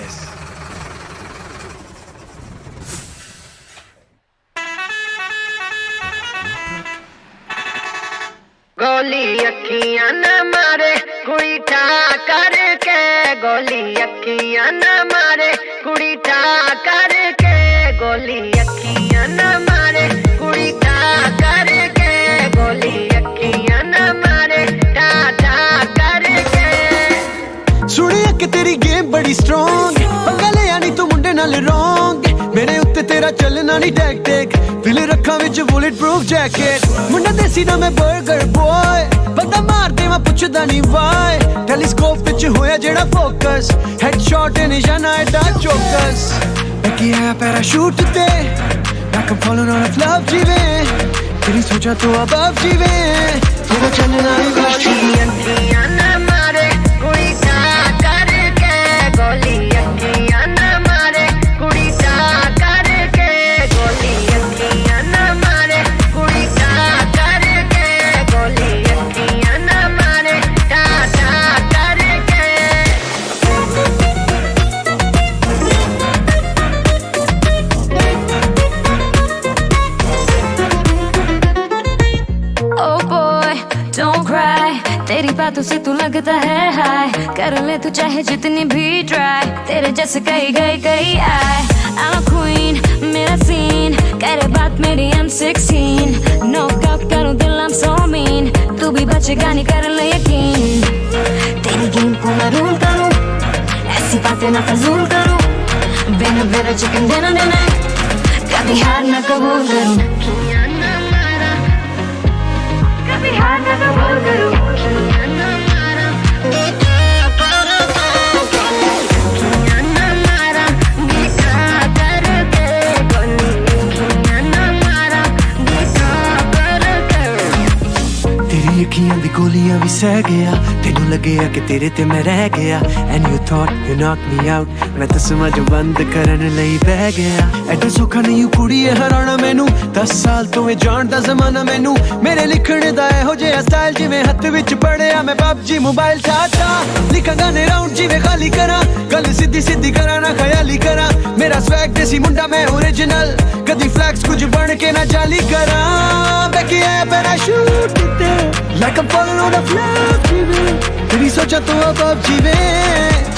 this. गोली अखियां न मारे कुड़ी ठा करके गोली अखियां न मारे कुड़ी ठा करके गोली अखियां न मारे कुड़ी ठा करके गोली अखियां न मारे ठा ठा करके सुनिया कि तेरी गेम बड़ी स्ट्रॉन्ग पंगा ले आनी तू मुंडे नाल रॉन्ग मेरे उत्ते तेरा चलना नहीं टैक टैक दिल रखा विच बुलेट प्रूफ जैकेट मुंडा देसी ना मैं बर्गर बॉय बंदा मार दे मैं पुछदा नहीं वाई टेलीस्कोप विच होया जेड़ा फोकस हेडशॉट निशाना एडा चौकस बाकी है पैराशूट ते like I'm falling out of love जीवे तेरी सोचा तो above जीवे तेरा चलना नहीं गोली अखियां न मारे कुड़ी ठा करके गोली अखियां न मारे कुड़ी ठा करके गोली अखियां न मारे कुड़ी ठा करके गोली अखियां न मारे ठा ठा करके Oh boy, don't cry. तेरी बातों से तू लगता है हाय कर ले तू चाहे जितनी भी ट्राई तेरे जैसे कई आए I'm a queen, मेरा सीन करे बात मेरी I'm 16 नॉकआउट करूं दिल I'm so mean तू भी बचेगा नहीं कर ले यकीन तेरी गेम को मैं रूल करूं ऐसी बातें ना फजूल करूं बिना चिकन डिनर कभी हार ना कबूल करूं कभी हार ना कबूल करूं तेरी अखियां दी गोलियां भी सह गया तेनू लगेया कि तेरे ते मैं रह गया and you thought you knocked me out मैं तो समझ बंद करन लई बह गया एडा सौखा नहीं कुड़ी हराना मैनू 10 साल तो मैं जानदा जमाना मैनू मेरे लिखने दा एहो जिहा स्टाइल जिवें हत्थ विच पड़िया मैं PUBG मोबाइल ठाठा लिखां गाने राउंड जिवें खाली करा गल सीधी सीधी करा ना ख्याली करा मेरा स्वैग देसी मुंडा मैं ओरिजिनल कदी फ्लैक्स कुछ बन के ना जाली करा बैकी है पैराशूट ते like I'm falling out of love जीवे तेरी सोचा तो अब जीवे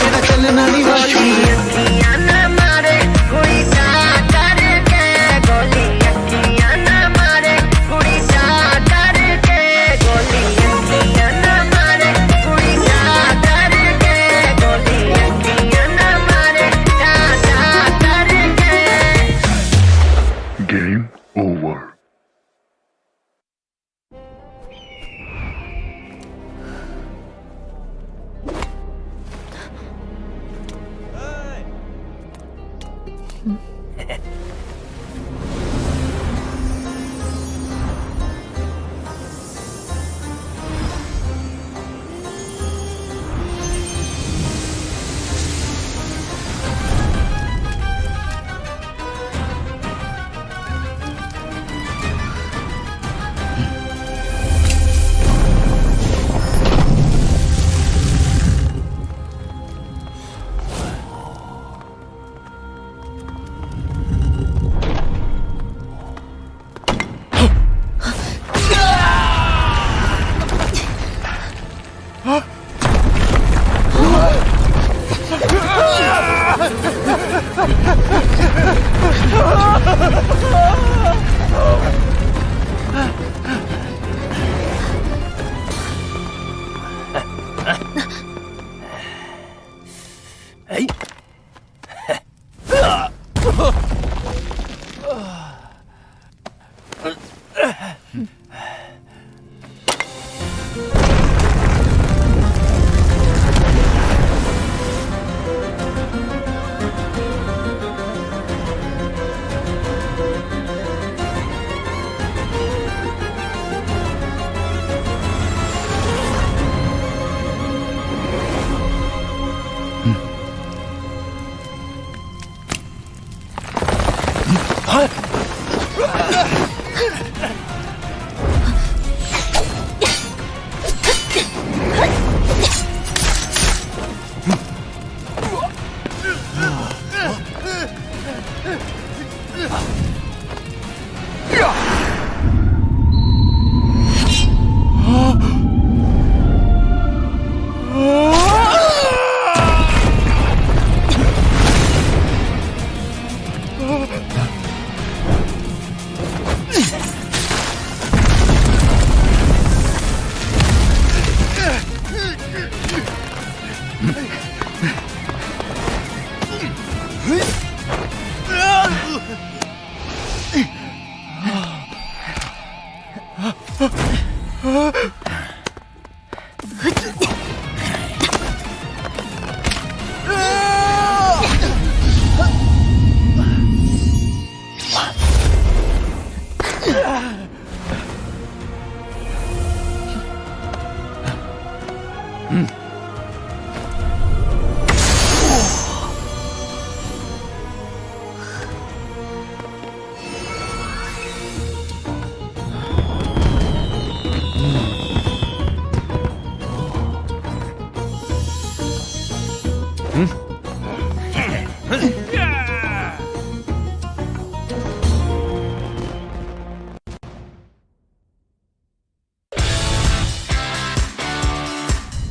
तेरा चलना नहीं वाली अखियां न मारे कुड़ी ठा करके गोली अखियां न मारे कुड़ी ठा करके गोली अखियां न मारे कुड़ी ठा करके गोली अखियां न मारे ठा ठा करके Game over.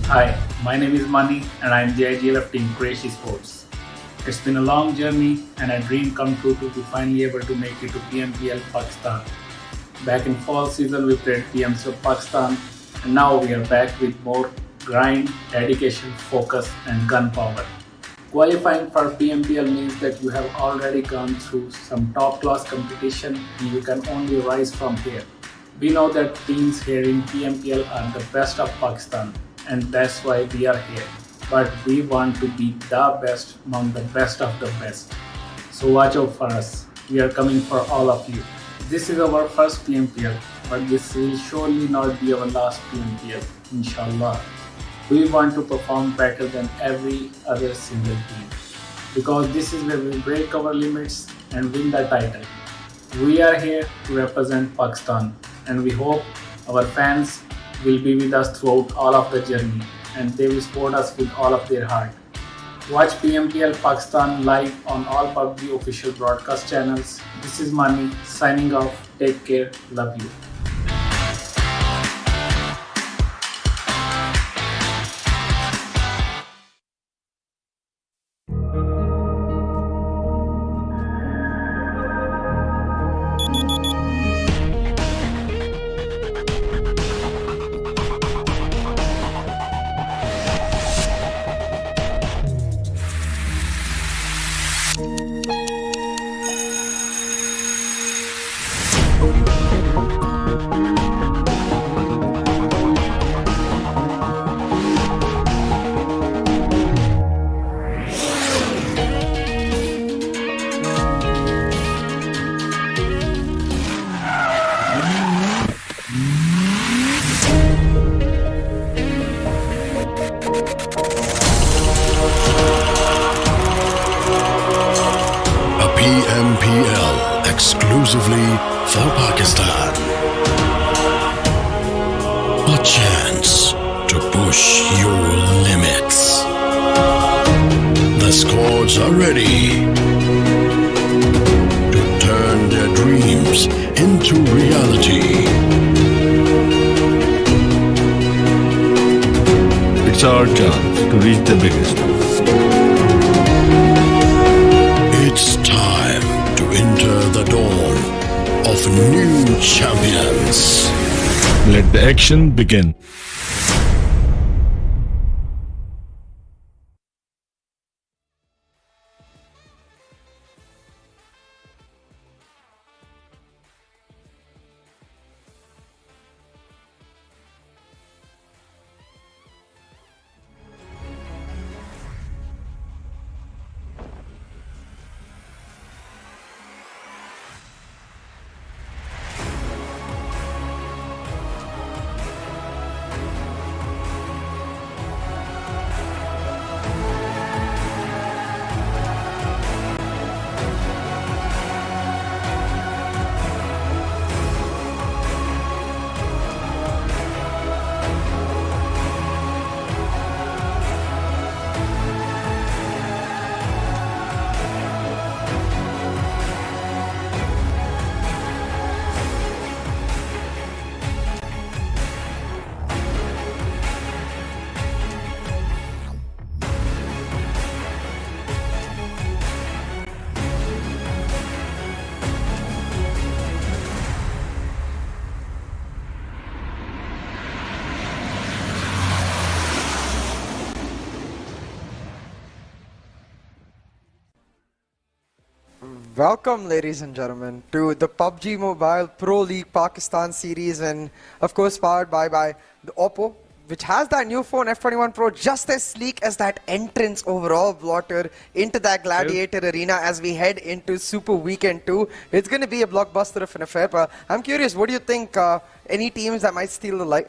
Hi, my name is Mani and I am the IGL of Team Quraysh Esports. It's been a long journey and a dream come true to be finally able to make it to PMPL Pakistan. Back in fall season we played PMC of Pakistan and now we are back with more grind, dedication, focus and gunpowder. Qualifying for PMPL means that you have already gone through some top class competition and you can only rise from here. We know that teams here in PMPL are the best of Pakistan and that's why we are here. But we want to be the best among the best of the best. So watch out for us. We are coming for all of you. This is our first PMPL, but this will surely not be our last PMPL, inshallah. We want to perform better than every other single team because this is where we break our limits and win the title. We are here to represent Pakistan and we hope our fans will be with us throughout all of the journey and they will support us with all of their heart. Watch PMPL Pakistan live on all PUBG official broadcast channels. This is Mani signing off. Take care. Love you. PMPL exclusively for Pakistan. A chance to push your limits. The squads are ready to turn their dreams into reality. It's our chance to reach the biggest. It's time to enter the dawn of new champions. Let the action begin. Welcome, ladies and gentlemen, to the PUBG Mobile Pro League Pakistan series, and of course powered by the Oppo, which has that new phone F21 Pro, just as sleek as that entrance overall blotter into that gladiator arena as we head into Super Weekend 2. It's going to be a blockbuster of an affair. But I'm curious, what do you think? Any teams that might steal the light?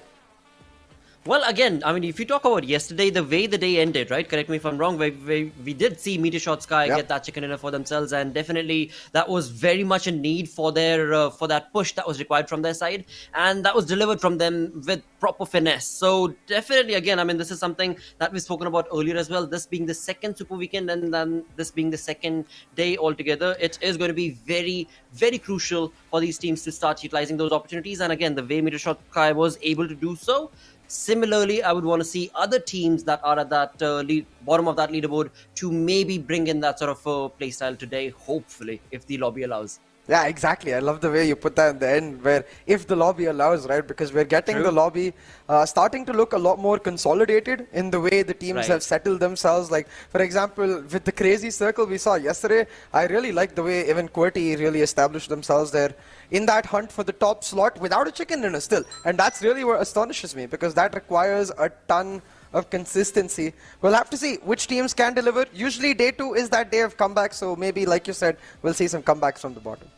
Well, again, I mean, if you talk about yesterday, the way the day ended, right? Correct me if I'm wrong. We did see MetershotxSKY get that chicken dinner for themselves, and definitely that was very much a need for their for that push that was required from their side, and that was delivered from them with proper finesse. So definitely, again, I mean, this is something that we've spoken about earlier as well. This being the second Super Weekend, and then this being the second day altogether, it is going to be very, very crucial for these teams to start utilizing those opportunities. And again, the way MetershotxSKY was able to do so. Similarly, I would want to see other teams that are at that bottom of that leaderboard to maybe bring in that sort of playstyle today, hopefully, if the lobby allows. Yeah, exactly. I love the way you put that in the end, where if the lobby allows, right? Because we're getting the lobby starting to look a lot more consolidated in the way the teams have settled themselves. Like, for example, with the crazy circle we saw yesterday, I really like the way even QWERTY really established themselves there in that hunt for the top slot without a chicken dinner still. And that's really what astonishes me, because that requires a ton of consistency. We'll have to see which teams can deliver. Usually day 2 is that day of comeback, so maybe, like you said, we'll see some comebacks from the bottom.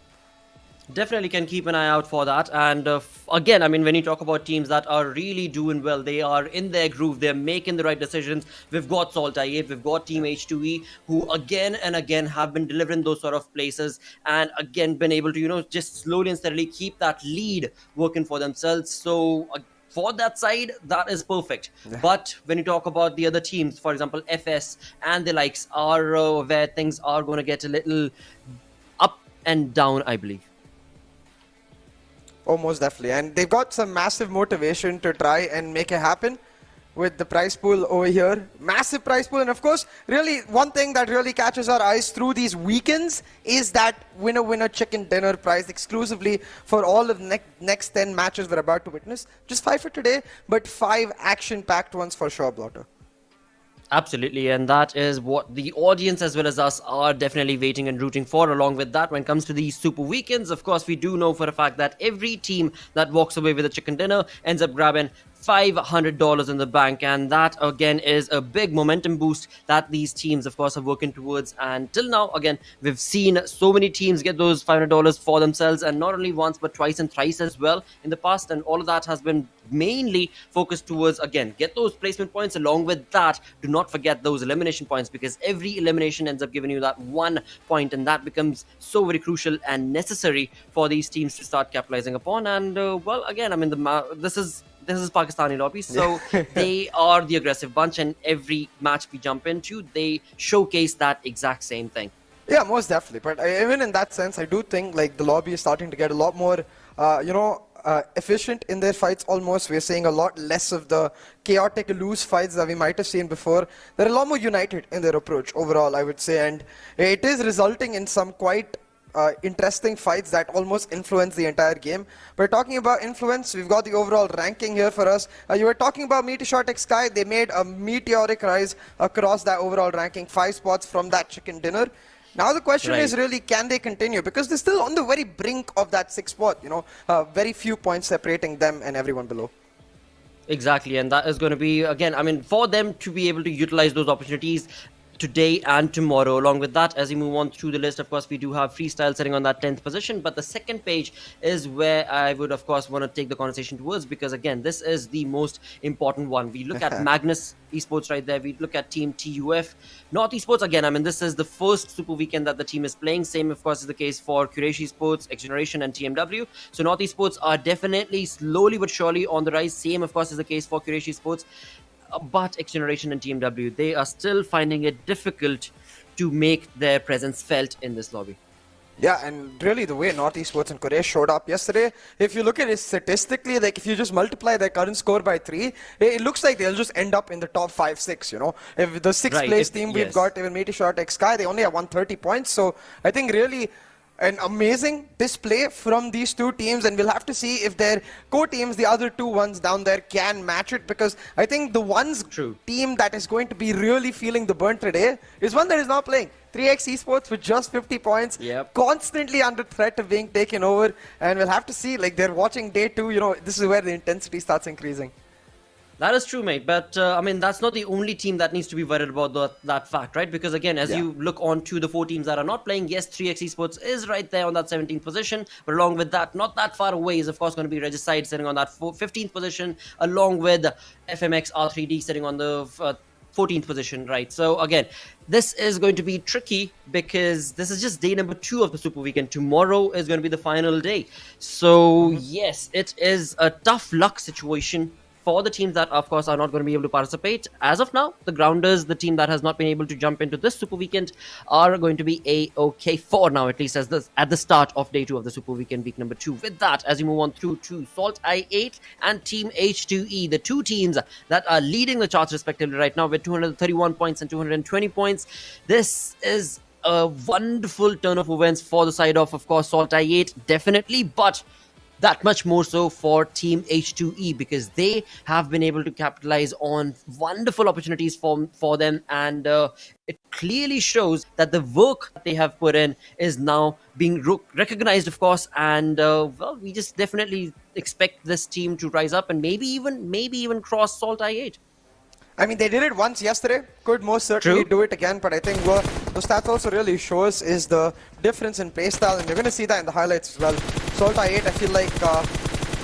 Definitely can keep an eye out for that. And again, I mean, when you talk about teams that are really doing well, they are in their groove, they're making the right decisions. We've got SALTxi8, we've got Team H2E, who again and again have been delivering those sort of places, and again been able to, you know, just slowly and steadily keep that lead working for themselves. So for that side, that is perfect. But when you talk about the other teams, for example, FS and the likes, are where things are going to get a little up and down, I believe. Oh, most definitely. And they've got some massive motivation to try and make it happen with the prize pool over here. Massive prize pool. And of course, really, one thing that really catches our eyes through these weekends is that winner chicken dinner prize exclusively for all of the next 10 matches we're about to witness. Just 5 for today, but 5 action-packed ones for sure, Blotter. Absolutely, and that is what the audience as well as us are definitely waiting and rooting for. Along with that, when it comes to these Super Weekends, of course, we do know for a fact that every team that walks away with a chicken dinner ends up grabbing $500 in the bank, and that again is a big momentum boost that these teams of course are working towards. And till now, again, we've seen so many teams get those $500 for themselves, and not only once but twice and thrice as well in the past, and all of that has been mainly focused towards, again, get those placement points. Along with that, do not forget those elimination points, because every elimination ends up giving you that 1 point, and that becomes so very crucial and necessary for these teams to start capitalizing upon. And well, again, I mean, this is Pakistani lobby, so they are the aggressive bunch, and every match we jump into, they showcase that exact same thing. Yeah, most definitely. But even in that sense, I do think like the lobby is starting to get a lot more, efficient in their fights almost. We're seeing a lot less of the chaotic, loose fights that we might have seen before. They're a lot more united in their approach overall, I would say, and it is resulting in some quite interesting fights that almost influence the entire game. But talking about influence, we've got the overall ranking here for us. You were talking about MetershotxSKY. They made a meteoric rise across that overall ranking, 5 spots from that chicken dinner. Now the question is really, can they continue? Because they're still on the very brink of that 6th spot, you know, very few points separating them and everyone below. Exactly, and that is going to be, again, I mean, for them to be able to utilize those opportunities today and tomorrow. Along with that, as we move on through the list, of course, we do have Freestyle sitting on that 10th position, but the second page is where I would, of course, want to take the conversation towards, because again, this is the most important one. We look at Magnus Esports right there, we look at Team TUF, North Esports. Again, I mean, this is the first Super Weekend that the team is playing. Same, of course, is the case for Quraysh Esports, XGeneration and TmW. So North Esports are definitely slowly but surely on the rise. Same, of course, is the case for Quraysh Esports. But XGeneration and TmW, they are still finding it difficult to make their presence felt in this lobby. Yeah, and really the way North Esports and Quraysh showed up yesterday, if you look at it statistically, like if you just multiply their current score by 3, it looks like they'll just end up in the top 5-6, you know. If the 6th place team we've got, even MetershotxSKY, they only have 130 points. So I think really an amazing display from these two teams, and we'll have to see if their co-teams, the other two ones down there, can match it, because I think the team that is going to be really feeling the burn today is one that is not playing. 3x Esports with just 50 points, constantly under threat of being taken over, and we'll have to see, like, they're watching day 2, you know, this is where the intensity starts increasing. That is true, mate. But I mean, that's not the only team that needs to be worried about that fact, right? Because again, as you look on to the 4 teams that are not playing, yes, 3x Esports is right there on that 17th position. But along with that, not that far away is of course going to be Regicide sitting on that 15th position, along with FMX R3D sitting on the 14th position, right? So again, this is going to be tricky because this is just day number 2 of the Super Weekend. Tomorrow is going to be the final day. So yes, it is a tough luck situation for the teams that, of course, are not going to be able to participate. As of now, the Grounders, the team that has not been able to jump into this Super Weekend, are going to be A-OK for now, at least as at the start of day 2 of the Super Weekend, week number 2. With that, as you move on through to SALTxi8 and Team H2E, the 2 teams that are leading the charts respectively right now with 231 points and 220 points. This is a wonderful turn of events for the side of course, SALTxi8, definitely, but that much more so for Team H2E because they have been able to capitalize on wonderful opportunities for them, and it clearly shows that the work that they have put in is now being recognized, of course, and well, we just definitely expect this team to rise up and maybe even cross SALTxi8. I mean, they did it once yesterday. Could most certainly do it again. But I think what the stats also really shows is the difference in playstyle. And you're going to see that in the highlights as well. SALTxi8, I feel like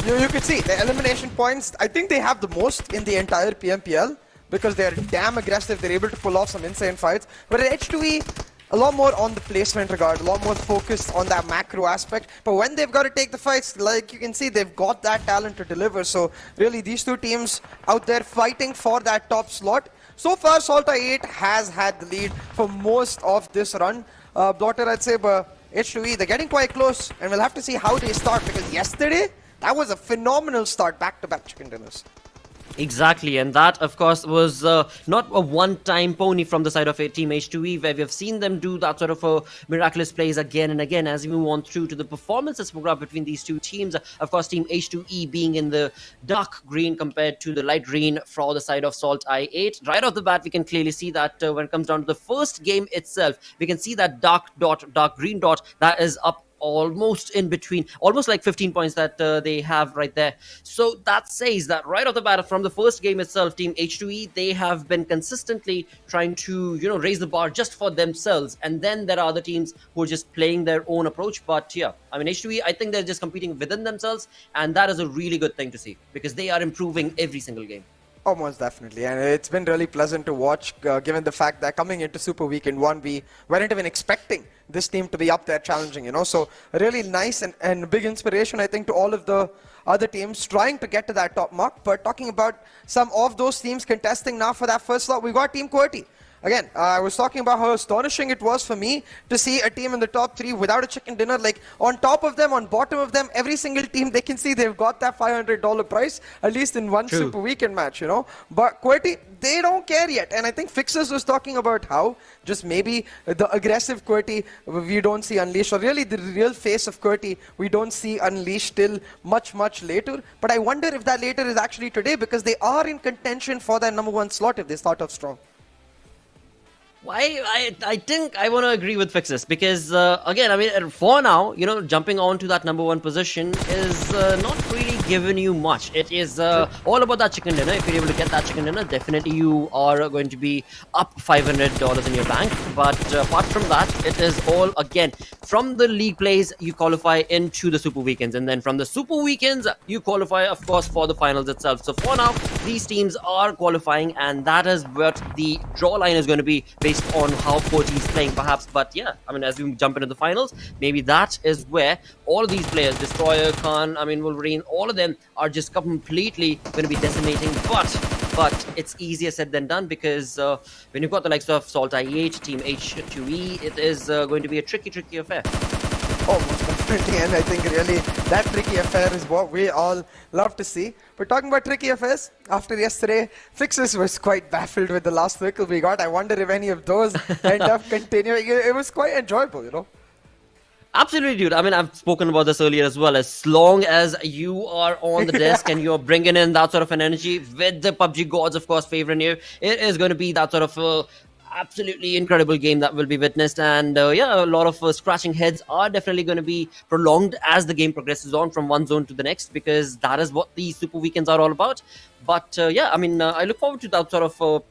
you could see the elimination points. I think they have the most in the entire PMPL because they're damn aggressive. They're able to pull off some insane fights. But at H2E, a lot more on the placement regard, a lot more focused on that macro aspect. But when they've got to take the fights, like you can see, they've got that talent to deliver. So really, these 2 teams out there fighting for that top slot. So far, SALTxi8 has had the lead for most of this run. Blotter, I'd say, but H2E, they're getting quite close. And we'll have to see how they start because yesterday, that was a phenomenal start, back-to-back chicken dinners. Exactly, and that, of course, was not a one-time pony from the side of Team H2E, where we have seen them do that sort of miraculous plays again and again as we move on through to the performances program between these 2 teams. Of course, Team H2E being in the dark green compared to the light green for the side of SALTxi8. Right off the bat, we can clearly see that when it comes down to the first game itself, we can see that dark green dot that is up almost in between, almost like 15 points that they have right there. So that says that right off the bat from the first game itself, Team H2E, they have been consistently trying to, raise the bar just for themselves. And then there are other teams who are just playing their own approach. But yeah, I mean, H2E, I think they're just competing within themselves. And that is a really good thing to see because they are improving every single game. Almost definitely, and it's been really pleasant to watch given the fact that coming into Super Weekend 1, we weren't even expecting this team to be up there challenging, so really nice and big inspiration, I think, to all of the other teams trying to get to that top mark. But talking about some of those teams contesting now for that first slot, we got Team QWERTY. Again, I was talking about how astonishing it was for me to see a team in the top 3 without a chicken dinner. Like, on top of them, on bottom of them, every single team, they can see they've got that $500 prize, at least in one Super Weekend match, But QWERTY, they don't care yet. And I think Fixers was talking about how just maybe the aggressive QWERTY we don't see unleashed, or really the real face of QWERTY we don't see unleashed till much, much later. But I wonder if that later is actually today because they are in contention for that #1 slot if they start off strong. I think I want to agree with Fixes because again, I mean, for now, jumping on to that #1 position is not really giving you much. It is all about that chicken dinner. If you're able to get that chicken dinner, definitely you are going to be up $500 in your bank. But apart from that, it is all, again, from the league plays, you qualify into the Super Weekends. And then from the Super Weekends, you qualify, of course, for the finals itself. So for now, these teams are qualifying, and that is what the draw line is going to be based on how QWERTY is playing, perhaps. But yeah, I mean, as we jump into the finals, maybe that is where all of these players, Destroyer, Khan, I mean, Wolverine, all of them are just completely going to be decimating. But it's easier said than done because when you've got the likes of SALTxi8, Team H2E, it is going to be a tricky affair. Oh, most definitely, and I think really that tricky affair is what we all love to see. But talking about tricky affairs, after yesterday, Fixes was quite baffled with the last vehicle we got. I wonder if any of those end up continuing. It was quite enjoyable, Absolutely, dude. I mean, I've spoken about this earlier as well. As long as you are on the desk and you're bringing in that sort of an energy with the PUBG gods, of course, favoring you, it is going to be that sort of absolutely incredible game that will be witnessed, and yeah, a lot of scratching heads are definitely going to be prolonged as the game progresses on from one zone to the next, because that is what the Super Weekends are all about. But yeah, I mean, I look forward to that sort of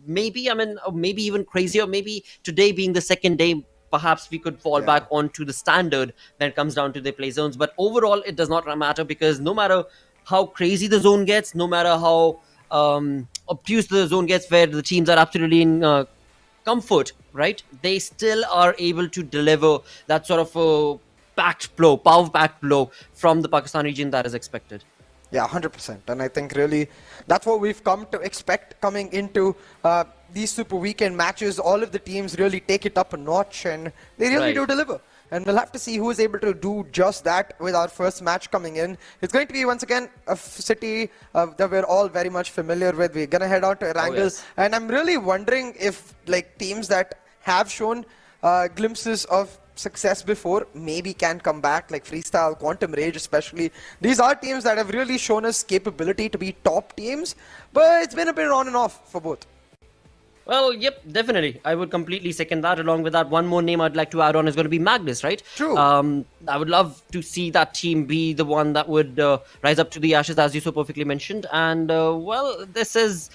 maybe even crazier, maybe today being the second day, perhaps we could fall back onto the standard when it comes down to the play zones. But overall, it does not matter, because no matter how crazy the zone gets, no matter how obtuse the zone gets, where the teams are absolutely in comfort, right, they still are able to deliver that sort of power packed blow from the Pakistan region that is expected. Yeah, 100%. And I think really that's what we've come to expect coming into these Super Weekend matches. All of the teams really take it up a notch, and they really do deliver. And we'll have to see who is able to do just that with our first match coming in. It's going to be, once again, a city that we're all very much familiar with. We're going to head out to Erangel. And I'm really wondering if like teams that have shown glimpses of success before maybe can come back, like Freestyle, Quantum Rage especially. These are teams that have really shown us capability to be top teams, but it's been a bit on and off for both. Well, yep, definitely. I would completely second that. Along with that, one more name I'd like to add on is going to be Magnus, right? True. I would love to see that team be the one that would rise up to the ashes, as you so perfectly mentioned. And, well, this is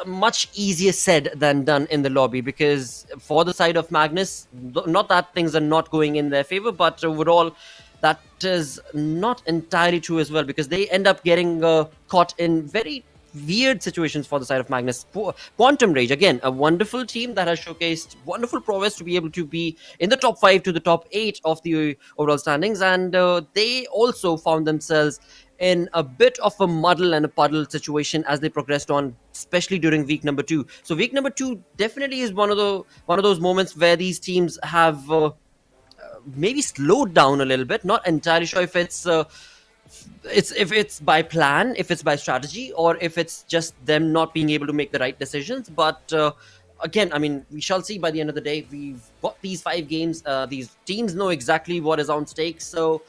much easier said than done in the lobby, because for the side of Magnus, not that things are not going in their favor, but overall, that is not entirely true as well, because they end up getting caught in very weird situations for the side of Magnus. Quantum Rage, again, a wonderful team that has showcased wonderful prowess to be able to be in the top 5 to the top 8 of the overall standings, and they also found themselves in a bit of a muddle and a puddle situation as they progressed on, especially during week number 2. So week number 2 definitely is one of those moments where these teams have maybe slowed down a little bit. Not entirely sure if it's by plan, if it's by strategy, or if it's just them not being able to make the right decisions. But again, I mean, we shall see by the end of the day. We've got these 5 games. These teams know exactly what is on stake, so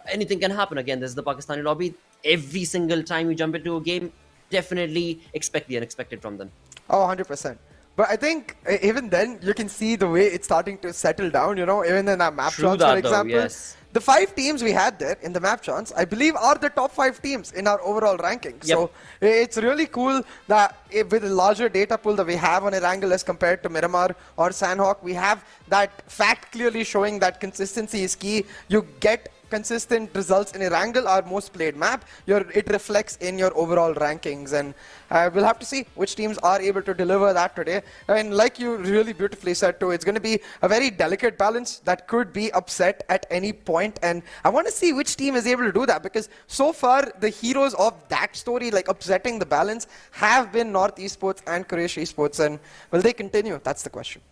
anything can happen. Again, this is the Pakistani lobby. Every single time you jump into a game, definitely expect the unexpected from them. Oh, 100%. But I think even then, you can see the way it's starting to settle down, you know, even in our map chance, for example. Yes. The 5 teams we had there in the map chance, I believe, are the top 5 teams in our overall ranking. Yep. So it's really cool that with a larger data pool that we have on Erangel as compared to Miramar or Sanhok, we have that fact clearly showing that consistency is key. You get consistent results in Erangel, our most played map. It reflects in your overall rankings, and we'll have to see which teams are able to deliver that today. And like you really beautifully said too, it's going to be a very delicate balance that could be upset at any point, and I want to see which team is able to do that, because so far the heroes of that story, like upsetting the balance, have been NorthEsports and Quraysh Esports, and will they continue? That's the question.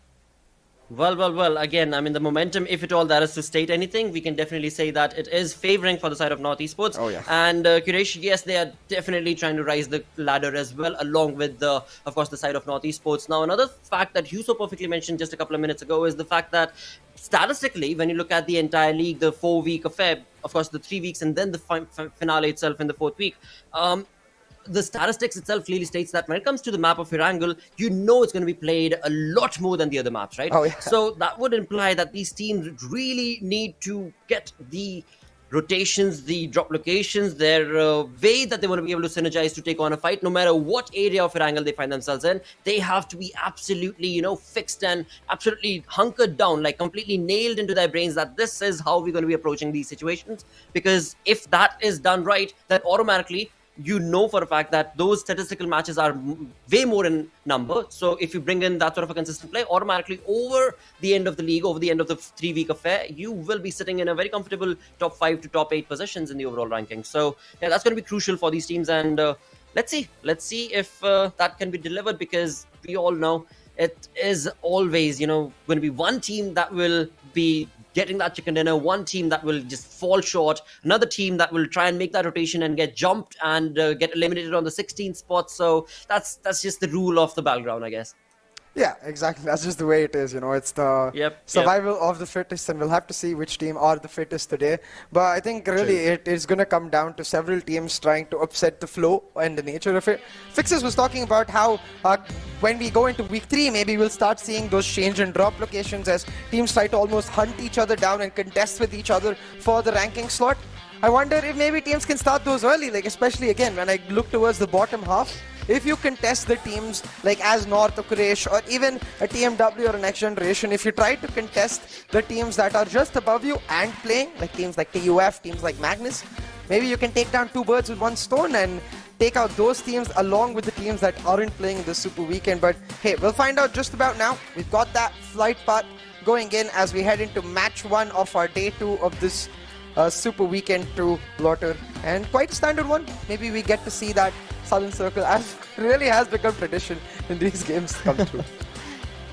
Well, again, I mean, the momentum, if at all that is to state anything, we can definitely say that it is favoring for the side of NorthEsports. Oh, yeah. And Quraysh, yes, they are definitely trying to rise the ladder as well, along with, of course, the side of NorthEsports. Now, another fact that you so perfectly mentioned just a couple of minutes ago is the fact that statistically, when you look at the entire league, the 4-week affair, of course, the 3 weeks, and then the finale itself in the 4th week, the statistics itself clearly states that when it comes to the map of Erangel, you know it's going to be played a lot more than the other maps, right? Oh, yeah. So that would imply that these teams really need to get the rotations, the drop locations, their way that they want to be able to synergize to take on a fight, no matter what area of Erangel they find themselves in. They have to be absolutely, you know, fixed and absolutely hunkered down, like completely nailed into their brains that this is how we're going to be approaching these situations. Because if that is done right, then automatically, you know for a fact that those statistical matches are way more in number. So if you bring in that sort of a consistent play, automatically over the end of the league, over the end of the 3-week affair, you will be sitting in a very comfortable top 5 to top 8 positions in the overall ranking. So yeah, that's going to be crucial for these teams. And let's see if that can be delivered, because we all know it is always, you know, going to be one team that will be getting that chicken dinner, one team that will just fall short, another team that will try and make that rotation and get jumped and get eliminated on the 16th spot. So that's just the rule of the battleground, I guess. Yeah, exactly. That's just the way it is. It's the survival of the fittest, and we'll have to see which team are the fittest today. But I think really it is going to come down to several teams trying to upset the flow and the nature of it. Fixes was talking about how when we go into week 3, maybe we'll start seeing those change and drop locations as teams try to almost hunt each other down and contest with each other for the ranking slot. I wonder if maybe teams can start those early, like especially again when I look towards the bottom half. If you contest the teams like as North or Quraysh or even a TmW or an XGeneration, if you try to contest the teams that are just above you and playing, like teams like TUF, teams like Magnus, maybe you can take down 2 birds with 1 stone and take out those teams along with the teams that aren't playing in the Super Weekend. But hey, we'll find out just about now. We've got that flight path going in as we head into match 1 of our day 2 of this Super Weekend 2 Blotter, and quite a standard one. Maybe we get to see that Southern Circle as really has become tradition in these games come through.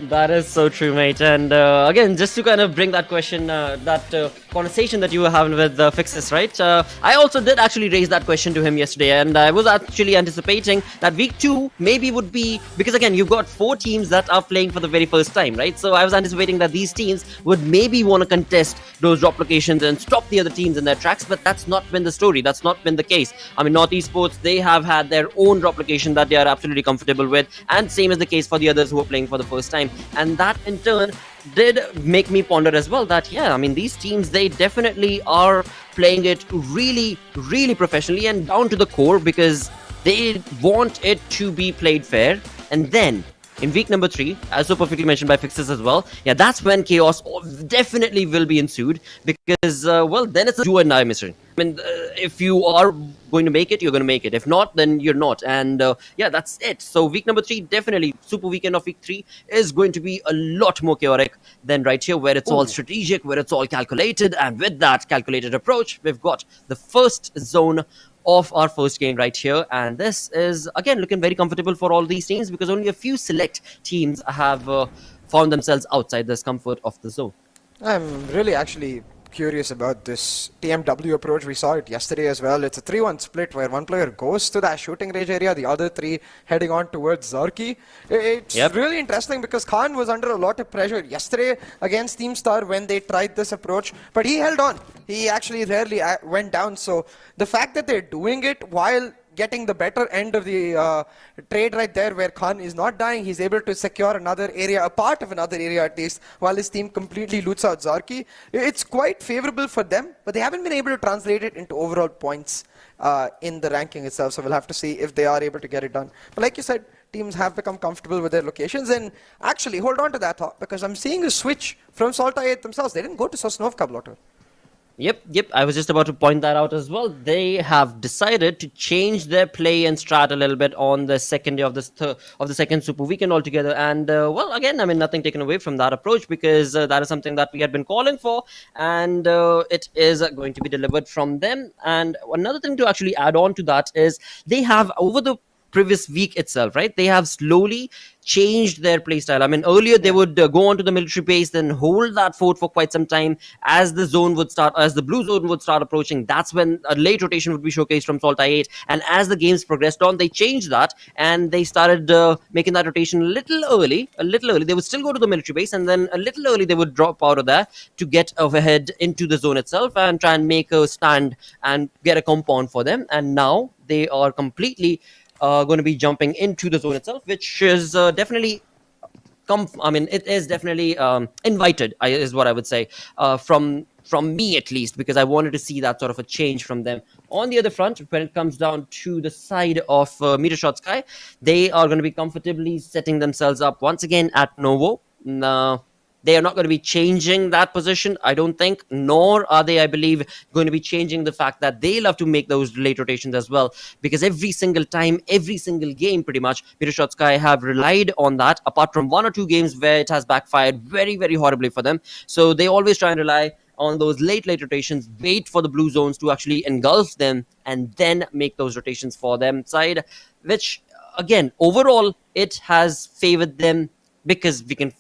That is so true, mate. And again, just to kind of bring that question, that conversation that you were having with Fixes, right? I also did actually raise that question to him yesterday, and I was actually anticipating that week 2 maybe would be, because again, you've got 4 teams that are playing for the very first time, right? So I was anticipating that these teams would maybe want to contest those drop locations and stop the other teams in their tracks, but that's not been the story. That's not been the case. I mean, North Esports, they have had their own drop location that they are absolutely comfortable with, and same is the case for the others who are playing for the first time. And that in turn did make me ponder as well that, yeah, I mean, these teams, they definitely are playing it really, really professionally and down to the core because they want it to be played fair. And then in week number 3, as so perfectly mentioned by Fixes as well, yeah, that's when chaos definitely will be ensued because, well, then it's a do or die mission. I mean, if you are going to make it, you're going to make it. If not, then you're not. And yeah, that's it. So week number 3, definitely Super Weekend of week 3 is going to be a lot more chaotic than right here, where it's all strategic, where it's all calculated. And with that calculated approach, we've got the first zone of our first game right here, and this is again looking very comfortable for all these teams because only a few select teams have found themselves outside this comfort of the zone. I'm really actually curious about this TmW approach. We saw it yesterday as well. It's a 3-1 split where one player goes to that shooting range area, the other 3 heading on towards SALTxi8. It's really interesting because Khan was under a lot of pressure yesterday against Team Star when they tried this approach, but he held on. He actually rarely went down. So the fact that they're doing it while getting the better end of the trade right there, where Khan is not dying, he's able to secure another area, a part of another area at least, while his team completely loots out SALTxi8. It's quite favorable for them, but they haven't been able to translate it into overall points in the ranking itself, so we'll have to see if they are able to get it done. But like you said, teams have become comfortable with their locations, and actually, hold on to that thought, because I'm seeing a switch from SALTxi8 themselves. They didn't go to Sosnovka Blotter. Yep. I was just about to point that out as well. They have decided to change their play and strat a little bit on the second day of this of the second Super Weekend altogether. And well, again, I mean, nothing taken away from that approach because that is something that we had been calling for, and it is going to be delivered from them. And another thing to actually add on to that is they have over the previous week itself, right? They have slowly changed their playstyle. I mean, earlier they would go onto the military base, then hold that fort for quite some time. As the zone would start, as the blue zone would start approaching, that's when a late rotation would be showcased from SALTxi8. And as the games progressed on, they changed that and they started making that rotation a little early. They would still go to the military base, and then a little early they would drop out of there to get overhead into the zone itself and try and make a stand and get a compound for them. And now they are completely going to be jumping into the zone itself, which is definitely it is definitely invited, is what I would say, from me at least, because I wanted to see that sort of a change from them. On the other front, when it comes down to the side of MetershotxSKY, they are going to be comfortably setting themselves up once again at Novo. They are not going to be changing that position, I don't think, nor are they, I believe, going to be changing the fact that they love to make those late rotations as well, because every single time, every single game, pretty much, MetershotxSKY have relied on that, apart from 1 or 2 games where it has backfired very, very horribly for them. So they always try and rely on those late rotations, wait for the blue zones to actually engulf them, and then make those rotations for them side, which, again, overall, it has favored them, because we can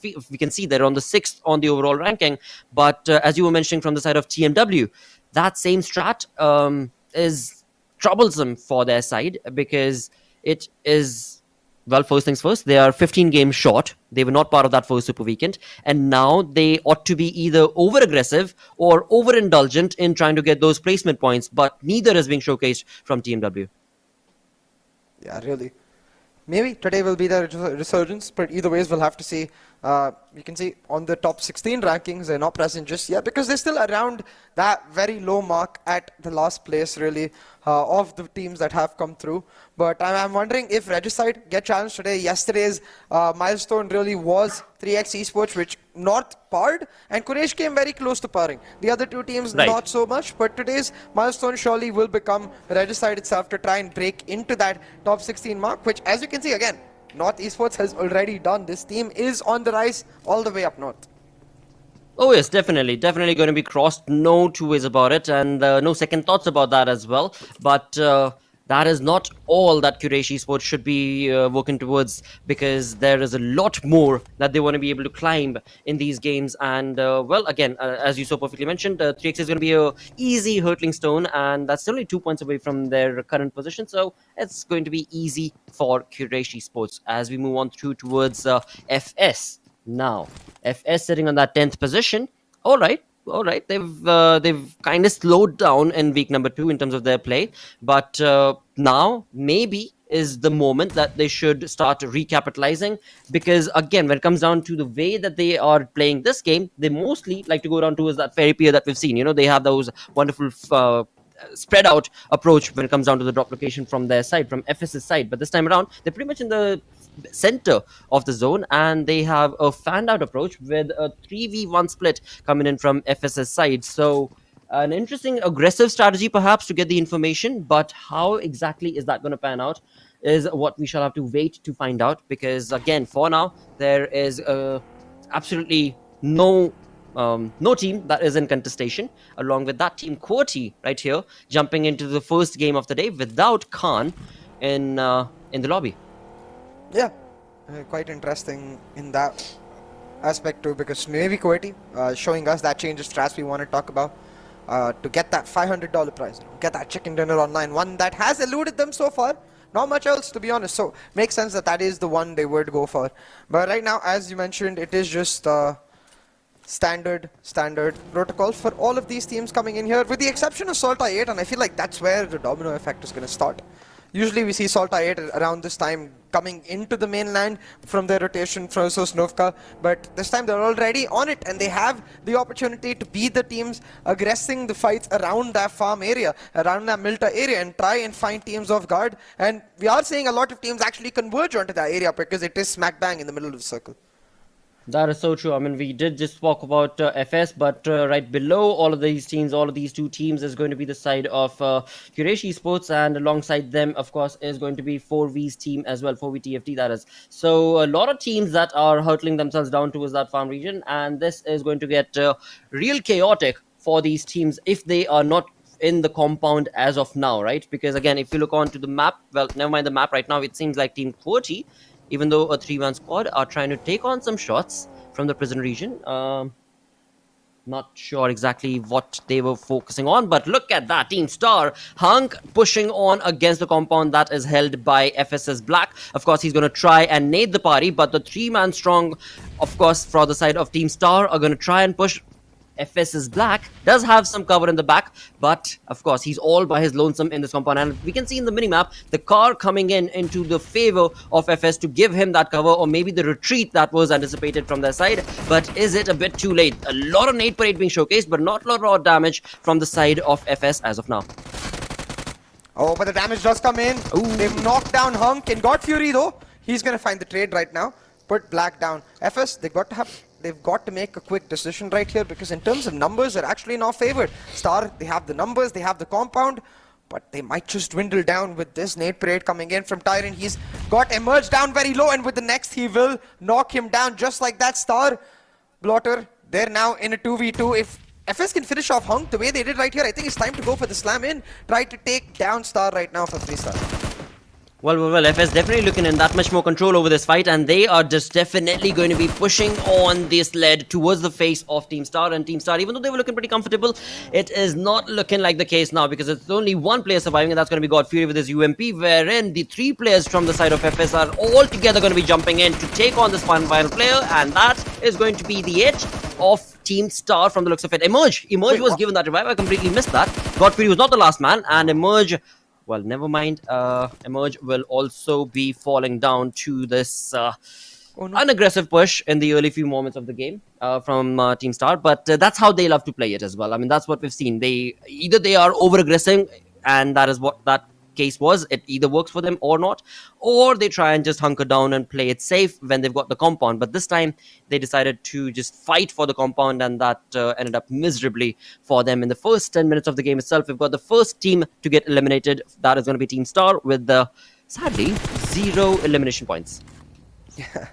see they're on the 6th on the overall ranking. But as you were mentioning from the side of TmW, that same strat is troublesome for their side, because it is well, first things first, they are 15 games short. They were not part of that first Super Weekend. And now they ought to be either over-aggressive or over-indulgent in trying to get those placement points. But neither is being showcased from TMW. Yeah, really. Maybe today will be the resurgence, but either ways we'll have to see. You can see on the top 16 rankings, they're not present just yet because they're still around that very low mark at the last place, really, of the teams that have come through. But I'm wondering if Regicide get challenged today. Yesterday's milestone really was 3x Esports, which not parred, and Quraysh came very close to parring. The other two teams not so much, but today's milestone surely will become Regicide itself to try and break into that top 16 mark, which, as you can see again, North Esports has already done. This team is on the rise all the way up north. Oh yes, definitely going to be crossed. No two ways about it, and no second thoughts about that as well. But that is not all that Quraysh Esports should be working towards, because there is a lot more that they want to be able to climb in these games. And well, again, as you so perfectly mentioned, 3x is going to be a easy hurtling stone, and that's only 2 points away from their current position. So it's going to be easy for Quraysh Esports as we move on through towards FS. Now, FS sitting on that 10th position. All right. They've kind of slowed down in week number 2 in terms of their play, but now maybe is the moment that they should start recapitalizing, because again, when it comes down to the way that they are playing this game, they mostly like to go down towards that fairy pier that we've seen. You know, they have those wonderful spread out approach when it comes down to the drop location from their side, from FS's side. But this time around, they're pretty much in the center of the zone, and they have a fanned out approach with a 3v1 split coming in from FS's side. So an interesting aggressive strategy perhaps to get the information, but how exactly is that going to pan out is what we shall have to wait to find out, because again, for now, there is absolutely no team that is in contestation. Along with that, team QWERTY right here jumping into the first game of the day without Khan in the lobby. Yeah, quite interesting in that aspect too, because maybe QWERTY showing us that change of strats we want to talk about to get that $500 prize, get that chicken dinner online, one that has eluded them so far. Not much else, to be honest, so makes sense that that is the one they would go for. But right now, as you mentioned, it is just standard protocol for all of these teams coming in here, with the exception of SALTxi8, and I feel like that's where the domino effect is going to start. Usually we see SALTxi8 around this time coming into the mainland from their rotation from Sosnovka, but this time they're already on it, and they have the opportunity to be the teams aggressing the fights around that farm area, around that Milta area, and try and find teams off guard. And we are seeing a lot of teams actually converge onto that area because it is smack bang in the middle of the circle. That is so true. I mean, we did just talk about FS, but right below all of these teams, all of these two teams is going to be the side of Quraysh Esports, and alongside them, of course, is going to be 4V's team as well, 4V TFT that is. So a lot of teams that are hurtling themselves down towards that farm region, and this is going to get real chaotic for these teams if they are not in the compound as of now, right? Because again, if you look onto the map, well, never mind the map right now, it seems like Team QWERTY, even though a 3-1 squad, are trying to take on some shots from the prison region. Not sure exactly what they were focusing on, but look at that. Team Star, Hunk pushing on against the compound that is held by FSS Black. Of course, he's going to try and nade the party, but the 3-man strong, of course, for the side of Team Star are going to try and push. FS's Black does have some cover in the back, but of course he's all by his lonesome in this compound, and we can see in the minimap the car coming in into the favor of FS to give him that cover, or maybe the retreat that was anticipated from their side. But is it a bit too late? A lot of nade parade being showcased, but not a lot of damage from the side of FS as of now. Oh, but the damage does come in. Ooh. They've knocked down Hunk and got Fury though. He's gonna find the trade right now. Put Black down. FS, they've got to make a quick decision right here, because in terms of numbers, they're actually in our favor. Star, they have the numbers, they have the compound, but they might just dwindle down with this nade parade coming in from Tyrant. He's got emerged down very low, and with the next, he will knock him down just like that. Star, Blotter, they're now in a 2v2. If FS can finish off Hunk the way they did right here, I think it's time to go for the slam in. Try to take down Star right now for 3-star. Well, FS definitely looking in that much more control over this fight, and they are just definitely going to be pushing on this lead towards the face of Team Star. And Team Star, even though they were looking pretty comfortable, it is not looking like the case now, because it's only one player surviving, and that's going to be God Fury with his UMP, wherein the three players from the side of FS are all together going to be jumping in to take on this final player, and that is going to be the edge of Team Star from the looks of it. Emerge was given that revive. I completely missed that. God Fury was not the last man, and Emerge, well, never mind. Emerge will also be falling down to this unaggressive push in the early few moments of the game from Team Star. But that's how they love to play it as well. I mean, that's what we've seen. They are over aggressing, and that is what that case was. It either works for them or not, or they try and just hunker down and play it safe when they've got the compound. But this time they decided to just fight for the compound, and that ended up miserably for them. In the first 10 minutes of the game itself, we've got the first team to get eliminated. That is going to be Team Star with the, sadly, 0 elimination points. Yeah.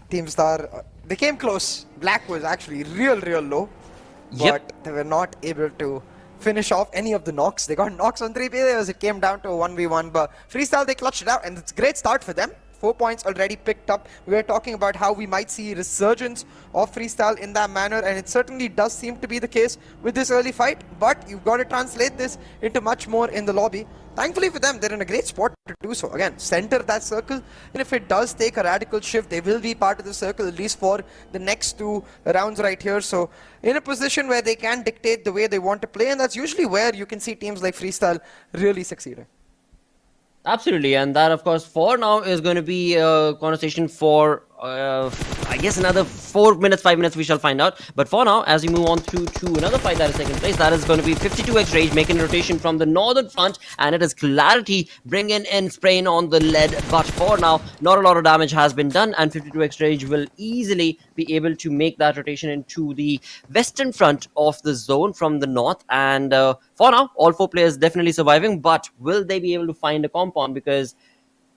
Team Star, they came close. Black was actually real low, but they were not able to finish off any of the knocks. They got knocks on 3 players. It came down to a 1v1, but Freestyle, they clutched it out, and it's a great start for them. 4 points already picked up. We were talking about how we might see resurgence of Freestyle in that manner, and it certainly does seem to be the case with this early fight, but you've got to translate this into much more in the lobby. Thankfully for them, they're in a great spot to do so. Again, center that circle, and if it does take a radical shift, they will be part of the circle, at least for the next 2 rounds right here. So in a position where they can dictate the way they want to play, and that's usually where you can see teams like Freestyle really succeeding. Absolutely, and that, of course, for now is going to be a conversation for, I guess, another 4 minutes, 5 minutes, we shall find out. But for now, as we move on through to another fight that is taking place, that is going to be 52x Rage making rotation from the northern front, and it is Clarity bringing in spraying on the lead. But for now, not a lot of damage has been done, and 52x Rage will easily be able to make that rotation into the western front of the zone from the north. And for now, all 4 players definitely surviving, but will they be able to find a compound? Because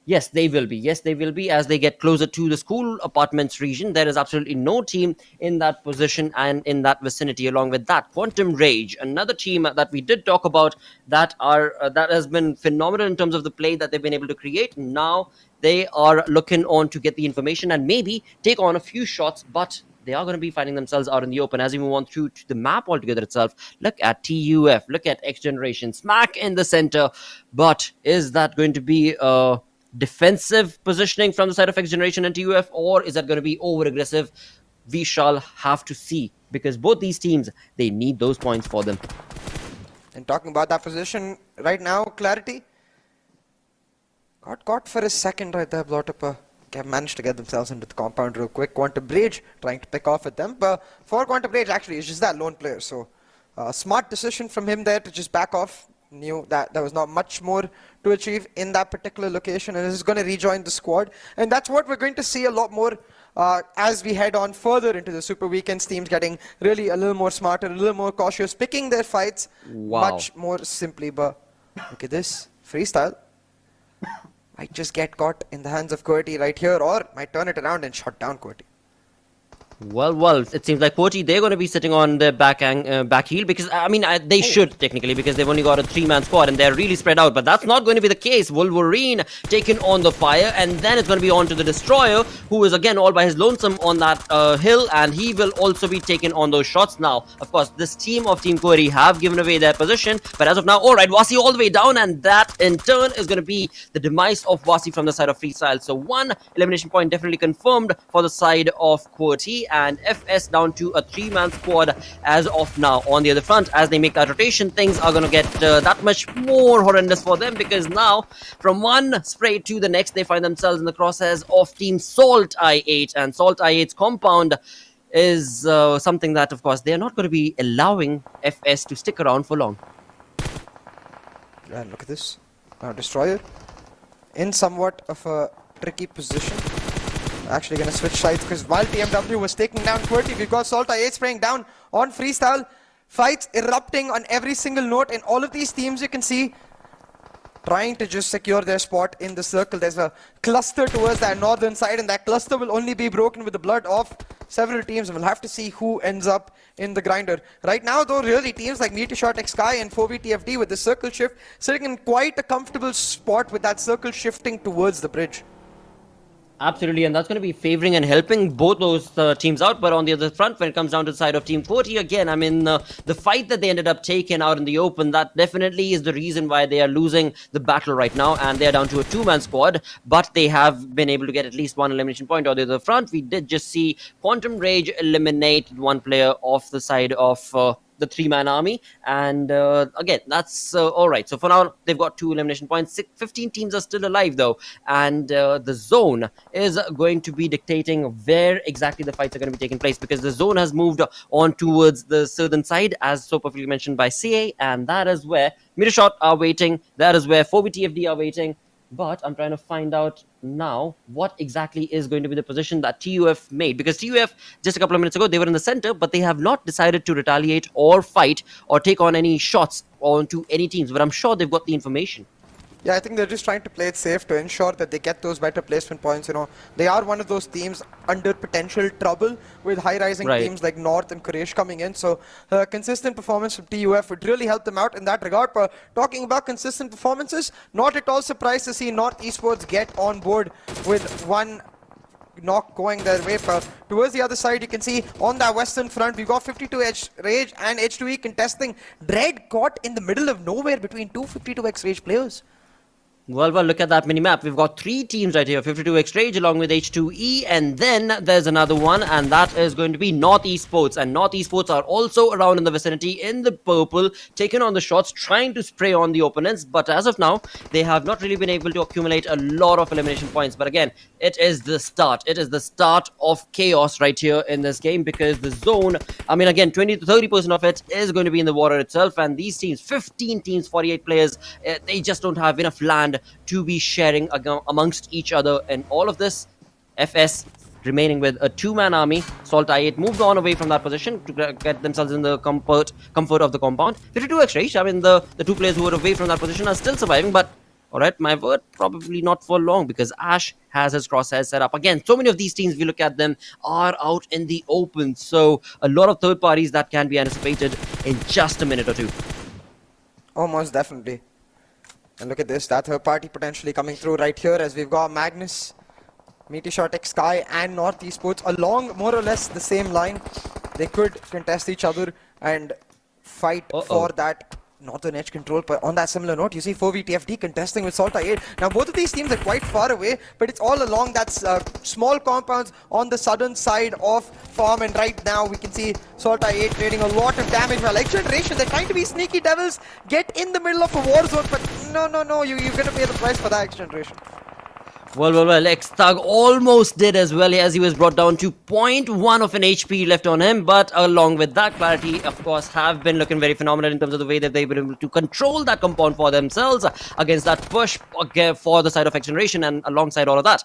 yes, they will be. Yes, they will be as they get closer to the school apartments region. There is absolutely no team in that position and in that vicinity. Along with that, Quantum Rage, another team that we did talk about that has been phenomenal in terms of the play that they've been able to create. Now they are looking on to get the information and maybe take on a few shots, but they are going to be finding themselves out in the open as we move on through to the map altogether itself. Look at TUF, look at XGeneration, smack in the center. But is that going to be a defensive positioning from the side of XGeneration and TUF, or is that going to be over aggressive? We shall have to see, because both these teams, they need those points for them. And talking about that position right now, Clarity got caught for a second right there. Blotapa managed to get themselves into the compound real quick. Quantum Rage trying to pick off at them, but for Quantum Rage, actually, it's just that lone player. So smart decision from him there to just back off. Knew that there was not much more to achieve in that particular location, and is going to rejoin the squad. And that's what we're going to see a lot more as we head on further into the Super Weekends. Teams getting really a little more smarter, a little more cautious, picking their fights much more simply. But look at this. Freestyle might just get caught in the hands of QWERTY right here, or might turn it around and shut down QWERTY. Well, it seems like QWERTY, they're going to be sitting on their back heel, because, I mean, they should technically, because they've only got a 3-man squad and they're really spread out, but that's not going to be the case. Wolverine taking on the fire, and then it's going to be on to the Destroyer, who is again all by his lonesome on that hill, and he will also be taking on those shots now. Of course, this team of Team QWERTY have given away their position, but as of now, alright, Wasi all the way down, and that in turn is going to be the demise of Wasi from the side of Freestyle. So 1 elimination point definitely confirmed for the side of QWERTY, and FS down to a 3-man squad as of now. On the other front, as they make that rotation, things are going to get that much more horrendous for them, because now from one spray to the next, they find themselves in the crosshairs of Team SALTxi8, and SALTxi8's compound is something that, of course, they're not going to be allowing FS to stick around for long. And look at this. Now Destroyer in somewhat of a tricky position. Actually going to switch sides, because while TMW was taking down QWERTY, we've got SALTxi8 spraying down on Freestyle. Fights erupting on every single note, and all of these teams you can see trying to just secure their spot in the circle. There's a cluster towards that northern side, and that cluster will only be broken with the blood of several teams, and we'll have to see who ends up in the grinder. Right now, though, really teams like MetershotxSKY and 4VTFD with the circle shift sitting in quite a comfortable spot with that circle shifting towards the bridge. Absolutely, and that's going to be favoring and helping both those teams out. But on the other front, when it comes down to the side of Team QWERTY, again, I mean, the fight that they ended up taking out in the open, that definitely is the reason why they are losing the battle right now, and they're down to a two-man squad, but they have been able to get at least one elimination point on the other front. We did just see Quantum Rage eliminate one player off the side of the three-man army, and again, that's all right. So for now, they've got 2 elimination points. 15 teams are still alive though, and the zone is going to be dictating where exactly the fights are going to be taking place, because the zone has moved on towards the southern side, as so perfectly mentioned by CA, and that is where Metershot are waiting, that is where 4VTFD are waiting. But I'm trying to find out now what exactly is going to be the position that TUF made, because TUF just a couple of minutes ago they were in the center, but they have not decided to retaliate or fight or take on any shots onto any teams, but I'm sure they've got the information. Yeah, I think they're just trying to play it safe to ensure that they get those better placement points. You know, they are one of those teams under potential trouble with high-rising teams like North and Quraysh coming in. So consistent performance from TUF would really help them out in that regard. But talking about consistent performances, not at all surprised to see North Esports get on board with one knock going their way. But towards the other side, you can see on that western front, we've got 52x Rage and H2E contesting. Dread caught in the middle of nowhere between two 52x Rage players. Well, look at that mini-map. We've got 3 teams right here, 52x Rage along with H2E, and then there's another one, and that is going to be North Esports. And North Esports are also around in the vicinity in the purple, taking on the shots, trying to spray on the opponents, but as of now, they have not really been able to accumulate a lot of elimination points. But again, it is the start. It is the start of chaos right here in this game, because the zone, I mean, again, 20 to 30% of it is going to be in the water itself, and these teams, 15 teams, 48 players, they just don't have enough land to be sharing amongst each other. And all of this, FS remaining with a 2-man army. SALTxi8 moved on away from that position to get themselves in the comfort of the compound. 52x Rage, I mean, the 2 players who were away from that position are still surviving, but alright, my word, probably not for long, because Ash has his crosshairs set up. Again, so many of these teams, if you look at them, are out in the open, so a lot of third parties that can be anticipated in just a minute or two. Almost definitely. And look at this, that third party potentially coming through right here, as we've got Magnus, MetershotxSKY and North Esports along more or less the same line. They could contest each other and fight for that northern edge control. But on that similar note, you see 4VTFD contesting with SALTxi8. Now both of these teams are quite far away, but it's all along that small compounds on the southern side of farm, and right now we can see SALTxi8 creating a lot of damage. While XGeneration, they're trying to be sneaky devils, get in the middle of a war zone, but no, you're gonna pay the price for that, XGeneration. Well, X-Thug almost did as well, as he was brought down to 0.1 of an HP left on him. But along with that, Clarity, of course, have been looking very phenomenal in terms of the way that they've been able to control that compound for themselves against that push for the side of XGeneration. And alongside all of that,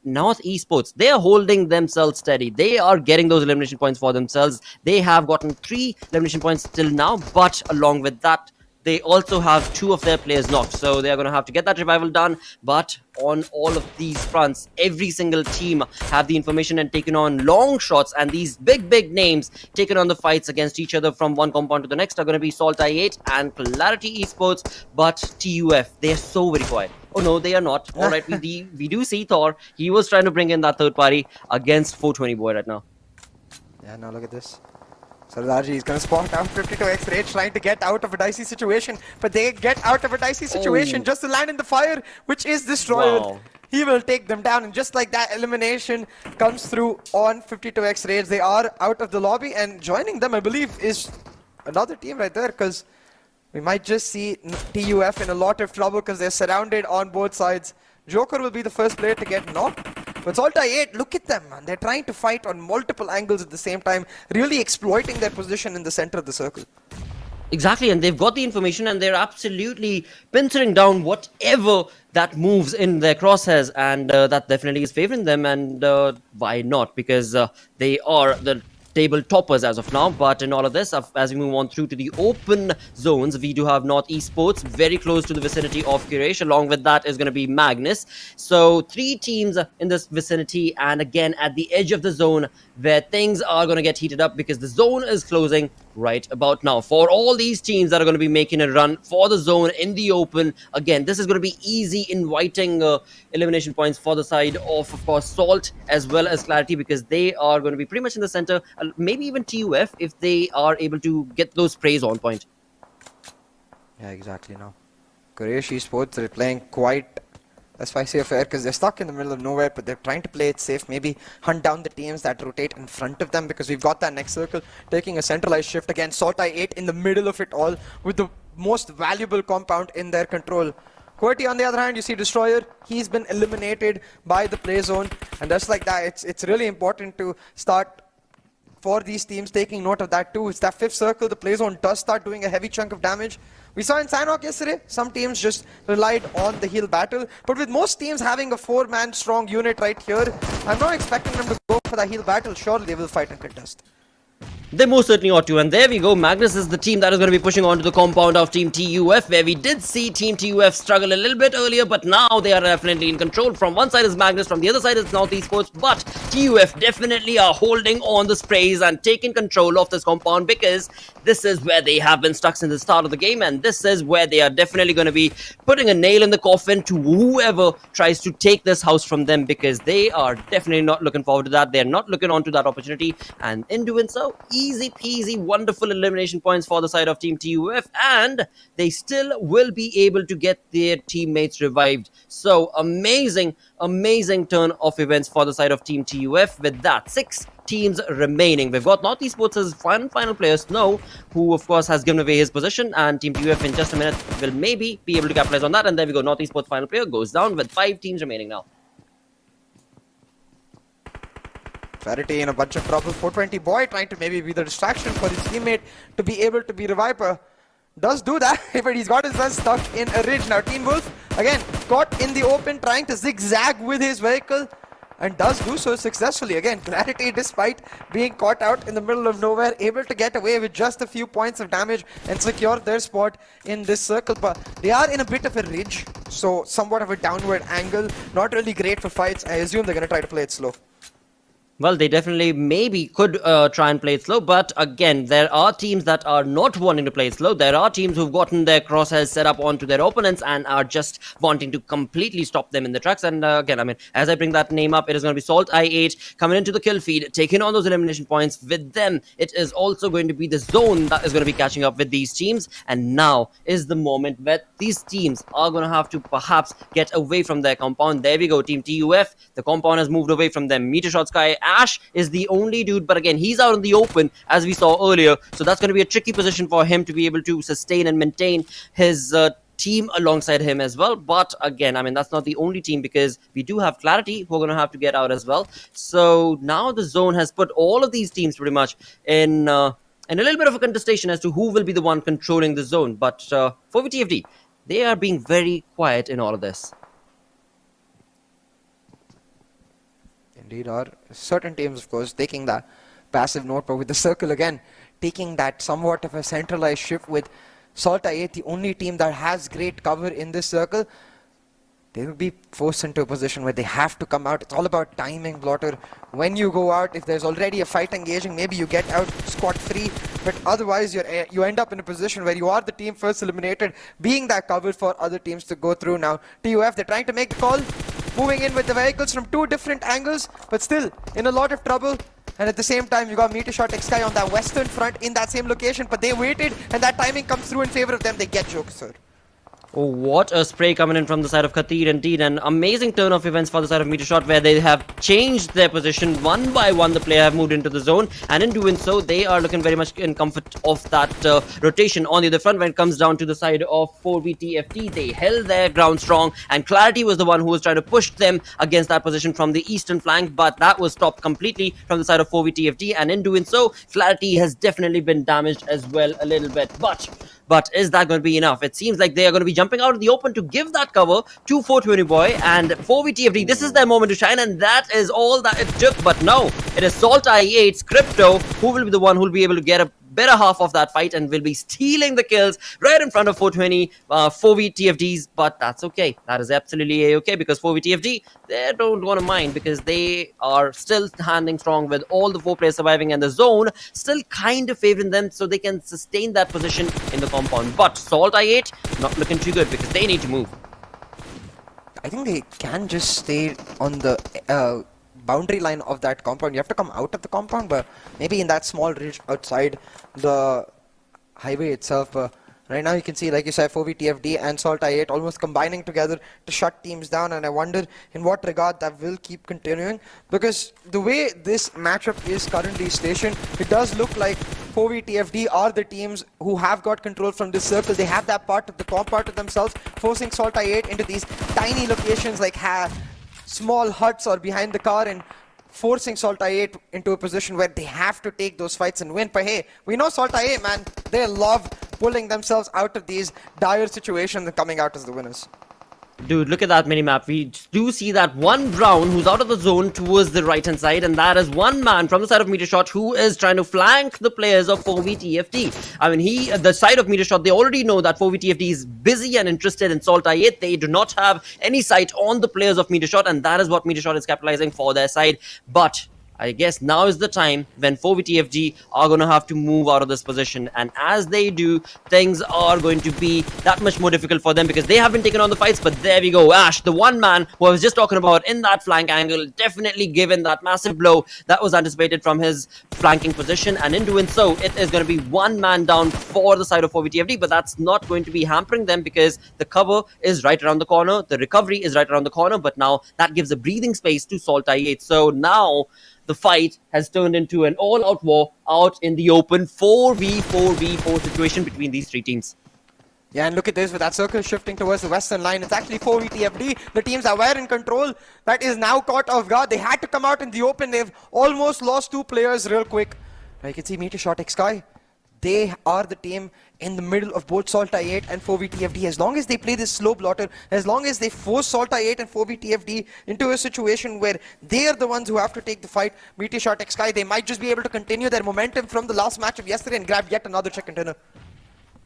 North Esports, they are holding themselves steady. They are getting those elimination points for themselves. They have gotten 3 elimination points till now, but along with that, they also have 2 of their players knocked, so they are going to have to get that revival done. But on all of these fronts, every single team have the information and taken on long shots, and these big names taking on the fights against each other from one compound to the next are going to be SALTxi8 and Clarity Esports. But TUF, they are so very quiet. Oh no, they are not. All right, we do see Thor. He was trying to bring in that third party against 420 boy right now. Yeah, now look at this. Sardarji is going to spot out 52x Rage, trying to get out of a dicey situation, but they get out of a dicey situation just to land in the fire, which is destroyed. Wow. He will take them down, and just like that, elimination comes through on 52x Rage. They are out of the lobby, and joining them, I believe, is another team right there, because we might just see TUF in a lot of trouble because they're surrounded on both sides. Joker will be the first player to get knocked. But SALTxi8, look at them, man. They're trying to fight on multiple angles at the same time, really exploiting their position in the center of the circle. Exactly, and they've got the information, and they're absolutely pincering down whatever that moves in their crosshairs, and that definitely is favoring them. And why not? Because they are the table toppers as of now. But in all of this, as we move on through to the open zones, we do have MetershotxSKY very close to the vicinity of Quraysh. Along with that is going to be Magnus. So 3 teams in this vicinity, and again at the edge of the zone where things are going to get heated up because the zone is closing right about now. For all these teams that are going to be making a run for the zone in the open, again, this is going to be easy, inviting elimination points for the side of course, Salt as well as Clarity, because they are going to be pretty much in the center, maybe even TUF if they are able to get those sprays on point. Yeah, exactly. Now, Quraysh Esports are playing quite a spicy affair because they're stuck in the middle of nowhere, but they're trying to play it safe, maybe hunt down the teams that rotate in front of them, because we've got that next circle taking a centralized shift again. SALTxi8 in the middle of it all with the most valuable compound in their control. QWERTY on the other hand, you see Destroyer, he's been eliminated by the play zone, and just like that, it's really important to start for these teams taking note of that too. It's that 5th circle, the play zone does start doing a heavy chunk of damage. We saw in Sanhok yesterday, some teams just relied on the heal battle, but with most teams having a 4-man strong unit right here, I'm not expecting them to go for the heal battle. Surely they will fight and contest. They most certainly ought to, and there we go. Magnus is the team that is going to be pushing on to the compound of Team TUF, where we did see Team TUF struggle a little bit earlier, but now they are definitely in control. From one side is Magnus, from the other side is MetershotxSKY, but TUF definitely are holding on the sprays and taking control of this compound, because this is where they have been stuck since the start of the game, and this is where they are definitely going to be putting a nail in the coffin to whoever tries to take this house from them, because they are definitely not looking forward to that. They're not looking on to that opportunity, and in doing so, easy peasy, wonderful elimination points for the side of Team TUF, and they still will be able to get their teammates revived. So amazing turn of events for the side of Team TUF. With that, 6 teams remaining. We've got MetershotxSKY's final player, Snow, who of course has given away his position, and Team TUF in just a minute will maybe be able to capitalize on that. And there we go, MetershotxSKY's final player goes down with 5 teams remaining now. QWERTY in a bunch of trouble. 420 boy trying to maybe be the distraction for his teammate to be able to be revived. Does do that, but he's got himself stuck in a ridge. Now Team Wolf, again, caught in the open, trying to zigzag with his vehicle, and does do so successfully. Again, QWERTY, despite being caught out in the middle of nowhere, able to get away with just a few points of damage and secure their spot in this circle. But they are in a bit of a ridge, so somewhat of a downward angle. Not really great for fights. I assume they're going to try to play it slow. Well, they definitely maybe could try and play it slow, but again, there are teams that are not wanting to play it slow. There are teams who've gotten their crosshairs set up onto their opponents and are just wanting to completely stop them in the tracks. And again, I mean, as I bring that name up, it is going to be SALTxi8 coming into the kill feed, taking on those elimination points. With them, it is also going to be the zone that is going to be catching up with these teams. And now is the moment where these teams are going to have to perhaps get away from their compound. There we go, Team TUF. The compound has moved away from them. MetershotxSKY Ash is the only dude, but again, he's out in the open as we saw earlier, so that's going to be a tricky position for him to be able to sustain and maintain his team alongside him as well. But again, I mean, that's not the only team, because we do have Clarity who are going to have to get out as well. So now the zone has put all of these teams pretty much in a little bit of a contestation as to who will be the one controlling the zone. But 4VTFD, they are being very quiet in all of this. Indeed, are certain teams, of course, taking that passive note, but with the circle again, taking that somewhat of a centralized shift with SALTxi8, the only team that has great cover in this circle. They will be forced into a position where they have to come out. It's all about timing, Blotter. When you go out, if there's already a fight engaging, maybe you get out scot-free, but otherwise you end up in a position where you are the team first eliminated, being that cover for other teams to go through. Now, TUF, they're trying to make the call, moving in with the vehicles from 2 different angles, but still in a lot of trouble. And at the same time, you got MetershotxSKY on that western front in that same location, but they waited, and that timing comes through in favor of them. They get jokes, sir. Oh, what a spray coming in from the side of Khatir. Indeed, an amazing turn of events for the side of MeterShot, where they have changed their position one by one. The player have moved into the zone, and in doing so, they are looking very much in comfort of that rotation on the other front. When it comes down to the side of 4VTFT, they held their ground strong, and Clarity was the one who was trying to push them against that position from the eastern flank, but that was stopped completely from the side of 4VTFT, and in doing so, Clarity has definitely been damaged as well a little bit. But is that going to be enough? It seems like they are going to be jumping out of the open to give that cover to 420 boy, and 4VTFD, this is their moment to shine, and that is all that it took. But no, it is SALTxi8's Crypto who will be the one who will be able to get a better half of that fight and will be stealing the kills right in front of 420 4VTFDs. But that's okay, that is absolutely a-okay, because 4VTFD, they don't want to mind, because they are still standing strong with all the 4 players surviving, and the zone still kind of favoring them, so they can sustain that position in the compound. But SALTxi8 not looking too good, because they need to move. I think they can just stay on the boundary line of that compound. You have to come out of the compound, but maybe in that small ridge outside the highway itself. Right now you can see, like you said, 4VTFD and SALTxi8 almost combining together to shut teams down, and I wonder in what regard that will keep continuing, because the way this matchup is currently stationed, it does look like 4VTFD are the teams who have got control from this circle. They have that part of the compound to themselves, forcing SALTxi8 into these tiny locations like small huts or behind the car, and forcing SALTxi8 into a position where they have to take those fights and win. But hey, we know SALTxi8, man, they love pulling themselves out of these dire situations and coming out as the winners. Dude, look at that minimap. We do see that one Brown who's out of the zone towards the right hand side, and that is one man from the side of MeterShot who is trying to flank the players of 4VTFD. I mean, the side of MeterShot, they already know that 4VTFD is busy and interested in SALTxi8. They do not have any sight on the players of MeterShot, and that is what MeterShot is capitalizing for their side. But I guess now is the time when 4VTFD are going to have to move out of this position, and as they do, things are going to be that much more difficult for them, because they haven't taken on the fights. But there we go, Ash, the one man who I was just talking about in that flank angle, definitely given that massive blow that was anticipated from his flanking position, and in doing so, it is going to be one man down for the side of 4VTFD. But that's not going to be hampering them, because the cover is right around the corner, the recovery is right around the corner, but now that gives a breathing space to SALTxi8. So now the fight has turned into an all-out war out in the open, 4v4v4 situation between these 3 teams. Yeah, and look at this, with that circle shifting towards the western line, it's actually 4VTFD, the teams that were in control, that is now caught off guard. They had to come out in the open. They've almost lost 2 players real quick. Now you can see MetershotxSKY, they are the team in the middle of both SALTxi8 and 4VTFD. As long as they play this slow blotter, as long as they force SALTxi8 and 4VTFD into a situation where they are the ones who have to take the fight, MetershotxSKY, they might just be able to continue their momentum from the last match of yesterday and grab yet another chicken dinner.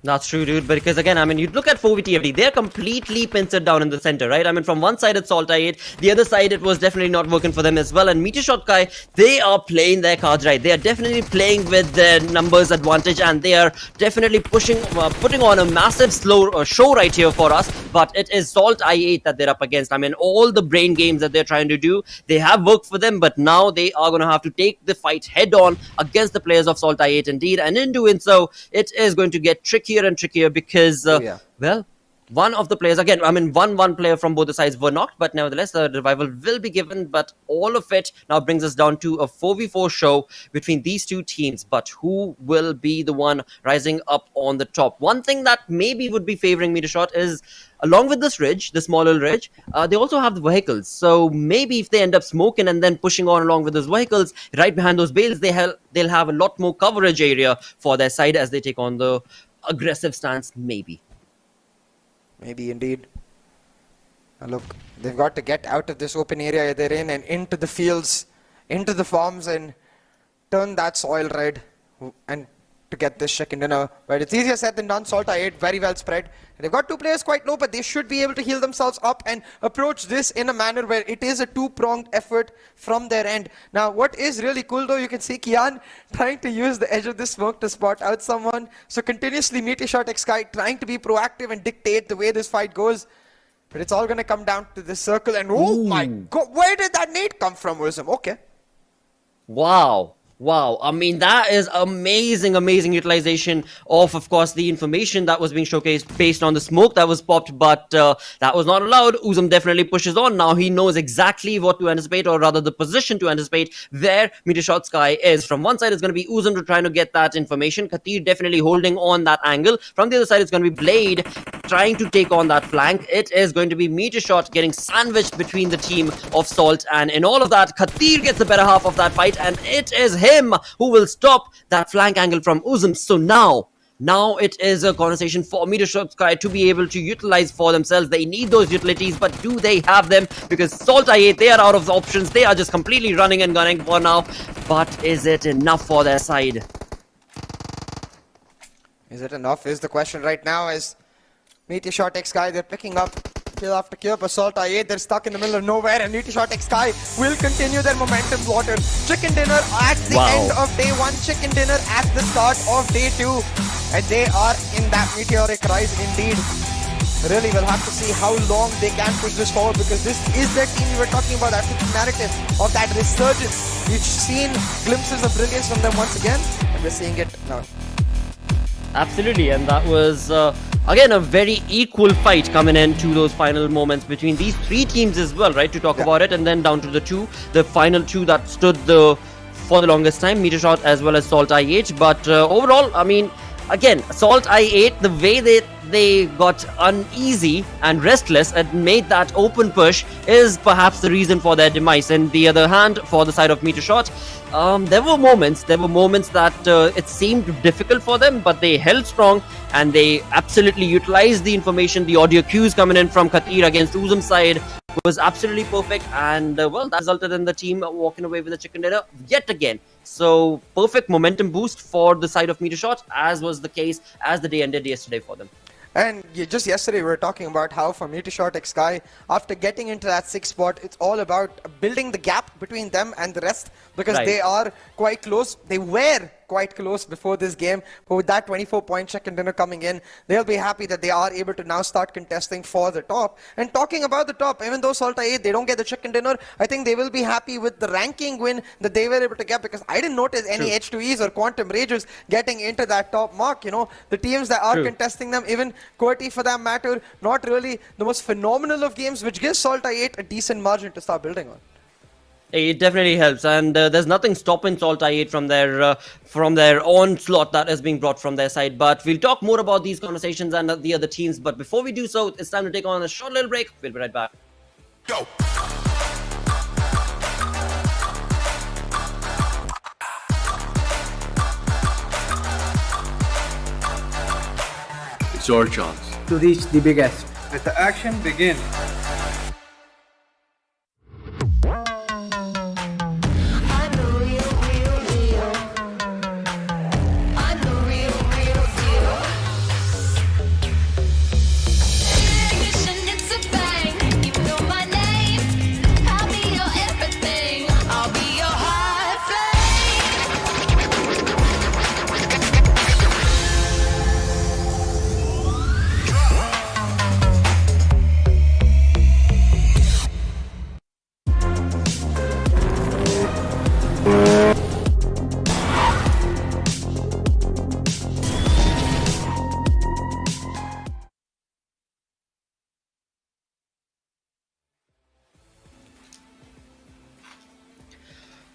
That's true, dude, because again, I mean, you look at 4VTFD, they're completely pincered down in the center, right? I mean, from one side it's SALTxi8, the other side it was definitely not working for them as well, and MetershotxSKY, they are playing their cards right. They are definitely playing with their numbers advantage, and they are definitely putting on a massive show right here for us. But it is SALTxi8 that they're up against. I mean, all the brain games that they're trying to do, they have worked for them, but now they are going to have to take the fight head on against the players of SALTxi8 indeed, and in doing so, it is going to get trickier and trickier, because well, one of the players, again, I mean, one player from both the sides were knocked, but nevertheless the revival will be given. But all of it now brings us down to a 4v4 show between these 2 teams. But who will be the one rising up on the top? One thing that maybe would be favoring MeterShot is, along with this ridge, the small little ridge, they also have the vehicles. So maybe if they end up smoking and then pushing on along with those vehicles, right behind those bales, they'll have a lot more coverage area for their side as they take on the aggressive stance, maybe. Maybe indeed. Now look, they've got to get out of this open area they're in and into the fields, into the farms, and turn that soil red and to get this chicken dinner. But it's easier said than done. SALTxi8 very well spread. They've got 2 players quite low, but they should be able to heal themselves up and approach this in a manner where it is a 2-pronged effort from their end. Now, what is really cool though, you can see Kian trying to use the edge of the smoke to spot out someone. So continuously MetershotxSKY trying to be proactive and dictate the way this fight goes. But it's all going to come down to this circle, and oh my god, where did that nade come from, Wisdom? Okay. Wow. Wow, I mean, that is amazing utilization of course, the information that was being showcased based on the smoke that was popped, but that was not allowed. Uzum definitely pushes on. Now he knows exactly what to anticipate, or rather the position to anticipate where MetershotxSKY is. From one side, it's going to be Uzum to trying to get that information. Katir definitely holding on that angle. From the other side, it's going to be Blade trying to take on that flank. It is going to be MeterShot getting sandwiched between the team of Salt, and in all of that, Katir gets the better half of that fight, and it is him who will stop that flank angle from Uzum. So now Now it is a conversation for MetershotxSKY to be able to utilize for themselves. They need those utilities, but do they have them? Because SALTxi8, they are out of the options. They are just completely running and gunning for now. But is it enough for their side? Is it enough is the question right now as MetershotxSKY, they're picking up kill after kill, but SALTxi8, they're stuck in the middle of nowhere, and MetershotxSKY will continue their momentum water. Chicken dinner at the end of day 1, chicken dinner at the start of day 2, and they are in that meteoric rise indeed. Really, we'll have to see how long they can push this forward, because this is their team we were talking about, that narrative of that resurgence. We've seen glimpses of brilliance from them once again, and we're seeing it now. Absolutely, and that was again a very equal fight coming into those final moments between these 3 teams as well, right, to talk about it, and then down to the final 2 that stood for the longest time, Metershot as well as SALTxi8. But overall, I mean, again, SALTxi8, the way they got uneasy and restless and made that open push is perhaps the reason for their demise. And the other hand, for the side of Metershot, there were moments that it seemed difficult for them, but they held strong and they absolutely utilized the information. The audio cues coming in from Khatir against Uzum's side was absolutely perfect, and well, that resulted in the team walking away with the chicken dinner yet again. So perfect momentum boost for the side of Metershot, as was the case as the day ended yesterday for them. And just yesterday we were talking about how for MetershotxSKY, after getting into that 6th spot, it's all about building the gap between them and the rest, because they are quite close. They were quite close before this game, but with that 24-point chicken dinner coming in, they'll be happy that they are able to now start contesting for the top. And talking about the top, even though SALTxi8, they don't get the chicken dinner, I think they will be happy with the ranking win that they were able to get, because I didn't notice any H2Es or Quantum Rages getting into that top mark. You know, the teams that are contesting them, even QWERTY for that matter, not really the most phenomenal of games, which gives SALTxi8 a decent margin to start building on. It definitely helps, and there's nothing stopping SALTxi8 from their onslaught that is being brought from their side. But we'll talk more about these conversations and the other teams. But before we do so, it's time to take on a short little break. We'll be right back. Go. It's your chance to reach the biggest. Let the action begin.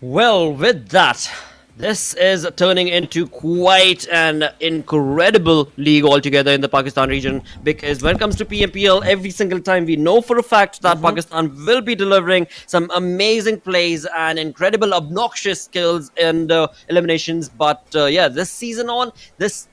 Well, with that, this is turning into quite an incredible league altogether in the Pakistan region, because when it comes to PMPL, every single time we know for a fact that Pakistan will be delivering some amazing plays and incredible obnoxious skills and eliminations. But yeah, this season on, this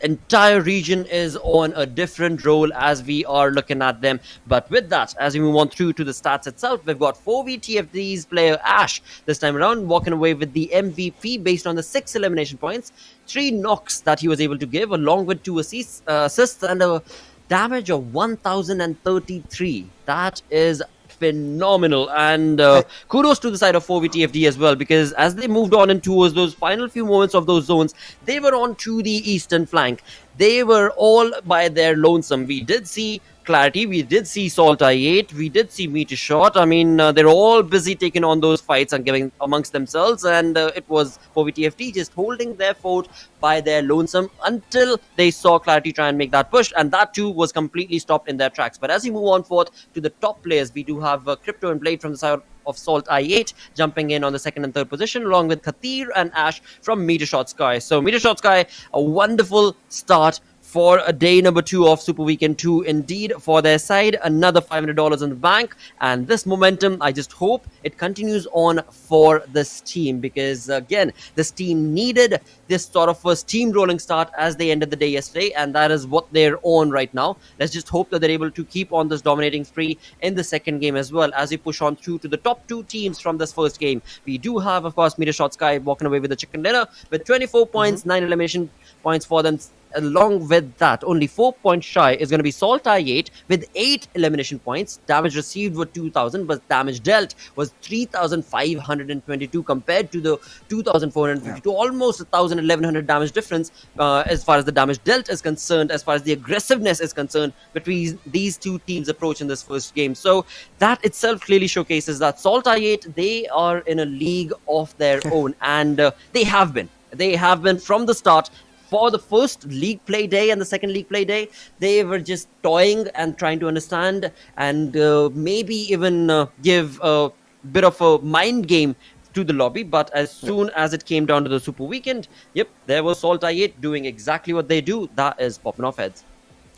entire region is on a different role as we are looking at them. But with that, as we move on through to the stats itself, we've got 4v player Ash this time around walking away with the MVP based on the 6 elimination points, 3 knocks that he was able to give, along with 2 assists and a damage of 1033. That is phenomenal, and kudos to the side of 4v as well, because as they moved on in towards those final few moments of those zones, they were on to the eastern flank. They were all by their lonesome. We did see QWERTY, we did see SALTxi8, we did see Metershot. I mean, they're all busy taking on those fights and giving amongst themselves, and it was 4v just holding their fort by their lonesome until they saw QWERTY try and make that push, and that too was completely stopped in their tracks. But as we move on forth to the top players, we do have Crypto and Blade from the side of SALTxi8 jumping in on the 2nd and 3rd position, along with Khatir and Ash from MetershotxSKY. So MetershotxSKY, a wonderful start for a day number 2 of Super Weekend 2 indeed for their side. Another $500 in the bank, and this momentum, I just hope it continues on for this team, because again, this team needed this sort of a steamrolling start as they ended the day yesterday, and that is what they're on right now. Let's just hope that they're able to keep on this dominating spree in the second game as well, as we push on through to the top 2 teams from this first game. We do have, of course, MetershotxSKY walking away with the chicken dinner with 24 points, 9 elimination points for them. Along with that, only 4 points shy is going to be SALTxi8 with 8 elimination points. Damage received was 2000, but damage dealt was 3522 compared to the 2452. Almost 1100 damage difference as far as the damage dealt is concerned, as far as the aggressiveness is concerned between these two teams' approach in this first game. So that itself clearly showcases that SALTxi8, they are in a league of their own, and they have been from the start. For the first league play day and the second league play day, they were just toying and trying to understand and maybe even give a bit of a mind game to the lobby. But as soon as it came down to the Super Weekend, yep, there was SALTxi8 doing exactly what they do. That is popping off heads.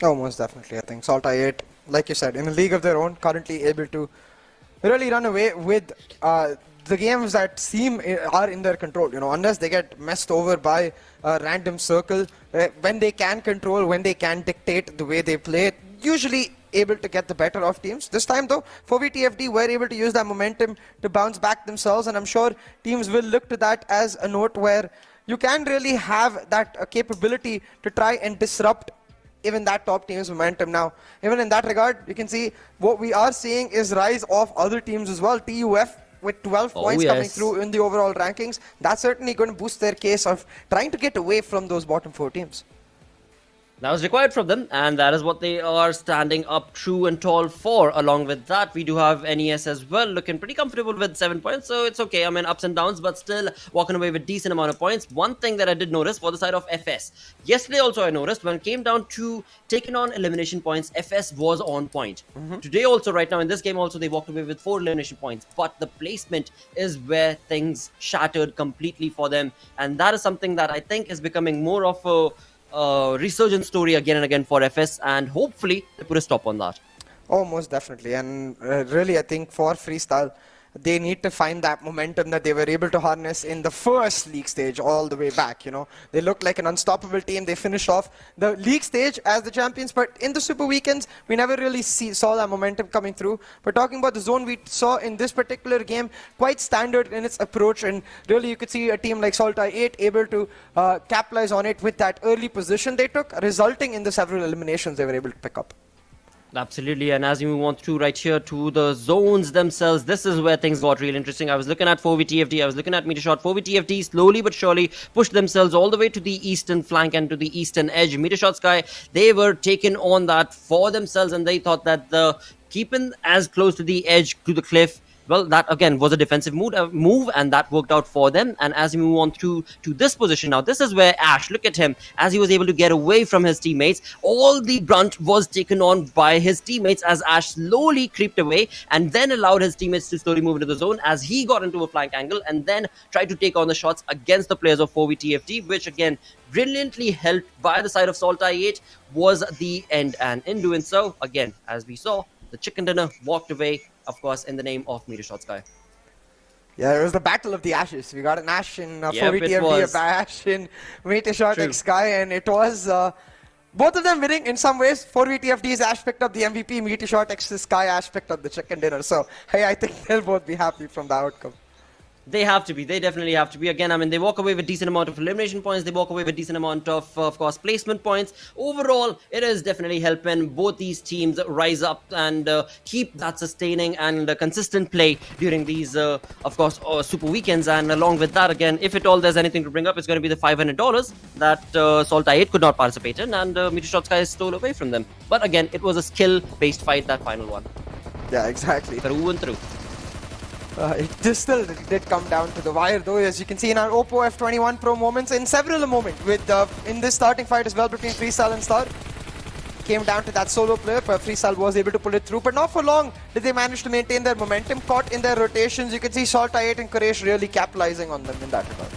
Oh, most definitely. I think SALTxi8, like you said, in a league of their own, currently able to really run away with the games that seem are in their control, you know, unless they get messed over by a random circle. When they can control, when they can dictate the way they play, usually able to get the better of teams. This time though, 4VTFD were able to use that momentum to bounce back themselves, and I'm sure teams will look to that as a note where you can really have that capability to try and disrupt even that top team's momentum. Now, even in that regard, you can see what we are seeing is rise of other teams as well. TUF with 12 points coming through in the overall rankings. That's certainly going to boost their case of trying to get away from those bottom 4 teams. That was required from them, and that is what they are standing up true and tall for. Along with that, we do have NES as well, looking pretty comfortable with 7 points, so it's okay. I mean, ups and downs, but still walking away with decent amount of points. One thing that I did notice for the side of FS, yesterday also I noticed when it came down to taking on elimination points, FS was on point. Today also, right now in this game also, they walked away with 4 elimination points, but the placement is where things shattered completely for them, and that is something that I think is becoming more of a resurgent story again and again for FS, and hopefully they put a stop on that. Oh, most definitely. And really, I think for Freestyle, they need to find that momentum that they were able to harness in the first league stage all the way back. You know, they looked like an unstoppable team. They finished off the league stage as the champions, but in the Super Weekends, we never really saw that momentum coming through. But talking about the zone, we saw in this particular game quite standard in its approach, and really you could see a team like SALTxi8 able to capitalize on it with that early position they took, resulting in the several eliminations they were able to pick up. Absolutely, and as we move on through right here to the zones themselves, this is where things got real interesting. I was looking at 4VTFD, I was looking at MeterShot. 4VTFD slowly but surely pushed themselves all the way to the eastern flank and to the eastern edge. MetershotxSKY, they were taking on that for themselves, and they thought that the keeping as close to the edge, to the cliff, well, that again was a defensive move, and that worked out for them. And as we move on through to this position now, this is where Ash, look at him, as he was able to get away from his teammates. All the brunt was taken on by his teammates as Ash slowly creeped away and then allowed his teammates to slowly move into the zone as he got into a flank angle and then tried to take on the shots against the players of 4VTFD, which again, brilliantly helped by the side of SALTxi8 was the end. And in doing so, again, as we saw, the chicken dinner walked away, of course, in the name of MetershotxSKY. Yeah, it was the battle of the ashes. We got an ash in 4VTFD, was. a ash in MetershotxSKY, and it was both of them winning in some ways. 4VTFD's ash picked up the MVP, MetershotxSKY ash picked up the chicken dinner. So, hey, I think they'll both be happy from the outcome. They have to be. They definitely have to be. Again, I mean, they walk away with decent amount of elimination points. They walk away with decent amount of course, placement points. Overall, it is definitely helping both these teams rise up and keep that sustaining and consistent play during these, of course, Super Weekends. And along with that, again, if at all there's anything to bring up, it's going to be the $500 that SALTxi8 could not participate in, and MetershotxSKY stole away from them. But again, it was a skill-based fight, that final one. Yeah, exactly. Through and through. It just still did come down to the wire, though, as you can see in our Oppo F21 Pro moments, in several moments with in this starting fight as well between Freestyle and Star. Came down to that solo player, but Freestyle was able to pull it through, but not for long did they manage to maintain their momentum. Caught in their rotations, you can see SALTxi8 and Quraysh really capitalizing on them in that regard.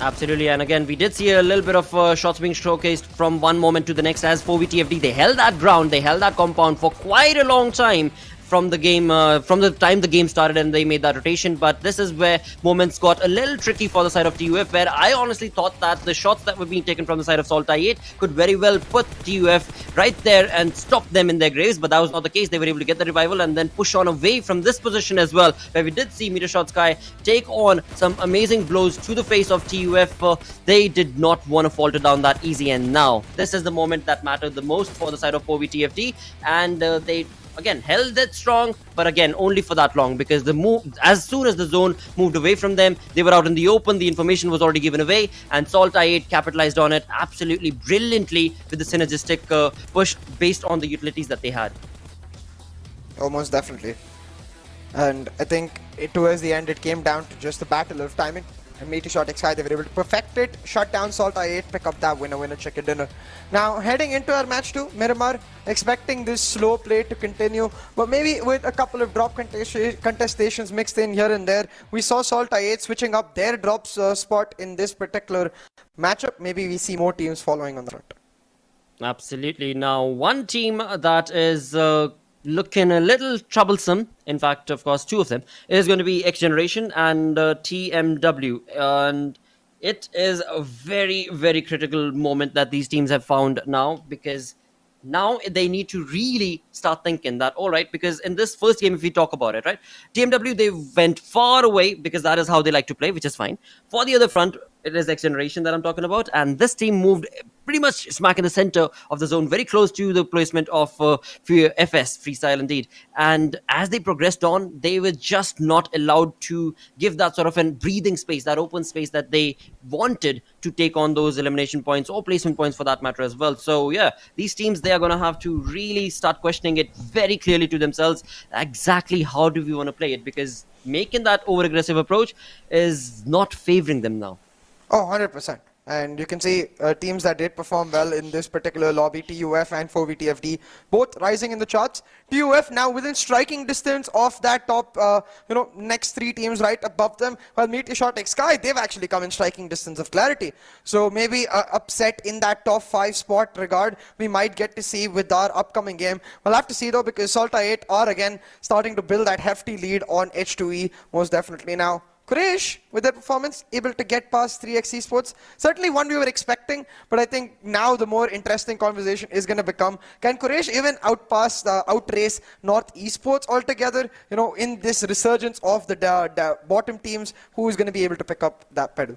Absolutely, and again, we did see a little bit of shots being showcased from one moment to the next as 4VTFD. They held that ground, they held that compound for quite a long time from the game, from the time the game started, and they made that rotation. But this is where moments got a little tricky for the side of TUF, where I honestly thought that the shots that were being taken from the side of SALTxi8 could very well put TUF right there and stop them in their graves, but that was not the case. They were able to get the revival and then push on away from this position as well, where we did see MetershotxSKY take on some amazing blows to the face of TUF. They did not want to falter down that easy, and now this is the moment that mattered the most for the side of 4VTFD, and they again held it strong, but again only for that long, because the move, as soon as the zone moved away from them, they were out in the open, the information was already given away, and SALTxi8 capitalized on it absolutely brilliantly with the synergistic push based on the utilities that they had. Almost definitely. And I think towards the end it came down to just the battle of timing. And MetershotxSKY, they were able to perfect it, shut down SALTxi8, pick up that winner chicken dinner. Now, heading into our match 2, Miramar, expecting this slow play to continue, but maybe with a couple of drop contestations mixed in here and there. We saw SALTxi8 switching up their drops spot in this particular matchup. Maybe we see more teams following on the front. Absolutely. Now, one team that is looking a little troublesome, in fact, of course, two of them, is going to be XGeneration and TmW. And it is a very, very critical moment that these teams have found now, because now they need to really start thinking that, all right, because in this first game, if we talk about it, right, TmW, they went far away because that is how they like to play, which is fine. For the other front, it is XGeneration that I'm talking about, and this team moved pretty much smack in the center of the zone, very close to the placement of FS, freestyle indeed. And as they progressed on, they were just not allowed to give that sort of a breathing space, that open space that they wanted to take on those elimination points or placement points for that matter as well. So yeah, these teams, they are going to have to really start questioning it very clearly to themselves, exactly how do we want to play it, because making that over-aggressive approach is not favoring them now. Oh, 100%. And you can see teams that did perform well in this particular lobby, TUF and 4VTFD, both rising in the charts. TUF now within striking distance of that top, next three teams right above them. While MetershotxSKY, they've actually come in striking distance of clarity. So maybe upset in that top 5 spot regard, we might get to see with our upcoming game. We'll have to see though, because SALTxi8 are again starting to build that hefty lead on H2E, most definitely now. Quraysh, with their performance, able to get past 3x Esports. Certainly one we were expecting, but I think now the more interesting conversation is going to become, can Quraysh even outrace North Esports altogether, in this resurgence of the bottom teams, who is going to be able to pick up that pedal?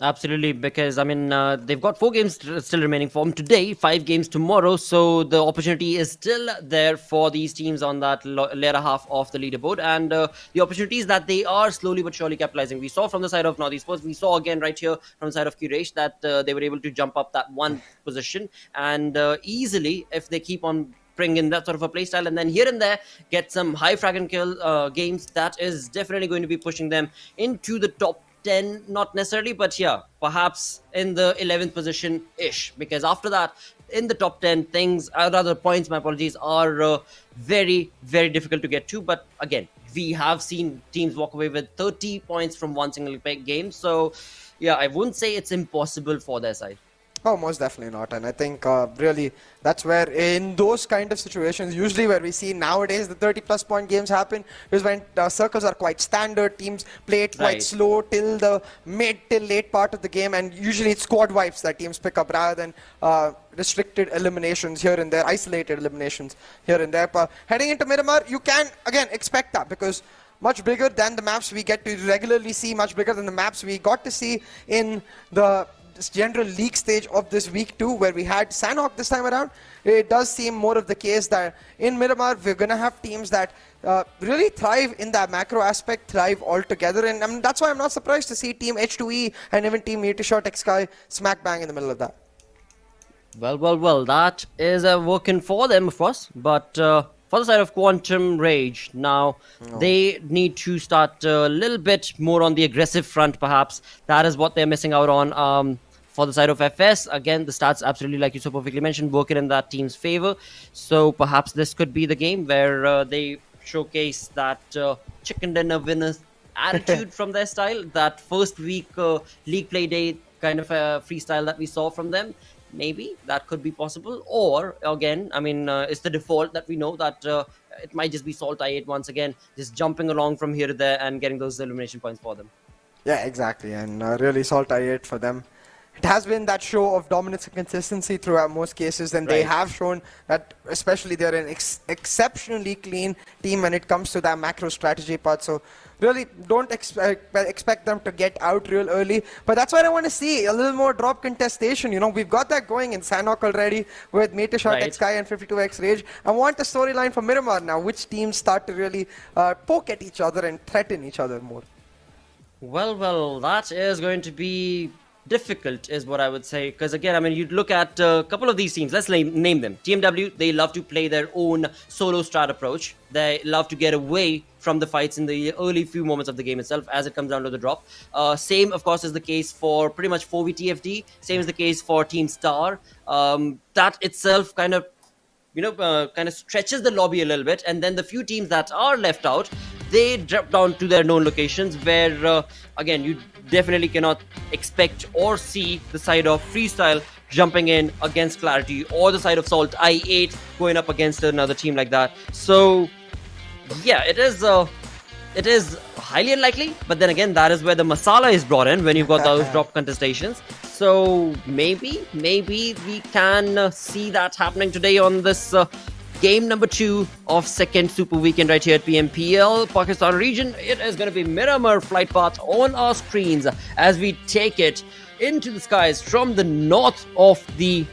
Absolutely, because I mean they've got 4 games still remaining for them today, 5 games tomorrow, so the opportunity is still there for these teams on that later half of the leaderboard, and the opportunities that they are slowly but surely capitalizing. We saw from the side of North Esports, we saw again right here from the side of Quraysh that they were able to jump up that one position, and easily, if they keep on bring in that sort of a playstyle and then here and there get some high frag and kill games, that is definitely going to be pushing them into the top 10, not necessarily, but yeah, perhaps in the 11th position-ish, because after that, in the top 10, things, rather points, my apologies, are very, very difficult to get to. But again, we have seen teams walk away with 30 points from one single game. So yeah, I wouldn't say it's impossible for their side. Oh, most definitely not. And I think really that's where in those kind of situations, usually where we see nowadays the 30+ point games happen, is when circles are quite standard, teams play it quite slow till the mid till late part of the game, and usually it's squad wipes that teams pick up rather than restricted eliminations here and there, isolated eliminations here and there. But heading into Miramar, you can again expect that, because much bigger than the maps we get to regularly see, much bigger than the maps we got to see in the general league stage of this week 2, where we had Sanhok this time around. It does seem more of the case that in Miramar we're going to have teams that really thrive in that macro aspect, thrive all together, and I mean, that's why I'm not surprised to see Team H2E and even Team MetershotxSKY smack bang in the middle of that. Well, that is working for them, of course, but for the side of Quantum Rage, now they need to start a little bit more on the aggressive front, perhaps. That is what they're missing out on. For the side of FS, again, the stats absolutely, like you so perfectly mentioned, working in that team's favor. So perhaps this could be the game where they showcase that chicken dinner attitude from their style. That first week league play day kind of freestyle that we saw from them, maybe that could be possible. Or again, I mean, it's the default that we know that it might just be SALTxi8 once again, just jumping along from here to there and getting those elimination points for them. Yeah, exactly. And really SALTxi8 for them. It has been that show of dominance and consistency throughout most cases, and they have shown that, especially they're an exceptionally clean team when it comes to that macro strategy part. So really don't expect them to get out real early. But that's what I want to see, a little more drop contestation. You know, we've got that going in Sanhok already with MetershotxSKY and 52xRage. I want the storyline for Miramar now, which teams start to really poke at each other and threaten each other more. Well, that is going to be difficult is what I would say, because again, I mean, you'd look at a couple of these teams. Let's name them. TmW, they love to play their own solo strat approach. They love to get away from the fights in the early few moments of the game itself as it comes down to the drop. Same, of course, is the case for pretty much 4vTFD. Same is the case for Team Star. That itself kind of, kind of stretches the lobby a little bit, and then the few teams that are left out, they drop down to their known locations where, again, you definitely cannot expect or see the side of Freestyle jumping in against Clarity, or the side of SALTxi8 going up against another team like that. So, yeah, it is highly unlikely, but then again, that is where the masala is brought in when you've got those drop contestations. So maybe we can see that happening today on this game number 2 of second Super Weekend right here at PMPL Pakistan region. It is going to be Miramar flight path on our screens as we take it into the skies from the north of the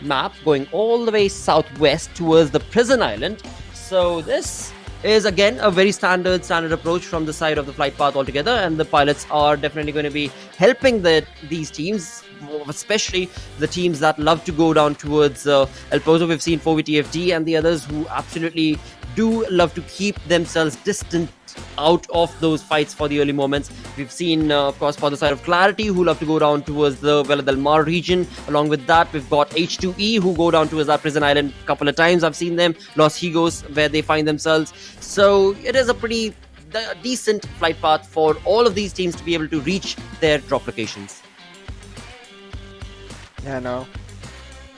map, going all the way southwest towards the prison island. So this is again a very standard approach from the side of the flight path altogether, and the pilots are definitely going to be helping these teams, especially the teams that love to go down towards El Pozo. We've seen 4vTFD and the others who absolutely do love to keep themselves distant out of those fights for the early moments. We've seen, of course, for the side of Clarity, who love to go down towards the Del Mar region. Along with that, we've got H2E, who go down towards that prison island a couple of times. I've seen them. Los Higos, where they find themselves. So it is a pretty decent flight path for all of these teams to be able to reach their drop locations. Yeah, no.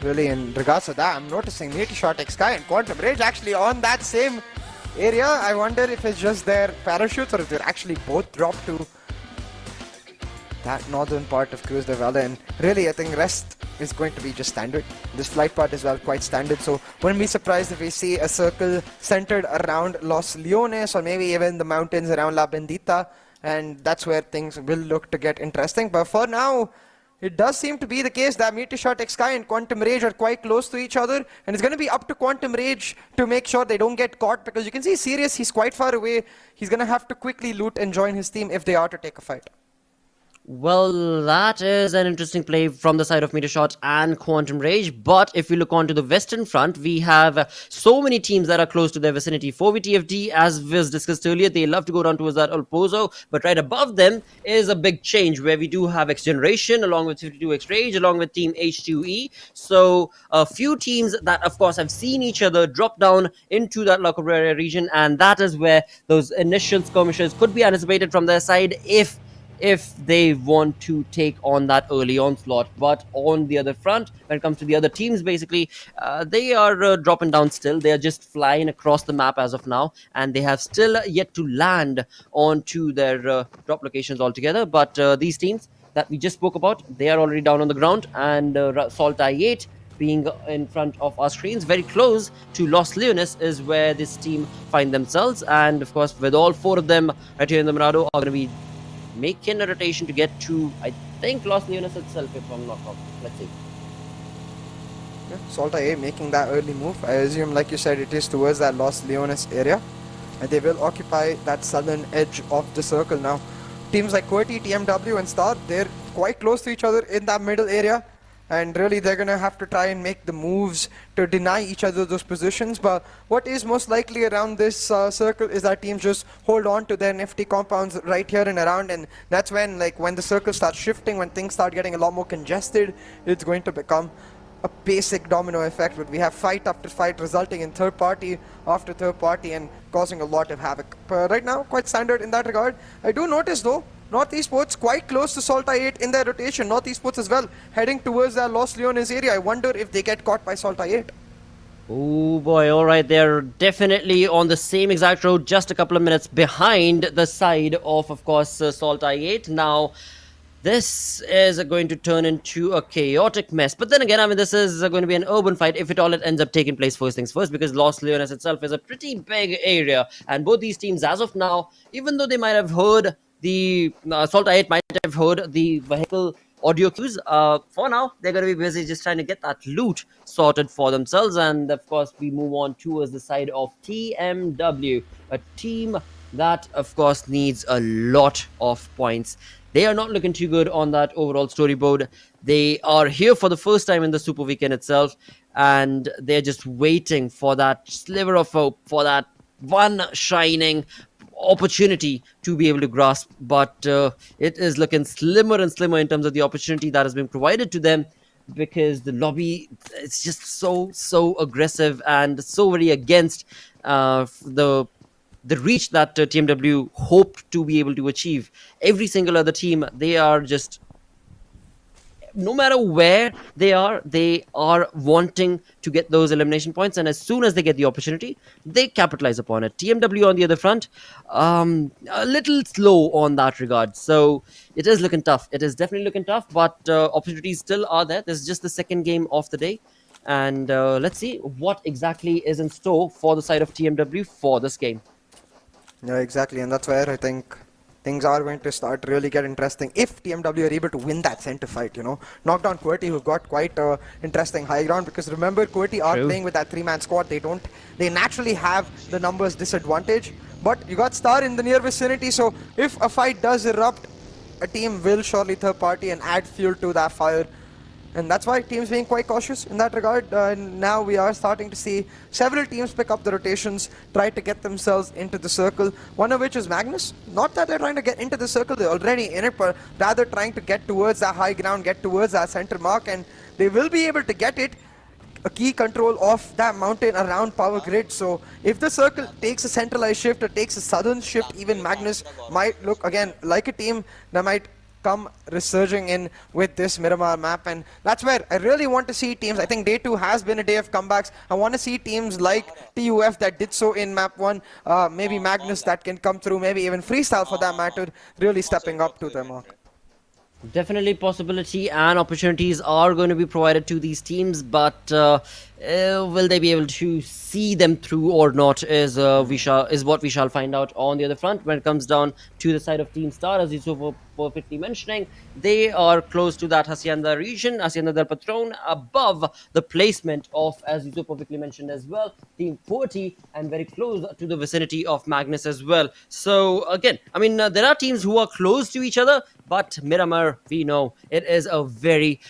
Really, in regards to that, I'm noticing MetershotxSKY and Quantum Rage actually on that same area. I wonder if it's just their parachutes or if they're actually both dropped to that northern part of Cruz de Valle. And really, I think rest is going to be just standard. This flight path is well quite standard, so wouldn't be surprised if we see a circle centered around Los Leones or maybe even the mountains around La Bendita, and that's where things will look to get interesting. But for now, it does seem to be the case that MetershotxSKY and Quantum Rage are quite close to each other, and it's going to be up to Quantum Rage to make sure they don't get caught, because you can see Sirius, he's quite far away. He's going to have to quickly loot and join his team if they are to take a fight. Well, that is an interesting play from the side of Metershot and Quantum Rage. But if we look onto the western front, we have so many teams that are close to their vicinity. 4vTFD, as was discussed earlier, they love to go down towards that El Pozo. But right above them is a big change where we do have XGeneration along with 52xRage, along with Team H2E. So a few teams that, of course, have seen each other drop down into that La Cabrera region. And that is where those initial skirmishes could be anticipated from their side if they want to take on that early onslaught. But on the other front, when it comes to the other teams, basically, they are dropping down still. They are just flying across the map as of now, and they have still yet to land onto their drop locations altogether. But these teams that we just spoke about, they are already down on the ground, and SALTxi8 being in front of our screens, very close to Los Leones is where this team find themselves. And of course, with all 4 of them right here in the Mirado, are going to be making a rotation to get to, I think, Los Leones itself, if I'm not wrong. Let's see. Yeah, SALTxi8 making that early move. I assume, like you said, it is towards that Los Leones area, and they will occupy that southern edge of the circle now. Teams like QWERTY, TmW and Star, they're quite close to each other in that middle area, and really they're going to have to try and make the moves to deny each other those positions. But what is most likely around this circle is that teams just hold on to their nifty compounds right here and around, and that's when the circle starts shifting, when things start getting a lot more congested, it's going to become a basic domino effect where we have fight after fight resulting in third party after third party and causing a lot of havoc. But right now, quite standard in that regard. I do notice though, North Esports quite close to SALTxi8 in their rotation. North Esports as well, heading towards their Los Leones area. I wonder if they get caught by SALTxi8. Oh boy, alright, they're definitely on the same exact road, just a couple of minutes behind the side of course, SALTxi8. Now, this is going to turn into a chaotic mess. But then again, I mean, this is going to be an urban fight if it all it ends up taking place first things first, because Los Leones itself is a pretty big area. And both these teams, as of now, even though they might have heard the SALTxi8 might have heard the vehicle audio cues, for now, they're going to be busy just trying to get that loot sorted for themselves. And of course, we move on towards the side of TmW, a team that, of course, needs a lot of points. They are not looking too good on that overall storyboard. They are here for the first time in the Super Weekend itself, and they're just waiting for that sliver of hope, for that one shining opportunity to be able to grasp. But it is looking slimmer and slimmer in terms of the opportunity that has been provided to them, because the lobby is just so aggressive and so very against the reach that TmW hoped to be able to achieve. Every single other team, they are just, no matter where they are wanting to get those elimination points, and as soon as they get the opportunity, they capitalize upon it. TmW on the other front, a little slow on that regard. So it is looking tough. It is definitely looking tough, but opportunities still are there. This is just the second game of the day. And let's see what exactly is in store for the side of TmW for this game. Yeah, exactly, and that's where I think things are going to start really get interesting if TmW are able to win that center fight, you know. Knock down QWERTY, who got quite interesting high ground, because remember, QWERTY are playing with that 3-man squad. They naturally have the numbers disadvantage, but you got Star in the near vicinity, so if a fight does erupt, a team will surely third party and add fuel to that fire. And that's why teams being quite cautious in that regard. And now we are starting to see several teams pick up the rotations, try to get themselves into the circle. One of which is Magnus. Not that they're trying to get into the circle, they're already in it, but rather trying to get towards that high ground, get towards that center mark, and they will be able to get it. A key control of that mountain around power grid. So if the circle takes a centralized shift or takes a southern shift, even Magnus might look again like a team that might come resurging in with this Miramar map. And that's where I really want to see teams. I think day 2 has been a day of comebacks. I want to see teams like TUF that did so in map 1, maybe Magnus that can come through, maybe even Freestyle for that matter, really stepping up to their mark. Definitely possibility and opportunities are going to be provided to these teams, but will they be able to see them through or not is what we shall find out on the other front. When it comes down to the side of Team Star, as you were perfectly mentioning, they are close to that Hacienda region, Hacienda del Patron, above the placement of, as you so perfectly mentioned as well, Team QWERTY, and very close to the vicinity of Magnus as well. So again, I mean, there are teams who are close to each other, but Miramar, we know it is a very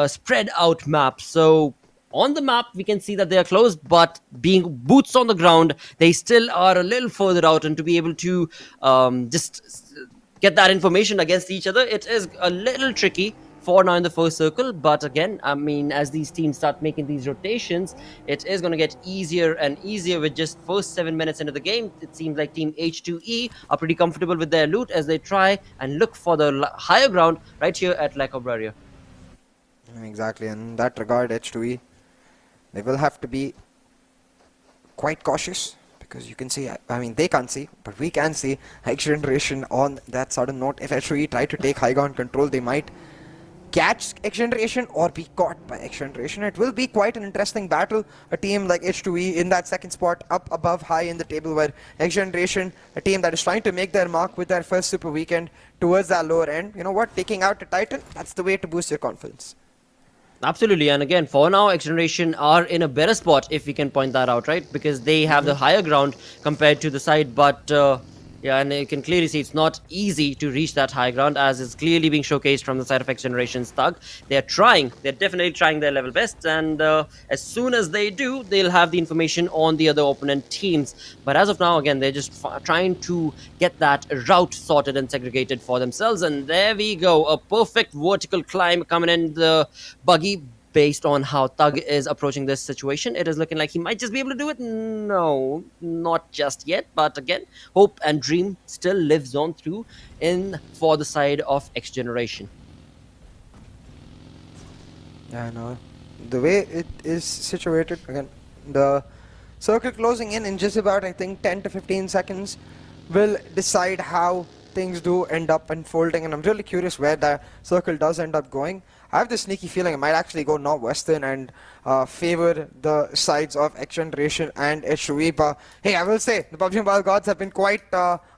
spread out map. So on the map, we can see that they are close, but being boots on the ground, they still are a little further out, and to be able to just get that information against each other, it is a little tricky for now in the first circle. But again, I mean, as these teams start making these rotations, it is going to get easier and easier with just first 7 minutes into the game. It seems like Team H2E are pretty comfortable with their loot as they try and look for the higher ground right here at La Cabrera. Exactly, in that regard, H2E, they will have to be quite cautious, because you can see, I mean, they can't see, but we can see XGeneration on that sudden note. If H2E try to take high ground control, they might catch XGeneration or be caught by XGeneration. It will be quite an interesting battle. A team like H2E in that second spot, up above high in the table, where XGeneration, a team that is trying to make their mark with their first Super Weekend, towards that lower end. You know what, taking out a Titan, that's the way to boost your confidence. Absolutely, and again, for now, XGeneration are in a better spot, if we can point that out, right? Because they have the higher ground compared to the side, but yeah, and you can clearly see it's not easy to reach that high ground, as is clearly being showcased from the side of XGeneration's Thug. They're definitely trying their level best, and as soon as they do, they'll have the information on the other opponent teams. But as of now, again, they're just trying to get that route sorted and segregated for themselves, and there we go, a perfect vertical climb coming in the buggy. based on how Thug is approaching this situation, it is looking like he might just be able to do it. No, not just yet. But again, hope and dream still lives on through in for the side of XGeneration. Yeah, no. The way it is situated, again, the circle closing in just about, I think, 10 to 15 seconds will decide how things do end up unfolding, and I'm really curious where the circle does end up going. I have this sneaky feeling it might actually go northwestern and favor the sides of XGeneration and H2E. But hey, I will say the PUBG Mobile gods have been quite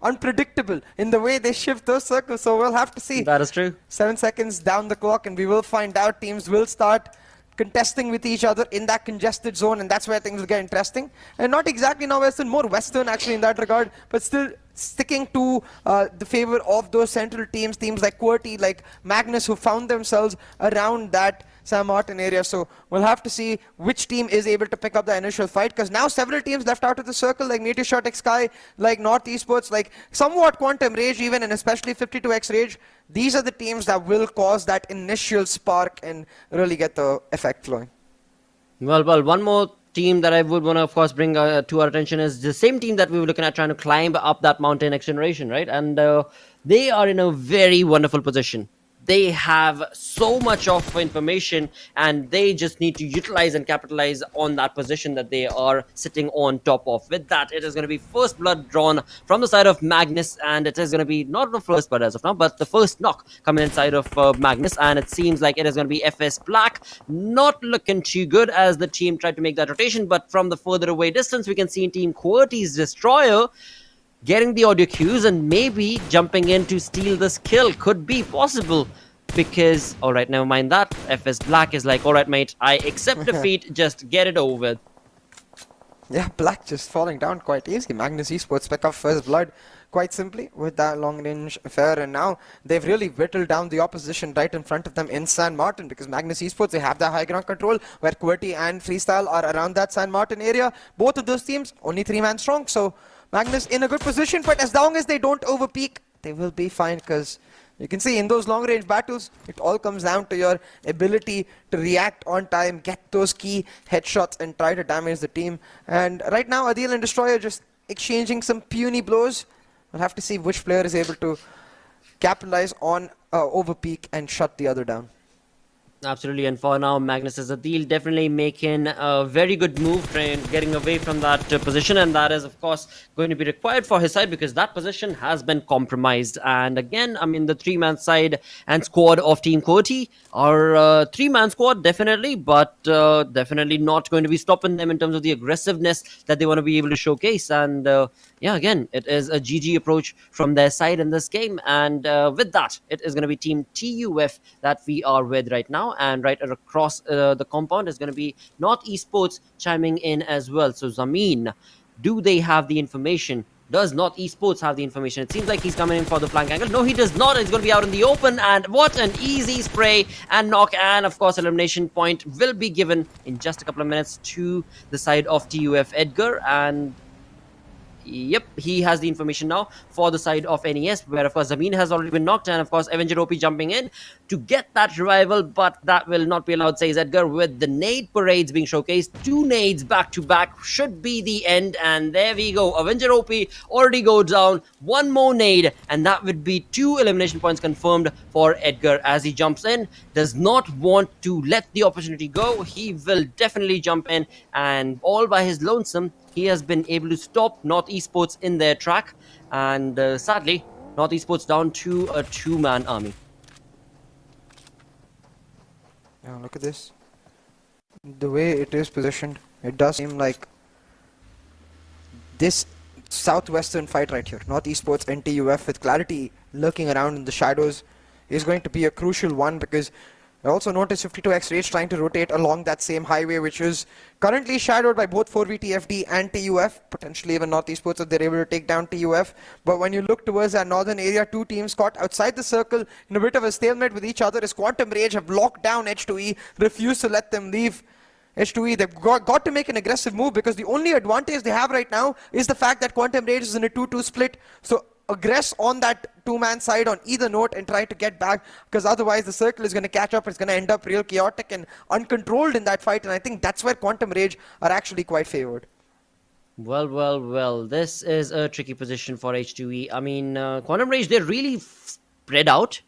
unpredictable in the way they shift those circles, so we'll have to see. That is true. 7 seconds down the clock and we will find out. Teams will start contesting with each other in that congested zone, and that's where things will get interesting. And not exactly northwestern, more western actually in that regard, but still sticking to the favor of those central teams like QWERTY, like Magnus, who found themselves around that San Martin area. So we'll have to see which team is able to pick up the initial fight, because now several teams left out of the circle, like MetershotxSKY, like MetershotxSKY, like somewhat Quantum Rage even, and especially 52x Rage. These are the teams that will cause that initial spark and really get the effect flowing. Well, one more team that I would want to, of course, bring to our attention is the same team that we were looking at trying to climb up that mountain, XGeneration, right? And they are in a very wonderful position. They have so much of information, and they just need to utilize and capitalize on that position that they are sitting on top of. With that, it is going to be first blood drawn from the side of Magnus, and it is going to be not the first blood as of now, but the first knock coming inside of Magnus, and it seems like it is going to be FS Black. Not looking too good as the team tried to make that rotation, but from the further away distance, we can see Team QWERTY's Destroyer getting the audio cues and maybe jumping in to steal this kill. Could be possible, because alright, never mind that. FS Black is like, alright mate, I accept defeat, just get it over with. Yeah, Black just falling down quite easy. Magnus Esports pick up first blood quite simply with that long range affair, and now they've really whittled down the opposition right in front of them in San Martin, because Magnus Esports, they have that high ground control, where QWERTY and Freestyle are around that San Martin area. Both of those teams only 3-man strong, so Magnus in a good position, but as long as they don't overpeak, they will be fine, because you can see in those long range battles, it all comes down to your ability to react on time, get those key headshots and try to damage the team. And right now, Adil and Destroyer just exchanging some puny blows. We'll have to see which player is able to capitalize on overpeak and shut the other down. Absolutely, and for now, Magnus Adil definitely making a very good move, getting away from that position, and that is, of course, going to be required for his side, because that position has been compromised. And again, I mean, the 3-man side and squad of Team QWERTY are 3-man squad, definitely, but definitely not going to be stopping them in terms of the aggressiveness that they want to be able to showcase. And yeah, again, it is a GG approach from their side in this game, and with that, it is going to be Team TUF that we are with right now. And right across the compound is going to be MetershotxSKY chiming in as well. So Zameen, do they have the information? Does MetershotxSKY have the information? It seems like he's coming in for the flank angle. No, he does not. He's going to be out in the open, and what an easy spray and knock, and of course elimination point will be given in just a couple of minutes to the side of TUF Edgar. And yep, he has the information now for the side of NES, where of course Zameen has already been knocked, and of course Erangel OP jumping in to get that revival, but that will not be allowed, says Edgar, with the nade parades being showcased. 2 nades back to back should be the end, and there we go. Avenger OP already go down. 1 more nade, and that would be 2 elimination points confirmed for Edgar as he jumps in. Does not want to let the opportunity go. He will definitely jump in, and all by his lonesome, he has been able to stop MetershotxSKY in their track, and sadly, MetershotxSKY down to a 2-man army. Now look at this. The way it is positioned, it does seem like this southwestern fight right here, MetershotxSKY and TUF, with Clarity lurking around in the shadows, is going to be a crucial one, because I also noticed 52x Rage trying to rotate along that same highway, which is currently shadowed by both 4VTFD and TUF, potentially even MetershotxSKY if they're able to take down TUF. But when you look towards that northern area, 2 teams caught outside the circle in a bit of a stalemate with each other, as Quantum Rage have locked down H2E, refused to let them leave. H2E, they've got to make an aggressive move, because the only advantage they have right now is the fact that Quantum Rage is in a 2-2 split. So aggress on that two-man side on either note and try to get back, because otherwise the circle is going to catch up. It's going to end up real chaotic and uncontrolled in that fight, and I think that's where Quantum Rage are actually quite favored. Well. This is a tricky position for H2E. I mean, Quantum Rage, they're really spread out.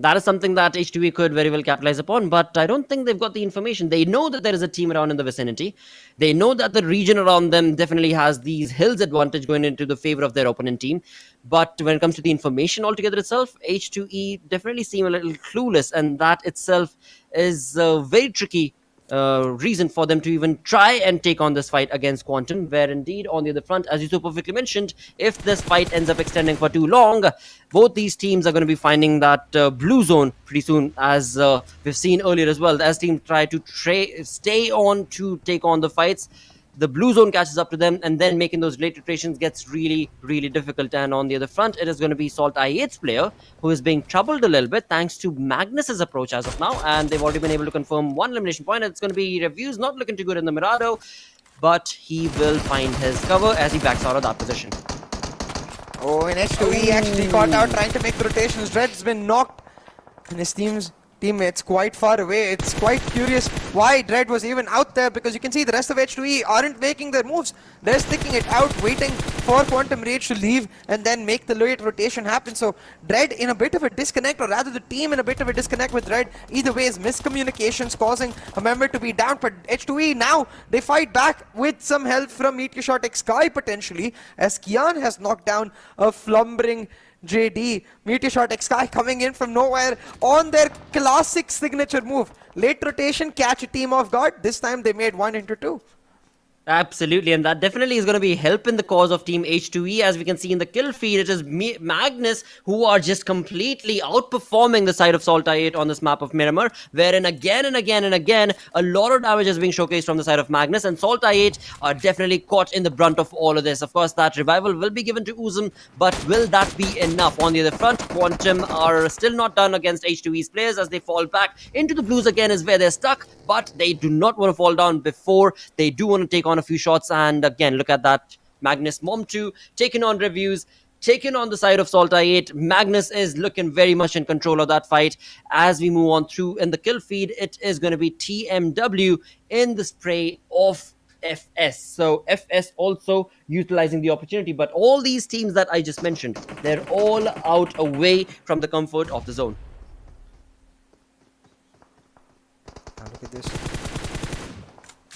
That is something that H2E could very well capitalize upon, but I don't think they've got the information. They know that there is a team around in the vicinity. They know that the region around them definitely has these hills advantage going into the favor of their opponent team. But when it comes to the information altogether itself, H2E definitely seem a little clueless, and that itself is very tricky reason for them to even try and take on this fight against Quantum, where indeed on the other front, as you so perfectly mentioned, if this fight ends up extending for too long, both these teams are going to be finding that blue zone pretty soon, as we've seen earlier as well. As teams try to stay on to take on the fights, the blue zone catches up to them, and then making those late iterations gets really, really difficult. And on the other front, it is going to be SALTxi8's player who is being troubled a little bit thanks to Magnus's approach as of now, and they've already been able to confirm one elimination point. And it's going to be Reviews not looking too good in the Mirado, but he will find his cover as he backs out of that position. Oh, and H2E actually caught out trying to make the rotations. Red's been knocked, and his teammates quite far away. It's quite curious why Dread was even out there, because you can see the rest of H2E aren't making their moves. They're sticking it out, waiting for Quantum Rage to leave and then make the late rotation happen. So Dread in a bit of a disconnect, or rather the team in a bit of a disconnect with Dread. Either way is miscommunications causing a member to be down, but H2E now they fight back with some help from MetershotxSKY potentially, as Kian has knocked down a slumbering JD. MetershotxSKY coming in from nowhere on their classic signature move. Late rotation, catch a team off guard. This time they made 1 into 2. Absolutely, and that definitely is going to be helping the cause of Team H2E. As we can see in the kill feed, it is Magnus who are just completely outperforming the side of SALTxi8 on this map of Miramar, wherein again and again, a lot of damage is being showcased from the side of Magnus, and SALTxi8 are definitely caught in the brunt of all of this. Of course, that revival will be given to Uzum, but will that be enough? On the other front, Quantum are still not done against H2E's players, as they fall back into the blues again is where they're stuck, but they do not want to fall down before. They do want to take on a few shots, and again, look at that. Magnus Mom 2 taking on Reviews, taking on the side of SALTxi8. Magnus is looking very much in control of that fight. As we move on through in the kill feed, it is going to be TmW in the spray of FS. So FS also utilizing the opportunity, but all these teams that I just mentioned, they're all out away from the comfort of the zone. Now look at this.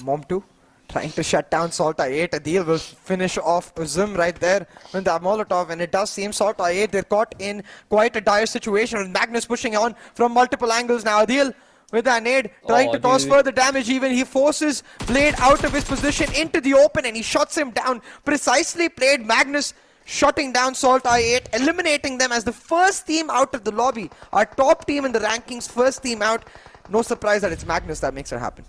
Mom 2 trying to shut down SALTxi8. Adil will finish off Uzum right there with that Molotov, and it does seem SALTxi8, they're caught in quite a dire situation with Magnus pushing on from multiple angles. Now Adil with that nade trying to cause further damage. Even he forces Blade out of his position into the open, and he shuts him down. Precisely played. Magnus shutting down SALTxi8, eliminating them as the first team out of the lobby. Our top team in the rankings, first team out. No surprise that it's Magnus that makes it happen.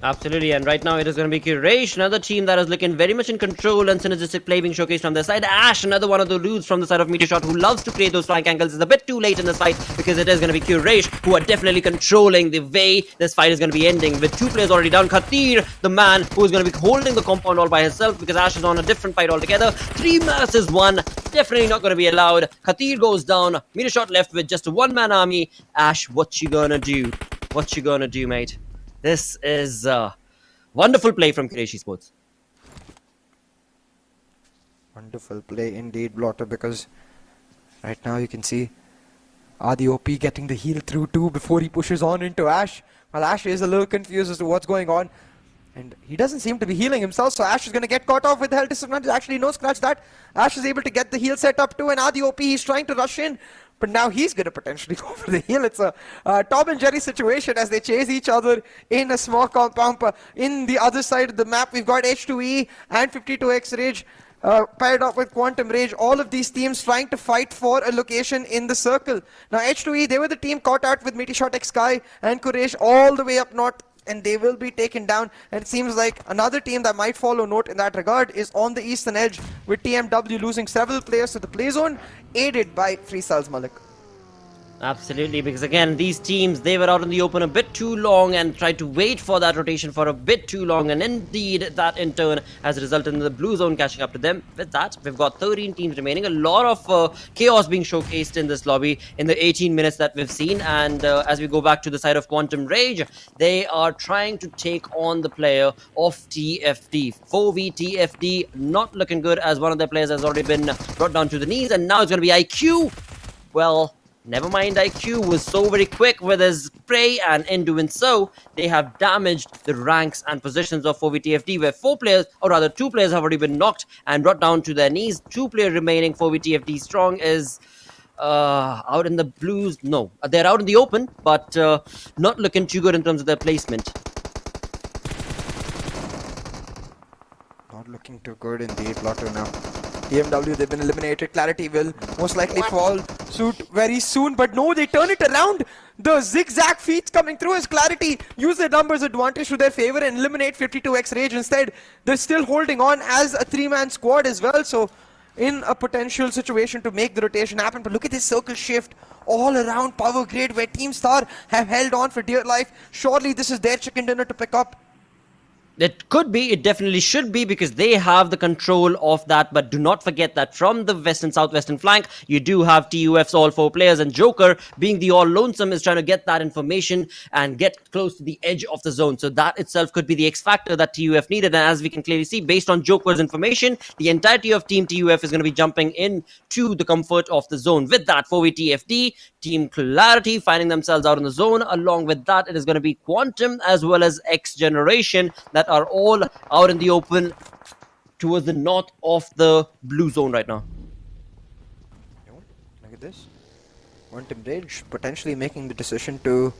Absolutely, and right now it is going to be Quraysh, another team that is looking very much in control and synergistic play being showcased from their side. Ash, another one of the dudes from the side of Metershot who loves to create those flank angles, is a bit too late in this fight, because it is going to be Quraysh who are definitely controlling the way this fight is going to be ending, with 2 players already down. Khatir, the man who is going to be holding the compound all by himself, because Ash is on a different fight altogether. 3 versus 1, definitely not going to be allowed. Khatir goes down, Metershot left with just a 1-man army. Ash, what you gonna do? What you gonna do, mate? This is wonderful play from Quraysh Esports. Wonderful play indeed, Blotter, because right now you can see Adi OP getting the heal through too before he pushes on into Ash. Well, Ash is a little confused as to what's going on, and he doesn't seem to be healing himself, so Ash is going to get caught off with health disadvantage. Actually, no, scratch that. Ash is able to get the heal set up too, and Adi OP, he's trying to rush in, but now he's going to potentially go for the heal. It's a Tom and Jerry situation as they chase each other in a small compound. In the other side of the map, we've got H2E and 52X Rage paired up with Quantum Rage. All of these teams trying to fight for a location in the circle. Now H2E, they were the team caught out with MetershotxSKY and Quraysh all the way up north, and they will be taken down. And it seems like another team that might follow note in that regard is on the eastern edge, with TmW losing several players to the play zone, aided by Freestyles Malik. Absolutely, because again, these teams, they were out in the open a bit too long and tried to wait for that rotation for a bit too long, and indeed, that in turn has resulted in the blue zone catching up to them. With that, we've got 13 teams remaining, a lot of chaos being showcased in this lobby in the 18 minutes that we've seen, and as we go back to the side of Quantum Rage, they are trying to take on the player of TFD. 4v TFD, not looking good, as one of their players has already been brought down to the knees, and now it's going to be IQ. Well, never mind, IQ was so very quick with his spray, and in doing so, they have damaged the ranks and positions of 4vTFD, where 4 players, or rather 2 players, have already been knocked and brought down to their knees. 2 players remaining. 4vTFD Strong is out in the blues. No, they're out in the open, but not looking too good in terms of their placement. Not looking too good indeed, Lotto now. TMW, they've been eliminated. Clarity will most likely fall suit very soon, but no, they turn it around. The zigzag feats coming through as Clarity use their numbers advantage to their favor and eliminate 52x Rage. Instead, they're still holding on as a 3-man squad as well, so in a potential situation to make the rotation happen. But look at this circle shift all around Power Grid, where Team Star have held on for dear life. Surely this is their chicken dinner to pick up. It could be, it definitely should be, because they have the control of that. But do not forget that from the west and southwestern flank, you do have TUF's all 4 players, and Joker, being the all lonesome, is trying to get that information and get close to the edge of the zone. So that itself could be the X factor that TUF needed. And as we can clearly see, based on Joker's information, the entirety of Team TUF is going to be jumping into the comfort of the zone. With that, 4vTFD, Team Clarity finding themselves out in the zone. Along with that, it is going to be Quantum as well as XGeneration that are all out in the open towards the north of the blue zone right now. Look at this. Quantum Rage potentially making the decision to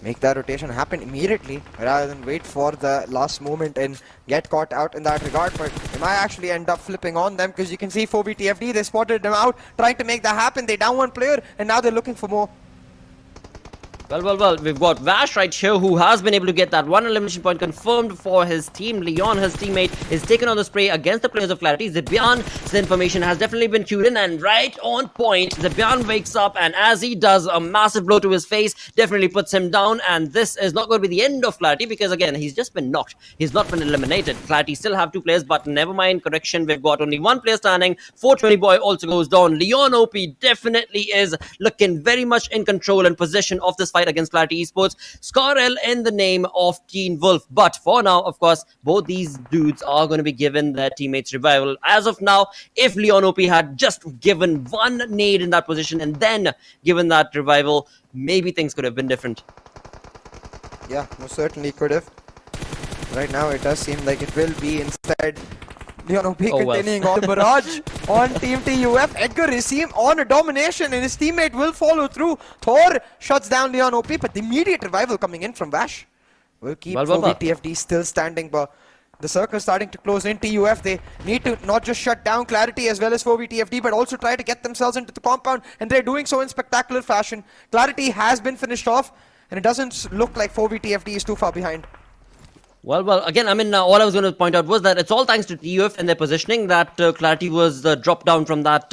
make that rotation happen immediately rather than wait for the last moment and get caught out in that regard. But they might actually end up flipping on them, because you can see 4vTFD, they spotted them out trying to make that happen. They down 1 player and now they're looking for more. Well, we've got Vash right here, who has been able to get that 1 elimination point confirmed for his team. Leon, his teammate, is taken on the spray against the players of Clarity. Zibyan's information has definitely been queued in, and right on point, Zibyan wakes up, and as he does, a massive blow to his face definitely puts him down, and this is not going to be the end of Clarity, because again, he's just been knocked. He's not been eliminated. Clarity still have 2 players, but never mind, correction, we've got only 1 player standing. 420 boy also goes down. Leon OP definitely is looking very much in control and possession of this fight against Qwerty Esports. Scarrel in the name of Teen Wolf. But for now, of course, both these dudes are going to be given their teammates revival. As of now, if Leon OP had just given 1 nade in that position and then given that revival, maybe things could have been different. Yeah, most certainly could have. Right now, it does seem like it will be instead. Leon OP continuing on the barrage on Team TUF. Edgar Racine on a domination, and his teammate will follow through. Thor shuts down Leon OP, but the immediate revival coming in from Vash will keep 4vTFD still standing. But the circle starting to close in. TUF, they need to not just shut down Clarity as well as 4vTFD, but also try to get themselves into the compound, and they're doing so in spectacular fashion. Clarity has been finished off, and it doesn't look like 4vTFD is too far behind. Well, again, I mean, all I was going to point out was that it's all thanks to TUF and their positioning that Clarity was dropped down from that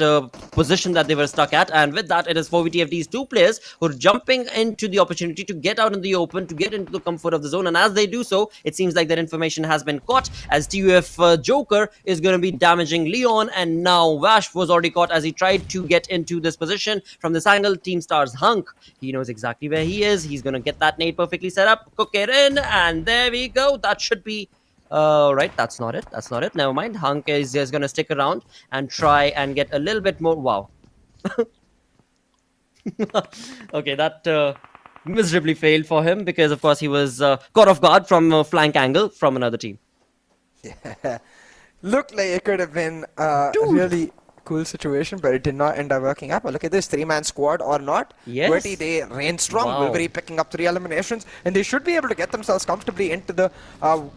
position that they were stuck at. And with that, it is 4vTFD's 2 players who are jumping into the opportunity to get out in the open, to get into the comfort of the zone. And as they do so, it seems like that information has been caught, as TUF Joker is going to be damaging Leon. And now Vash was already caught as he tried to get into this position. From this angle, Team Star's Hunk, he knows exactly where he is. He's going to get that nade perfectly set up, cook it in, and there we go. That should be right. That's not it. Never mind. Hunk is just gonna stick around and try and get a little bit more. Wow. Okay, that miserably failed for him, because of course he was caught off guard from a flank angle from another team. Yeah, looked like it could have been a really cool situation, but it did not end up working out. But look at this 3-man squad or not. Yes. QWERTY, they reign strong. Wolverine picking up 3 eliminations, and they should be able to get themselves comfortably into the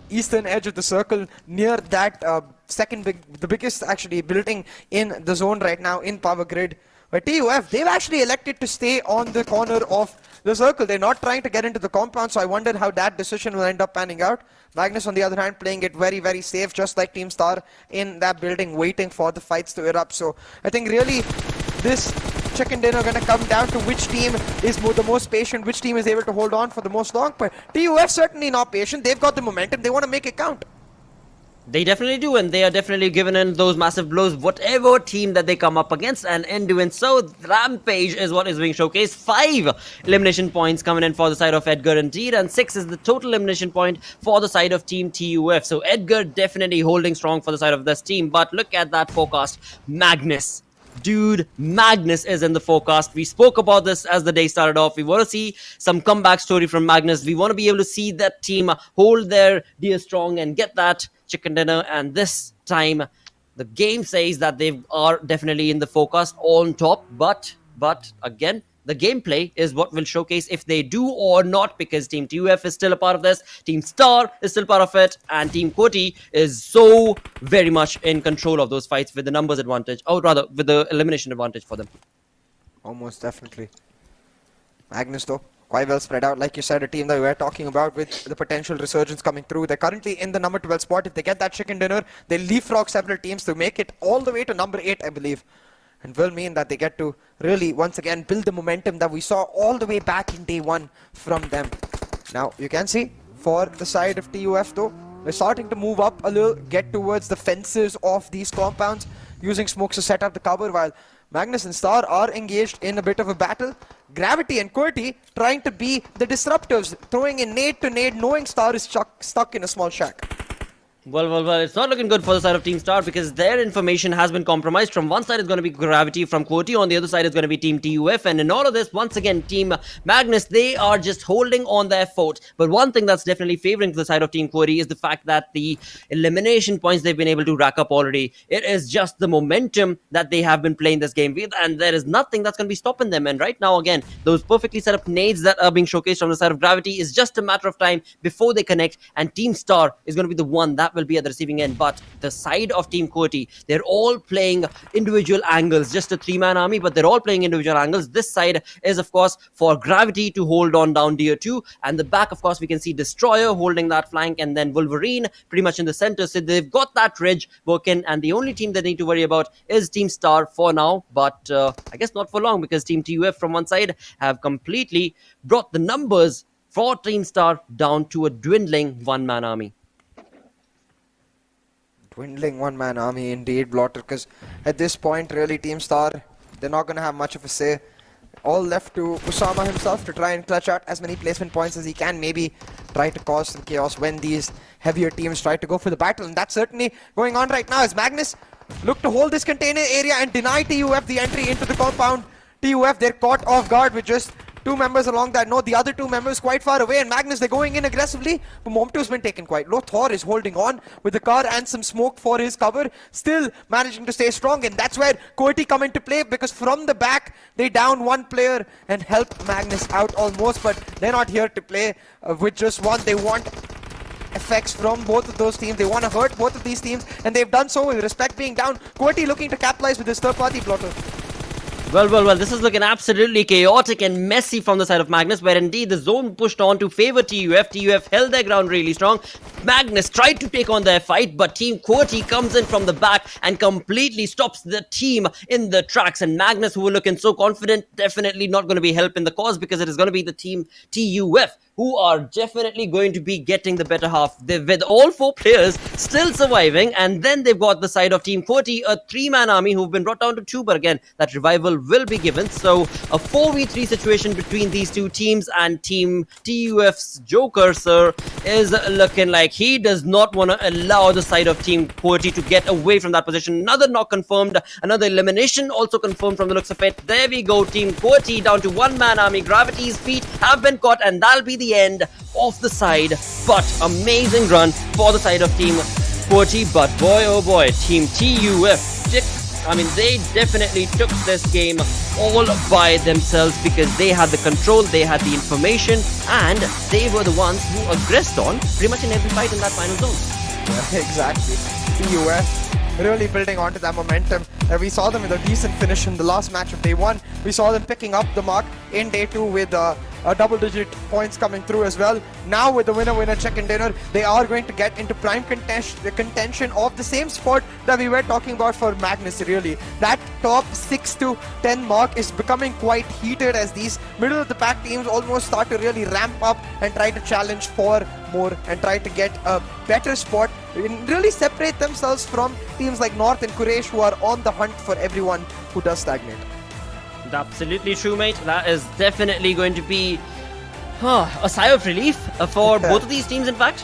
eastern edge of the circle, near that the biggest actually building in the zone right now in Power Grid. But TUF, they've actually elected to stay on the corner of the circle. They're not trying to get into the compound, so I wonder how that decision will end up panning out. Magnus, on the other hand, playing it very, very safe, just like Team Star in that building, waiting for the fights to erupt. So I think really this chicken dinner going to come down to which team is the most patient, which team is able to hold on for the most long. But TUF certainly not patient. They've got the momentum. They want to make it count. They definitely do, and they are definitely giving in those massive blows, whatever team that they come up against, and in doing so, Rampage is what is being showcased. 5 elimination points coming in for the side of Edgar indeed, and 6 is the total elimination point for the side of Team TUF. So Edgar definitely holding strong for the side of this team, but look at that forecast. Magnus. Dude, Magnus is in the forecast. We spoke about this as the day started off. We want to see some comeback story from Magnus. We want to be able to see that team hold their deer strong and get that chicken dinner. And this time, the game says that they are definitely in the forecast on top. But again, the gameplay is what will showcase if they do or not, because Team TUF is still a part of this, Team Star is still part of it, and Team QWERTY is so very much in control of those fights with the numbers advantage, or rather with the elimination advantage for them. Almost definitely. Magnus though, quite well spread out. Like you said, a team that we were talking about with the potential resurgence coming through. They're currently in the number 12 spot. If they get that chicken dinner, they'll leapfrog several teams to make it all the way to number 8, I believe. And will mean that they get to really, once again, build the momentum that we saw all the way back in day 1 from them. Now, you can see, for the side of TUF though, they're starting to move up a little, get towards the fences of these compounds, using smokes to set up the cover, while Magnus and Star are engaged in a bit of a battle. Gravity and QWERTY trying to be the disruptors, throwing in nade to nade, knowing Star is stuck in a small shack. Well, it's not looking good for the side of Team Star, because their information has been compromised. From one side is going to be Gravity from QWERTY, on the other side is going to be Team TUF, and in all of this, once again, Team Magnus, they are just holding on their fort. But one thing that's definitely favoring the side of Team QWERTY is the fact that the elimination points they've been able to rack up already, it is just the momentum that they have been playing this game with, and there is nothing that's going to be stopping them. And right now, again, those perfectly set up nades that are being showcased from the side of Gravity is just a matter of time before they connect, and Team Star is going to be the one that will be at the receiving end. But the side of Team QWERTY, they're all playing individual angles, just a 3-man army, but they're all playing individual angles. This side is, of course, for Gravity to hold on down tier 2, and the back, of course, we can see Destroyer holding that flank, and then Wolverine pretty much in the center. So they've got that ridge working, and the only team they need to worry about is Team Star for now, but I guess not for long, because Team TUF from one side have completely brought the numbers for Team Star down to a dwindling 1-man army. Dwindling 1-man army indeed, Blotter, because at this point, really, Team Star, they're not going to have much of a say. All left to Usama himself to try and clutch out as many placement points as he can, maybe try to cause some chaos when these heavier teams try to go for the battle. And that's certainly going on right now as Magnus look to hold this container area and deny TUF the entry into the compound. TUF, they're caught off guard with just 2 members along that node. The other 2 members quite far away, and Magnus, they're going in aggressively, but Momto's been taken quite low. Thor is holding on with the car and some smoke for his cover, still managing to stay strong, and that's where QWERTY come into play, because from the back, they down 1 player and help Magnus out almost, but they're not here to play with just 1. They want effects from both of those teams. They want to hurt both of these teams, and they've done so with respect being down. QWERTY looking to capitalize with this third-party Blotter. Well, this is looking absolutely chaotic and messy from the side of Magnus, where indeed the zone pushed on to favor TUF. TUF held their ground really strong. Magnus tried to take on their fight, but Team QWERTY comes in from the back and completely stops the team in the tracks. And Magnus, who were looking so confident, definitely not going to be helping the cause, because it is going to be the Team TUF who are definitely going to be getting the better half. With all 4 players still surviving, and then they've got the side of Team QWERTY, a 3-man army who've been brought down to 2, but again, that revival will be given. So a 4v3 situation between these 2 teams, and Team TUF's Joker, sir, is looking like he does not want to allow the side of Team QWERTY to get away from that position. Another knock confirmed, another elimination also confirmed from the looks of it. There we go, Team QWERTY down to 1-man army. Gravity's feet have been caught, and that'll be the end of the side. But amazing run for the side of Team QWERTY, but boy oh boy, Team TUF, they definitely took this game all by themselves, because they had the control, they had the information, and they were the ones who aggressed on pretty much in every fight in that final zone. Yeah, exactly. TUF really building onto that momentum. We saw them with a decent finish in the last match of day 1. We saw them picking up the mark in day 2 with double-digit points coming through as well. Now with the winner-winner chicken dinner, they are going to get into prime contention of the same spot that we were talking about for Magnus. Really, that top 6 to 10 mark is becoming quite heated as these middle-of-the-pack teams almost start to really ramp up and try to challenge for more and try to get a better spot and really separate themselves from teams like North and Quraysh, who are on the hunt for everyone who does stagnate. Absolutely true, mate. That is definitely going to be a sigh of relief for both of these teams, in fact.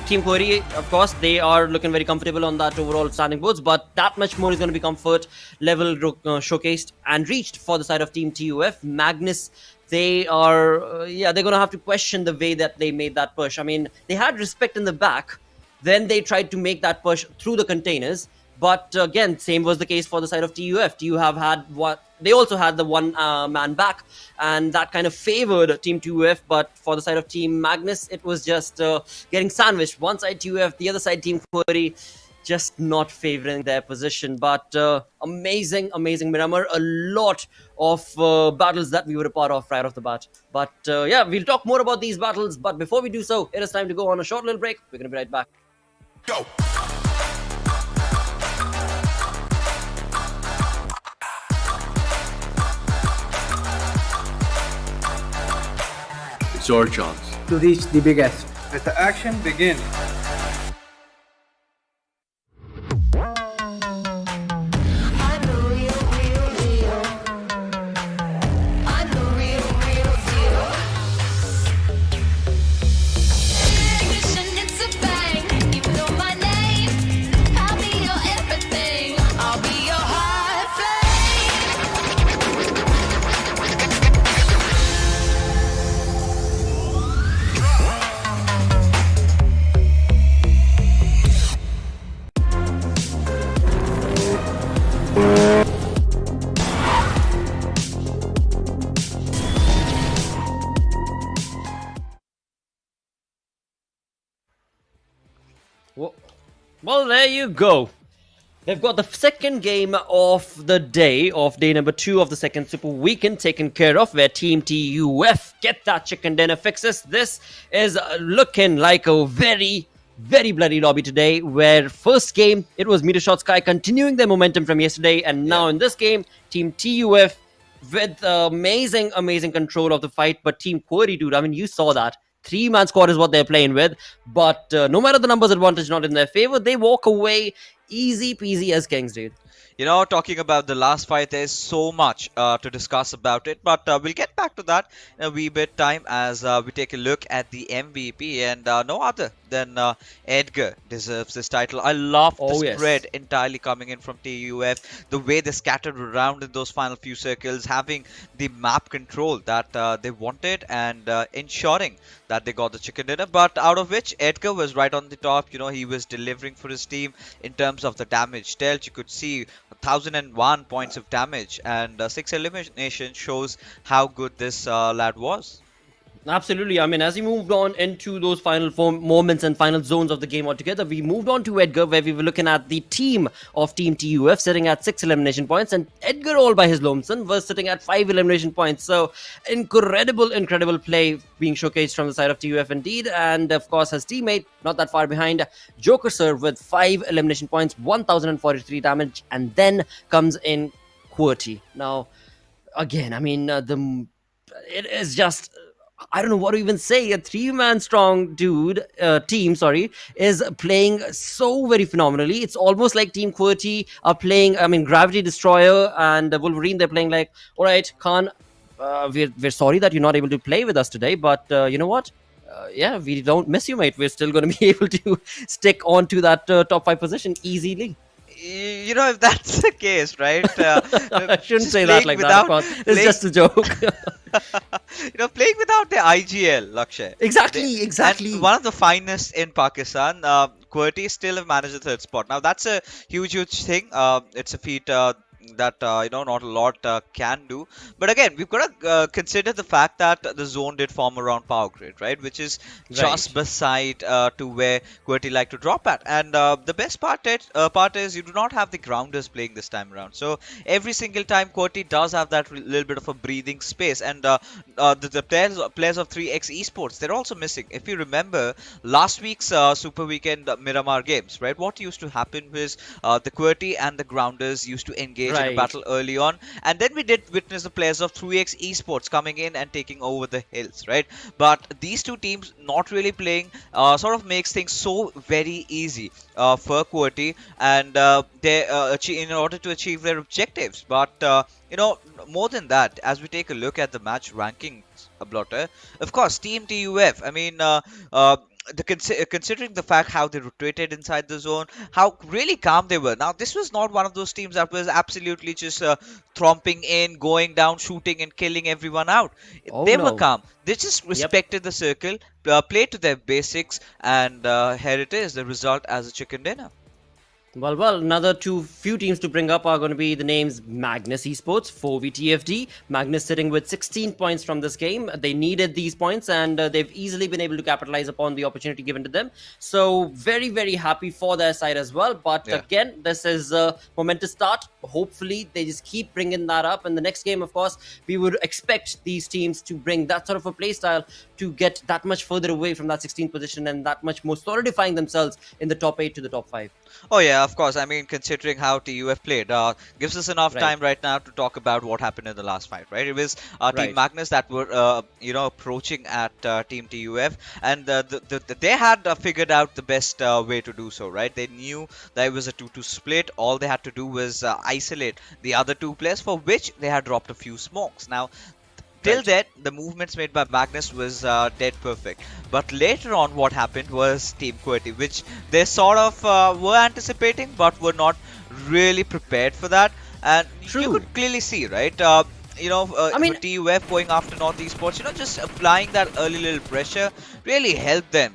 Team QWERTY, of course, they are looking very comfortable on that overall standing boards, but that much more is going to be comfort level showcased and reached for the side of Team TUF. Magnus, they are, they're going to have to question the way that they made that push. I mean, they had respect in the back, then they tried to make that push through the containers. But again, same was the case for the side of TUF. TUF had what they also had the one man back, and that kind of favored Team TUF. But for the side of Team Magnus, it was just getting sandwiched. One side TUF, the other side Team QWERTY, just not favoring their position. But amazing Miramar. A lot of battles that we were a part of right off the bat. But we'll talk more about these battles. But before we do so, it is time to go on a short little break. We're going to be right back. Go! It's our chance to reach the biggest. Let the action begin. Well, there you go. They've got the second game of the day, of day number 2 of the second Super Weekend, taken care of, where Team TUF get that chicken dinner fixes. This is looking like a very bloody lobby today, where first game, it was MetershotxSKY continuing their momentum from yesterday, and now in this game, Team TUF with amazing control of the fight. But Team QWERTY, dude, I mean, you saw that. 3-man squad is what they're playing with, but no matter the numbers advantage not in their favor, they walk away easy peasy as kings, dude. You know, talking about the last fight, there's so much to discuss about it, but we'll get back to that in a wee bit time as we take a look at the MVP, and no other than Edgar deserves this title. I love the spread entirely coming in from TUF, the way they scattered around in those final few circles, having the map control that they wanted, and ensuring that they got the chicken dinner, but out of which Edgar was right on the top. You know, he was delivering for his team in terms of the damage dealt. You could see 1001 points of damage, and 6 elimination shows how good this lad was. Absolutely. I mean, as we moved on into those final moments and final zones of the game altogether, we moved on to Edgar, where we were looking at the team of Team TUF sitting at 6 elimination points, and Edgar, all by his lonesome, was sitting at 5 elimination points. So incredible play being showcased from the side of TUF indeed. And of course, his teammate, not that far behind, Joker Sir, with 5 elimination points, 1043 damage, and then comes in QWERTY. Now, again, I mean, it is just, I don't know what to even say. A 3-man strong team, is playing so very phenomenally. It's almost like Team QWERTY are playing, I mean, Gravity Destroyer and Wolverine, they're playing like, all right, Khan, we're sorry that you're not able to play with us today, but you know what? We don't miss you, mate. We're still going to be able to stick on to that top 5 position easily. You know, if that's the case, right? I shouldn't say that like that, of course. It's just a joke. You know, playing without the IGL, Lakshay. Exactly. And one of the finest in Pakistan. QWERTY still have managed the 3rd spot. Now, that's a huge thing. It's a feat that not a lot can do. But again, we've got to consider the fact that the zone did form around power grid, right, which is just beside to where QWERTY like to drop at. And the best part is you do not have the grounders playing this time around. So every single time QWERTY does have that little bit of a breathing space, and the players of 3x Esports, they're also missing. If you remember last week's Super Weekend Miramar games, right, what used to happen was the QWERTY and the grounders used to engage in a battle early on, and then we did witness the players of 3x Esports coming in and taking over the hills, right? But these two teams not really playing sort of makes things so very easy for QWERTY, and in order to achieve their objectives. But more than that, as we take a look at the match rankings, Blotter, of course, Team TUF, I mean, considering the fact how they rotated inside the zone, how really calm they were. Now, this was not one of those teams that was absolutely just tromping in, going down, shooting and killing everyone out. They were calm. They just respected the circle, played to their basics, and here it is, the result as a chicken dinner. Well, another few teams to bring up are going to be the names Magnus Esports, 4v Magnus sitting with 16 points from this game. They needed these points, and they've easily been able to capitalize upon the opportunity given to them. So very, very happy for their side as well. But again, this is a momentous start. Hopefully, they just keep bringing that up. In the next game, of course, we would expect these teams to bring that sort of a play style to get that much further away from that 16th position and that much more solidifying themselves in the top 8 to the top 5. Oh yeah, of course. I mean, considering how TUF played, gives us enough time right now to talk about what happened in the last fight, right? It was Team Magnus that were, approaching at Team TUF, and they had figured out the best way to do so, right? They knew that it was a 2-2 split. All they had to do was isolate the other two players, for which they had dropped a few smokes. Now, till then, the movements made by Magnus was dead perfect. But later on, what happened was Team QWERTY, which they sort of were anticipating, but were not really prepared for that. And you could clearly see, right? I mean, TUF going after North Esports, just applying that early little pressure really helped them.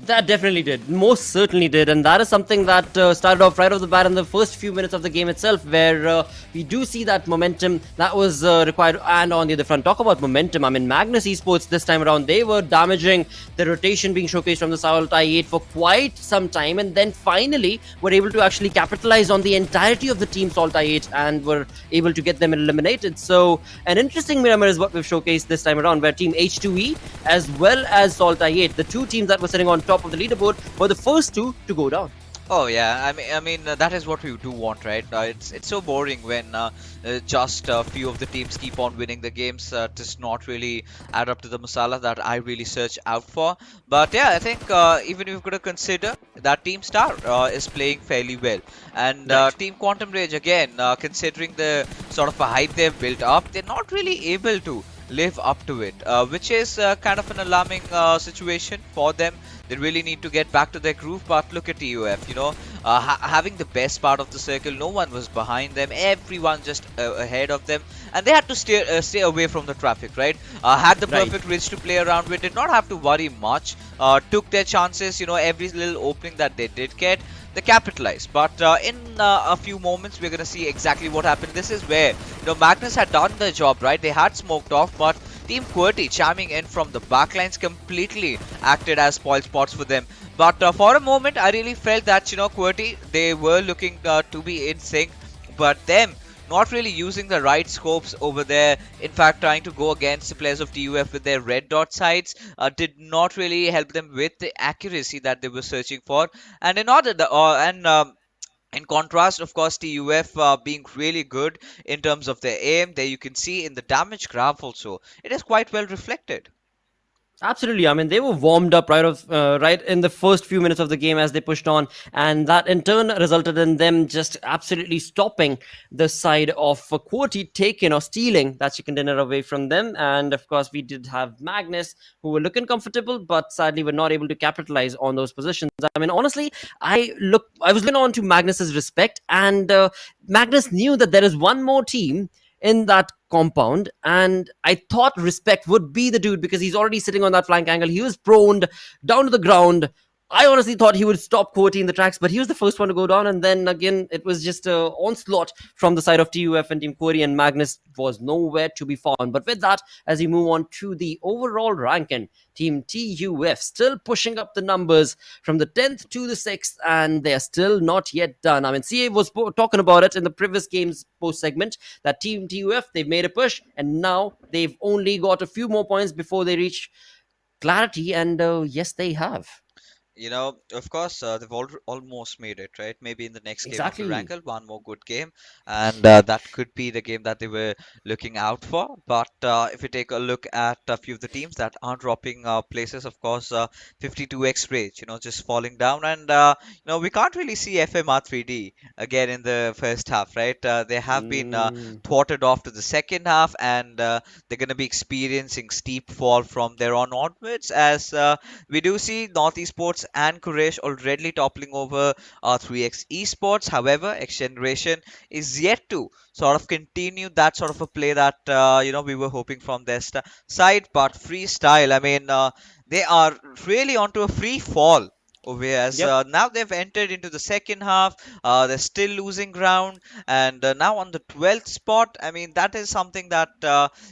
That definitely did. Most certainly did. And that is something that started off right off the bat in the first few minutes of the game itself, where we do see that momentum that was required. And on the other front, talk about momentum. I mean, Magnus Esports this time around, they were damaging the rotation being showcased from the SALTxi8 for quite some time. And then finally were able to actually capitalize on the entirety of the team SALTxi8 and were able to get them eliminated. So an interesting Miramar is what we've showcased this time around, where Team H2E as well as SALTxi8, the two teams that were sitting on top of the leaderboard, were the first two to go down. Oh yeah, I mean that is what we do want, right? It's so boring when just a few of the teams keep on winning the games. Does not really add up to the masala that I really search out for. But yeah, I think even if you've got to consider that Team Star is playing fairly well, and Team Quantum Rage again, considering the sort of a hype they've built up, they're not really able to live up to it, which is kind of an alarming situation for them. They really need to get back to their groove. But look at TUF, having the best part of the circle. No one was behind them, everyone just ahead of them, and they had to stay away from the traffic, right? Had the perfect ridge to play around with, did not have to worry much, took their chances. Every little opening that they did get, they capitalized. But in a few moments, we're going to see exactly what happened. This is where Magnus had done the job, right? They had smoked off, but Team QWERTY chiming in from the backlines completely acted as spoil spots for them. But for a moment, I really felt that QWERTY, they were looking to be in sync, but them not really using the right scopes over there. In fact, trying to go against the players of TUF with their red dot sights did not really help them with the accuracy that they were searching for. And in contrast, of course, TUF being really good in terms of their aim. There you can see in the damage graph also, it is quite well reflected. Absolutely. I mean, they were warmed up right in the first few minutes of the game as they pushed on, and that in turn resulted in them just absolutely stopping the side of QWERTY, taking or stealing that chicken dinner away from them. And of course, we did have Magnus, who were looking comfortable, but sadly were not able to capitalize on those positions. I mean, honestly, I was looking on to Magnus's respect, and Magnus knew that there is one more team in that compound, and I thought respect would be the dude, because he's already sitting on that flank angle. He was prone down to the ground I honestly thought he would stop QWERTY in the tracks, but he was the first one to go down. And then again, it was just an onslaught from the side of TUF and Team QWERTY, and Magnus was nowhere to be found. But with that, as we move on to the overall ranking, Team TUF still pushing up the numbers from the 10th to the 6th, and they're still not yet done. I mean, CA was talking about it in the previous games post segment that Team TUF, they've made a push, and now they've only got a few more points before they reach clarity, and yes, they have. You know, of course, they've almost made it, right? Maybe in the next Exactly. game of Erangel, one more good game, and that could be the game that they were looking out for. But if you take a look at a few of the teams that are dropping places, of course, 52x rage, you know, just falling down, and you know, we can't really see FMR3D again in the first half, right? They have been thwarted off to the second half, and they're going to be experiencing steep fall from there on onwards, as we do see MetershotxSKY and Quraysh already toppling over 3x Esports. However, XGeneration is yet to sort of continue that sort of a play that you know, we were hoping from their side. But freestyle, I mean, they are really onto a free fall over here, as now they've entered into the second half. They're still losing ground, and now on the 12th spot. I mean, that is something that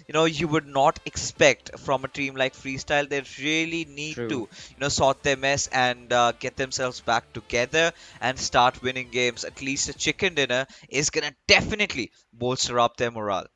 you know, you would not expect from a team like freestyle. They really need to, you know, sort their mess and get themselves back together and start winning games. At least a chicken dinner is gonna definitely bolster up their morale.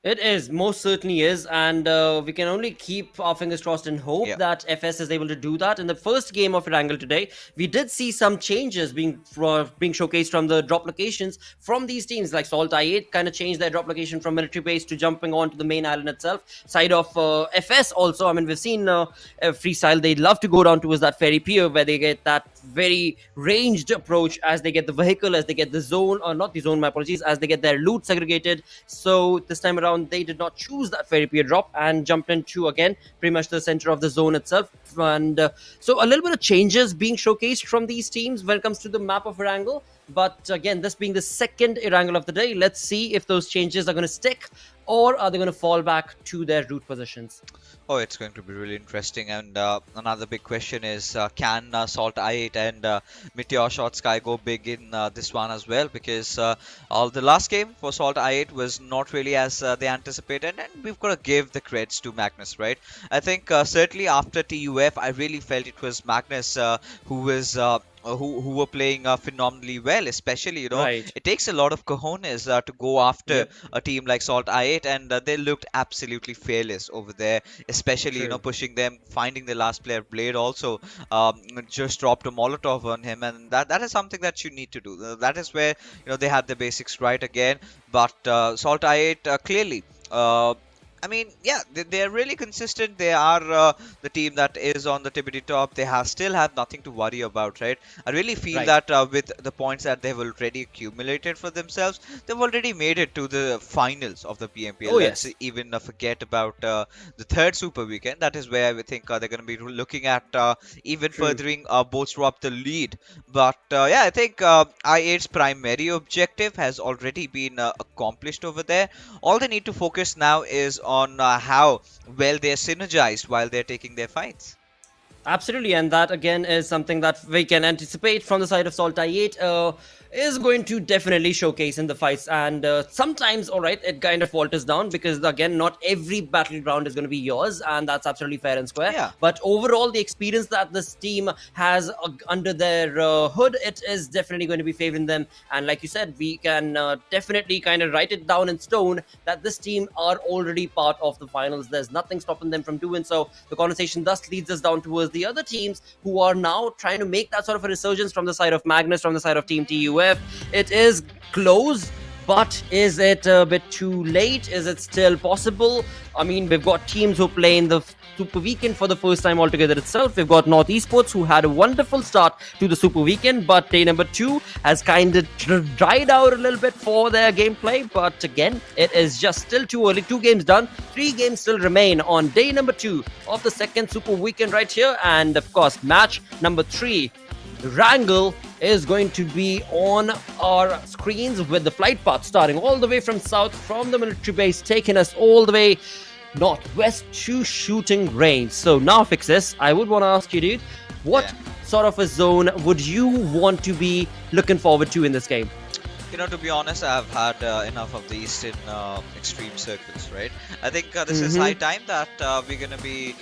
It is, most certainly is, and we can only keep our fingers crossed and hope that FS is able to do that. In the first game of Erangel today, we did see some changes being showcased from the drop locations from these teams, like SALTxi8 kind of changed their drop location from military base to jumping onto the main island itself. Side of FS also, I mean, we've seen freestyle, they love to go down towards that ferry pier where they get that very ranged approach as they get the vehicle, as they get the zone, or not the zone, my apologies, as they get their loot segregated. So this time around, they did not choose that ferry pier drop and jumped into, again, pretty much the center of the zone itself. And so a little bit of changes being showcased from these teams when it comes to the map of Erangel. But again, this being the second Erangel of the day, let's see if those changes are going to stick, or are they going to fall back to their root positions? Oh, it's going to be really interesting. And another big question is, can SALTxi8 and MetershotxSKY go big in this one as well? Because the last game for SALTxi8 was not really as they anticipated, and we've got to give the creds to Magnus, right? I think certainly after TUF, I really felt it was Magnus who was who were playing phenomenally well, especially, you know, it takes a lot of cojones to go after a team like SALTxi8, and they looked absolutely fearless over there, especially, you know, pushing them, finding the last player. Blade also just dropped a Molotov on him, and that is something that you need to do. That is where, you know, they had the basics right again. But SALTxi8 clearly, I mean, yeah, they're really consistent. They are the team that is on the tippity top. They still have nothing to worry about, right? I really feel that with the points that they've already accumulated for themselves, they've already made it to the finals of the PMPL. Let's even forget about the third Super Weekend. That is where I think they're going to be looking at even furthering bolster up the lead. But yeah, I think I8's primary objective has already been accomplished over there. All they need to focus now is on how well they're synergized while they're taking their fights. Absolutely, and that again is something that we can anticipate from the side of SALTxi8. Is going to definitely showcase in the fights, and sometimes, alright, it kind of falters down because, again, not every battleground is going to be yours, and that's absolutely fair and square. But overall, the experience that this team has under their hood, it is definitely going to be favoring them. And like you said, we can definitely kind of write it down in stone that this team are already part of the finals. There's nothing stopping them from doing so. The conversation thus leads us down towards the other teams who are now trying to make that sort of a resurgence from the side of Magnus, from the side of Team TUF. It is close, but is it a bit too late? Is it still possible? I mean, we've got teams who play in the Super Weekend for the first time altogether itself. We've got MetershotxSKY who had a wonderful start to the Super Weekend, but day number 2 has kind of dried out a little bit for their gameplay. But again, it is just still too early. 2 games done, 3 games still remain on day number 2 of the second Super Weekend right here. And of course, match number 3, Erangel, is going to be on our screens with the flight path starting all the way from south, from the military base, taking us all the way northwest to shooting range. So now, Fixes, I would want to ask you, dude, what sort of a zone would you want to be looking forward to in this game? You know, to be honest, I've had enough of the Eastern extreme circles, right? I think this is high time that we're going to be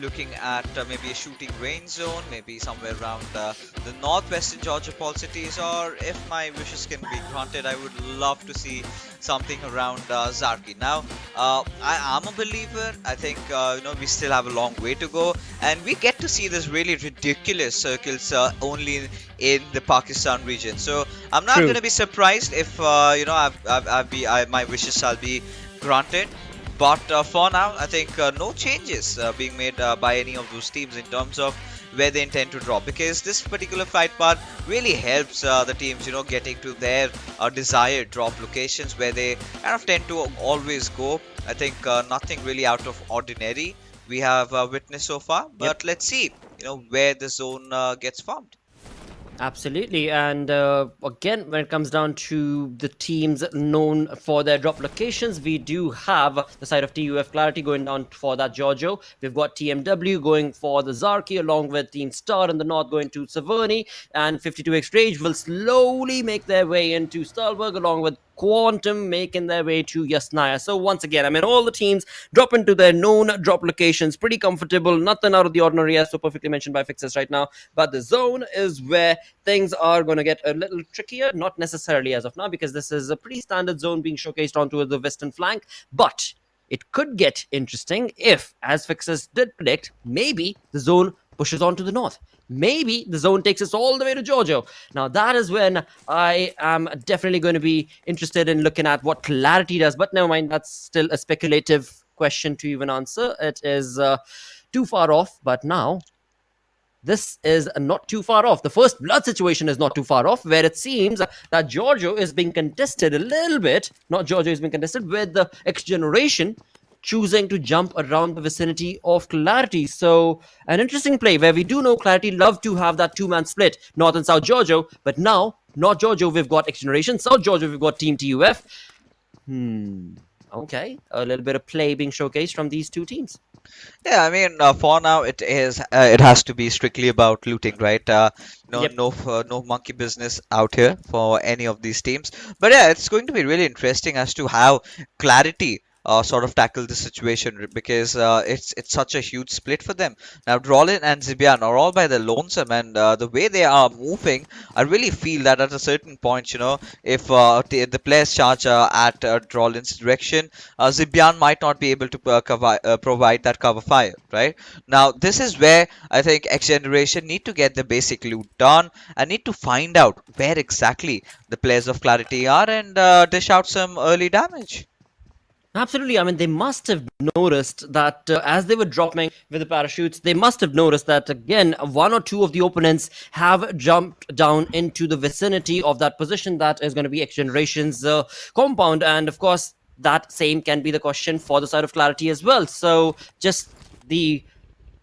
looking at maybe a shooting range zone, maybe somewhere around the northwestern Georgia Pole cities, or if my wishes can be granted, I would love to see something around Zarki. Now, I am a believer. I think, you know, we still have a long way to go, and we get to see this really ridiculous circles only in the Pakistan region. So I'm not going to be surprised if you know my wishes shall be granted. But for now, I think no changes being made by any of those teams in terms of where they intend to drop, because this particular flight path really helps the teams, you know, getting to their desired drop locations where they kind of tend to always go. I think nothing really out of ordinary we have witnessed so far, but let's see, you know, where the zone gets formed. Absolutely, and again, when it comes down to the teams known for their drop locations, we do have the side of TUF Clarity going down for that Giorgio. We've got TMW going for the Zarki, along with Team Star in the north going to Saverny, and 52X Rage will slowly make their way into Stalberg, along with Quantum making their way to Yasnaya. So once again, I mean, all the teams drop into their known drop locations, pretty comfortable, nothing out of the ordinary, as so perfectly mentioned by Fixers right now. But the zone is where things are going to get a little trickier, not necessarily as of now, because this is a pretty standard zone being showcased onto the western flank. But it could get interesting if, as Fixers did predict, maybe the zone pushes on to the north. Maybe the zone takes us all the way to Giorgio. Now, that is when I am definitely going to be interested in looking at what Clarity does. But never mind, that's still a speculative question to even answer. It is too far off. But now, this is not too far off. The first blood situation is not too far off, where it seems that Giorgio is being contested a little bit. Not Giorgio is being contested with the XGeneration choosing to jump around the vicinity of Clarity. So an interesting play where we do know Clarity love to have that two-man split, North and South Giorgio, but now, North Giorgio, we've got XGeneration, South Giorgio, we've got Team TUF. Okay, a little bit of play being showcased from these two teams. Yeah, I mean, for now it is. It has to be strictly about looting, right? No monkey business out here for any of these teams. But yeah, it's going to be really interesting as to how Clarity sort of tackle the situation, because it's such a huge split for them. Now, Drolin and Zibian are all by the lonesome, and the way they are moving, I really feel that at a certain point, you know, if the players charge at Drolin's direction, Zibian might not be able to provide that cover fire, right? Now, this is where I think XGeneration need to get the basic loot done and need to find out where exactly the players of Clarity are and dish out some early damage. Absolutely. I mean, they must have noticed that as they were dropping with the parachutes, they must have noticed that, again, one or two of the opponents have jumped down into the vicinity of that position that is going to be XGeneration's compound. And, of course, that same can be the question for the side of Clarity as well. So just the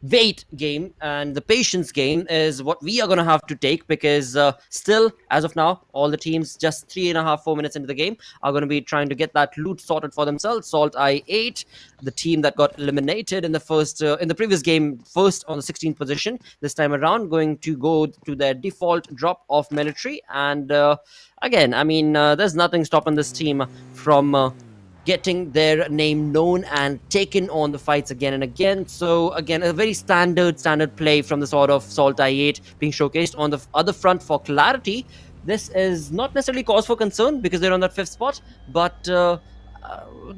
wait game and the patience game is what we are going to have to take, because still, as of now, all the teams just 3.5-4 minutes into the game are going to be trying to get that loot sorted for themselves. SALTxi8, the team that got eliminated in the first in the previous game, first on the 16th position, this time around going to go to their default drop of military. And again, I mean, there's nothing stopping this team from getting their name known and taken on the fights again and again. So again, a very standard play from the sort of SALTxi8 being showcased. On the other front for Clarity, this is not necessarily cause for concern because they're on that 5th spot, but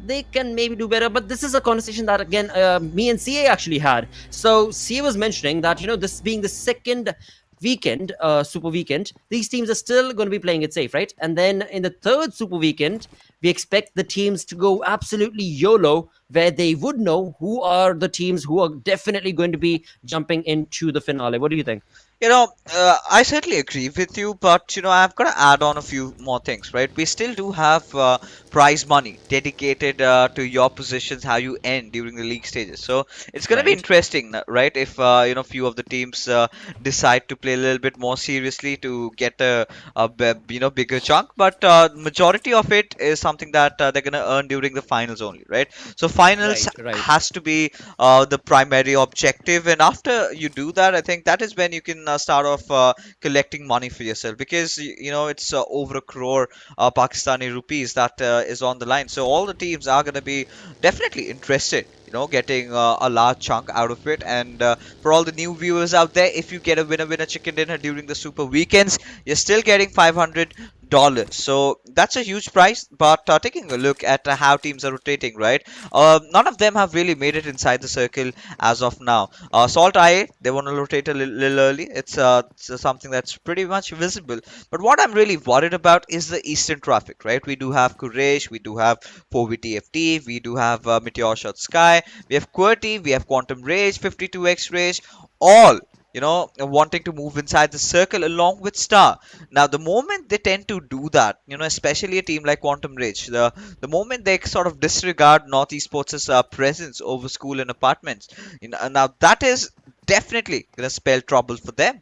they can maybe do better. But this is a conversation that, again, me and CA actually had. So CA was mentioning that, you know, this being the second weekend, super weekend, these teams are still going to be playing it safe, right? And then in the third super weekend, we expect the teams to go absolutely YOLO, where they would know who are the teams who are definitely going to be jumping into the finale. What do you think? You know, I certainly agree with you, but, you know, I've got to add on a few more things, right? We still do have prize money dedicated to your positions, how you end during the league stages. So it's going to be interesting, right? If, you know, few of the teams decide to play a little bit more seriously to get a you know, bigger chunk. But majority of it is something that they're going to earn during the finals only, right? So finals has to be the primary objective. And after you do that, I think that is when you can start off collecting money for yourself, because you know it's over a crore Pakistani rupees that is on the line. So all the teams are going to be definitely interested, you know, getting a large chunk out of it. And for all the new viewers out there, if you get a winner chicken dinner during the super weekends, you're still getting $500. So that's a huge price. But taking a look at how teams are rotating, right? None of them have really made it inside the circle as of now. SALTxi8, they want to rotate a little early. It's something that's pretty much visible. But what I'm really worried about is the eastern traffic, right? We do have Quraysh, we do have 4VTFT, we do have MetershotxSKY, we have QWERTY, we have Quantum Rage, 52x Rage, all, you know, wanting to move inside the circle along with Star. Now, the moment they tend to do that, you know, especially a team like Quantum Rage, the moment they sort of disregard MetershotxSKY's presence over school and apartments, you know, now that is definitely gonna spell trouble for them.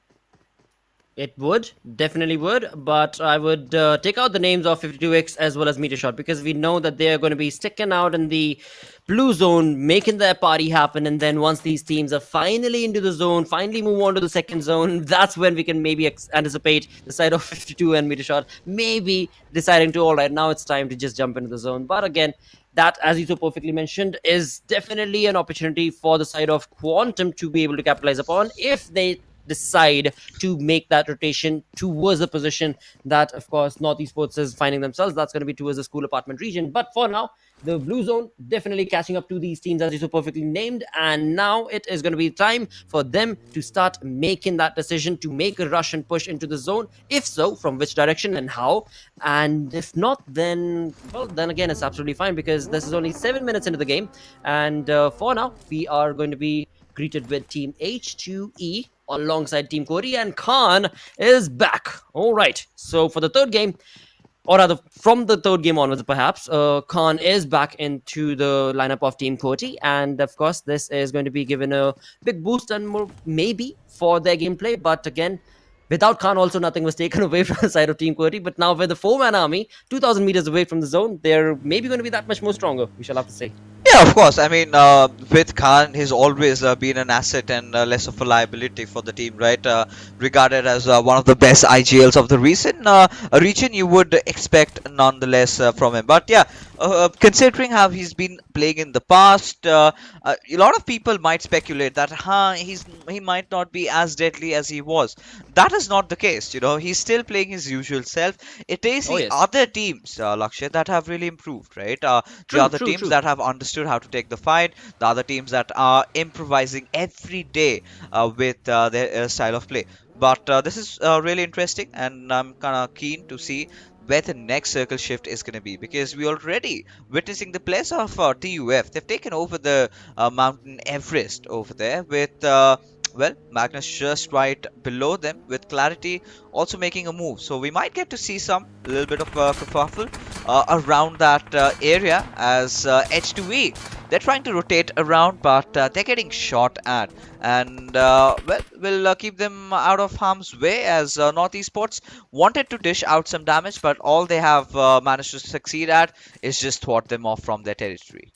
It would, definitely would, but I would take out the names of 52x as well as Metershot, because we know that they are going to be sticking out in the blue zone, making their party happen. And then once these teams are finally into the zone, finally move on to the second zone, that's when we can maybe anticipate the side of 52 and Metershot maybe deciding to, all right, now it's time to just jump into the zone. But again, that, as you so perfectly mentioned, is definitely an opportunity for the side of Quantum to be able to capitalize upon if they decide to make that rotation towards the position that, of course, MetershotxSKY is finding themselves. That's going to be towards the school apartment region. But for now, the blue zone definitely catching up to these teams, as you so perfectly named. And now it is going to be time for them to start making that decision to make a rush and push into the zone. If so, from which direction and how? And if not, then, well, then again, it's absolutely fine, because this is only 7 minutes into the game. And for now, we are going to be greeted with Team H2E alongside Team QWERTY, and Khan is back. All right, so for the third game, or rather from the third game onwards perhaps, Khan is back into the lineup of Team QWERTY, and of course this is going to be given a big boost and more maybe for their gameplay. But again, without Khan also nothing was taken away from the side of Team QWERTY. But now with the 4-man army 2,000 meters away from the zone, they're maybe going to be that much more stronger, we shall have to say. Yeah, of course. I mean, with Khan, he's always been an asset and less of a liability for the team, right? Regarded as one of the best IGLs of the recent region, you would expect nonetheless from him. But yeah, considering how he's been playing in the past, a lot of people might speculate that he might not be as deadly as he was. That is not the case. You know, he's still playing his usual self. It is the other teams, Lakshay, that have really improved, right? The other teams that have understood how to take the fight, the other teams that are improvising every day with their style of play. But this is really interesting, and I'm kind of keen to see where the next circle shift is going to be, because we're already witnessing the players of TUF. They've taken over the Mountain Everest over there with well, Magnus just right below them, with Clarity also making a move. So we might get to see a little bit of kerfuffle around that area, as H2E, they're trying to rotate around, but they're getting shot at. And well, we'll keep them out of harm's way, as MetershotxSKY wanted to dish out some damage, but all they have managed to succeed at is just thwart them off from their territory.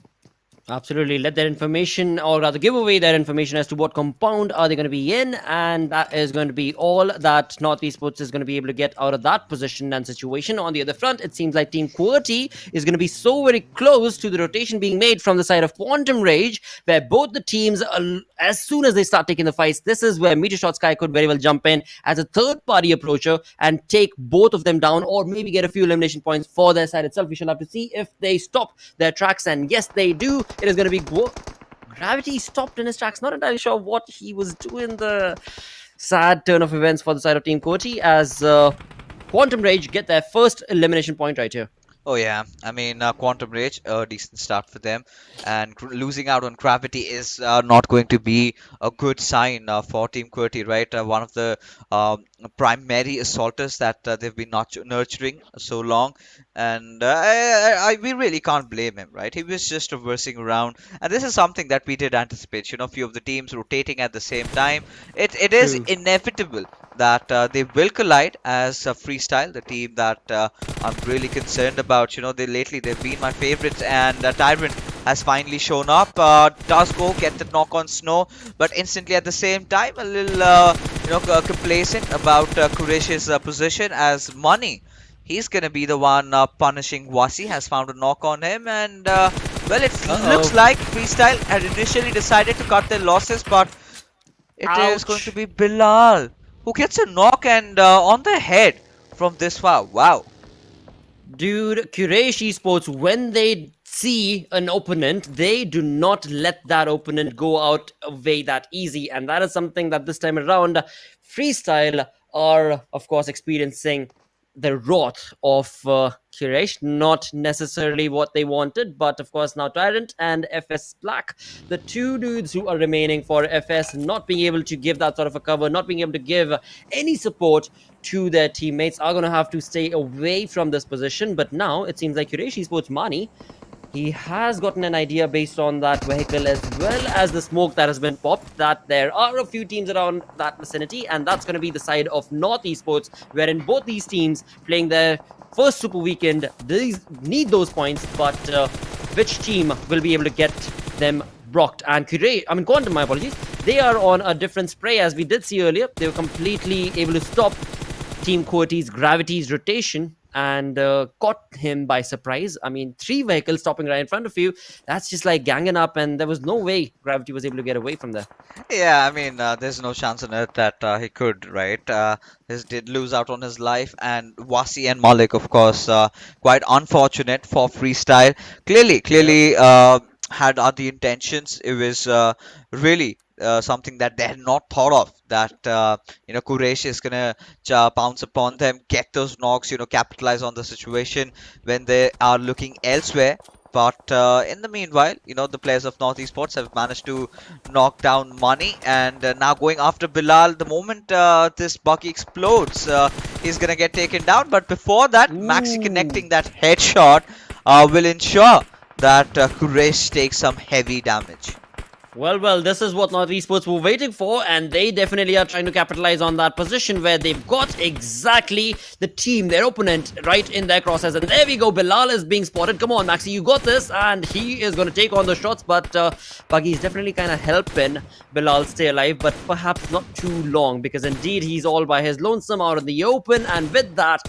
Absolutely. Let their information, or rather give away their information as to what compound are they going to be in, and that is going to be all that MetershotxSKY is going to be able to get out of that position and situation. On the other front, it seems like Team QWERTY is going to be so very close to the rotation being made from the side of Quantum Rage, where both the teams, as soon as they start taking the fights, this is where MetershotxSKY could very well jump in as a third-party approacher and take both of them down, or maybe get a few elimination points for their side itself. We shall have to see if they stop their tracks, and yes, they do. It is going to be Gravity stopped in his tracks. Not entirely sure what he was doing. The sad turn of events for the side of Team QWERTY, as Quantum Rage get their first elimination point right here. Oh yeah, I mean, Quantum Rage, a decent start for them, and losing out on Gravity is not going to be a good sign for Team QWERTY, right? One of the primary assaulters that they've been nurturing so long, and we really can't blame him, right? He was just traversing around, and this is something that we did anticipate. You know, a few of the teams rotating at the same time. It is inevitable that they will collide, as Freestyle, the team that I'm really concerned about. You know, lately they've been my favorites, and Tyrant has finally shown up. Does go get the knock on Snow, but instantly at the same time a little complacent about Quraysh's position as Money. He's gonna be the one punishing Wasi. Has found a knock on him, and well, it looks like Freestyle had initially decided to cut their losses, but it is going to be Bilal who gets a knock and on the head from this far. Wow. Dude, Quraysh Esports, when they see an opponent, they do not let that opponent go out away that easy. And that is something that this time around, Freestyle are, of course, experiencing the wrath of Quraysh. Not necessarily what they wanted, but of course now Tyrant and FS Black, the two dudes who are remaining for FS, not being able to give that sort of a cover, not being able to give any support to their teammates, are going to have to stay away from this position. But now it seems like Quraysh Esports Mani, he has gotten an idea based on that vehicle as well as the smoke that has been popped, that there are a few teams around that vicinity, and that's going to be the side of North Esports, wherein both these teams playing their first Super Weekend, they need those points, but which team will be able to get them blocked? And Quantum, my apologies, they are on a different spray, as we did see earlier. They were completely able to stop Team QWERTY's Gravity's rotation and caught him by surprise. I mean, 3 vehicles stopping right in front of you, that's just like ganging up, and there was no way Gravity was able to get away from there. Yeah, I mean, there's no chance on earth that he could, right? He did lose out on his life, and Wasi and Malik, of course, quite unfortunate for Freestyle. Clearly, had other intentions. It was really something that they had not thought of, that Quraysh is gonna pounce upon them, get those knocks, capitalize on the situation when they are looking elsewhere. But in the meanwhile, the players of North Esports have managed to knock down Money, and now going after Bilal. The moment this buggy explodes, he's gonna get taken down. But before that, Maxi connecting that headshot will ensure that Quraysh takes some heavy damage. Well, this is what North Esports were waiting for, and they definitely are trying to capitalize on that position where they've got exactly the team, their opponent, right in their crosshairs. And there we go, Bilal is being spotted. Come on, Maxi, you got this, and he is going to take on the shots, but Buggy is definitely kind of helping Bilal stay alive, but perhaps not too long, because indeed he's all by his lonesome out in the open, and with that,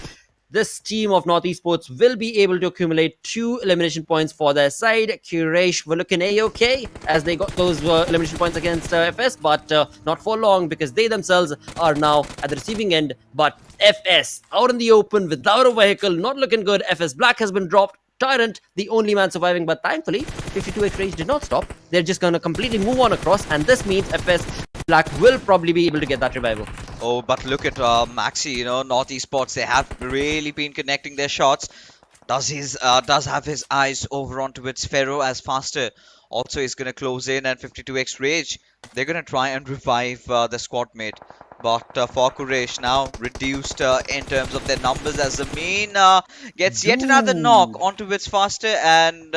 this team of North Esports will be able to accumulate 2 elimination points for their side. Quraysh were looking A-okay as they got those elimination points against FS, but not for long, because they themselves are now at the receiving end. But FS out in the open without a vehicle, not looking good. FS Black has been dropped. Tyrant, the only man surviving, but thankfully 52x Rage did not stop. They're just going to completely move on across, and this means FS Black will probably be able to get that revival. Oh, but look at Maxi, North Esports, they have really been connecting their shots. Does have his eyes over onto its Pharaoh as Faster also is going to close in, and 52x Rage, they're going to try and revive the squad mate. But for Quraysh now reduced in terms of their numbers, as Zameen gets yet another knock onto its Faster, and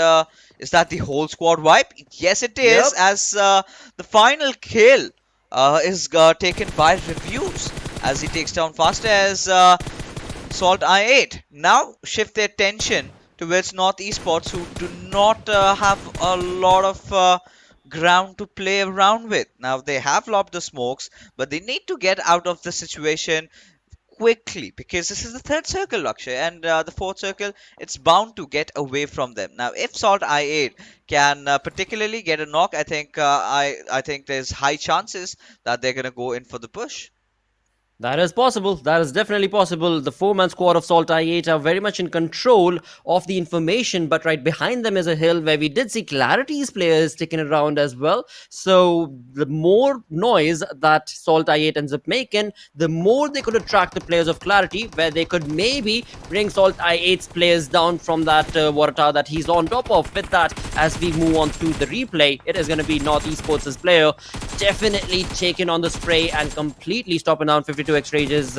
is that the whole squad wipe? Yes, it is, as the final kill is taken by Reviews as he takes down Faster, as SALTxi8 now shift their attention towards North Esports, who do not have a lot of ground to play around with. Now they have lobbed the smokes, but they need to get out of the situation quickly, because this is the 3rd circle, Lakshay, and the 4th circle, it's bound to get away from them. Now if SALTxi8 can particularly get a knock, I think there's high chances that they're gonna go in for the push. That is possible. That is definitely possible. The 4-man squad of SALTxi8 are very much in control of the information, but right behind them is a hill where we did see Clarity's players sticking around as well. So the more noise that SALTxi8 ends up making, the more they could attract the players of Clarity, where they could maybe bring SALTxi8's players down from that water tower that he's on top of. With that, as we move on to the replay, it is going to be North Esports' player definitely taking on the spray and completely stopping down 52x Rage's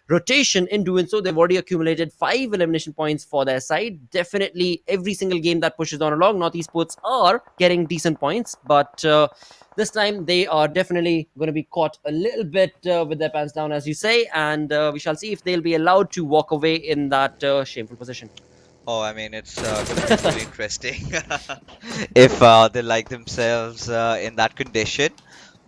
rotation. In doing so, they've already accumulated 5 elimination points for their side. Definitely every single game that pushes on along, North Esports are getting decent points, but this time they are definitely going to be caught a little bit with their pants down, as you say, and we shall see if they'll be allowed to walk away in that shameful position. Oh, I mean, it's going to be very interesting if they like themselves in that condition.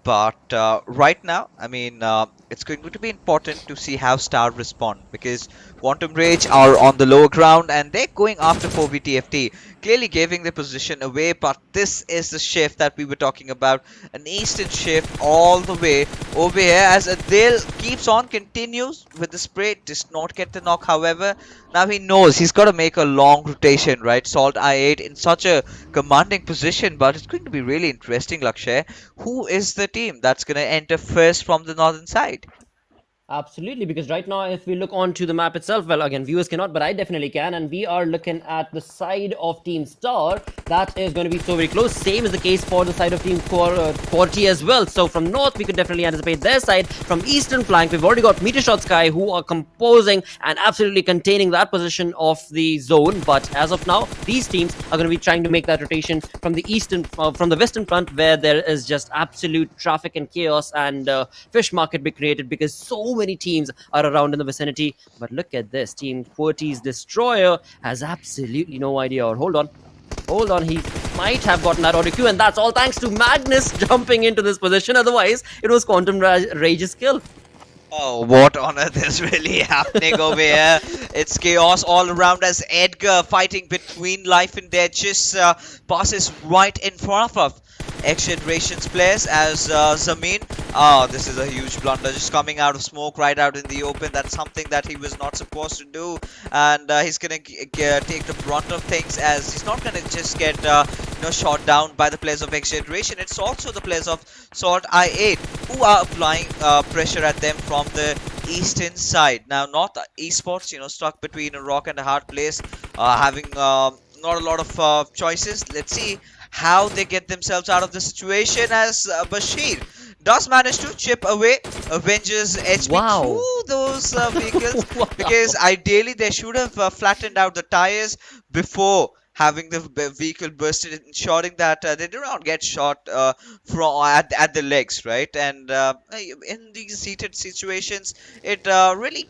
But right now, I mean, it's going to be important to see how Star respond, because Quantum Rage are on the lower ground and they're going after 4BTFT, clearly giving the position away. But this is the shift that we were talking about, an eastern shift all the way over here, as Adil keeps on, continues with the spray, does not get the knock. However, now he knows he's got to make a long rotation, right? SALTxi8 in such a commanding position, but it's going to be really interesting, Lakshay. Who is the team that's going to enter first from the northern side? Absolutely, because right now, if we look onto the map itself, well, again, viewers cannot, but I definitely can, and we are looking at the side of Team Star. That is going to be so very close. Same is the case for the side of Team QWERTY as well. So from north, we could definitely anticipate their side. From eastern flank, we've already got MetershotxSKY, who are composing and absolutely containing that position of the zone. But as of now, these teams are going to be trying to make that rotation from the eastern, from the western front, where there is just absolute traffic and chaos and fish market be created, because so many teams are around in the vicinity. But look at this, Team QWERTY's Destroyer has absolutely no idea. Or hold on, he might have gotten that audio cue, and that's all thanks to Magnus jumping into this position. Otherwise, it was Quantum Rage's kill. Oh, what on earth is really happening over here? It's chaos all around as Edgar, fighting between life and death, just passes right in front of XGeneration's players as Zameen. Oh, this is a huge blunder, just coming out of smoke right out in the open. That's something that he was not supposed to do, and he's gonna take the brunt of things, as he's not gonna just get shot down by the players of XGeneration. It's also the players of SALTxi8 who are applying pressure at them from the eastern side. Now, not esports, stuck between a rock and a hard place, having not a lot of choices. Let's see how they get themselves out of the situation, as Bashir does manage to chip away Avengers HP through those vehicles. Because ideally they should have flattened out the tires before having the vehicle bursted, ensuring that they do not get shot from at the legs, right? And in these heated situations, it really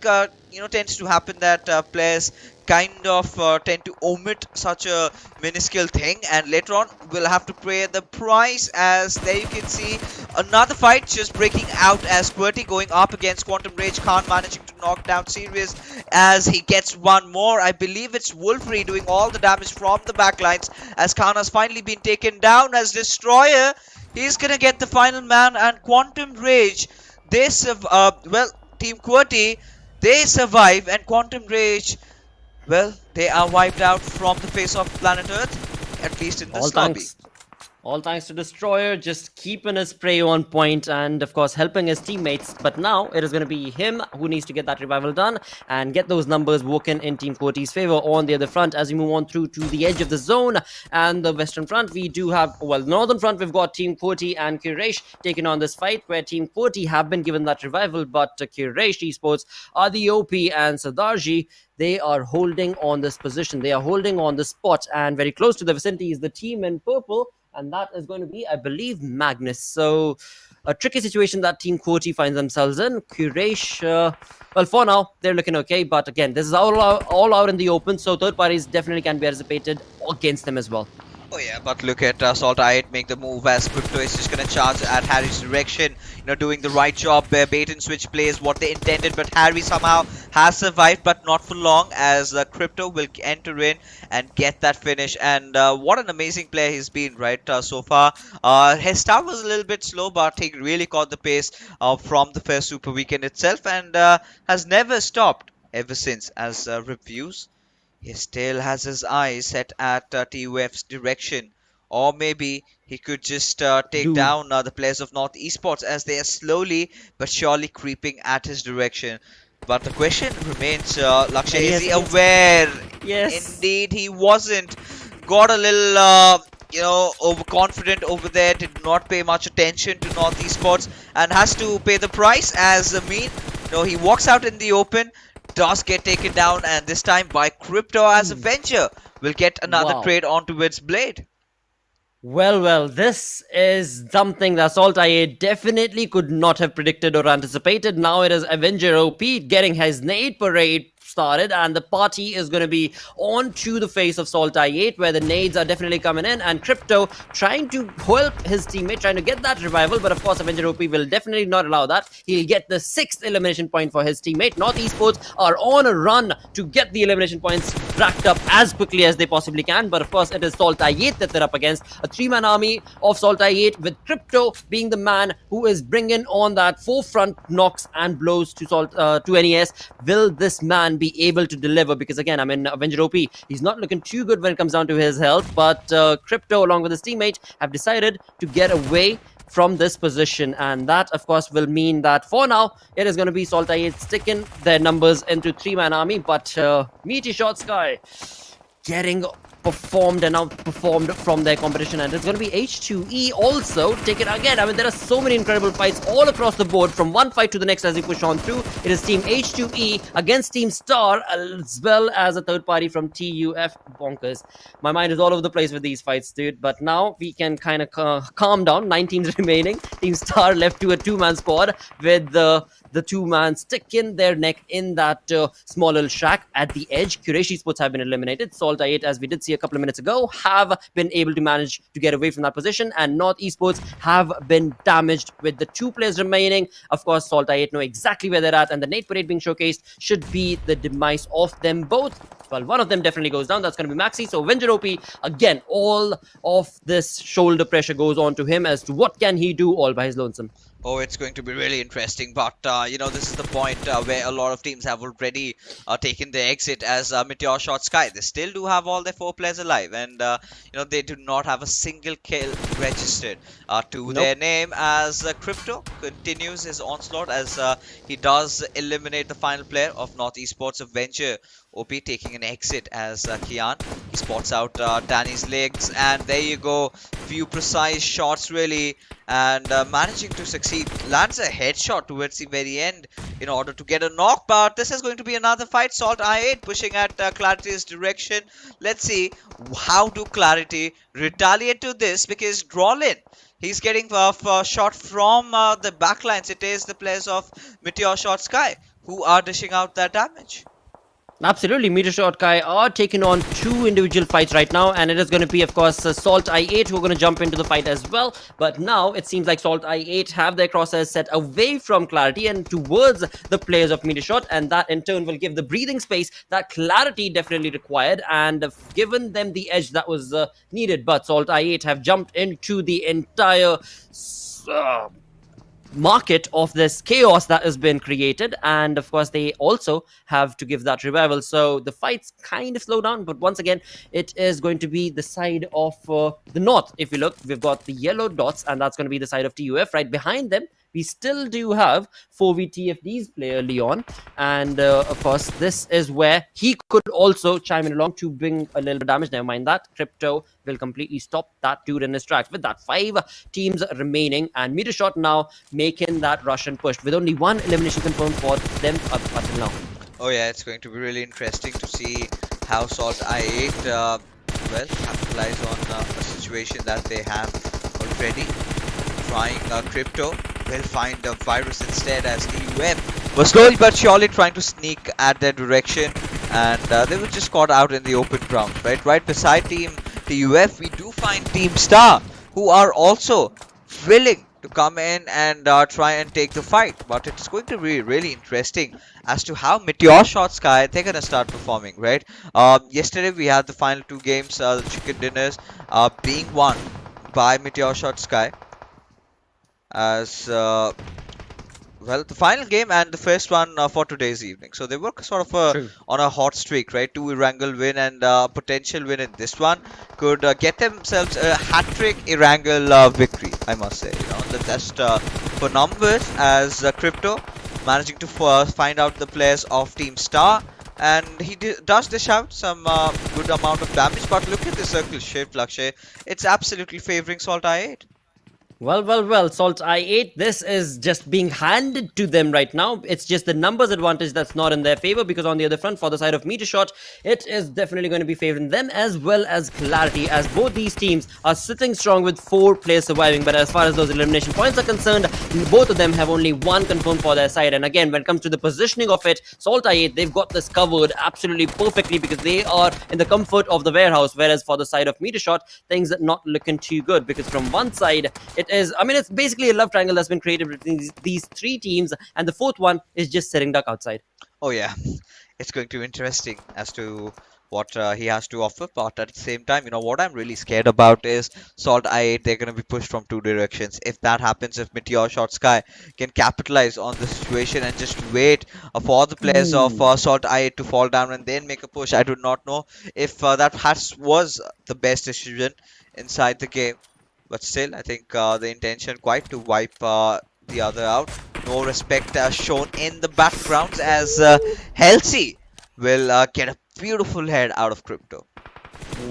tends to happen that players kind of tend to omit such a minuscule thing, and later on we'll have to pay the price. As there you can see another fight just breaking out, as QWERTY going up against Quantum Rage. Khan managing to knock down Sirius as he gets one more. I believe it's Wolfrey doing all the damage from the backlines, as Khan has finally been taken down. As Destroyer, he's gonna get the final man, and Quantum Rage, they Team QWERTY, they survive, and Quantum Rage, well, they are wiped out from the face of planet Earth, at least in this lobby. All thanks to Destroyer, just keeping his prey on point and, of course, helping his teammates. But now it is going to be him who needs to get that revival done and get those numbers working in Team QWERTY's favor on the other front. As we move on through to the edge of the zone and the western front, we do have, well, northern front, we've got Team QWERTY and Quraysh taking on this fight, where Team QWERTY have been given that revival, but Quraysh Esports are the OP, and SALTxi8, they are holding on this position. They are holding on the spot, and very close to the vicinity is the team in purple, and that is going to be, I believe, Magnus. So a tricky situation that Team QWERTY finds themselves in. Quraysh, well, for now, they're looking okay. But again, this is all out in the open. So third parties definitely can be anticipated against them as well. Oh yeah, but look at SALTxi8 make the move, as Crypto is just going to charge at Harry's direction, doing the right job. Bait and switch plays what they intended, but Harry somehow has survived, but not for long, as Crypto will enter in and get that finish. And what an amazing player he's been, right, so far. His start was a little bit slow, but he really caught the pace from the first Super Weekend itself, and has never stopped ever since. As reviews, he still has his eyes set at TUF's direction, or maybe he could just take down the players of TmwEsports, as they are slowly but surely creeping at his direction. But the question remains, Lakshay, is he aware? Yes. Indeed, he wasn't. Got a little, overconfident over there, did not pay much attention to TmwEsports, and has to pay the price, as he walks out in the open, does get taken down, and this time by Crypto, as Avenger will get another trade onto its blade. Well, this is something that SALTxi8 definitely could not have predicted or anticipated. Now it is Avenger OP getting his nade parade started, and the party is going to be on to the face of SALTxi8, where the nades are definitely coming in, and Crypto trying to help his teammate, trying to get that revival, but of course Avenger OP will definitely not allow that. He'll get the 6th elimination point for his teammate. NorthEsports are on a run to get the elimination points racked up as quickly as they possibly can, but of course it is SALTxi8 that they're up against, a 3-man army of SALTxi8, with Crypto being the man who is bringing on that forefront knocks and blows to NES. Will this man be able to deliver? Because again, I mean, Avenger OP, he's not looking too good when it comes down to his health, but Crypto along with his teammate have decided to get away from this position, and that of course will mean that for now it is going to be SALTxi8 sticking their numbers into 3-man army, but MetershotxSKY getting performed and outperformed from their competition, and it's going to be H2E also take it again. I mean, there are so many incredible fights all across the board from one fight to the next as we push on through. It is team H2E against team Star, as well as a third party from TUF. Bonkers, my mind is all over the place with these fights, dude, but now we can kind of calm down. 9 teams remaining. Team Star left to a 2-man squad with the 2-man sticking their neck in that small little shack at the edge. Quraysh Esports have been eliminated. SALTxi8, as we did see a couple of minutes ago, have been able to manage to get away from that position, and NorthEsports have been damaged with the 2 players remaining. Of course, SALTxi8 know exactly where they're at, and the nade parade being showcased should be the demise of them both. Well, one of them definitely goes down. That's going to be Maxi. So Avenger OP, again, all of this shoulder pressure goes on to him as to what can he do all by his lonesome. Oh, it's going to be really interesting, but you know, this is the point where a lot of teams have already taken their exit as MetershotxSKY. They still do have all their 4 players alive, and you know, they do not have a single kill registered to their name, as Crypto continues his onslaught as he does eliminate the final player of NorthEsports. Avenger OP taking an exit as Kian, he spots out Danny's legs, and there you go, few precise shots really, and managing to succeed. Lands a headshot towards the very end in order to get a knock, but this is going to be another fight. SALTxi8 pushing at Clarity's direction. Let's see how do Clarity retaliate to this, because Drawlin, he's getting a shot from the backlines. It is the players of MetershotxSKY who are dishing out that damage. Absolutely, MetershotxSKY are taking on 2 individual fights right now, and it is going to be, of course, SALTxi8 who are going to jump into the fight as well. But now it seems like SALTxi8 have their crosshairs set away from Clarity and towards the players of Metershot, and that in turn will give the breathing space that Clarity definitely required and given them the edge that was needed. But SALTxi8 have jumped into the entire market of this chaos that has been created, and of course they also have to give that revival, so the fights kind of slow down. But once again, it is going to be the side of the north. If you look, we've got the yellow dots, and that's going to be the side of TUF. Right behind them we still do have 4v-TFD's player Leon, and of course this is where he could also chime in along to bring a little bit of damage. Never mind that, Crypto will completely stop that dude in his tracks with that 5 teams remaining, and Metershot now making that Russian push with only 1 elimination confirmed for them up until now. Oh yeah, it's going to be really interesting to see how SALTxi8 well, capitalize on a situation that they have already. Trying Crypto will find a virus instead, as TUF was slowly but surely trying to sneak at their direction, and they were just caught out in the open ground. Right beside team TUF, we do find Team Star, who are also willing to come in and try and take the fight. But it's going to be really interesting as to how MetershotxSKY, they're gonna start performing, right? Yesterday we had the final 2 games, the chicken dinners being won by MetershotxSKY, as well, the final game and the first one for today's evening. So they were sort of on a hot streak, right? 2 Erangel win and potential win in this one could get themselves a hat-trick Erangel victory, I must say. You know, that's for numbers, as Crypto managing to find out the players of Team Star, and he does dish out some good amount of damage. But look at the circle shift, Lakshay. It's absolutely favoring SALTxi8. Well, SALTxi8, this is just being handed to them right now. It's just the numbers advantage that's not in their favor, because on the other front, for the side of Metershot, it is definitely going to be favoring them as well as Clarity, as both these teams are sitting strong with 4 players surviving. But as far as those elimination points are concerned, both of them have only 1 confirmed for their side. And again, when it comes to the positioning of it, SALTxi8, they've got this covered absolutely perfectly, because they are in the comfort of the warehouse, whereas for the side of Metershot, things are not looking too good, because from one side, it's basically a love triangle that's been created between these 3 teams, and the 4th one is just sitting duck outside. Oh yeah, it's going to be interesting as to what he has to offer. But at the same time, what I'm really scared about is SALTxi8. They're going to be pushed from 2 directions. If that happens, if MetershotxSKY can capitalize on the situation and just wait for the players of SALTxi8 to fall down and then make a push, I do not know if was the best decision inside the game. But still, I think the intention quite to wipe the other out. No respect shown in the battlegrounds, as SALTxi8 will get a beautiful head out of Crypto.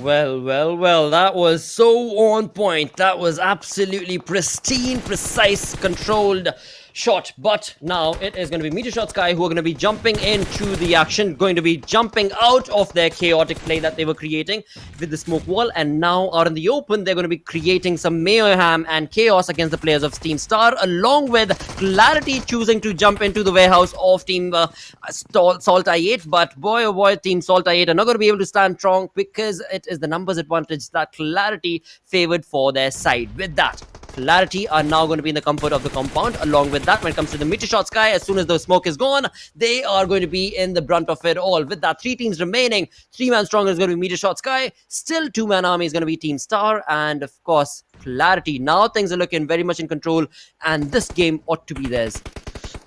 Well, that was so on point. That was absolutely pristine, precise, controlled shot. But now it is going to be MetershotxSKY who are going to be jumping into the action, going to be jumping out of their chaotic play that they were creating with the smoke wall, and now out in the open they're going to be creating some mayhem and chaos against the players of Team Star, along with Clarity choosing to jump into the warehouse of Team SALTxi8. But boy oh boy, Team SALTxi8 are not going to be able to stand strong, because it is the numbers advantage that Clarity favored for their side. With that, Clarity are now going to be in the comfort of the compound. Along with that, when it comes to the MetershotxSKY, as soon as the smoke is gone, they are going to be in the brunt of it all. With that, 3 teams remaining. 3-man strong is going to be MetershotxSKY. Still 2-man army is going to be Team Star. And of course, Clarity. Now things are looking very much in control, and this game ought to be theirs.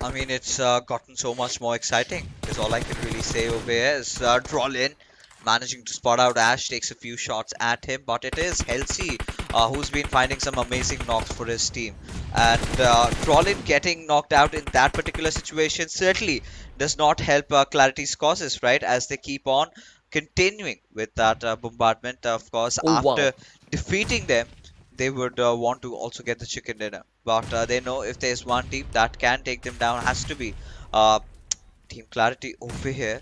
I mean, it's gotten so much more exciting, because all I can really say over here is Drolin managing to spot out Ash, takes a few shots at him, but it is SALTxi who's been finding some amazing knocks for his team. And Drolin getting knocked out in that particular situation certainly does not help Clarity's causes, right? As they keep on continuing with that bombardment. Of course, after defeating them, they would want to also get the chicken dinner. But they know if there's one team that can take them down, has to be Team Clarity over here.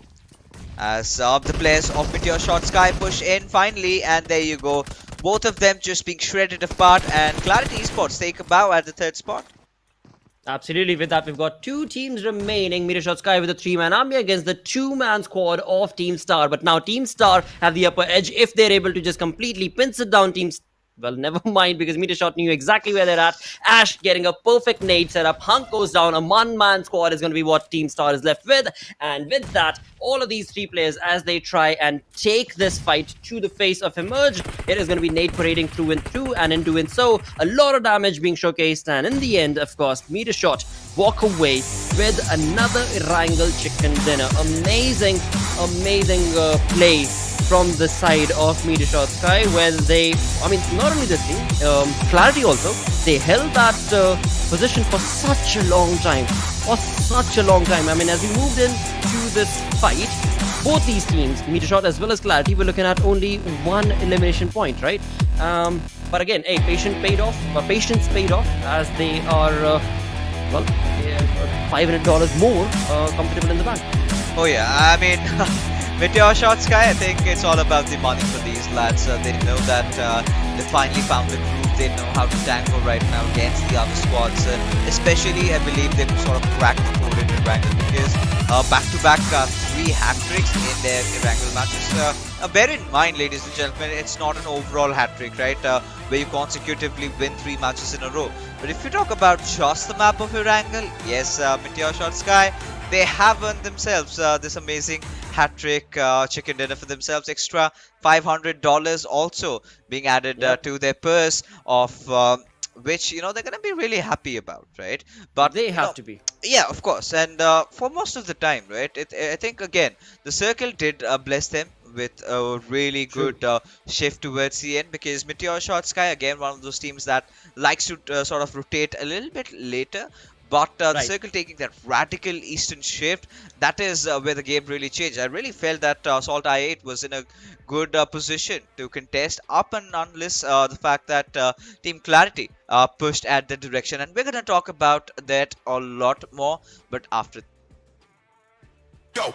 As the players of MetershotxSKY push in finally, and there you go. Both of them just being shredded apart, and QWERTY Esports take a bow at the 3rd spot. Absolutely. With that, we've got 2 teams remaining. MetershotxSKY with a 3-man army against the 2-man squad of Team Star. But now Team Star have the upper edge if they're able to just completely pinch it down Team Star. Well, never mind, because Metershot knew exactly where they're at. Ash getting a perfect nade setup. Hunk goes down. A 1-man squad is going to be what Team Star is left with. And with that, all of these 3 players, as they try and take this fight to the face of Emerge, it is going to be nade parading through and through. And in doing so, a lot of damage being showcased. And in the end, of course, Metershot walk away with another Erangel chicken dinner. Amazing play from the side of MetershotxSKY, where they, not only this team, Clarity also, they held that position for such a long time. As we moved into this fight, both these teams, Metershot as well as Clarity, were looking at only 1 elimination point, right? But again, patience paid off, as they are, $500 more comfortable in the bank. Oh yeah, MetershotxSKY, I think it's all about the money for these lads. They know that they finally found the groove. They know how to tango right now against the other squads. Especially, I believe they've sort of cracked the code in Erangel, because back-to-back 3 hat-tricks in their Erangel matches. Bear in mind, ladies and gentlemen, it's not an overall hat-trick, right? Where you consecutively win 3 matches in a row. But if you talk about just the map of Erangel, yes, MetershotxSKY, they have earned themselves this amazing hat-trick chicken dinner for themselves. Extra $500 also being added to their purse, of which they're gonna be really happy about, right? But they have to be. Yeah, of course. And for most of the time, right? I think again the circle did bless them with a really good shift towards the end, because MetershotxSKY, again, one of those teams that likes to sort of rotate a little bit later. But the circle taking that radical eastern shift, that is where the game really changed. I really felt that SALTxi8 was in a good position to contest, up and unless the fact that Team Clarity pushed at that direction, and we're gonna talk about that a lot more, but after. Go.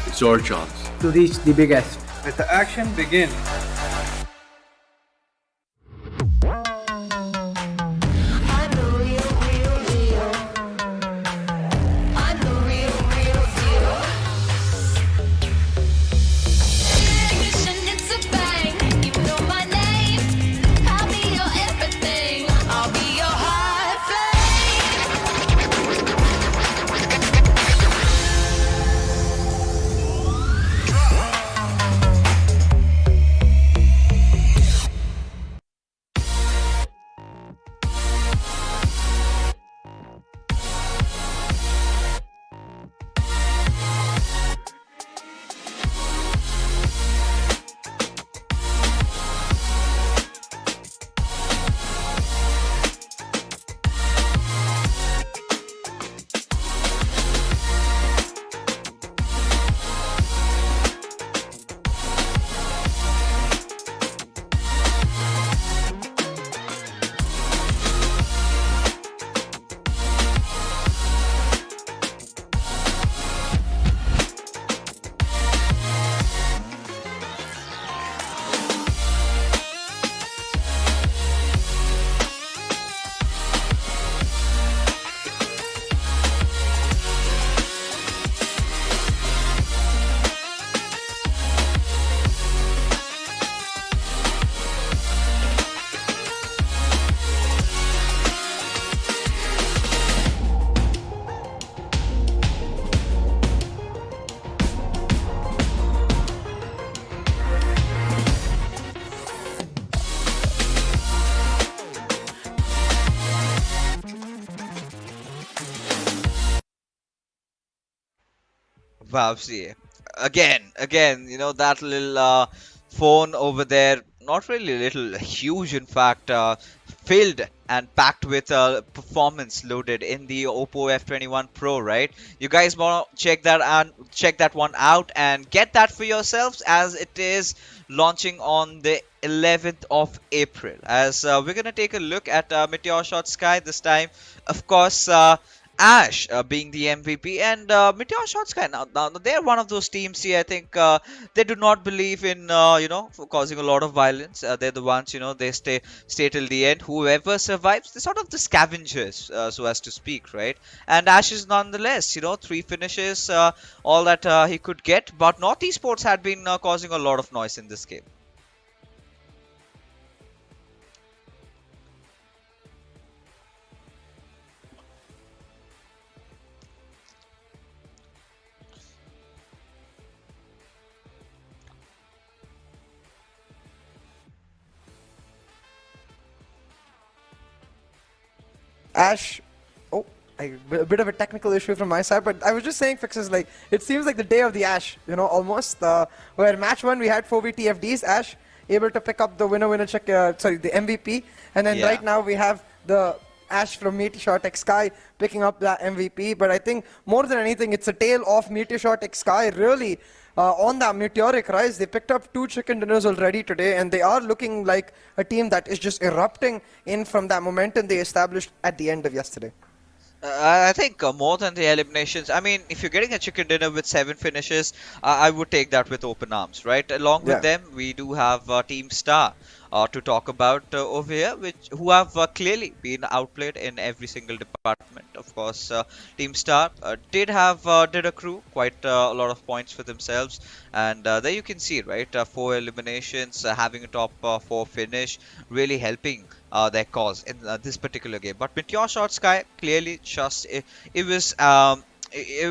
It's your chance. To reach the biggest. Let the action begin. Wow, see, again, that little phone over there, not really little, huge in fact, filled and packed with performance loaded in the Oppo F21 Pro, right? You guys want to check that one out and get that for yourselves, as it is launching on the 11th of April. As we're gonna take a look at MetershotxSKY this time, of course. Ash being the MVP, and MetershotxSKY, now they're one of those teams here. I think they do not believe in for causing a lot of violence. They're the ones, they stay till the end. Whoever survives, they're sort of the scavengers, so as to speak, right? And Ash is nonetheless, 3 finishes, all that he could get. But NorthEsports had been causing a lot of noise in this game. Ash, a bit of a technical issue from my side, but I was just saying, Fixes, like, it seems like the day of the Ash, almost, where match 1 we had 4 VTFDs, Ash able to pick up the winner check, the MVP, and then right now we have the Ash from MetershotxSKY picking up that MVP. But I think more than anything, it's a tale of MetershotxSKY really on that meteoric rise. They picked up 2 chicken dinners already today, and they are looking like a team that is just erupting in from that momentum they established at the end of yesterday. I think more than the eliminations, I mean, if you're getting a chicken dinner with 7 finishes, I would take that with open arms, right? Along with them, we do have Team Star to talk about over here, who have clearly been outplayed in every single department. Of course, Team Star did accrue quite a lot of points for themselves, and there you can see, right, 4 eliminations, having a top 4 finish, really helping their cause in this particular game. But MetershotxSKY clearly just it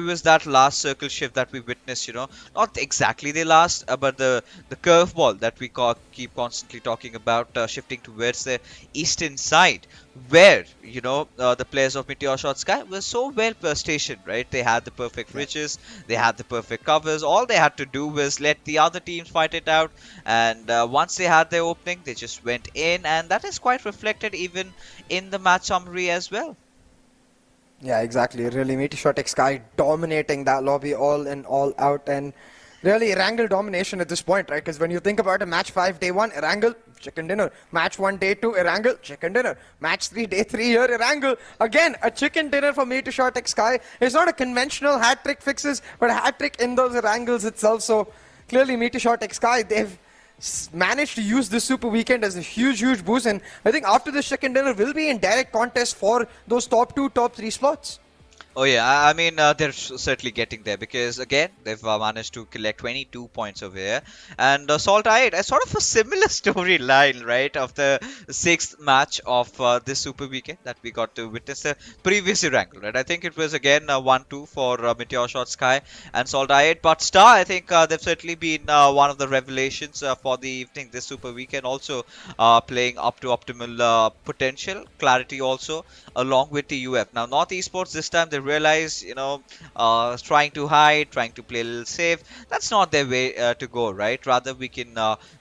was that last circle shift that we witnessed, not exactly the last, but the curveball that we keep constantly talking about, shifting towards the eastern side, where, the players of MetershotxSKY were so well stationed, right? They had the perfect ridges, they had the perfect covers. All they had to do was let the other teams fight it out, and once they had their opening, they just went in, and that is quite reflected even in the match summary as well. Yeah, exactly. Really, MetershotxSKY dominating that lobby all in, all out, and really Erangel domination at this point, right? Because when you think about it, match 5, day 1, Erangel, chicken dinner. Match 1, day 2, Erangel, chicken dinner. Match 3, day 3 here, Erangel. Again, a chicken dinner for MetershotxSKY. It's not a conventional hat-trick fixes, but a hat-trick in those Erangels itself. So clearly MetershotxSKY, they've managed to use this Super Weekend as a huge boost, and I think after this chicken dinner will be in direct contest for those top 2, top 3 slots. Oh yeah, I mean they're certainly getting there because again they've managed to collect 22 points over here, and SALTxi8 is sort of a similar storyline, right, of the 6th match of this Super Weekend that we got to witness the previous Erangel, right? I think it was again 1-2 for MetershotxSKY and SALTxi8, but Star, I think they've certainly been one of the revelations for the evening this Super Weekend, also playing up to optimal potential. QWERTY also along with TmwEsports. Now MetershotxSKY this time they realize, trying to hide, trying to play a little safe, that's not their way to go, right? Rather we can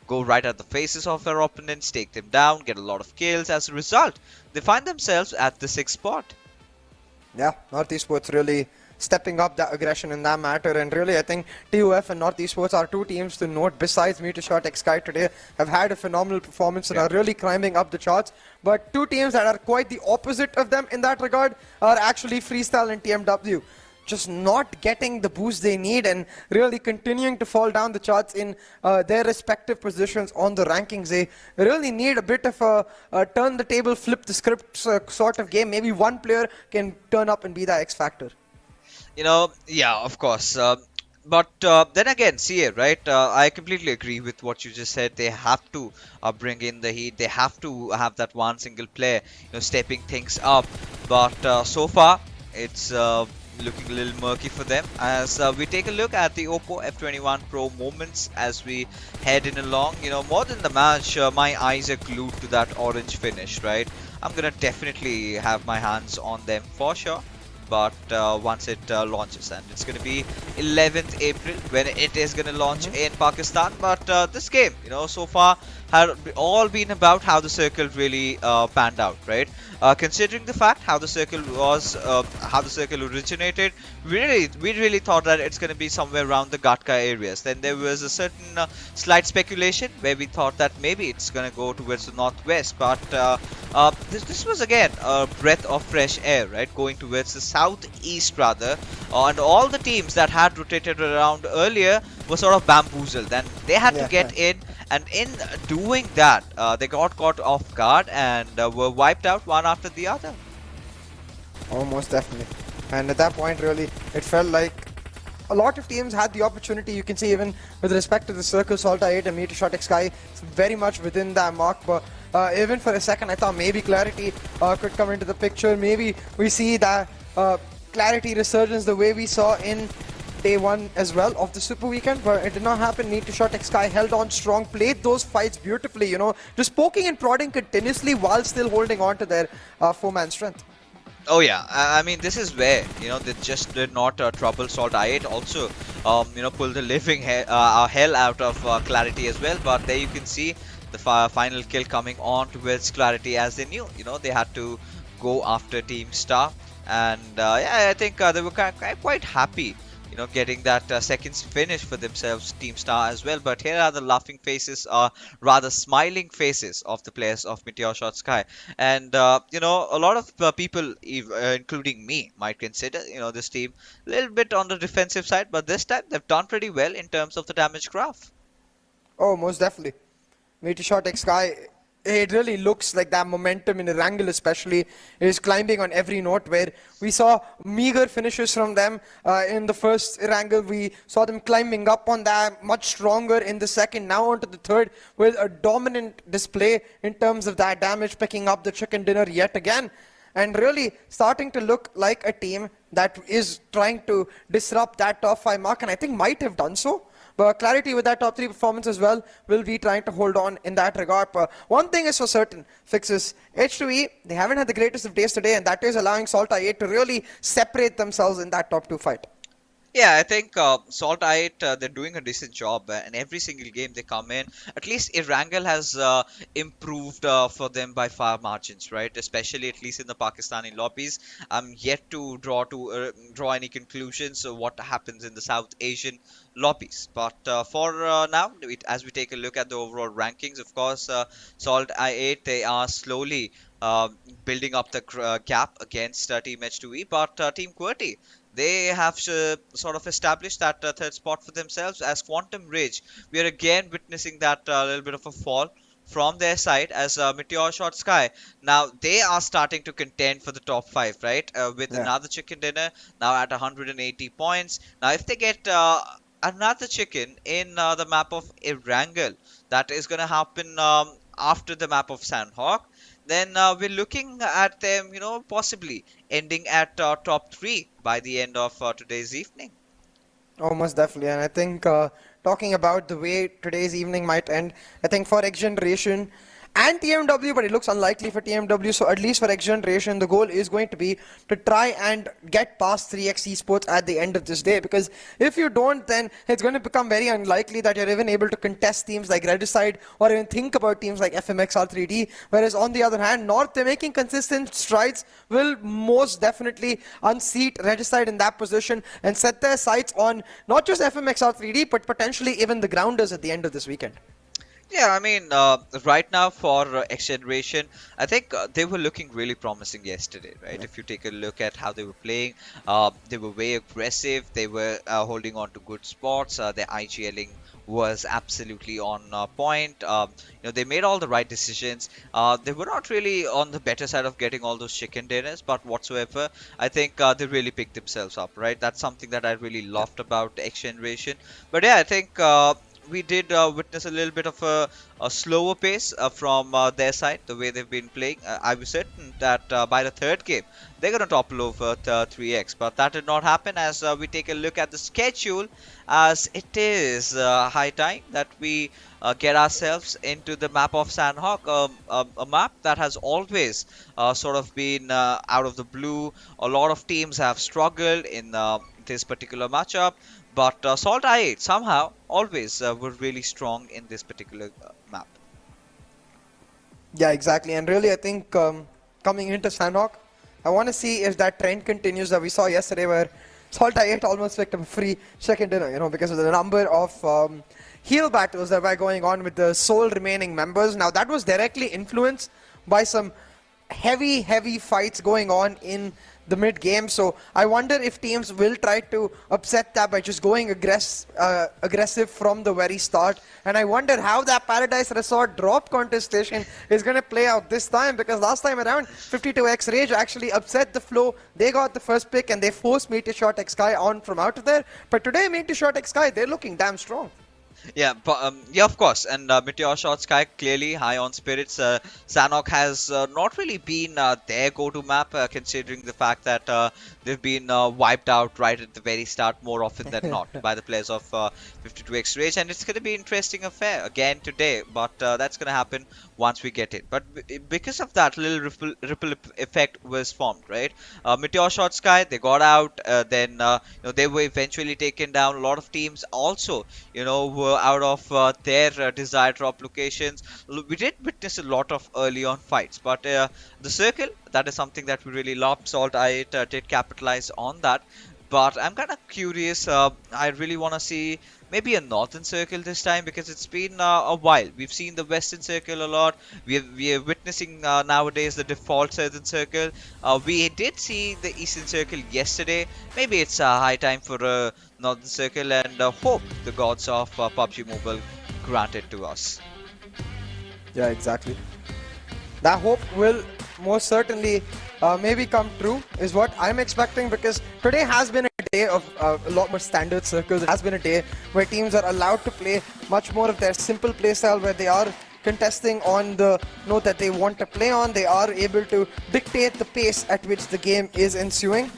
go right at the faces of our opponents, take them down, get a lot of kills. As a result, they find themselves at the 6th spot. Yeah, MetershotxSKY really stepping up the aggression in that matter, and really I think TUF and MetershotxSKY are two teams to note besides MetershotxSKY today, have had a phenomenal performance and are really climbing up the charts. But two teams that are quite the opposite of them in that regard are actually Freestyle and TMW. Just not getting the boost they need and really continuing to fall down the charts in their respective positions on the rankings. They really need a bit of a turn the table, flip the script sort of game. Maybe one player can turn up and be the X factor. Yeah, of course. But then again, CA, right? I completely agree with what you just said. They have to bring in the heat. They have to have that one single player, stepping things up. But so far, it's looking a little murky for them. As we take a look at the Oppo F21 Pro moments as we head in along, more than the match, my eyes are glued to that orange finish, right? I'm gonna definitely have my hands on them for sure. But once it launches, and it's going to be 11th April when it is going to launch in Pakistan. But this game, so far had all been about how the circle really panned out, right? Considering the fact how the circle was, how the circle originated, we really thought that it's going to be somewhere around the Gatka areas. Then there was a certain slight speculation where we thought that maybe it's going to go towards the northwest, but this was again a breath of fresh air, right? Going towards the southeast rather, and all the teams that had rotated around earlier were sort of bamboozled, and they had to get in. And in doing that, they got caught off guard and were wiped out one after the other. Almost definitely. And at that point, really, it felt like a lot of teams had the opportunity. You can see even with respect to the circle, SALTxi8 and MetershotxSKY, it's very much within that mark. But even for a second, I thought maybe QWERTY could come into the picture. Maybe we see that QWERTY resurgence the way we saw in day 1 as well of the Super Weekend, but it did not happen. MetershotxSKY held on strong, played those fights beautifully, just poking and prodding continuously while still holding on to their 4-man strength. Oh yeah, I mean this is where they just did not trouble SALTxi8. Also, pulled the living hell out of QWERTY as well. But there you can see the final kill coming on towards QWERTY, as they knew they had to go after Team Star, and yeah, I think they were quite happy. Getting that second finish for themselves, Team Star as well. But here are the laughing faces, rather smiling faces of the players of MetershotxSKY. And, a lot of people, including me, might consider, this team a little bit on the defensive side. But this time, they've done pretty well in terms of the damage graph. Oh, most definitely. MetershotxSKY, it really looks like that momentum in Erangel especially is climbing on every note, where we saw meager finishes from them in the first Erangel. We saw them climbing up on that much stronger in the second, now onto the third with a dominant display in terms of that damage, picking up the chicken dinner yet again. And really starting to look like a team that is trying to disrupt that top 5 mark, and I think might have done so. But QWERTY with that top 3 performance as well will be trying to hold on in that regard. But one thing is for certain, Fixes, H2E, they haven't had the greatest of days today, and that is allowing SALTxi8 to really separate themselves in that top 2 fight. Yeah, I think SALTxi8 they're doing a decent job, and every single game they come in, at least Erangel has improved for them by far margins, right? Especially at least in the Pakistani lobbies. I'm yet to draw any conclusions of what happens in the South Asian lobbies. But for now, as we take a look at the overall rankings, of course, SALTxi8 they are slowly building up the gap against Team H2E, but Team QWERTY they have sort of established that third spot for themselves as Quantum Ridge. We are again witnessing that little bit of a fall from their side as MetershotxSKY. Now they are starting to contend for the top 5, right? With Yeah. another chicken dinner now at 180 points. Now if they get another chicken in the map of Erangel, that is going to happen after the map of Sanhok, then we're looking at them, possibly ending at top 3 by the end of today's evening. Oh, most definitely. And I think talking about the way today's evening might end, I think for XGeneration and TMW, but it looks unlikely for TMW. So at least for XGeneration, the goal is going to be to try and get past 3x Esports at the end of this day. Because if you don't, then it's going to become very unlikely that you're even able to contest teams like Regicide or even think about teams like FMXR3D. Whereas on the other hand, North, they're making consistent strides, will most definitely unseat Regicide in that position and set their sights on not just FMXR3D, but potentially even the Grounders at the end of this weekend. Yeah, I mean, right now for XGeneration, I think they were looking really promising yesterday, right? If you take a look at how they were playing, they were very aggressive. They were holding on to good spots. Their IGLing was absolutely on point. They made all the right decisions. They were not really on the better side of getting all those chicken dinners, but whatsoever, I think they really picked themselves up, right? That's something that I really loved about XGeneration. But yeah, I think we did witness a little bit of a slower pace from their side, the way they've been playing. I was certain that by the third game, they're going to topple over 3x, but that did not happen as we take a look at the schedule, as it is high time that we get ourselves into the map of Sanhok, a map that has always sort of been out of the blue. A lot of teams have struggled in this particular matchup. But SALTxi8 somehow always were really strong in this particular map. Yeah, exactly. And really, I think coming into Sanhok, I want to see if that trend continues that we saw yesterday where SALTxi8 almost picked up a free second dinner, because of the number of heal battles that were going on with the sole remaining members. Now, that was directly influenced by some heavy fights going on in the mid game, so I wonder if teams will try to upset that by just going aggressive from the very start. And I wonder how that Paradise Resort drop contestation is going to play out this time, because last time around 52x Rage actually upset the flow. They got the first pick and they forced MetershotxSKY on from out of there, but today MetershotxSKY, they're looking damn strong. Yeah, but yeah, of course. And MetershotxSKY clearly high on spirits. Sanhok has not really been their go-to map, considering the fact that they've been wiped out right at the very start more often than not by the players of 52x Rage. And it's going to be an interesting affair again today, but that's going to happen once we get it. But because of that little ripple effect was formed, right? MetershotxSKY, they got out, then they were eventually taken down. A lot of teams also, were out of their desired drop locations. We did witness a lot of early on fights, but the circle, that is something that we really loved. SALTxi8 did capitalize on that. But I'm kind of curious. I really want to see maybe a northern circle this time, because it's been a while. We've seen the western circle a lot. We are witnessing nowadays the default southern circle. We did see the eastern circle yesterday. Maybe it's high time for a northern circle, and hope the gods of PUBG Mobile grant it to us. Yeah, exactly. That hope will most certainly maybe come true, is what I'm expecting, because today has been a day of a lot more standard circles. It has been a day where teams are allowed to play much more of their simple playstyle, where they are contesting on the note that they want to play on. They are able to dictate the pace at which the game is ensuing.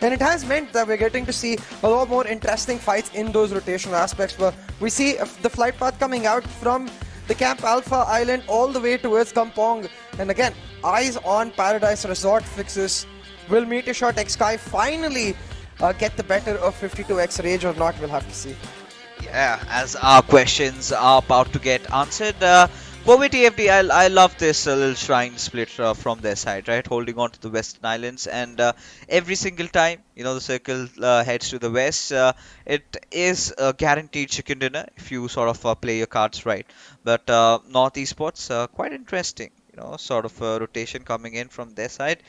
And it has meant that we're getting to see a lot more interesting fights in those rotational aspects, where we see the flight path coming out from the Camp Alpha Island all the way towards Kampong. And again, eyes on Paradise Resort fixes. Will MetershotxSKY finally get the better of 52x Rage or not, we'll have to see. Yeah, as our questions are about to get answered, QWERTY FD, I love this little shrine split from their side, right? Holding on to the Western Islands, and every single time, the circle heads to the west, it is a guaranteed chicken dinner if you sort of play your cards right. But North Esports, quite interesting, sort of a rotation coming in from their side.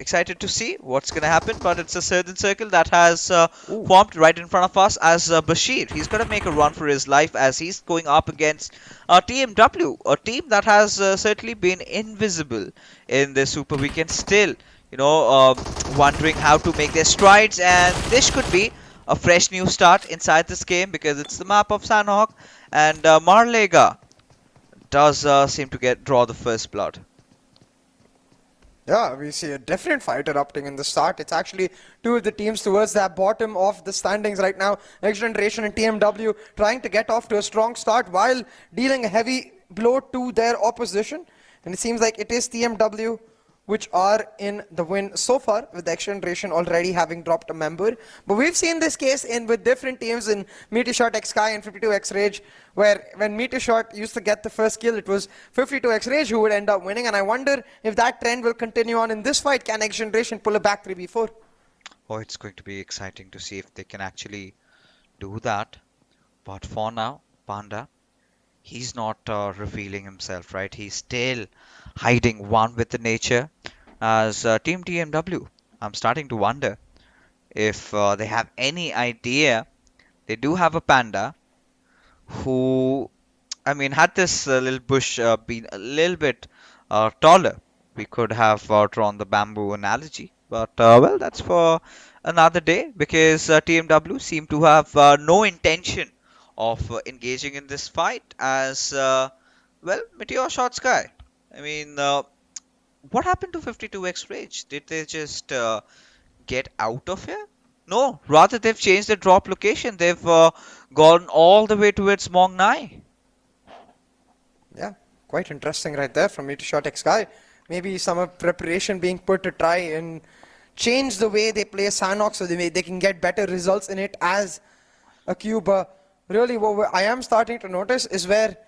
Excited to see what's going to happen, but it's a certain circle that has formed right in front of us as Bashir. He's going to make a run for his life as he's going up against TMW, a team that has certainly been invisible in the Super Weekend. Still, wondering how to make their strides, and this could be a fresh new start inside this game because it's the map of Sanhok, and Marlega does seem to draw the first blood. Yeah, we see a definite fight erupting in the start. It's actually two of the teams towards the bottom of the standings right now. XGeneration and TMW trying to get off to a strong start while dealing a heavy blow to their opposition. And it seems like it is TMW which are in the win so far, with the XGeneration already having dropped a member. But we've seen this case with different teams in MetershotxSKY and 52x Rage, where when MeterShot used to get the first kill, it was 52x Rage who would end up winning. And I wonder if that trend will continue on in this fight. Can XGeneration pull a back 3v4? Oh, it's going to be exciting to see if they can actually do that. But for now, Panda, he's not revealing himself, right? He's still hiding one with the nature. As Team TMW, I'm starting to wonder if they have any idea. They do have a Panda who, had this little bush been a little bit taller, we could have drawn the bamboo analogy. But, well, that's for another day, because TMW seem to have no intention of engaging in this fight as, MetershotxSKY. What happened to 52x Rage? Did they just get out of here? No, rather they've changed their drop location. They've gone all the way towards Mong Nai. Yeah, quite interesting right there from MetershotxSKY. Maybe some preparation being put to try and change the way they play Sanhok so they can get better results in it as a cube. Really, what I am starting to notice is where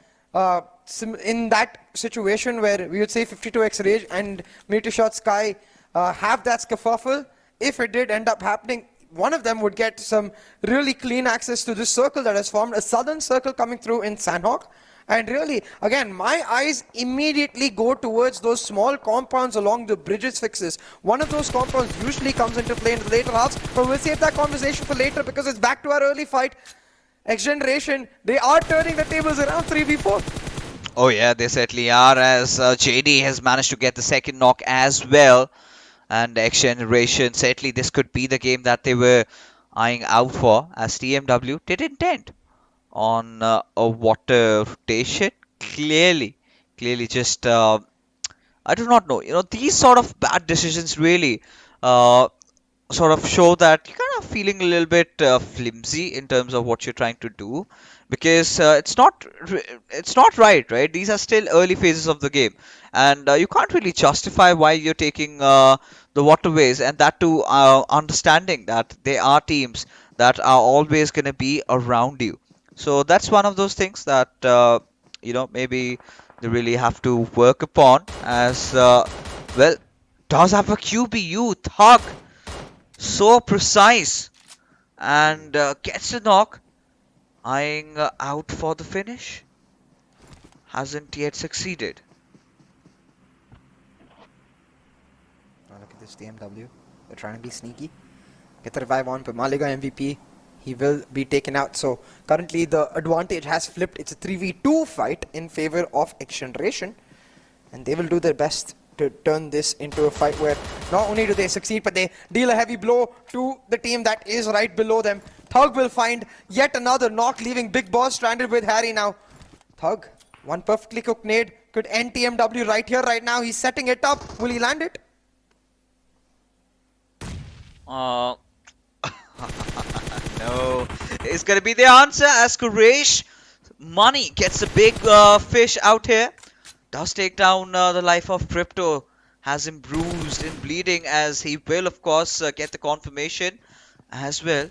in that situation where we would say 52x Rage and MetershotxSKY have that scuffle, if it did end up happening, one of them would get some really clean access to this circle that has formed, a southern circle coming through in Sanhok. And really, again, my eyes immediately go towards those small compounds along the bridges fixes. One of those compounds usually comes into play in the later halves, but we'll save that conversation for later because it's back to our early fight. XGeneration, they are turning the tables around 3v4. Oh yeah, they certainly are, as JD has managed to get the second knock as well. And XGeneration, certainly this could be the game that they were eyeing out for, as TMW did intend on a water rotation. Clearly just, I do not know, these sort of bad decisions really sort of show that you're kind of feeling a little bit flimsy in terms of what you're trying to do, because it's not right? These are still early phases of the game, and you can't really justify why you're taking the waterways, and that too understanding that there are teams that are always going to be around you. So that's one of those things that maybe they really have to work upon, as does have a QBU Thug, so precise, and gets a knock, eyeing out for the finish. Hasn't yet succeeded. Look at this TMW. They're trying to be sneaky. Get the revive on, but Maliga MVP, he will be taken out. So currently the advantage has flipped. It's a 3v2 fight in favor of XGeneration, and they will do their best to turn this into a fight where not only do they succeed, but they deal a heavy blow to the team that is right below them. Thug will find yet another knock, leaving Big Boss stranded with Harry now. Thug, one perfectly cooked nade could end TMW right here, right now. He's setting it up. Will he land it? No. It's gonna be the answer, as Quraysh Money gets a big fish out here. Does take down the life of Crypto. Has him bruised bruised and bleeding, as he will, of course, get the confirmation, as well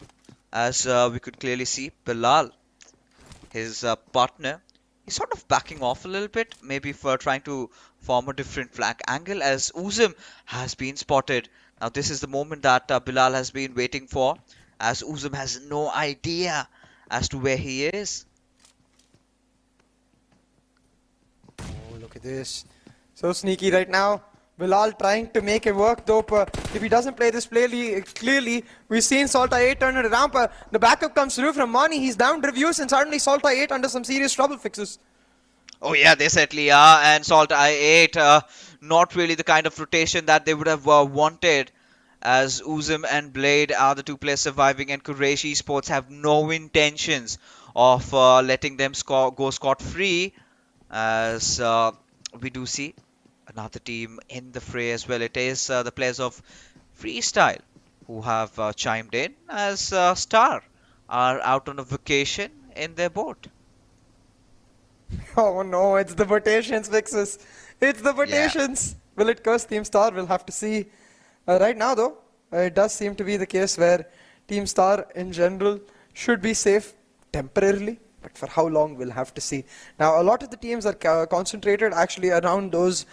as we could clearly see Bilal, his partner. He's sort of backing off a little bit, maybe for trying to form a different flank angle, as Uzum has been spotted. Now this is the moment that Bilal has been waiting for, as Uzum has no idea as to where he is. Oh, look at this. So sneaky right now. Bilal trying to make it work though. If he doesn't play this play clearly, we've seen SALTxi8 turn it around. The backup comes through from Mani. He's down reviews, and suddenly SALTxi8 under some serious trouble fixes. Oh yeah, they certainly are, and SALTxi8 not really the kind of rotation that they would have wanted, as Uzum and Blade are the two players surviving, and Quraysh Esports have no intentions of letting them go scot-free, as we do see another team in the fray as well. It is the players of Freestyle who have chimed in, as Star are out on a vacation in their boat. Oh no, it's the rotations fixes. It's the rotations. Yeah. Will it curse Team Star? We'll have to see. Right now though, it does seem to be the case where Team Star in general should be safe temporarily. But for how long, we'll have to see. Now, a lot of the teams are concentrated actually around those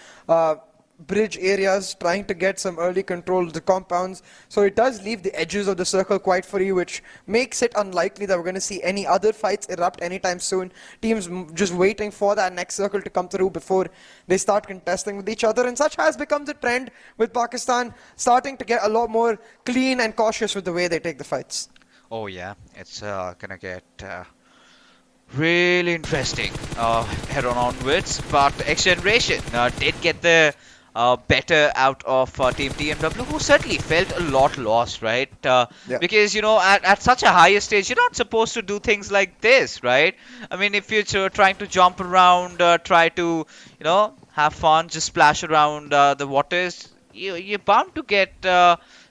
bridge areas, trying to get some early control of the compounds. So it does leave the edges of the circle quite free, which makes it unlikely that we're going to see any other fights erupt anytime soon. Teams just waiting for that next circle to come through before they start contesting with each other. And such has become the trend, with Pakistan starting to get a lot more clean and cautious with the way they take the fights. Oh yeah, it's gonna get really interesting head on onwards, but XGeneration did get the better out of Team TmW, who certainly felt a lot lost, right? Because, you know, at such a higher stage, you're not supposed to do things like this, right? I mean, if you're trying to jump around, try to, you know, have fun, just splash around the waters, you're bound to get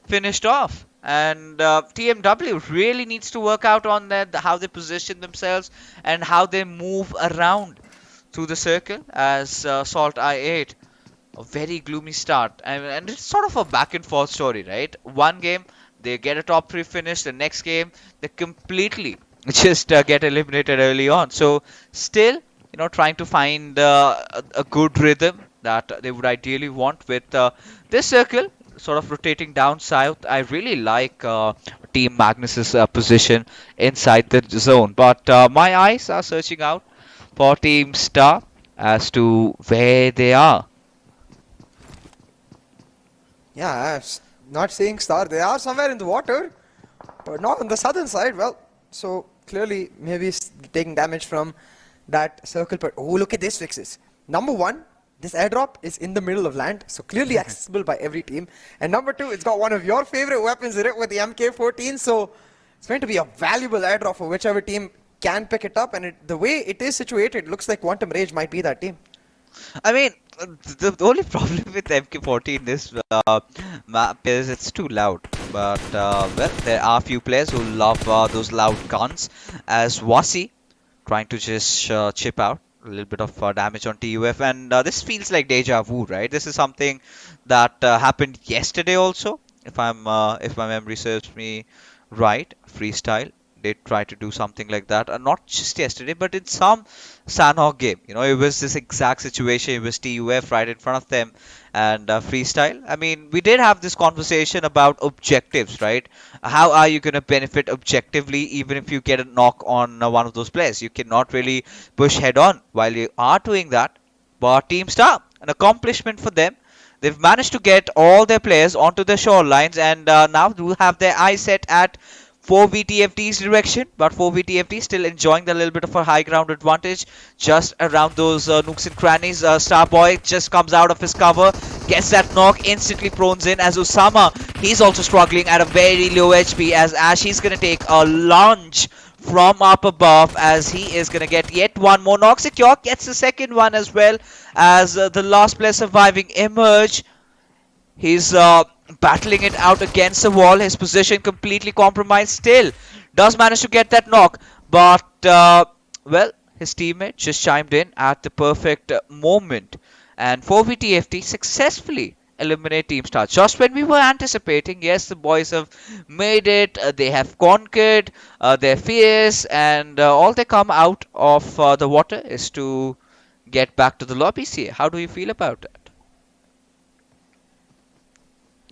finished off. And TmW really needs to work out on that, how they position themselves and how they move around through the circle, as SALTxi8, a very gloomy start. And it's sort of a back and forth story, right? One game, they get a top 3 finish. The next game, they completely just get eliminated early on. So still, you know, trying to find a good rhythm that they would ideally want with this circle sort of rotating down south. I really like Team Magnus's position inside the zone, but my eyes are searching out for Team Star as to where they are. Yeah, not seeing Star. They are somewhere in the water, but not on the southern side. Well, so clearly maybe taking damage from that circle. But oh, look at this fixes. Number one, this airdrop is in the middle of land, so clearly accessible by every team. And number two, it's got one of your favorite weapons in it with the MK14, so it's going to be a valuable airdrop for whichever team can pick it up. And the way it is situated, looks like Quantum Rage might be that team. I mean, the only problem with MK14 in this map is it's too loud. But, well, there are a few players who love those loud guns, as Wasi trying to just chip out a little bit of damage on TUF, and this feels like deja vu, right? This is something that happened yesterday also, if my memory serves me right. Freestyle did try to do something like that, not just yesterday, but in some Sanhok game. You know, it was this exact situation. It was TUF right in front of them, and Freestyle. I mean, we did have this conversation about objectives, right? How are you going to benefit objectively even if you get a knock on one of those players? You cannot really push head on while you are doing that. But Team Star, an accomplishment for them. They've managed to get all their players onto the shorelines, and now do have their eyes set at 4VTFT's direction, but 4VTFT still enjoying the little bit of a high ground advantage just around those nooks and crannies. Starboy just comes out of his cover, gets that knock, instantly prones in, as Osama, he's also struggling at a very low HP, as Ash is going to take a lunge from up above, as he is going to get yet one more knock. Secure gets the second one as well, as the last player surviving Emerge. He's battling it out against the wall. His position completely compromised. Still does manage to get that knock, but well, his teammate just chimed in at the perfect moment, and 4VTFT successfully eliminate Team Star. Just when we were anticipating, yes, the boys have made it, they have conquered their fears, and all they come out of the water is to get back to the lobby. See, how do you feel about it?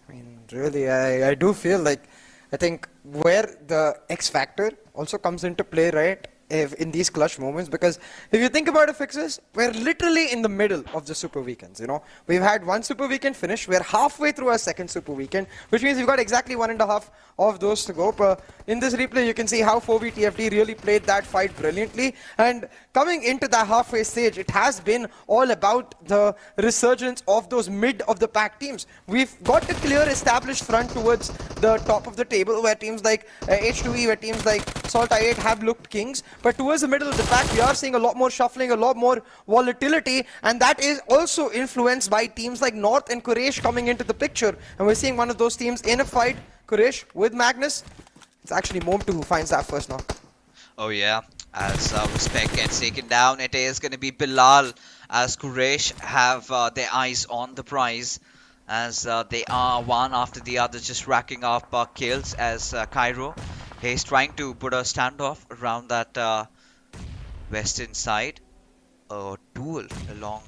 I mean, really, I do feel like I think where the X factor also comes into play, right? If in these clutch moments, because if you think about it, Fixes, we're literally in the middle of the Super Weekends. You know, we've had one Super Weekend finish. We're halfway through our second Super Weekend, which means we've got exactly 1.5 of those to go. But in this replay, you can see how 4v really played that fight brilliantly. And coming into that halfway stage, it has been all about the resurgence of those mid of the pack teams. We've got a clear established front towards the top of the table, where teams like H2E, where teams like SALTxi8 have looked kings. But towards the middle of the pack, we are seeing a lot more shuffling, a lot more volatility, and that is also influenced by teams like North and Quraysh coming into the picture. And we're seeing one of those teams in a fight, Quraysh with Magnus. It's actually Mom2 who finds that first knock. Oh yeah, as Respect gets taken down, it is going to be Bilal, as Quraysh have their eyes on the prize, as they are one after the other just racking up kills, as Cairo, he's trying to put a standoff around that western side. A duel along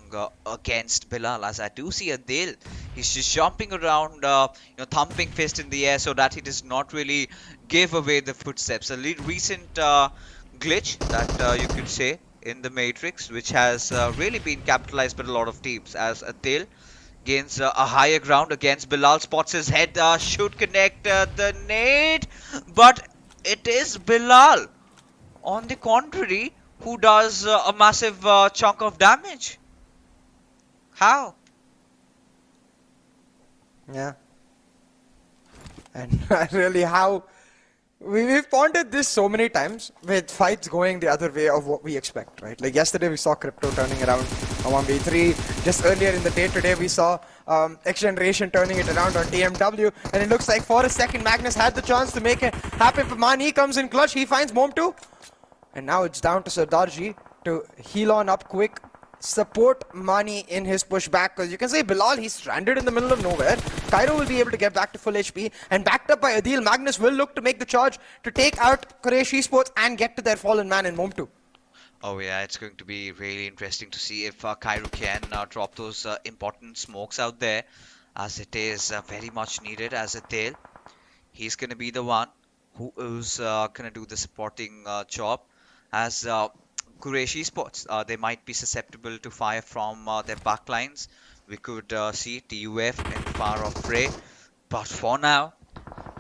against Bilal, as I do see Adil. He's just jumping around, thumping fist in the air so that he does not really give away the footsteps. A recent glitch that you could say in the Matrix, which has really been capitalized by a lot of teams, as Adil gains a higher ground against Bilal, spots his head, should connect the nade, but it is Bilal, on the contrary, who does a massive chunk of damage. How? Yeah. And really how we've pondered this so many times with fights going the other way of what we expect, right? Like yesterday we saw Crypto turning around on 1v3. Just earlier in the day today we saw XGeneration turning it around on TmW. And it looks like for a second Magnus had the chance to make it happen for Mani. He comes in clutch, he finds Mom2. And now it's down to SardarJi to heal on up quick, support Mani in his pushback. Because you can say Bilal, he's stranded in the middle of nowhere. Cairo will be able to get back to full HP. And backed up by Adil, Magnus will look to make the charge to take out Quraysh Esports and get to their fallen man in Mom2. Oh yeah, it's going to be really interesting to see if Cairo can drop those important smokes out there, as it is very much needed. As Adil, he's going to be the one who is going to do the supporting job. As Quraysh Esports, they might be susceptible to fire from their backlines. We could see TUF in far off fray, but for now,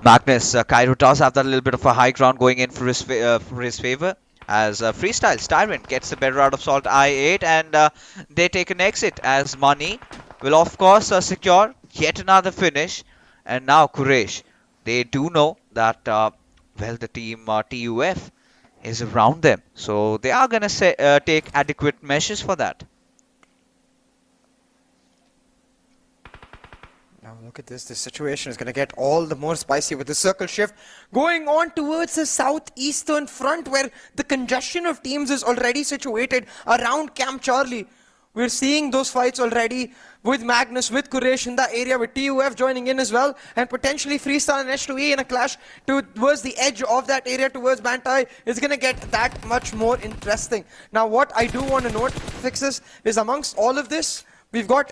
Magnus, Cairo does have that little bit of a high ground going in for his favor, as Freestyle Tyrant gets the better out of SALTxi8, and they take an exit, as Money will of course secure yet another finish. And now Quraysh, they do know that well, the team TUF is around them, so they are gonna take adequate measures for that. Now look at this situation is going to get all the more spicy with the circle shift going on towards the southeastern front, where the congestion of teams is already situated around Camp Charlie. We're seeing those fights already with Magnus, with Quraysh in that area, with TUF joining in as well, and potentially Freestyle and H2E in a clash towards the edge of that area towards Bantai is going to get that much more interesting. Now what I do want to note, Fixes, is amongst all of this, we've got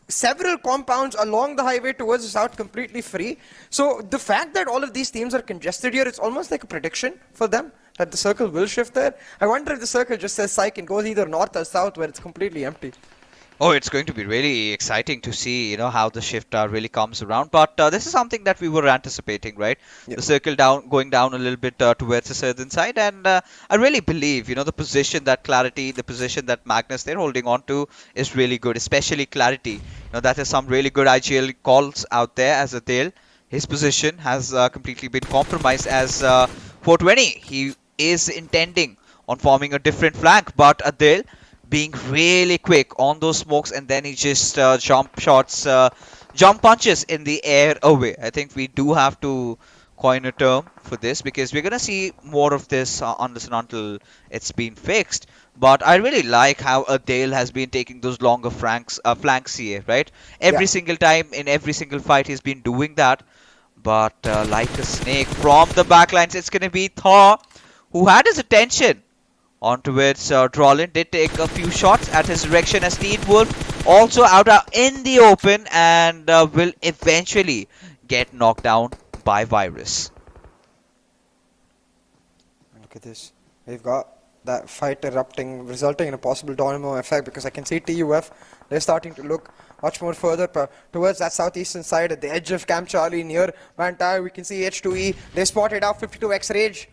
several compounds along the highway towards the south completely free. So the fact that all of these teams are congested here, it's almost like a prediction for them that the circle will shift there. I wonder if the circle just says psych and goes either north or south where it's completely empty. Oh, it's going to be really exciting to see, how the shift really comes around. But this is something that we were anticipating, right? Yep. The circle going down a little bit towards the southern side. And I really believe, the position that Clarity, the position that Magnus, they're holding on to is really good, especially Clarity. That is some really good IGL calls out there, as Adil. His position has completely been compromised, as 420, he is intending on forming a different flank, but Adil being really quick on those smokes, and then he just jump punches in the air away. I think we do have to coin a term for this, because we're gonna see more of this unless and until it's been fixed. But I really like how Adele has been taking those longer flanks here, right? Every single time in every single fight he's been doing that. But like a snake from the backlines, it's gonna be Thor, who had his attention onto it. Drolin did take a few shots at his direction as TmwEsports also out in the open and will eventually get knocked down by Virus. Look at this. We've got that fight erupting, resulting in a possible domino effect, because I can see TUF, they're starting to look much more further towards that southeastern side at the edge of Camp Charlie near Vantai. We can see H2E, they spotted out 52x Rage.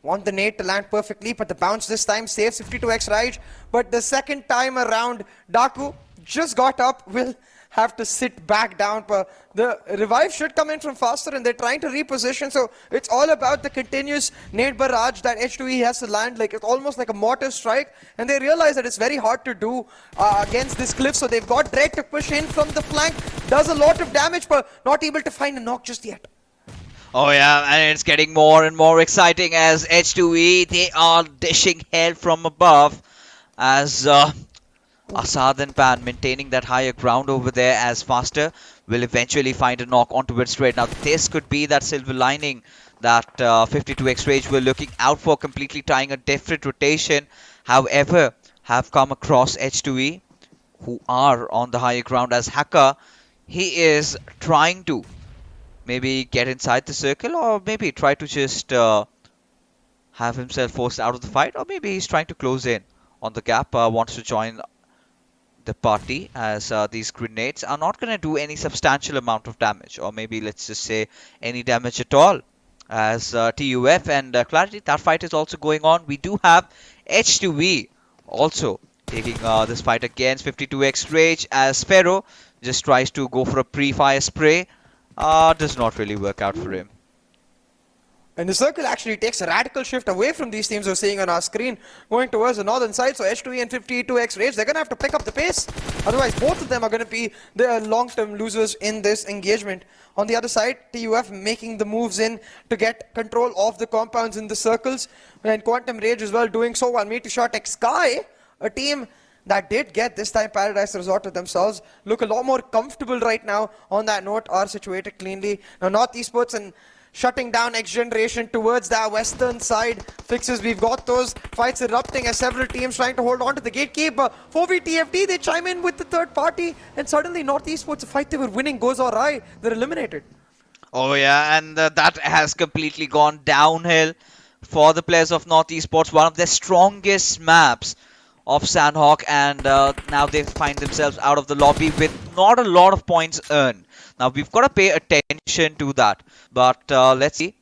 Want the nade to land perfectly, but the bounce this time saves 52x Rage. But the second time around, Daku just got up, will have to sit back down. But the revive should come in from faster, and they're trying to reposition. So it's all about the continuous nade barrage that H2E has to land. Like, it's almost like a mortar strike, and they realize that it's very hard to do against this cliff. So they've got Dread to push in from the flank, does a lot of damage, but not able to find a knock just yet. Oh yeah, and it's getting more and more exciting as H2E, they are dishing hell from above as Asad and Pan maintaining that higher ground over there, as Faster will eventually find a knock onto its straight. Now this could be that silver lining that 52x Rage were looking out for, completely tying a different rotation. However, have come across H2E, who are on the higher ground, as Hacker, he is trying to maybe get inside the circle, or maybe try to just have himself forced out of the fight, or maybe he's trying to close in on the gap, wants to join the party, as these grenades are not going to do any substantial amount of damage, or maybe let's just say any damage at all, as TUF and QWERTY, that fight is also going on. We do have H2E also taking this fight against 52x Rage, as Pharaoh just tries to go for a pre-fire spray. Does not really work out for him. And the circle actually takes a radical shift away from these teams we're seeing on our screen, going towards the northern side. So H2E and 52x Rage, they're going to have to pick up the pace. Otherwise, both of them are going to be the long-term losers in this engagement. On the other side, TUF making the moves in to get control of the compounds in the circles. And Quantum Rage as well doing so, while MetershotxSKY, a team that did get this time Paradise Resort to themselves, look a lot more comfortable right now. On that note, are situated cleanly. Now NorthEsports and shutting down XGeneration towards that western side fixes. We've got those fights erupting as several teams trying to hold on to the gatekeep. 4v TFD, they chime in with the third party, and suddenly NorthEsports, a fight they were winning, goes awry. They're eliminated. Oh yeah, and that has completely gone downhill for the players of NorthEsports. One of their strongest maps of Sanhok, and now they find themselves out of the lobby with not a lot of points earned. Now we've got to pay attention to that, but let's see.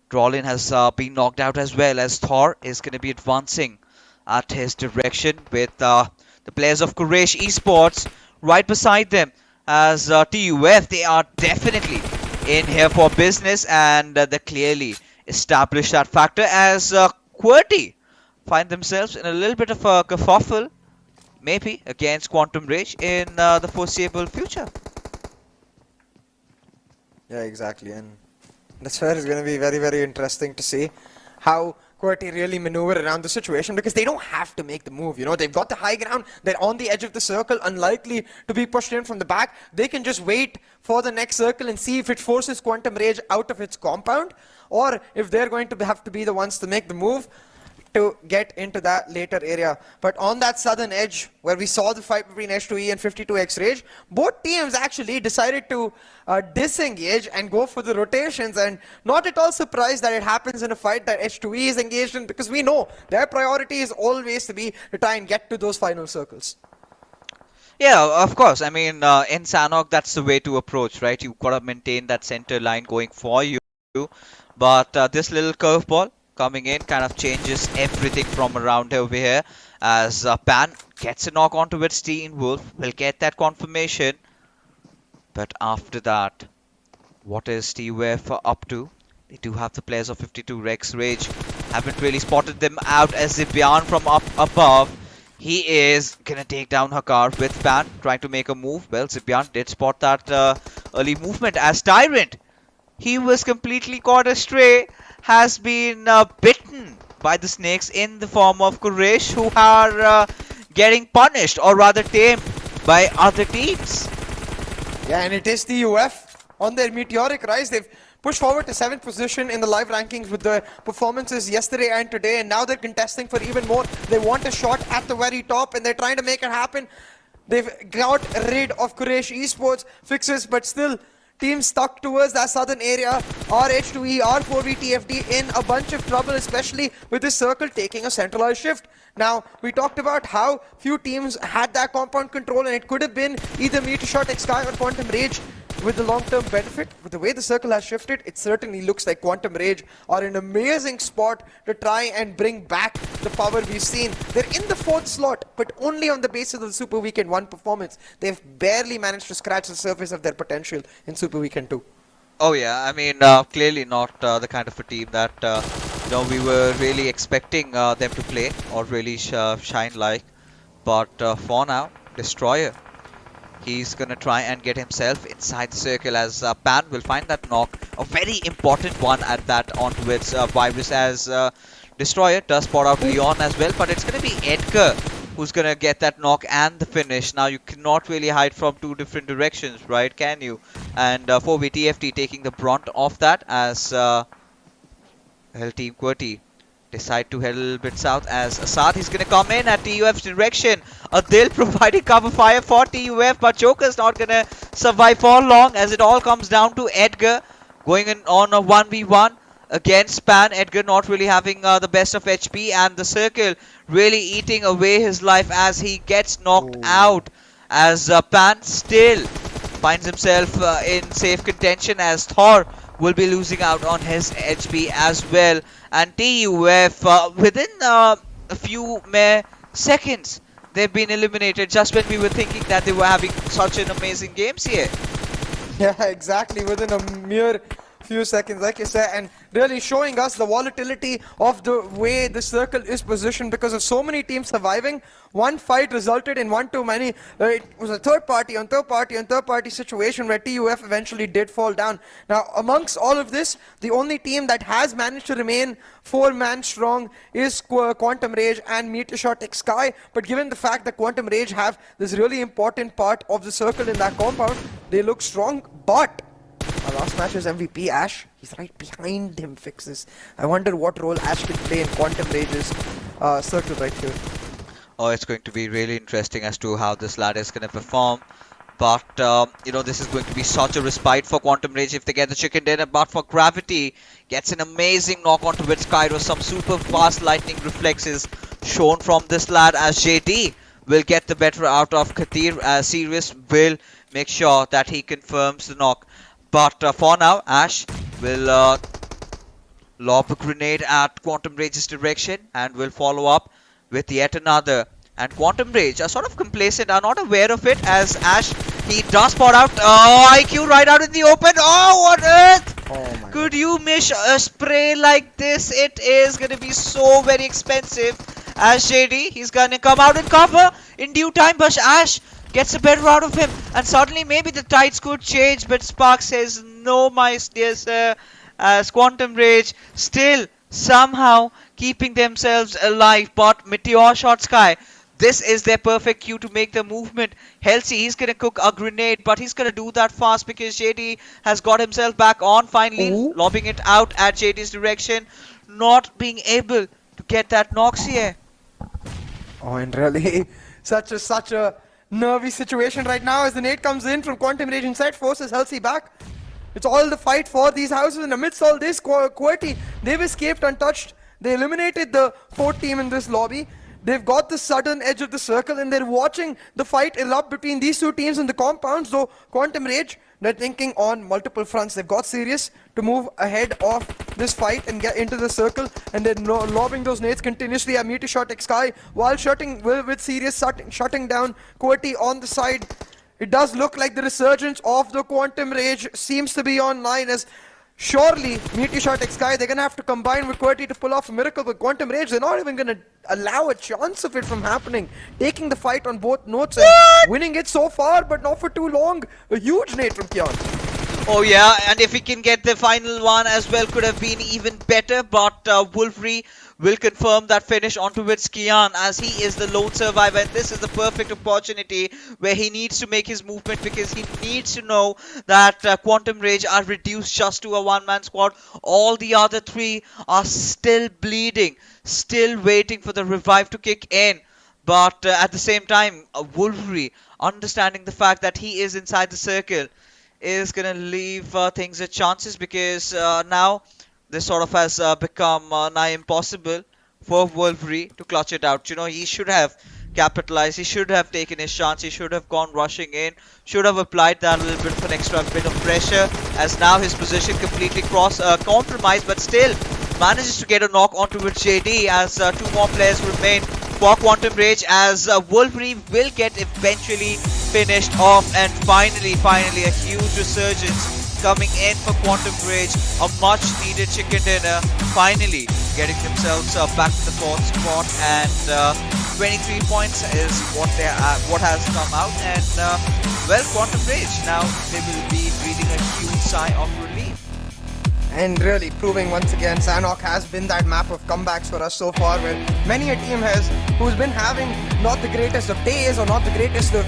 Drolin has been knocked out, as well as Thor is going to be advancing at his direction with the players of Quraysh Esports right beside them, as TUF, they are definitely in here for business, and they clearly established that factor, as QWERTY find themselves in a little bit of a kerfuffle, maybe against Quantum Rage in the foreseeable future. Yeah, exactly, and that's where it's going to be very, very interesting to see how QWERTY really maneuver around the situation, because they don't have to make the move. You know, they've got the high ground, they're on the edge of the circle, unlikely to be pushed in from the back. They can just wait for the next circle and see if it forces Quantum Rage out of its compound, or if they're going to have to be the ones to make the move to get into that later area. But on that southern edge, where we saw the fight between H2E and 52x Rage, both teams actually decided to disengage and go for the rotations, and not at all surprised that it happens in a fight that H2E is engaged in, because we know their priority is always to try and get to those final circles. Yeah, of course. I mean, in Sanhok, that's the way to approach, right? You've got to maintain that center line going for you. But this little curveball coming in kind of changes everything from around over here, as Pan gets a knock onto it. TmwEsports will get that confirmation, but after that, what is TmwEsports up to? They do have the players of 52x Rage, haven't really spotted them out, as Zibian from up above, he is gonna take down Hakar with Pan trying to make a move. Well, Zibian did spot that early movement, as Tyrant, he was completely caught astray, has been bitten by the snakes in the form of Quraysh, who are getting punished or rather tamed by other teams. Yeah, and it is the UF on their meteoric rise. They've pushed forward to 7th position in the live rankings with their performances yesterday and today, and now they're contesting for even more. They want a shot at the very top, and they're trying to make it happen. They've got rid of Quraysh Esports fixes, but still teams stuck towards that southern area. RH2E, R4V, TFD in a bunch of trouble, especially with this circle taking a centralized shift. Now, we talked about how few teams had that compound control, and it could have been either MetershotxSKY or Quantum Rage with the long-term benefit. With the way the circle has shifted, it certainly looks like Quantum Rage are an amazing spot to try and bring back the power we've seen. They're in the 4th slot, but only on the basis of the Super Weekend 1 performance. They've barely managed to scratch the surface of their potential in Super Weekend 2. Oh yeah, I mean, clearly not the kind of a team that we were really expecting them to play or really shine like. But for now, Destroyer, he's gonna try and get himself inside the circle as Pan will find that knock, a very important one at that onto its virus, as Destroyer does spot out Leon as well, but it's gonna be Edgar who's gonna get that knock and the finish. Now you cannot really hide from two different directions, right? Can you? And for VTFT taking the brunt of that as Team QWERTY decide to head a little bit south as Assad is going to come in at TUF's direction. Adil providing cover fire for TUF, but Joker's not going to survive for long as it all comes down to Edgar going in on a 1v1 against Span. Edgar not really having the best of HP, and the circle really eating away his life as he gets knocked out, as Pan still finds himself in safe contention as Thor will be losing out on his HP as well. And TUF within a few mere seconds they've been eliminated, just when we were thinking that they were having such an amazing games here. Yeah, exactly, within a mere few seconds, like you said, and really showing us the volatility of the way the circle is positioned because of so many teams surviving. One fight resulted in one too many. It was a third party on third party situation where TUF eventually did fall down. Now, amongst all of this, the only team that has managed to remain 4-man strong is Quantum Rage and MetershotxSKY. But given the fact that Quantum Rage have this really important part of the circle in that compound, they look strong. But our last match's MVP, Ash, he's right behind him, Fixes. I wonder what role Ash can play in Quantum Rage's circle right here. Oh, it's going to be really interesting as to how this lad is going to perform. But, this is going to be such a respite for Quantum Rage if they get the chicken dinner. But for Gravity, gets an amazing knock onto its Cairo. Some super fast lightning reflexes shown from this lad as JD will get the better out of Khatir, as Sirius will make sure that he confirms the knock. But for now, Ash will lob a grenade at Quantum Rage's direction and will follow up with yet another. And Quantum Rage are sort of complacent, are not aware of it, as Ash, he does spot out IQ right out in the open. Oh, what earth! Oh my Could you miss a spray like this? It is going to be so very expensive. As JD, he's going to come out and cover in due time, but Ash gets a better out of him, and suddenly maybe the tides could change, but Spark says no, my dear sir, as Quantum Rage still somehow keeping themselves alive. But MetershotxSKY, this is their perfect cue to make the movement. SALTxi8 he's gonna cook a grenade, but he's gonna do that fast because JD has got himself back on finally. Lobbing it out at JD's direction, not being able to get that knocks here. Oh, and really such a nervy situation right now as the nade comes in from Quantum Rage inside, forces SALTxi8 back. It's all the fight for these houses, and amidst all this, QWERTY, they've escaped untouched. They eliminated the 4th team in this lobby. They've got the southern edge of the circle, and they're watching the fight erupt between these two teams in the compounds. Though Quantum Rage, they're thinking on multiple fronts. They've got serious to move ahead of this fight and get into the circle, and they're lobbing those nades continuously at MetershotxSKY while with serious shutting down QWERTY on the side. It does look like the resurgence of the Quantum Rage seems to be online, as surely MetershotxSKY, they're going to have to combine with QWERTY to pull off a miracle. But Quantum Rage, they're not even going to allow a chance of it from happening. Taking the fight on both notes and winning it so far, but not for too long. A huge nade from Kian. Oh yeah, and if we can get the final one as well, could have been even better. But Wolverine will confirm that finish onto with Skian, as he is the lone survivor, and this is the perfect opportunity where he needs to make his movement, because he needs to know that Quantum Rage are reduced just to a one-man squad. All the other three are still bleeding, still waiting for the revive to kick in. But at the same time, Wolverine, understanding the fact that he is inside the circle, is going to leave things at chances, because now this sort of has become nigh impossible for Wolverine to clutch it out. You know, he should have capitalized, he should have taken his chance, he should have gone rushing in, should have applied that little bit of an extra bit of pressure, as now his position completely compromised, but still manages to get a knock onto it JD, as two more players remain for Quantum Rage, as Wolverine will get eventually finished off, and finally a huge resurgence coming in for Quantum Rage, a much needed chicken dinner, finally getting themselves back to the fourth spot, and 23 points is what has come out, and well, Quantum Rage now they will be breathing a huge sigh of relief. And really proving once again, Sanhok has been that map of comebacks for us so far, where many a team who's been having not the greatest of days or not the greatest of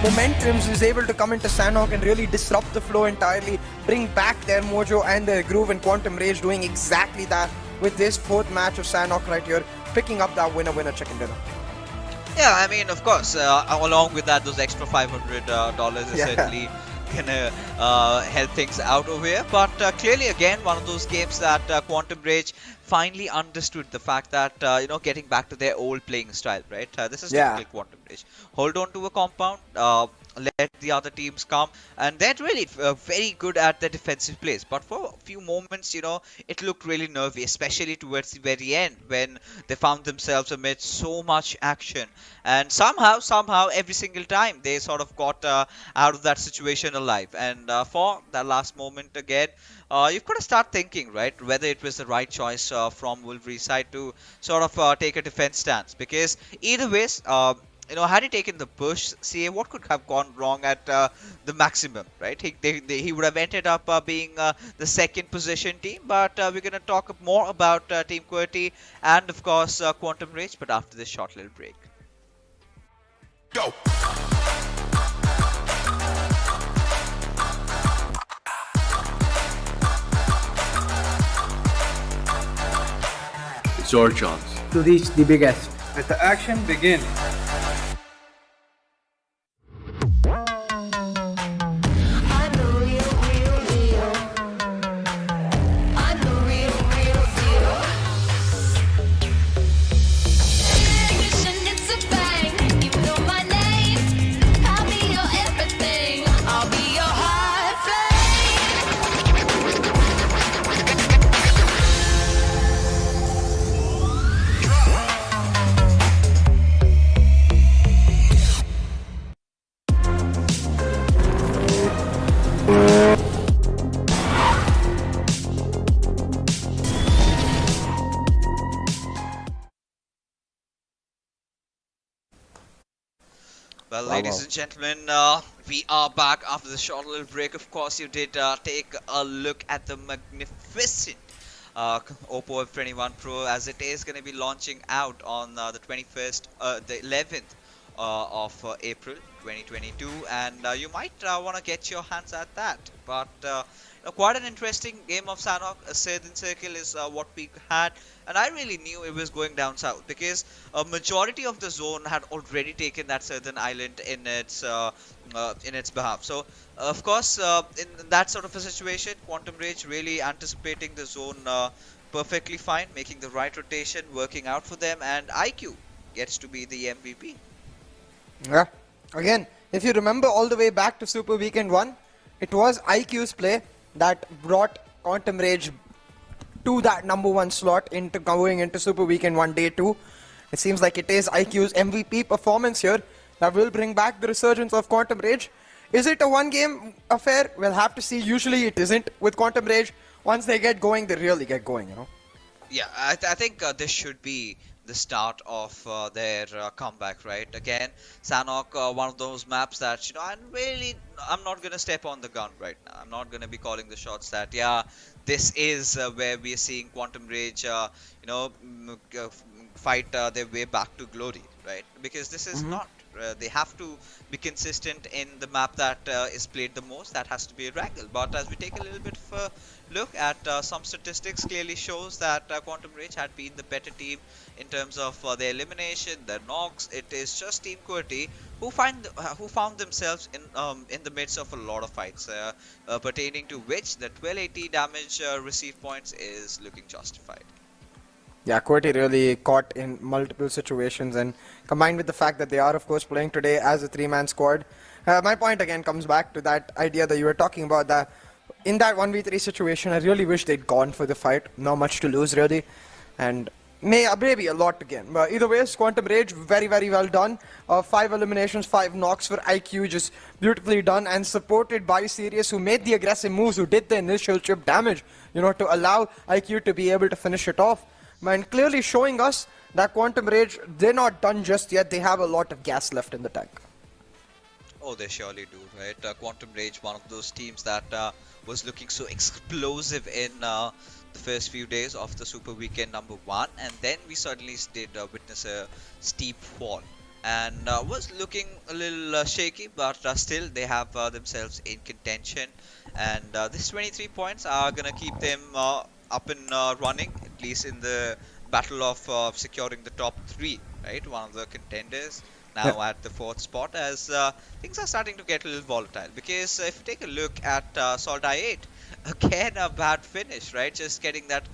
momentums, is able to come into Sanhok and really disrupt the flow entirely, bring back their mojo and their groove, and Quantum Rage doing exactly that with this fourth match of Sanhok right here, picking up that winner chicken dinner. Yeah, I mean, of course, along with that, those extra $500 is certainly gonna help things out over here. But clearly, again, one of those games that Quantum Rage finally understood the fact that you know, getting back to their old playing style, right? This is typical Quantum Rage. Hold on to a compound, let the other teams come, and they're really very good at the defensive plays. But for a few moments, you know, it looked really nervy, especially towards the very end, when they found themselves amid so much action, and somehow every single time they sort of got out of that situation alive. And for that last moment again, you've got to start thinking, right, whether it was the right choice from Wolverine's side to sort of take a defense stance, because either ways, you know, had he taken the push, CA, what could have gone wrong at the maximum, right? He would have ended up being the second position team. But we're going to talk more about Team QWERTY and, of course, Quantum Rage, but after this short little break. Go! It's your chance to reach the biggest. Let the action begin. Well, ladies and gentlemen, we are back after the short little break. Of course, you did take a look at the magnificent Oppo F21 Pro, as it is going to be launching out on the 11th of April 2022, and you might want to get your hands at that. But quite an interesting game of Sanhok. A Southern Circle is what we had, and I really knew it was going down south, because a majority of the zone had already taken that southern island in its behalf. So of course, in that sort of a situation, Quantum Rage really anticipating the zone perfectly fine, making the right rotation, working out for them, and IQ gets to be the MVP. Yeah, again, if you remember all the way back to Super Weekend 1, it was IQ's play that brought Quantum Rage to that #1 slot into going into Super Weekend 1 Day 2. It seems like it is IQ's MVP performance here that will bring back the resurgence of Quantum Rage. Is it a one-game affair? We'll have to see. Usually it isn't with Quantum Rage. Once they get going, they really get going, you know. Yeah, I think this should be the start of their comeback, right? Again, Sanhok, one of those maps that I'm not gonna step on the gun right now. I'm not gonna be calling the shots that this is where we are seeing Quantum Rage, fight their way back to glory, right? Because this is not. They have to be consistent in the map that is played the most. That has to be Erangel. But as we take a little bit of a look at some statistics, clearly shows that Quantum Rage had been the better team in terms of their elimination, their knocks. It is just Team QWERTY who found themselves in the midst of a lot of fights, pertaining to which the 1280 damage received points is looking justified. Yeah, QWERTY really caught in multiple situations, and combined with the fact that they are, of course, playing today as a three-man squad. My point again comes back to that idea that you were talking about, that in that 1v3 situation, I really wish they'd gone for the fight. Not much to lose, really. And maybe a lot to gain. But either way, Quantum Rage, very, very well done. 5 eliminations, 5 knocks for IQ, just beautifully done, and supported by Sirius, who made the aggressive moves, who did the initial chip damage, to allow IQ to be able to finish it off. And clearly showing us that Quantum Rage, they're not done just yet. They have a lot of gas left in the tank. Oh, they surely do, right? Quantum Rage, one of those teams that was looking so explosive in the first few days of the Super Weekend #1, and then we suddenly did witness a steep fall, and was looking a little shaky, but still they have themselves in contention, and these 23 points are gonna keep them up and running, at least in the battle of securing the top 3, right? One of the contenders now at the 4th spot, as things are starting to get a little volatile. Because if you take a look at SALTxi8, again a bad finish, right? Just getting that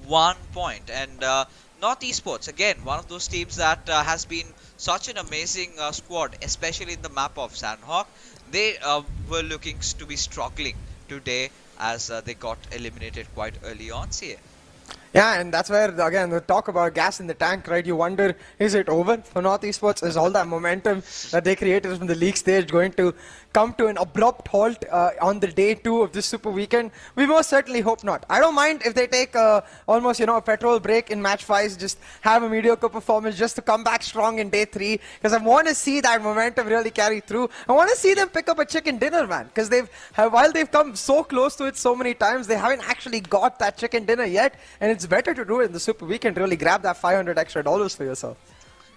1 point. And MetershotxSKY Esports, again, one of those teams that has been such an amazing squad, especially in the map of Sanhok. They were looking to be struggling today, as they got eliminated quite early on, CA. Yeah, and that's where, again, the talk about gas in the tank, right? You wonder, is it over for MetershotxSKY Esports? Is all that momentum that they created from the league stage going to come to an abrupt halt on the day 2 of this Super Weekend? We most certainly hope not. I don't mind if they take almost, a petrol break in match 5, just have a mediocre performance just to come back strong in day 3, because I want to see that momentum really carry through. I want to see them pick up a chicken dinner, man, because while they've come so close to it so many times, they haven't actually got that chicken dinner yet, and it's better to do it in the Super Weekend, really grab that $500 extra for yourself.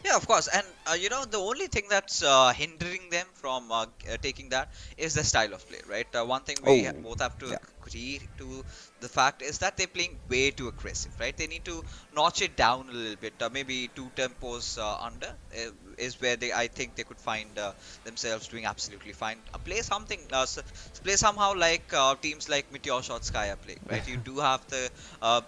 Yeah, of course, and the only thing that's hindering them from taking that is the style of play, right? One thing we both have to agree to the fact is that they're playing way too aggressive, right? They need to notch it down a little bit, maybe 2 tempos under is where I think they could find themselves doing absolutely fine. Play somehow like teams like MetershotxSKY are playing, right? You do have the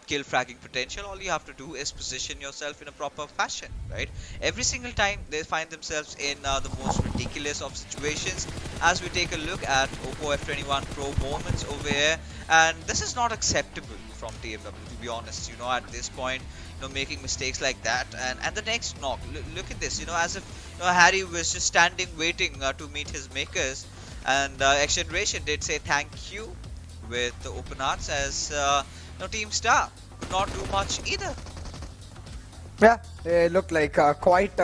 kill fragging potential. All you have to do is position yourself in a proper fashion, right? Every single time they find themselves in the most ridiculous of situations, as we take a look at Oppo F21 Pro moments over here, and this is not acceptable from TmW, to be honest. At this point, making mistakes like that, and the next knock, look at this, as if Harry was just standing waiting to meet his makers, and XGeneration did say thank you with the open hearts, as Team Star could not do much either. Yeah, they look like quite,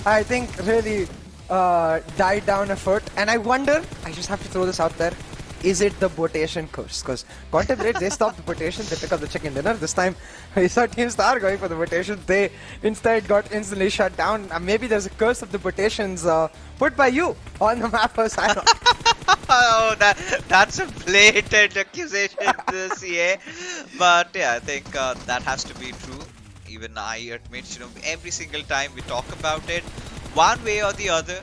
I think, really died down effort. And I wonder, I just have to throw this out there, is it the botation curse? Because Quantum Rage, they stopped the botation, they pick up the chicken dinner. This time, we saw Team Star going for the botations. They instead got instantly shut down. Maybe there's a curse of the botations put by you on the map of Sanhok. Oh, that's a blatant accusation, CA. But yeah, I think that has to be true. Even I admit, every single time we talk about it, one way or the other,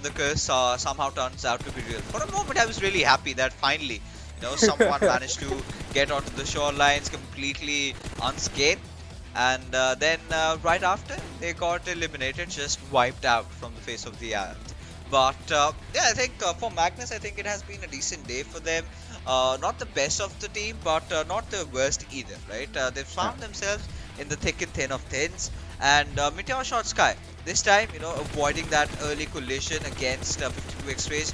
the curse somehow turns out to be real. For a moment, I was really happy that finally, someone managed to get onto the shorelines completely unscathed, and then right after, they got eliminated, just wiped out from the face of the earth. But yeah, I think for Magnus, I think it has been a decent day for them. Not the best of the team, but not the worst either, right? They've found themselves in the thick and thin of things, and MetershotxSKY this time, avoiding that early collision against 52x Rage,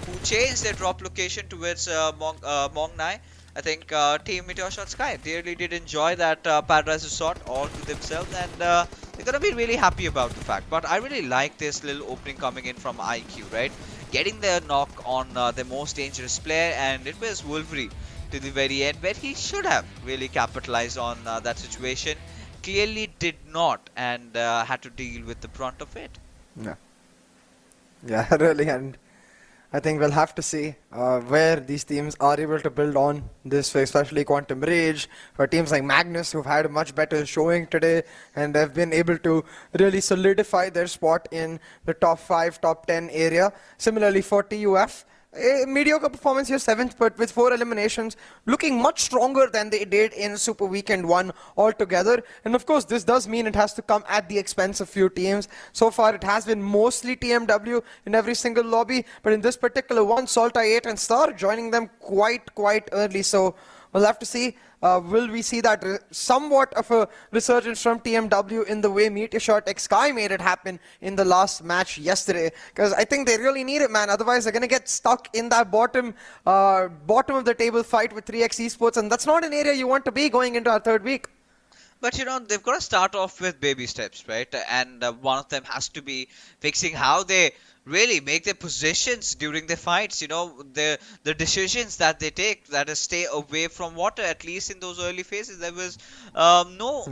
who changed their drop location towards Mongnai. I think Team MetershotxSKY, they really did enjoy that Paradise Resort all to themselves, and they they're gonna be really happy about the fact. But I really like this little opening coming in from IQ, right? Getting their knock on the most dangerous player, and it was Wolverine to the very end, where he should have really capitalized on that situation. Clearly did not, and had to deal with the brunt of it. Yeah, really, and I think we'll have to see where these teams are able to build on this, especially Quantum Rage, for teams like Magnus, who've had a much better showing today, and they've been able to really solidify their spot in the top 5, top 10 area. Similarly for TUF, a mediocre performance here, 7th, but with 4 eliminations, looking much stronger than they did in Super Weekend 1 altogether. And of course, this does mean it has to come at the expense of few teams. So far, it has been mostly TMW in every single lobby, but in this particular one, SALTxi8 and Star joining them quite early. So we'll have to see. Will we see that somewhat of a resurgence from TMW in the way MetershotxSKY made it happen in the last match yesterday? Because I think they really need it, man. Otherwise, they're going to get stuck in that bottom of the table fight with 3x Esports, and that's not an area you want to be going into our 3rd week. But you know, they've got to start off with baby steps, right? And one of them has to be fixing how they really make their positions during the fights. You know, the decisions that they take, that is stay away from water. At least in those early phases, there was no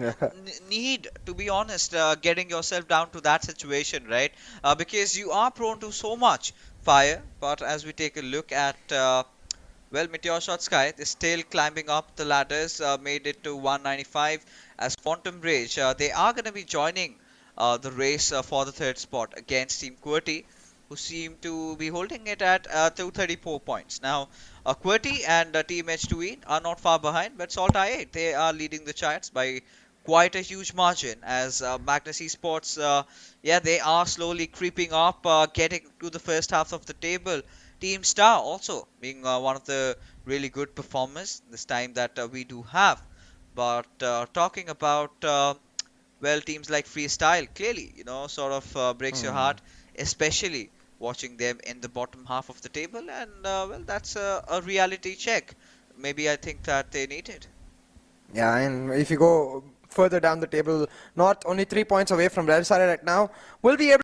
need, to be honest, getting yourself down to that situation, right? Because you are prone to so much fire. But as we take a look at well, MetershotxSKY is still climbing up the ladders, made it to 195 as Quantum Rage. They are going to be joining the race for the 3rd spot against Team QWERTY, who seem to be holding it at 234 points. Now, QWERTY and Team H2E are not far behind, but SALTxi8, they are leading the charts by quite a huge margin, as Magnus Esports, yeah, they are slowly creeping up, getting to the first half of the table. Team Star also being one of the really good performers this time that we do have. But talking about, well, teams like Freestyle, clearly, you know, sort of breaks your heart, especially watching them in the bottom half of the table. And, well, that's a reality check. Maybe I think that they need it. Yeah, and if you go further down the table, North only 3 points away from Red Side right now, will be able.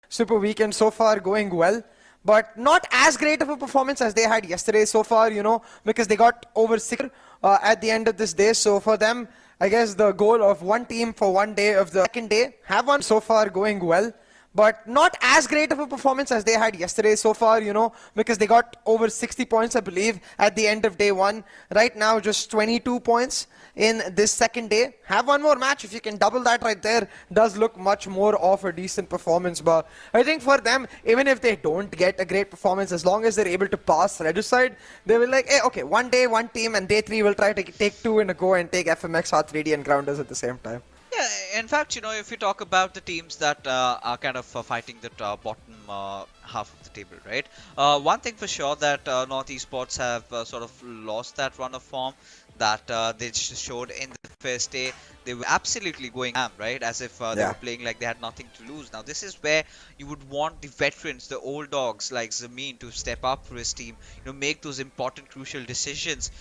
Super Weekend so far going well, but not as great of a performance as they had yesterday so far, you know, because they got over 6 at the end of this day. So for them, I guess the goal of one team for one day of the 2nd day have one so far going well, but not as great of a performance as they had yesterday so far, you know, because they got over 60 points, I believe, at the end of day 1. Right now, just 22 points in this 2nd day. Have one more match. If you can double that right there, does look much more of a decent performance. But I think for them, even if they don't get a great performance, as long as they're able to pass Regicide, they will like, hey, okay, one day, one team, and day 3 will try to take 2 in a go and take FMX, R3D, and Grounders at the same time. Yeah, in fact, you know, if you talk about the teams that are kind of fighting the bottom half of the table, right? One thing for sure that North Esports have sort of lost that run of form that they showed in the first day. They were absolutely going ham, right? As if they were playing like they had nothing to lose. Now, this is where you would want the veterans, the old dogs like Zameen, to step up for his team, you know, make those important, crucial decisions,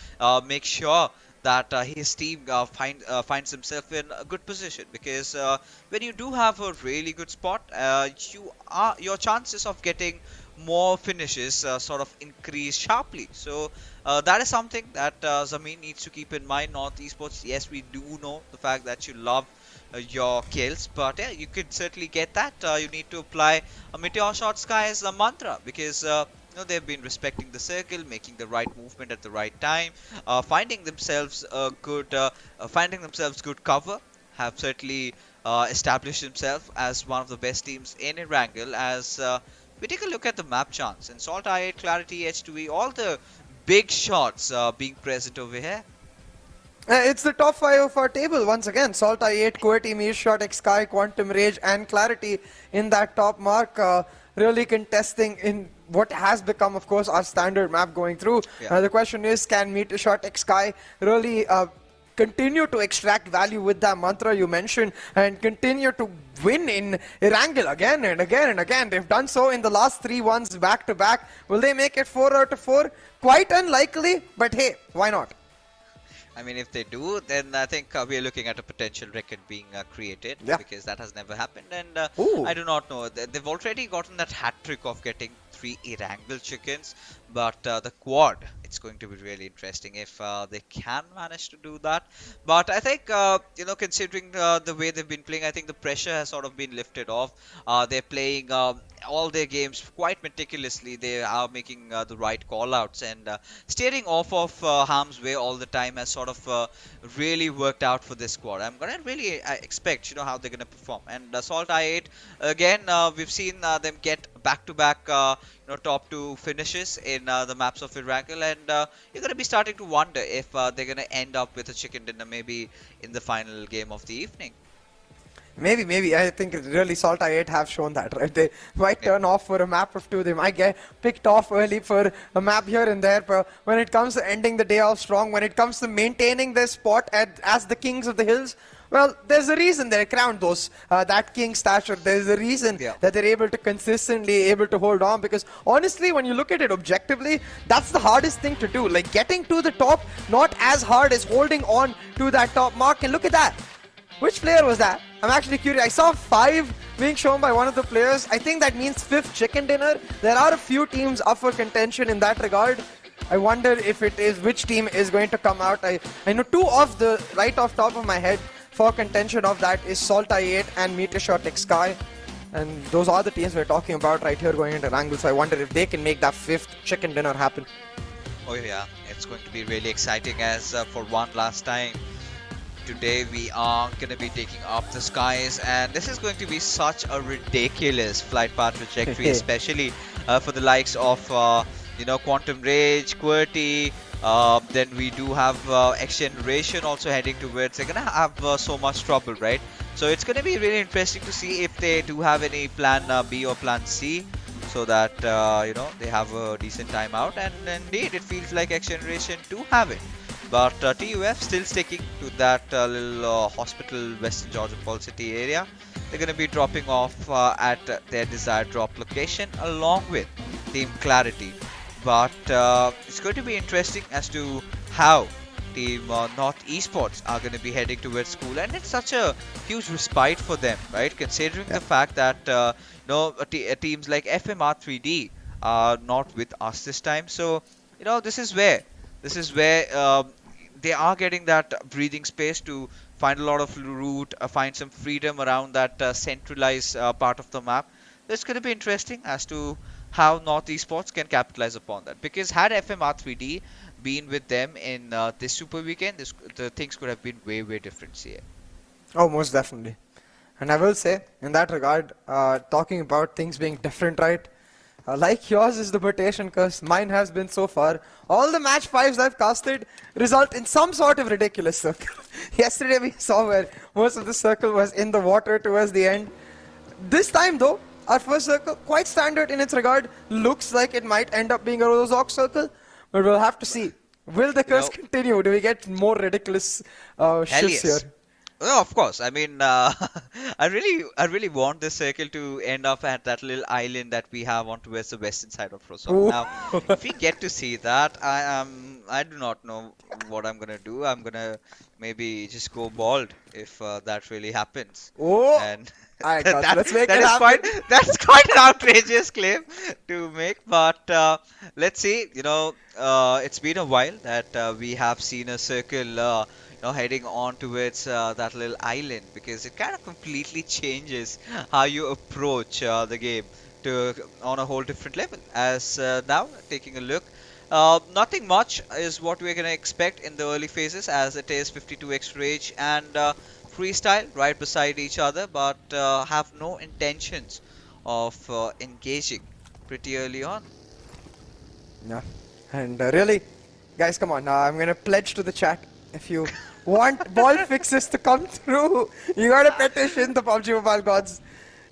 make sure that his team finds himself in a good position, because when you do have a really good spot, your chances of getting more finishes sort of increase sharply. So that is something that Zameen needs to keep in mind. North Esports, yes, we do know the fact that you love your kills, but yeah, you could certainly get that. You need to apply a MetershotxSKY as a mantra, because you know, they've been respecting the circle, making the right movement at the right time, finding themselves good cover, have certainly established themselves as one of the best teams in Erangel. As we take a look at the map chance, and SALTxi8, Clarity, H2E, all the big shots being present over here. It's the top 5 of our table once again. SALTxi8, QWERTY, MetershotxSKY, Quantum Rage, and Clarity in that top mark, really contesting in what has become, of course, our standard map going through. The question is, can MetershotxSKY really continue to extract value with that mantra you mentioned and continue to win in Erangel again and again and again? They've done so in the last 3 ones back to back. Will they make it 4 out of 4? Quite unlikely, but hey, why not? I mean, if they do, then I think we are looking at a potential record being created, Yeah. because that has never happened. And Ooh. I do not know. They've already gotten that hat trick of getting 3 Erangel chickens, but the quad, it's going to be really interesting if they can manage to do that. But I think, considering the way they've been playing, I think the pressure has sort of been lifted off. They're playing all their games quite meticulously. They are making the right call outs, and steering off of harm's way all the time has sort of really worked out for this squad. I'm gonna really expect, how they're gonna perform. And SALTxi8, again, we've seen them get back-to-back top 2 finishes in the maps of Erangel, and you're gonna be starting to wonder if they're gonna end up with a chicken dinner maybe in the final game of the evening. Maybe. I think really SALTxi8 have shown that, right? They might turn off for a map or 2. They might get picked off early for a map here and there. But when it comes to ending the day off strong, when it comes to maintaining their spot as the kings of the hills, well, there's a reason they're crowned those, that king stature. There's a reason that they're able to consistently able to hold on, because honestly, when you look at it objectively, that's the hardest thing to do. Like getting to the top, not as hard as holding on to that top mark. And look at that. Which player was that? I'm actually curious. I saw 5 being shown by one of the players. I think that means 5th chicken dinner. There are a few teams up for contention in that regard. I wonder if it is which team is going to come out. I know 2 of the right off top of my head for contention of that is SALTxi8 and MetershotxSKY. And those are the teams we're talking about right here going into Erangel. So I wonder if they can make that 5th chicken dinner happen. Oh yeah, it's going to be really exciting, as for one last time today we are going to be taking up the skies, and this is going to be such a ridiculous flight path trajectory, especially for the likes of Quantum Rage, QWERTY. Then we do have XGeneration also heading towards. They're gonna have so much trouble, right? So it's gonna be really interesting to see if they do have any plan B or plan C, so that they have a decent time out. And indeed, it feels like XGeneration do have it. But TUF still sticking to that little hospital Western Georgia Paul City area. They're going to be dropping off at their desired drop location along with Team Clarity. But it's going to be interesting as to how Team TmwEsports are going to be heading towards school, and it's such a huge respite for them, right? Considering the fact that teams like FMR3D are not with us this time. So this is where they are getting that breathing space to find a lot of route, find some freedom around that centralized part of the map. It's going to be interesting as to how TmwEsports can capitalize upon that. Because had FMR3D been with them in this Super Weekend, the things could have been way, way different, CA. Oh, most definitely. And I will say, in that regard, talking about things being different, right? Like yours is the mutation curse, mine has been so far. All the match 5s I've casted result in some sort of ridiculous circle. Yesterday we saw where most of the circle was in the water towards the end. This time though, our first circle, quite standard in its regard, looks like it might end up being a Rozok circle, but we'll have to see. Will the curse continue? Do we get more ridiculous shifts here? Oh, of course. I mean, I really want this circle to end up at that little island that we have on towards the western side of Rozok. Now, if we get to see that, I do not know what I'm gonna do. I'm gonna maybe just go bald if that really happens. Oh, and let's make it happen. That's quite an outrageous claim to make, but let's see. It's been a while that we have seen a circle heading on towards that little island, because it kind of completely changes how you approach the game on a whole different level. As now, taking a look, nothing much is what we're going to expect in the early phases, as it is 52x Rage and Freestyle right beside each other, but have no intentions of engaging pretty early on. Yeah, and really, guys, come on, I'm going to pledge to the chat. If you want ball fixes to come through, you gotta petition the PUBG Mobile gods.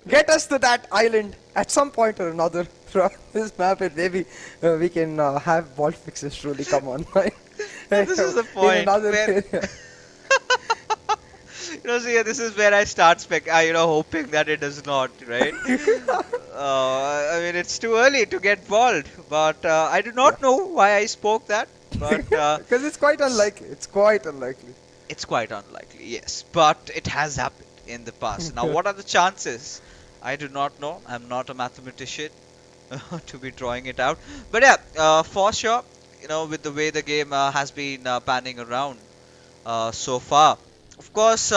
Get us to that island at some point or another throughout this map, and maybe we can have ball fixes truly come on. Right? This is the point. See, this is where I start hoping that it does not, right? I mean, it's too early to get balled, but I do not know why I spoke that. But Because it's quite unlikely. It's quite unlikely. it's quite unlikely, yes. But it has happened in the past. Now, what are the chances? I do not know. I'm not a mathematician to be drawing it out. But yeah, for sure, with the way the game has been panning around so far, of course,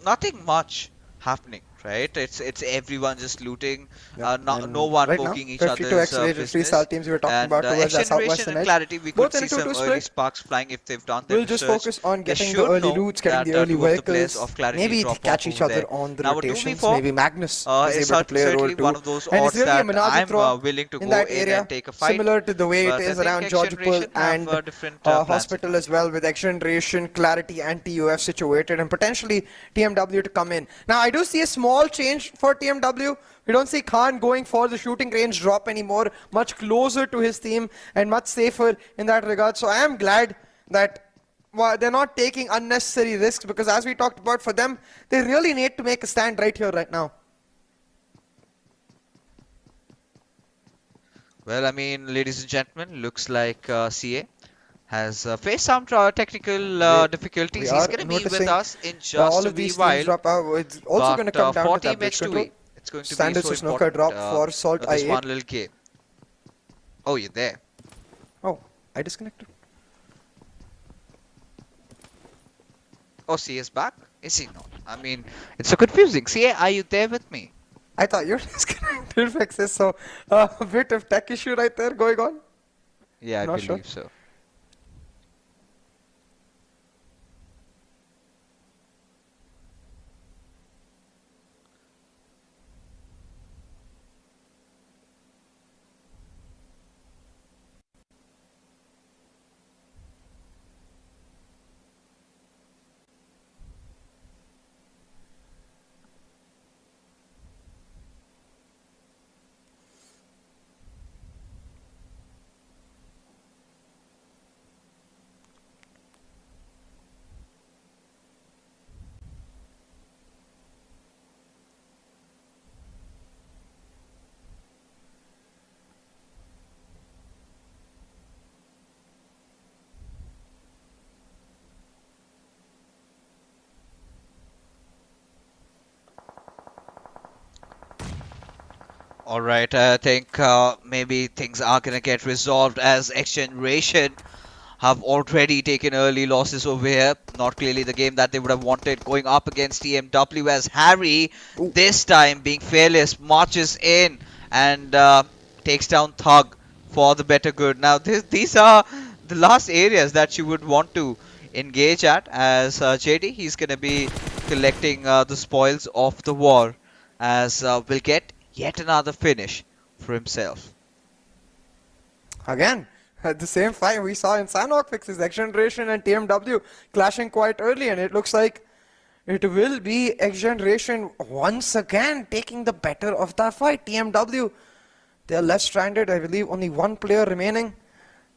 nothing much happening, right? It's everyone just looting, no one right poking now, each 52 other's XGeneration, three business. SAL teams we were talking And about towards the XGeneration southwestern and edge. Clarity, we Both could in see a some 2-2 early split. sparks flying if they've done their We'll just research. focus on They getting the should early know routes, getting that, the early two of the players vehicles. of Clarity Maybe drop catch off each over other there. on the Now, a rotations. 2v4 Maybe Magnus is is able to play a role certainly too. one of those And it's odds really a that menage I'm throw willing to in go that in area, and take a fight. similar to the way it But I is think around Georgopol XGeneration have and different plans. Hospital as well, with XGeneration, Clarity and TUF situated, and potentially TMW to come in. Now, I do see a small change for TMW. We don't see Khan going for the shooting range drop anymore, much closer to his team and much safer in that regard. So I am glad that they're not taking unnecessary risks, because as we talked about, for them, they really need to make a stand right here, right now. Well, I mean, ladies and gentlemen, looks like CA has faced some technical difficulties. He's going to be with us in just all a of wee these while. teams drop out. It's also going to come down for to that Team bridge control. H2E, it's going to be Standards so to snooker important. drop for This one SALTxi8. little game. Oh, you're there. Oh, I disconnected. Oh, CA is back? Is he not? I mean, it's so confusing. CA, are you there with me? I thought you were disconnected, Fixes. So a bit of tech issue right there going on. Yeah, I Not believe sure. so. Alright, I think maybe things are gonna get resolved as XGeneration have already taken early losses over here. Not clearly the game that they would have wanted, going up against TMW, as Harry, this time being fearless, marches in and takes down Thug for the better good. Now these are the last areas that you would want to engage at, as JD, he's gonna be collecting the spoils of the war, as we'll get yet another finish for himself. Again, at the same fight we saw in Sanhok Fixes, XGeneration and TMW clashing quite early, and it looks like it will be XGeneration once again taking the better of that fight. TMW, they're left stranded. I believe only one player remaining,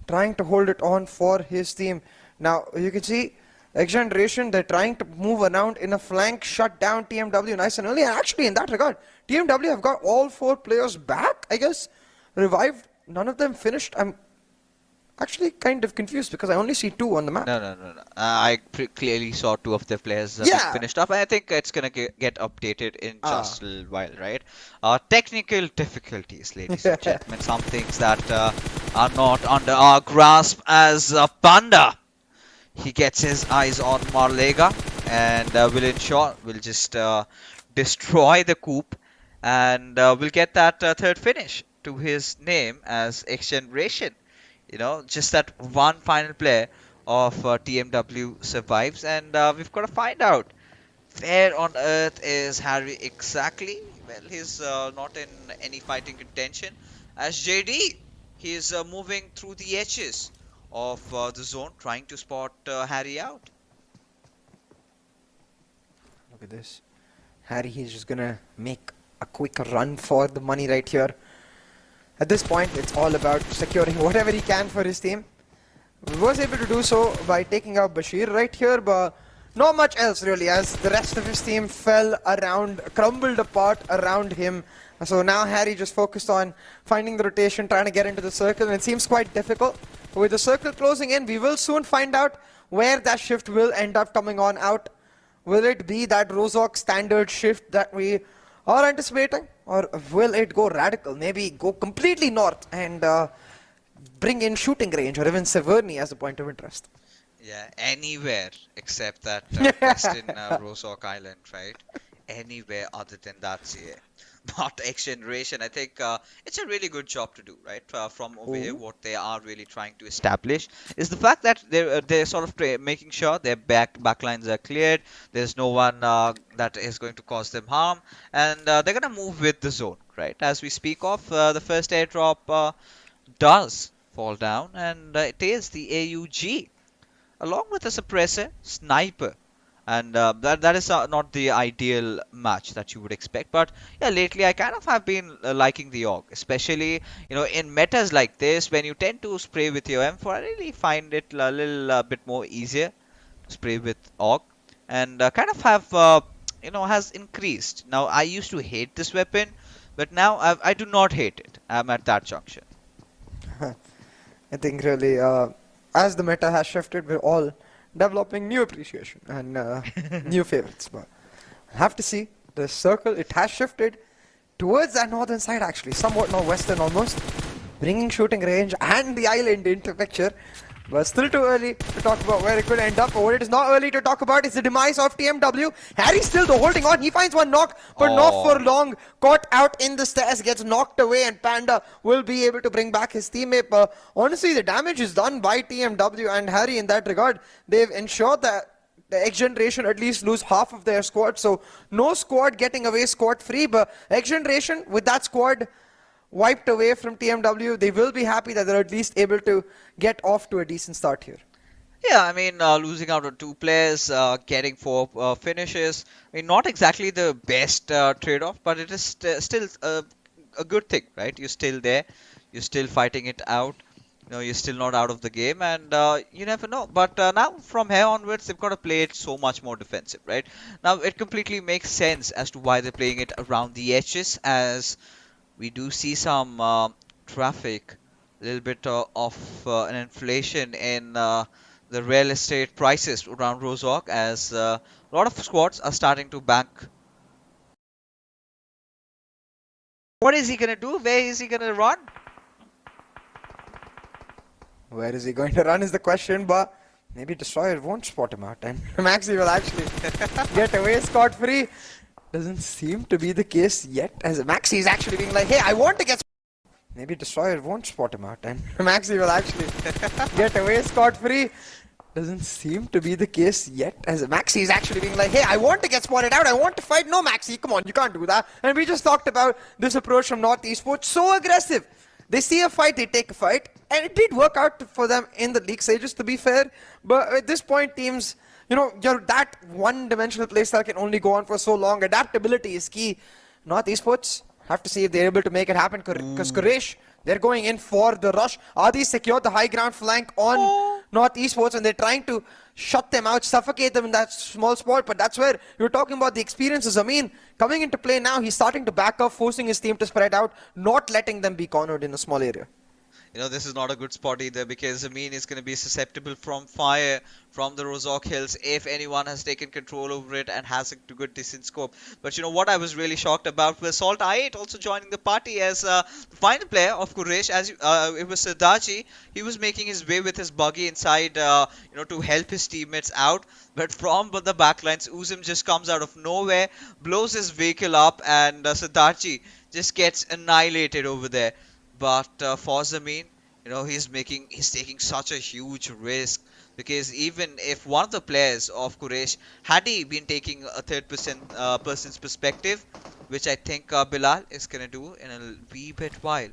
trying to hold it on for his team. Now, you can see XGeneration, they're trying to move around in a flank, shut down TMW nice and early. And actually, in that regard, TMW have got all 4 players back, I guess. Revived, none of them finished. I'm actually kind of confused because I only see 2 on the map. No. I clearly saw 2 of the players finished up. I think it's going to get updated in just a little while, right? Technical difficulties, ladies and gentlemen. Some things that are not under our grasp, as Panda, he gets his eyes on Marlega and will just destroy the coop, and we'll get that third finish to his name as XGeneration. Just that one final player of TMW survives, and we've got to find out where on earth is Harry exactly. Well, he's not in any fighting contention, as JD, he's moving through the edges of the zone, trying to spot Harry out. Look at this. Harry, he's just gonna make a quick run for the money right here. At this point, it's all about securing whatever he can for his team. He was able to do so by taking out Bashir right here, but not much else really, as the rest of his team fell around, crumbled apart around him. So now Harry just focused on finding the rotation, trying to get into the circle, and it seems quite difficult with the circle closing in, we will soon find out where that shift will end up coming on out. Will it be that Rozhok standard shift that we are anticipating? Or will it go radical? Maybe go completely north and bring in shooting range or even Severny as a point of interest? Yeah, anywhere except that western Rozhok Island, right? Anywhere other than that, CA. But XGeneration, I think it's a really good job to do, right? From over here, what they are really trying to establish is the fact that they're sort of making sure their backlines are cleared. There's no one that is going to cause them harm, and they're gonna move with the zone, right? As we speak of, the first airdrop does fall down, and it is the AUG along with a suppressor sniper. And that is not the ideal match that you would expect, but yeah, lately I kind of have been liking the AUG, especially in metas like this when you tend to spray with your M4. I really find it a little bit more easier to spray with AUG, and kind of have has increased. Now I used to hate this weapon, but now I do not hate it. I'm at that junction. I think really, as the meta has shifted, we're all developing new appreciation and new favorites. But I have to see the circle. It has shifted towards that northern side, actually, somewhat northwestern almost, bringing shooting range and the island into picture. But still too early to talk about where it could end up. But what it is not early to talk about is the demise of TMW. Harry still though holding on. He finds one knock, but not for long. Caught out in the stairs, gets knocked away, and Panda will be able to bring back his teammate. But honestly, the damage is done by TMW and Harry in that regard. They've ensured that the XGeneration at least lose half of their squad. So no squad getting away scot-free. But XGeneration, with that squad wiped away from TMW, they will be happy that they're at least able to get off to a decent start here. Yeah, I mean, losing out on 2 players, getting 4 finishes, I mean, not exactly the best trade-off, but it is still a good thing, right? You're still there, you're still fighting it out, you're still not out of the game, and you never know. But now, from here onwards, they've got to play it so much more defensive, right? Now, it completely makes sense as to why they're playing it around the edges, as we do see some traffic, a little bit of an inflation in the real estate prices around Rozhok, as a lot of squads are starting to bank. What is he gonna do? Where is he gonna run? Where is he going to run is the question, but maybe Destroyer won't spot him out, and Maxi will actually get away scot-free. Doesn't seem to be the case yet, as Maxi is actually being like, hey, I want to get... Maybe Destroyer won't spot him out, and Maxi will actually get away scot-free. Doesn't seem to be the case yet, as Maxi is actually being like, hey, I want to get spotted out, I want to fight. No, Maxi, come on, you can't do that. And we just talked about this approach from NorthEsports, so aggressive. They see a fight, they take a fight, and it did work out for them in the league stages, to be fair. But at this point, teams... you're that one-dimensional playstyle can only go on for so long. Adaptability is key. NorthEsports have to see if they're able to make it happen, because Quraysh, they're going in for the rush. Adi secured the high ground flank on NorthEsports, and they're trying to shut them out, suffocate them in that small spot. But that's where you're talking about the experiences. I mean, coming into play now, he's starting to back up, forcing his team to spread out, not letting them be cornered in a small area. This is not a good spot either, because Amin is going to be susceptible from fire from the Rozhok Hills if anyone has taken control over it and has a good decent scope. But what I was really shocked about was SALTxi8 also joining the party as the final player of Quraysh, as it was SALTxi8. He was making his way with his buggy inside, to help his teammates out. But from the backlines, Uzum just comes out of nowhere, blows his vehicle up, and SALTxi8 just gets annihilated over there. But for Zameen, he's taking such a huge risk, because even if one of the players of Quraysh, had he been taking a third person's perspective, which I think Bilal is gonna do in a wee bit while,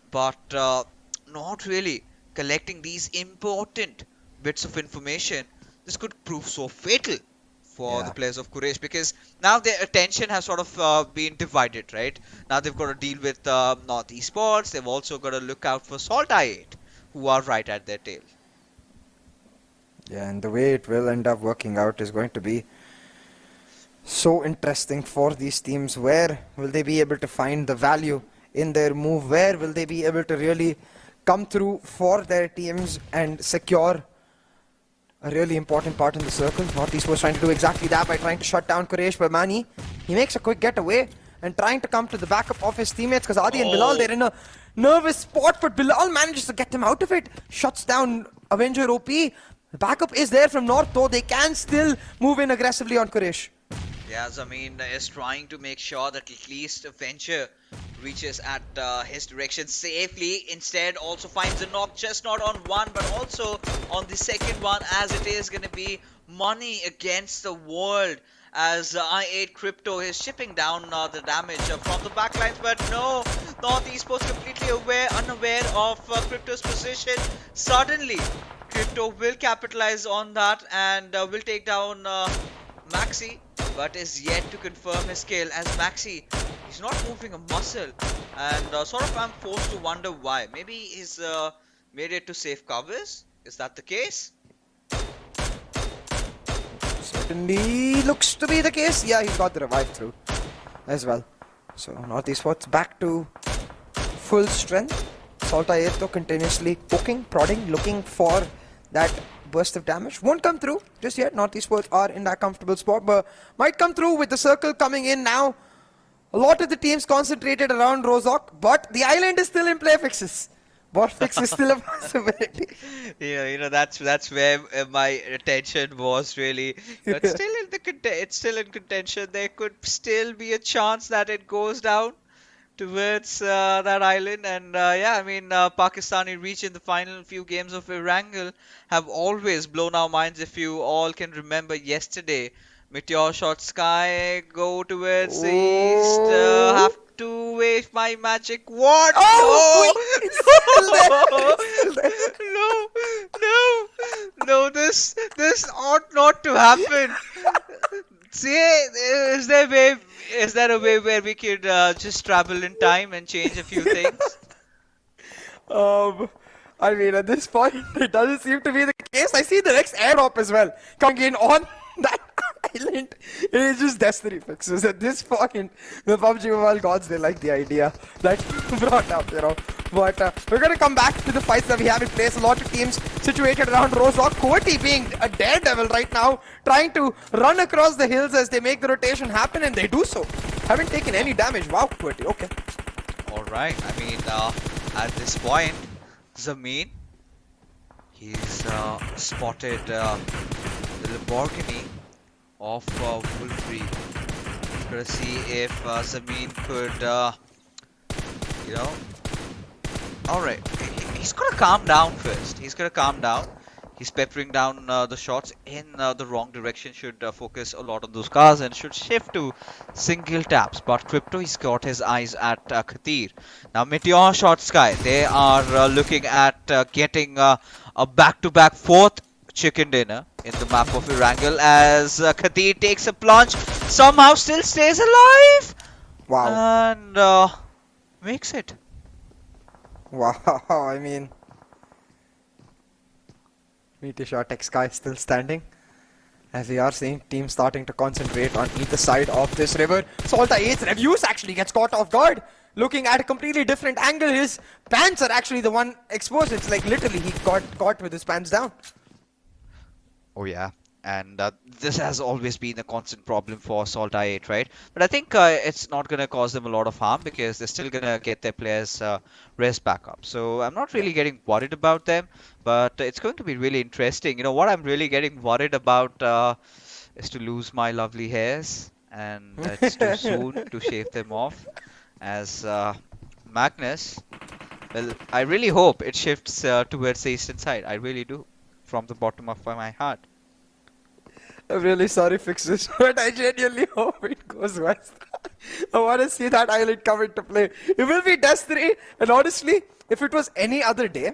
but not really collecting these important bits of information, this could prove so fatal for the players of Quraysh, because now their attention has sort of been divided, right? Now they've got to deal with NorthEsports, they've also got to look out for SALTxi8, who are right at their tail. Yeah, and the way it will end up working out is going to be so interesting for these teams. Where will they be able to find the value in their move? Where will they be able to really come through for their teams and secure a really important part in the circle. Northeast was trying to do exactly that by trying to shut down Quraysh, but Mani, he makes a quick getaway and trying to come to the backup of his teammates because Adi and Bilal, they're in a nervous spot, but Bilal manages to get them out of it. Shuts down Avenger OP. The backup is there from North though. They can still move in aggressively on Quraysh. Yeah, Zameen is trying to make sure that at least Avenger reaches at his direction safely. Instead, also finds a knock, just not on one, but also on the second one, as it is going to be money against the world. As I8 Crypto is chipping down the damage from the backlines, but no, NorthEsports completely unaware of Crypto's position. Suddenly, Crypto will capitalize on that and will take down Maxi, but is yet to confirm his kill, as Maxi, he's not moving a muscle, and sort of I'm forced to wonder why. Maybe he's made it to safe covers? Is that the case? Certainly looks to be the case. Yeah, he's got the revive through as well. So NorthEsports back to full strength. SALTxi8 though continuously poking, prodding, looking for that burst of damage. Won't come through just yet. NorthEsports are in that comfortable spot, but might come through with the circle coming in now. A lot of the teams concentrated around Rozhok, but the island is still in play fixes. Bot fix is still a possibility. That's where my attention was really. But still it's still in contention. There could still be a chance that it goes down towards that island. And yeah, I mean, Pakistani reach in the final few games of Erangel have always blown our minds. If you all can remember yesterday, MetershotxSKY go towards the east. Have to wave my magic. What? Oh, No, this ought not to happen. See, is there a way where we could just travel in time and change a few things? I mean, at this point, it doesn't seem to be the case. I see the next airdrop as well coming in on that island. It is just destiny fixes. At this point, the PUBG Mobile gods, they like the idea that brought up, But we're going to come back to the fights that we have in place. A lot of teams situated around Rozhok. QWERTY being a daredevil right now, trying to run across the hills as they make the rotation happen, and they do so. Haven't taken any damage. Wow, QWERTY, okay. Alright, I mean, at this point, Zameen, he's spotted the Lamborghini of Wolfrey. He's gonna see if Zameen could, Alright, he's gonna calm down first. He's gonna calm down. He's peppering down the shots in the wrong direction. Should focus a lot on those cars and should shift to single taps. But Crypto, he's got his eyes at Khatir. Now MetershotxSKY, they are looking at getting a back-to-back fourth chicken dinner in the map of Erangel, as Khatir takes a plunge, somehow still stays alive. Wow. And makes it. Wow, I mean, MetershotxSKY still standing, as we are seeing teams starting to concentrate on either side of this river. SALTxi8's Reviews actually gets caught off guard, looking at a completely different angle. His pants are actually the one exposed. It's like literally he got caught with his pants down. Oh yeah, and this has always been a constant problem for SALTxi8, right? But I think it's not going to cause them a lot of harm because they're still going to get their players rest back up. So I'm not really getting worried about them, but it's going to be really interesting. You know, what I'm really getting worried about is to lose my lovely hairs, and it's too soon to shave them off. As Magnus, well, I really hope it shifts towards the eastern side. I really do, from the bottom of my heart. I'm really sorry, Fixes, but I genuinely hope it goes west. I want to see that island come into play. It will be Destiny, and honestly, if it was any other day,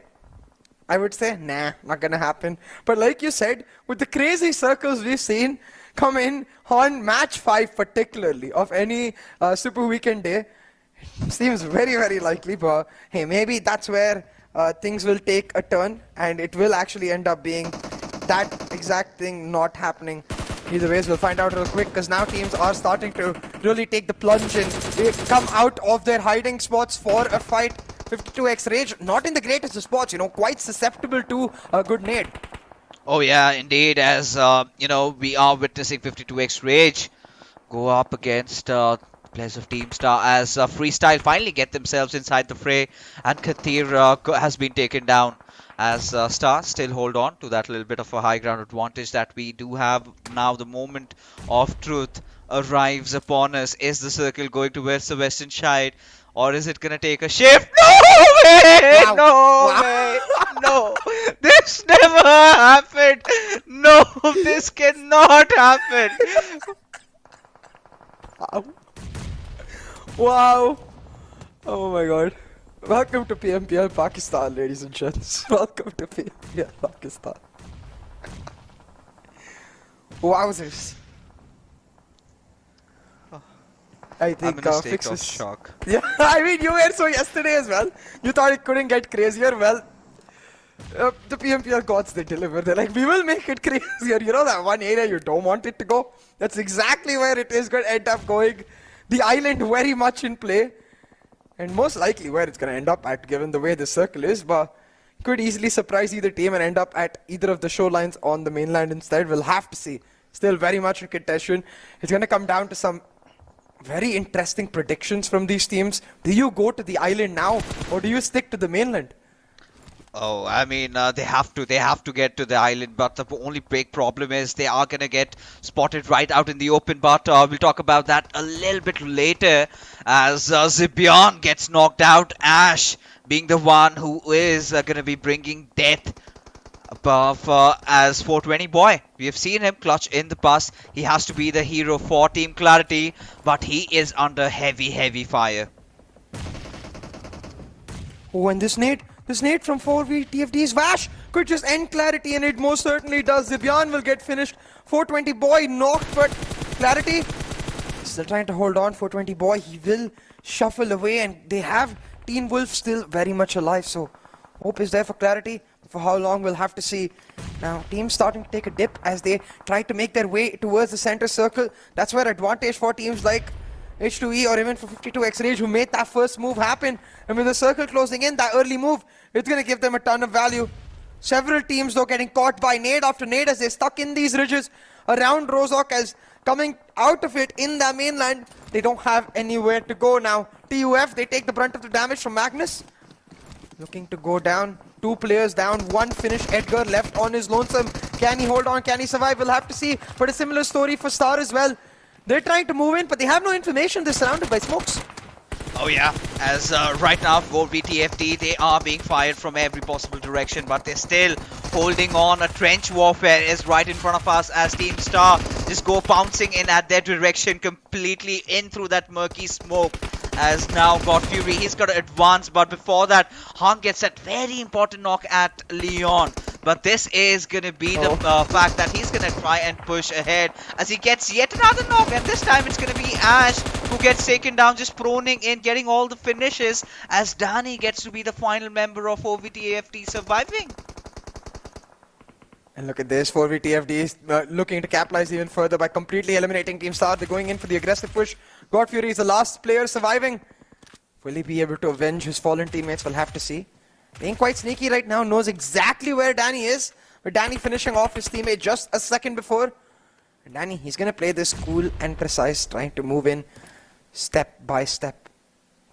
I would say, nah, not gonna happen. But like you said, with the crazy circles we've seen come in on match 5 particularly of any Super Weekend day, it seems very, very likely. But hey, maybe that's where things will take a turn, and it will actually end up being that exact thing not happening. Either ways, we'll find out real quick, because now teams are starting to really take the plunge and they come out of their hiding spots for a fight. 52x Rage, not in the greatest of spots, you know, quite susceptible to a good nade. Oh yeah, indeed, as you know, we are witnessing 52x Rage go up against players of Team Star as Freestyle finally get themselves inside the fray, and Kathir has been taken down as Star still hold on to that little bit of a high ground advantage that we do have now. The moment of truth arrives upon us. Is the circle going towards the western side, or is it gonna take a shift? No way! Wow. No Wow. way! No! This never happened! No, this cannot happen! Wow. Oh my god. Welcome to PMPL Pakistan, ladies and gents. Welcome to PMPL Pakistan. Wowzers. I think I'm in a state of fixes. shock. Yeah, I mean, you were so yesterday as well. You thought it couldn't get crazier. Well, the PMPL gods, they deliver. They're like, we will make it crazier. You know that one area you don't want it to go? That's exactly where it is going to end up going. The island very much in play. And most likely where it's going to end up at, given the way the circle is. But could easily surprise either team and end up at either of the shorelines on the mainland instead. We'll have to see. Still very much in contention. It's going to come down to some very interesting predictions from these teams. Do you go to the island now, or do you stick to the mainland? Oh, I mean, they have to get to the island, but the only big problem is they are gonna get spotted right out in the open. But we'll talk about that a little bit later, as Zibian gets knocked out. Ash being the one who is gonna be bringing death above as 420 boy. We have seen him clutch in the past. He has to be the hero for Team Clarity, but he is under heavy fire. Oh, and this nade from 4v TFD's Vash could just end Clarity, and it most certainly does. Zibian will get finished. 420 boy knocked, but Clarity still trying to hold on. 420 boy, he will shuffle away, and they have Teen Wolf still very much alive, so hope is there for Clarity. For how long, we'll have to see. Now, teams starting to take a dip as they try to make their way towards the center circle. That's where advantage for teams like H2E or even for 52x Rage, who made that first move happen. And with the circle closing in, that early move, it's going to give them a ton of value. Several teams, though, getting caught by nade after nade as they're stuck in these ridges around Rozok, as coming out of it in the mainland, they don't have anywhere to go now. TUF, they take the brunt of the damage from Magnus. Looking to go down. 2 players down, 1 finish. Edgar left on his lonesome. Can he hold on? Can he survive? We'll have to see. But a similar story for Star as well. They're trying to move in, but they have no information. They're surrounded by smokes. Oh yeah, as right now for VTFT, they are being fired from every possible direction, but they're still holding on. A trench warfare is right in front of us as Team Star just go pouncing in at their direction, completely in through that murky smoke. As now God Fury, he's got to advance, but before that, Han gets that very important knock at Leon. But this is going to be the fact that he's going to try and push ahead as he gets yet another knock, and this time it's going to be Ash who gets taken down, just proning in, getting all the finishes, as Danny gets to be the final member of OVTAFT surviving. And look at this, 4v TFD is looking to capitalize even further by completely eliminating Team Star. They're going in for the aggressive push. God Fury is the last player surviving. Will he be able to avenge his fallen teammates? We'll have to see. Being quite sneaky right now, knows exactly where Danny is. But Danny finishing off his teammate just a second before. And Danny, he's going to play this cool and precise, trying to move in step by step.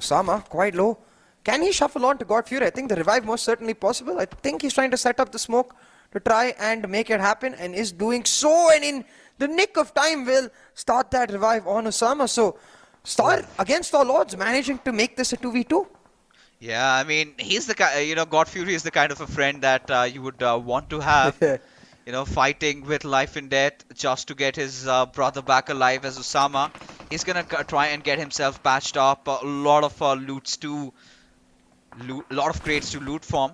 Osama, quite low. Can he shuffle on to God Fury? I think the revive most certainly possible. I think he's trying to set up the smoke to try and make it happen, and is doing so, and in the nick of time will start that revive on Osama. So Star, against all odds, managing to make this a 2v2. Yeah, I mean, he's the guy, you know, God Fury is the kind of a friend that you would want to have. You know, fighting with life and death just to get his brother back alive as Osama. He's gonna try and get himself patched up. A lot of crates to loot from.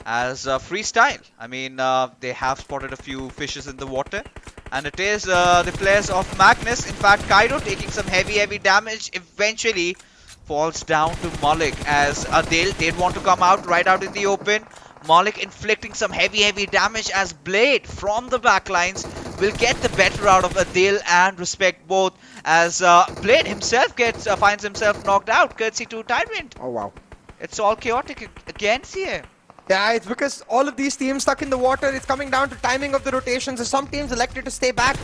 As freestyle, I mean, they have spotted a few fishes in the water, and it is the players of Magnus. In fact, Kaido taking some heavy damage, eventually falls down to Malik, as they'd want to come out right out in the open. Malik inflicting some heavy damage as Blade from the backlines will get the better out of Adil and Respect both, as Blade himself finds himself knocked out courtesy to Tyrant. Oh wow. It's all chaotic again, CA. Yeah, it's because all of these teams stuck in the water. It's coming down to timing of the rotations. So some teams elected to stay back.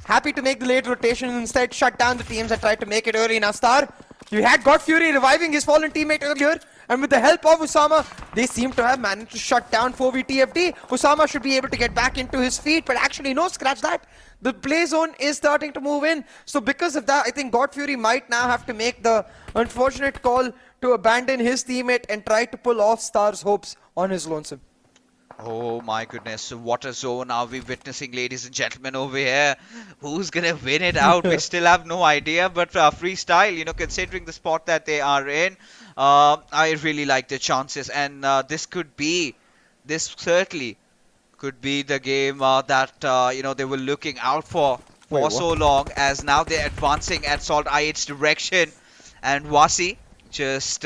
Happy to make the late rotation, instead shut down the teams that tried to make it early. Now Star, you had God Fury reviving his fallen teammate earlier, and with the help of Usama, they seem to have managed to shut down 4v-TFD. Usama should be able to get back into his feet, but actually no, scratch that. The play zone is starting to move in, so because of that, I think God Fury might now have to make the unfortunate call to abandon his teammate and try to pull off Star's hopes on his lonesome. Oh my goodness, what a zone are we witnessing, ladies and gentlemen, over here. Who's gonna win it out? We still have no idea, but Freestyle, you know, considering the spot that they are in, I really like the chances, and this certainly could be the game that, you know, they were looking out for so long, as now they're advancing at SALTxi8's direction, and Wasi just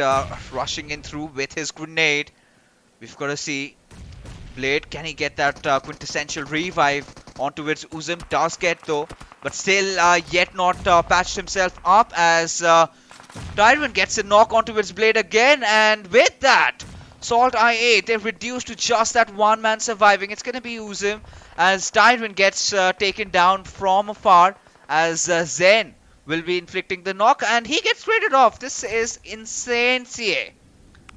rushing in through with his grenade. We've got to see Blade, can he get that quintessential revive onto it? Uzum does get though, but still yet not patched himself up, as Tyrant gets a knock onto its Blade again, and with that, SALTxi8, they're reduced to just that one man surviving. It's going to be Uzum, as Tyrant gets taken down from afar, as Zen will be inflicting the knock, and he gets traded off. This is insane, CA.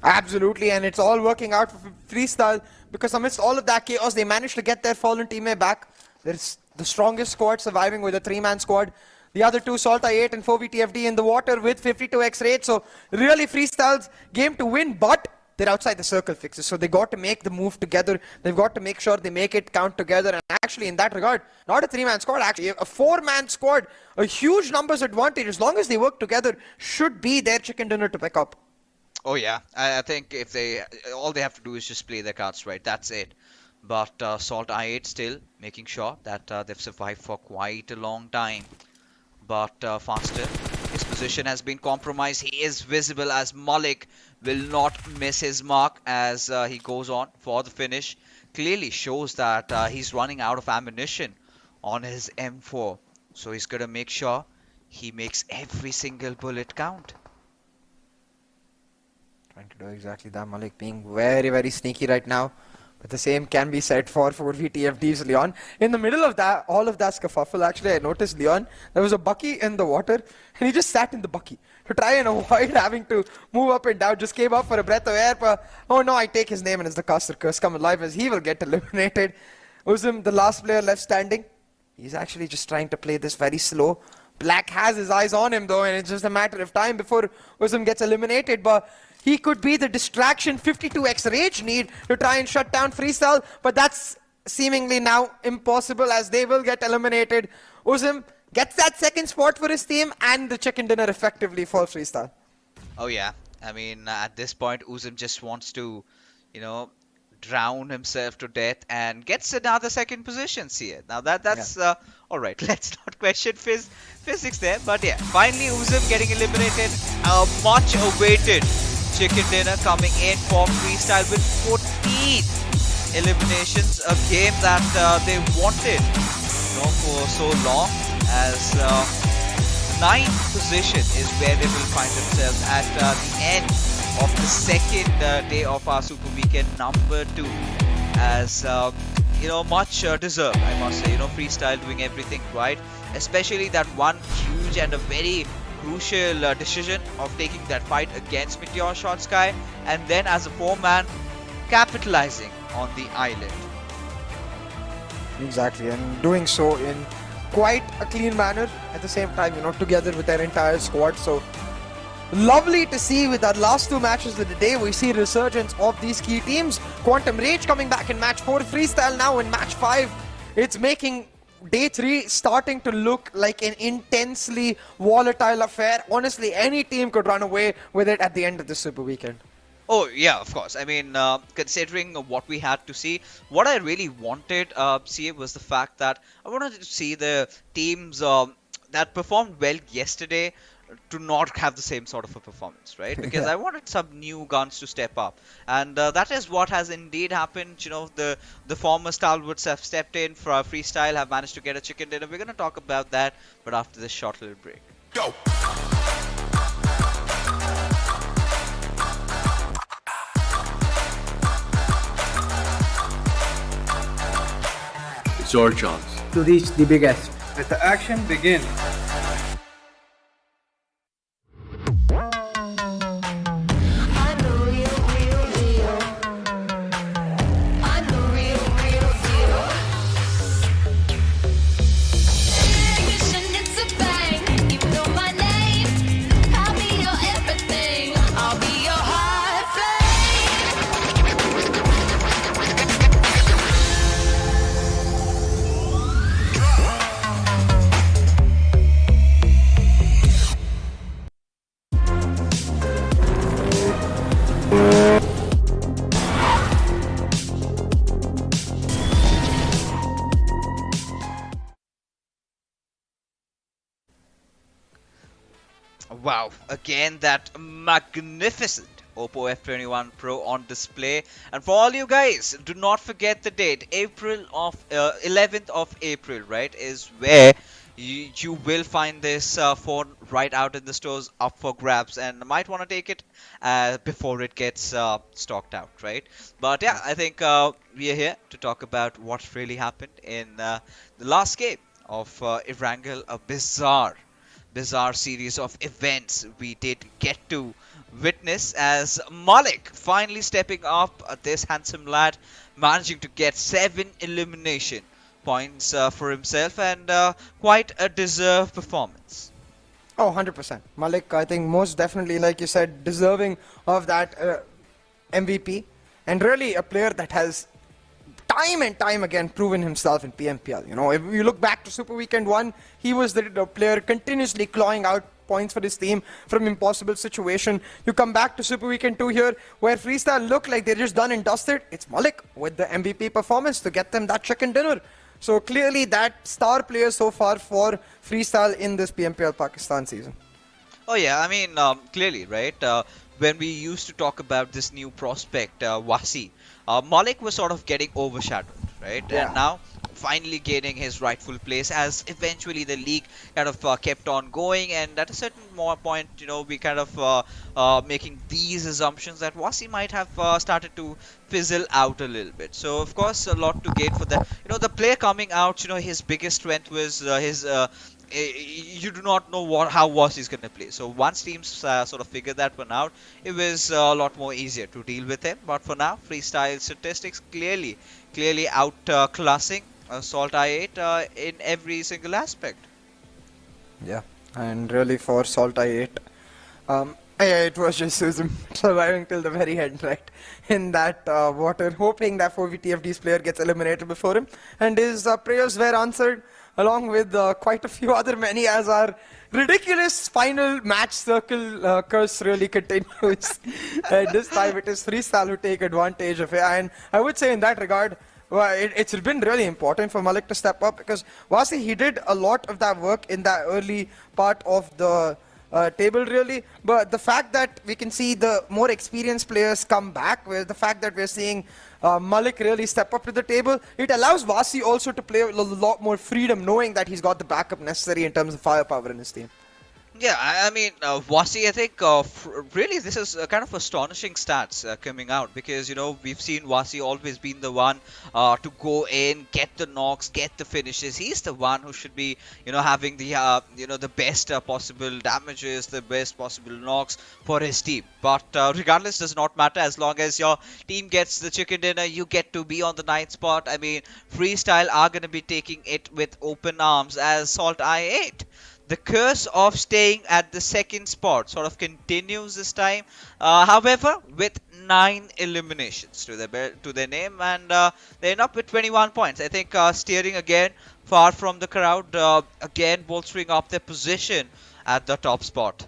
Absolutely, and it's all working out for Freestyle, because amidst all of that chaos, they managed to get their fallen teammate back. There's the strongest squad surviving with a 3-man squad. The other two, SALTxi8 and 4v-TFD in the water with 52x rate. So really Freestyle's game to win, but they're outside the circle fixes. So they got to make the move together. They've got to make sure they make it count together. And actually in that regard, not a 3-man squad, actually a 4-man squad, a huge numbers advantage, as long as they work together, should be their chicken dinner to pick up. Oh yeah, I think if all they have to do is just play their cards right, that's it. But SALTxi8 still making sure that they've survived for quite a long time. But Faster, his position has been compromised. He is visible, as Malik will not miss his mark as he goes on for the finish. Clearly shows that he's running out of ammunition on his M4. So he's going to make sure he makes every single bullet count. Trying to do exactly that, Malik being very, very sneaky right now. But the same can be said for 4v-TFD's Leon. In the middle of that, all of that scuffle, actually, I noticed Leon, there was a bucky in the water, and he just sat in the bucky to try and avoid having to move up and down. Just came up for a breath of air, but oh no, I take his name, and it's the caster curse come alive, as he will get eliminated. Uzum, the last player left standing. He's actually just trying to play this very slow. Black has his eyes on him though, and it's just a matter of time before Uzum gets eliminated, but he could be the distraction 52x rage need to try and shut down Freestyle, but that's seemingly now impossible, as they will get eliminated. Uzum gets that second spot for his team, and the chicken dinner effectively for Freestyle. Oh yeah, I mean at this point Uzum just wants to, you know, drown himself to death and gets another second position here. Now that's alright, let's not question physics there, but yeah, finally Uzum getting eliminated. A much awaited chicken dinner coming in for Freestyle with 14 eliminations, a game that they wanted, you know, for so long, as 9th position is where they will find themselves at the end of the second day of our Super Weekend number 2, as you know, much deserved, I must say. You know, Freestyle doing everything right, especially that one huge and a very crucial decision of taking that fight against MetershotxSKY, and then as a 4-man capitalizing on the island. Exactly, and doing so in quite a clean manner at the same time, you know, together with their entire squad. So lovely to see. With our last 2 matches of the day, we see resurgence of these key teams. Quantum Rage coming back in match 4, Freestyle now in match 5. It's making Day 3 starting to look like an intensely volatile affair. Honestly, any team could run away with it at the end of the Super Weekend. Oh yeah, of course. I mean, considering what we had to see, what I really wanted, see, was the fact that I wanted to see the teams that performed well yesterday to not have the same sort of a performance, right? Because I wanted some new guns to step up, and that is what has indeed happened. You know, the former stalwarts have stepped in for our Freestyle, have managed to get a chicken dinner. We're going to talk about that, but after this short little break. Go! It's your chance to reach the biggest. Let the action begin. Wow, again that magnificent Oppo F21 Pro on display. And for all you guys, do not forget the date, 11th of April, right, is where you will find this phone right out in the stores up for grabs, and might want to take it before it gets stocked out, right? But yeah, I think we are here to talk about what really happened in the last game of Erangel, a bizarre series of events we did get to witness as Malik finally stepping up, this handsome lad managing to get 7 elimination points for himself, and quite a deserved performance. Oh, 100%. Malik, I think most definitely, like you said, deserving of that MVP, and really a player that has time and time again proven himself in PMPL. You know, if you look back to Super Weekend 1, he was the player continuously clawing out points for his team from impossible situation. You come back to Super Weekend 2 here, where Freestyle look like they're just done and dusted. It's Malik with the MVP performance to get them that chicken dinner. So clearly that star player so far for Freestyle in this PMPL Pakistan season. Oh yeah, I mean, clearly, right? When we used to talk about this new prospect, Wasi, Malik was sort of getting overshadowed, right? Yeah. And now finally gaining his rightful place, as eventually the league kind of kept on going, and at a certain point, you know, we kind of making these assumptions that Wasi might have started to fizzle out a little bit. So of course a lot to gain for that. You know, the player coming out, you know, his biggest strength was his you do not know how Wasi is going to play. So once teams sort of figured that one out, it was a lot more easier to deal with him. But for now, Freestyle statistics clearly outclassing SALTxi8 in every single aspect. Yeah, and really for SALTxi8, it was just surviving till the very end, right? In that water, hoping that 4VTFD's player gets eliminated before him, and his prayers were answered, along with quite a few other many, as our ridiculous final match circle curse really continues. This time it is Freestyle who take advantage of it, and I would say in that regard, well, it's been really important for Malik to step up, because Wasi, he did a lot of that work in that early part of the table really, but the fact that we can see the more experienced players come back, with the fact that we're seeing Malik really step up to the table, it allows Wasi also to play with a lot more freedom, knowing that he's got the backup necessary in terms of firepower in his team. Yeah, I mean, Wasi, I think really this is kind of astonishing stats coming out, because, you know, we've seen Wasi always been the one to go in, get the knocks, get the finishes. He's the one who should be, you know, having the, you know, the best possible damages, the best possible knocks for his team. But regardless, does not matter, as long as your team gets the chicken dinner, you get to be on the 9th spot. I mean, Freestyle are going to be taking it with open arms, as SALTxi8. The curse of staying at the 2nd spot sort of continues this time, however, with 9 eliminations to their name, and they end up with 21 points. I think steering again far from the crowd, again bolstering up their position at the top spot.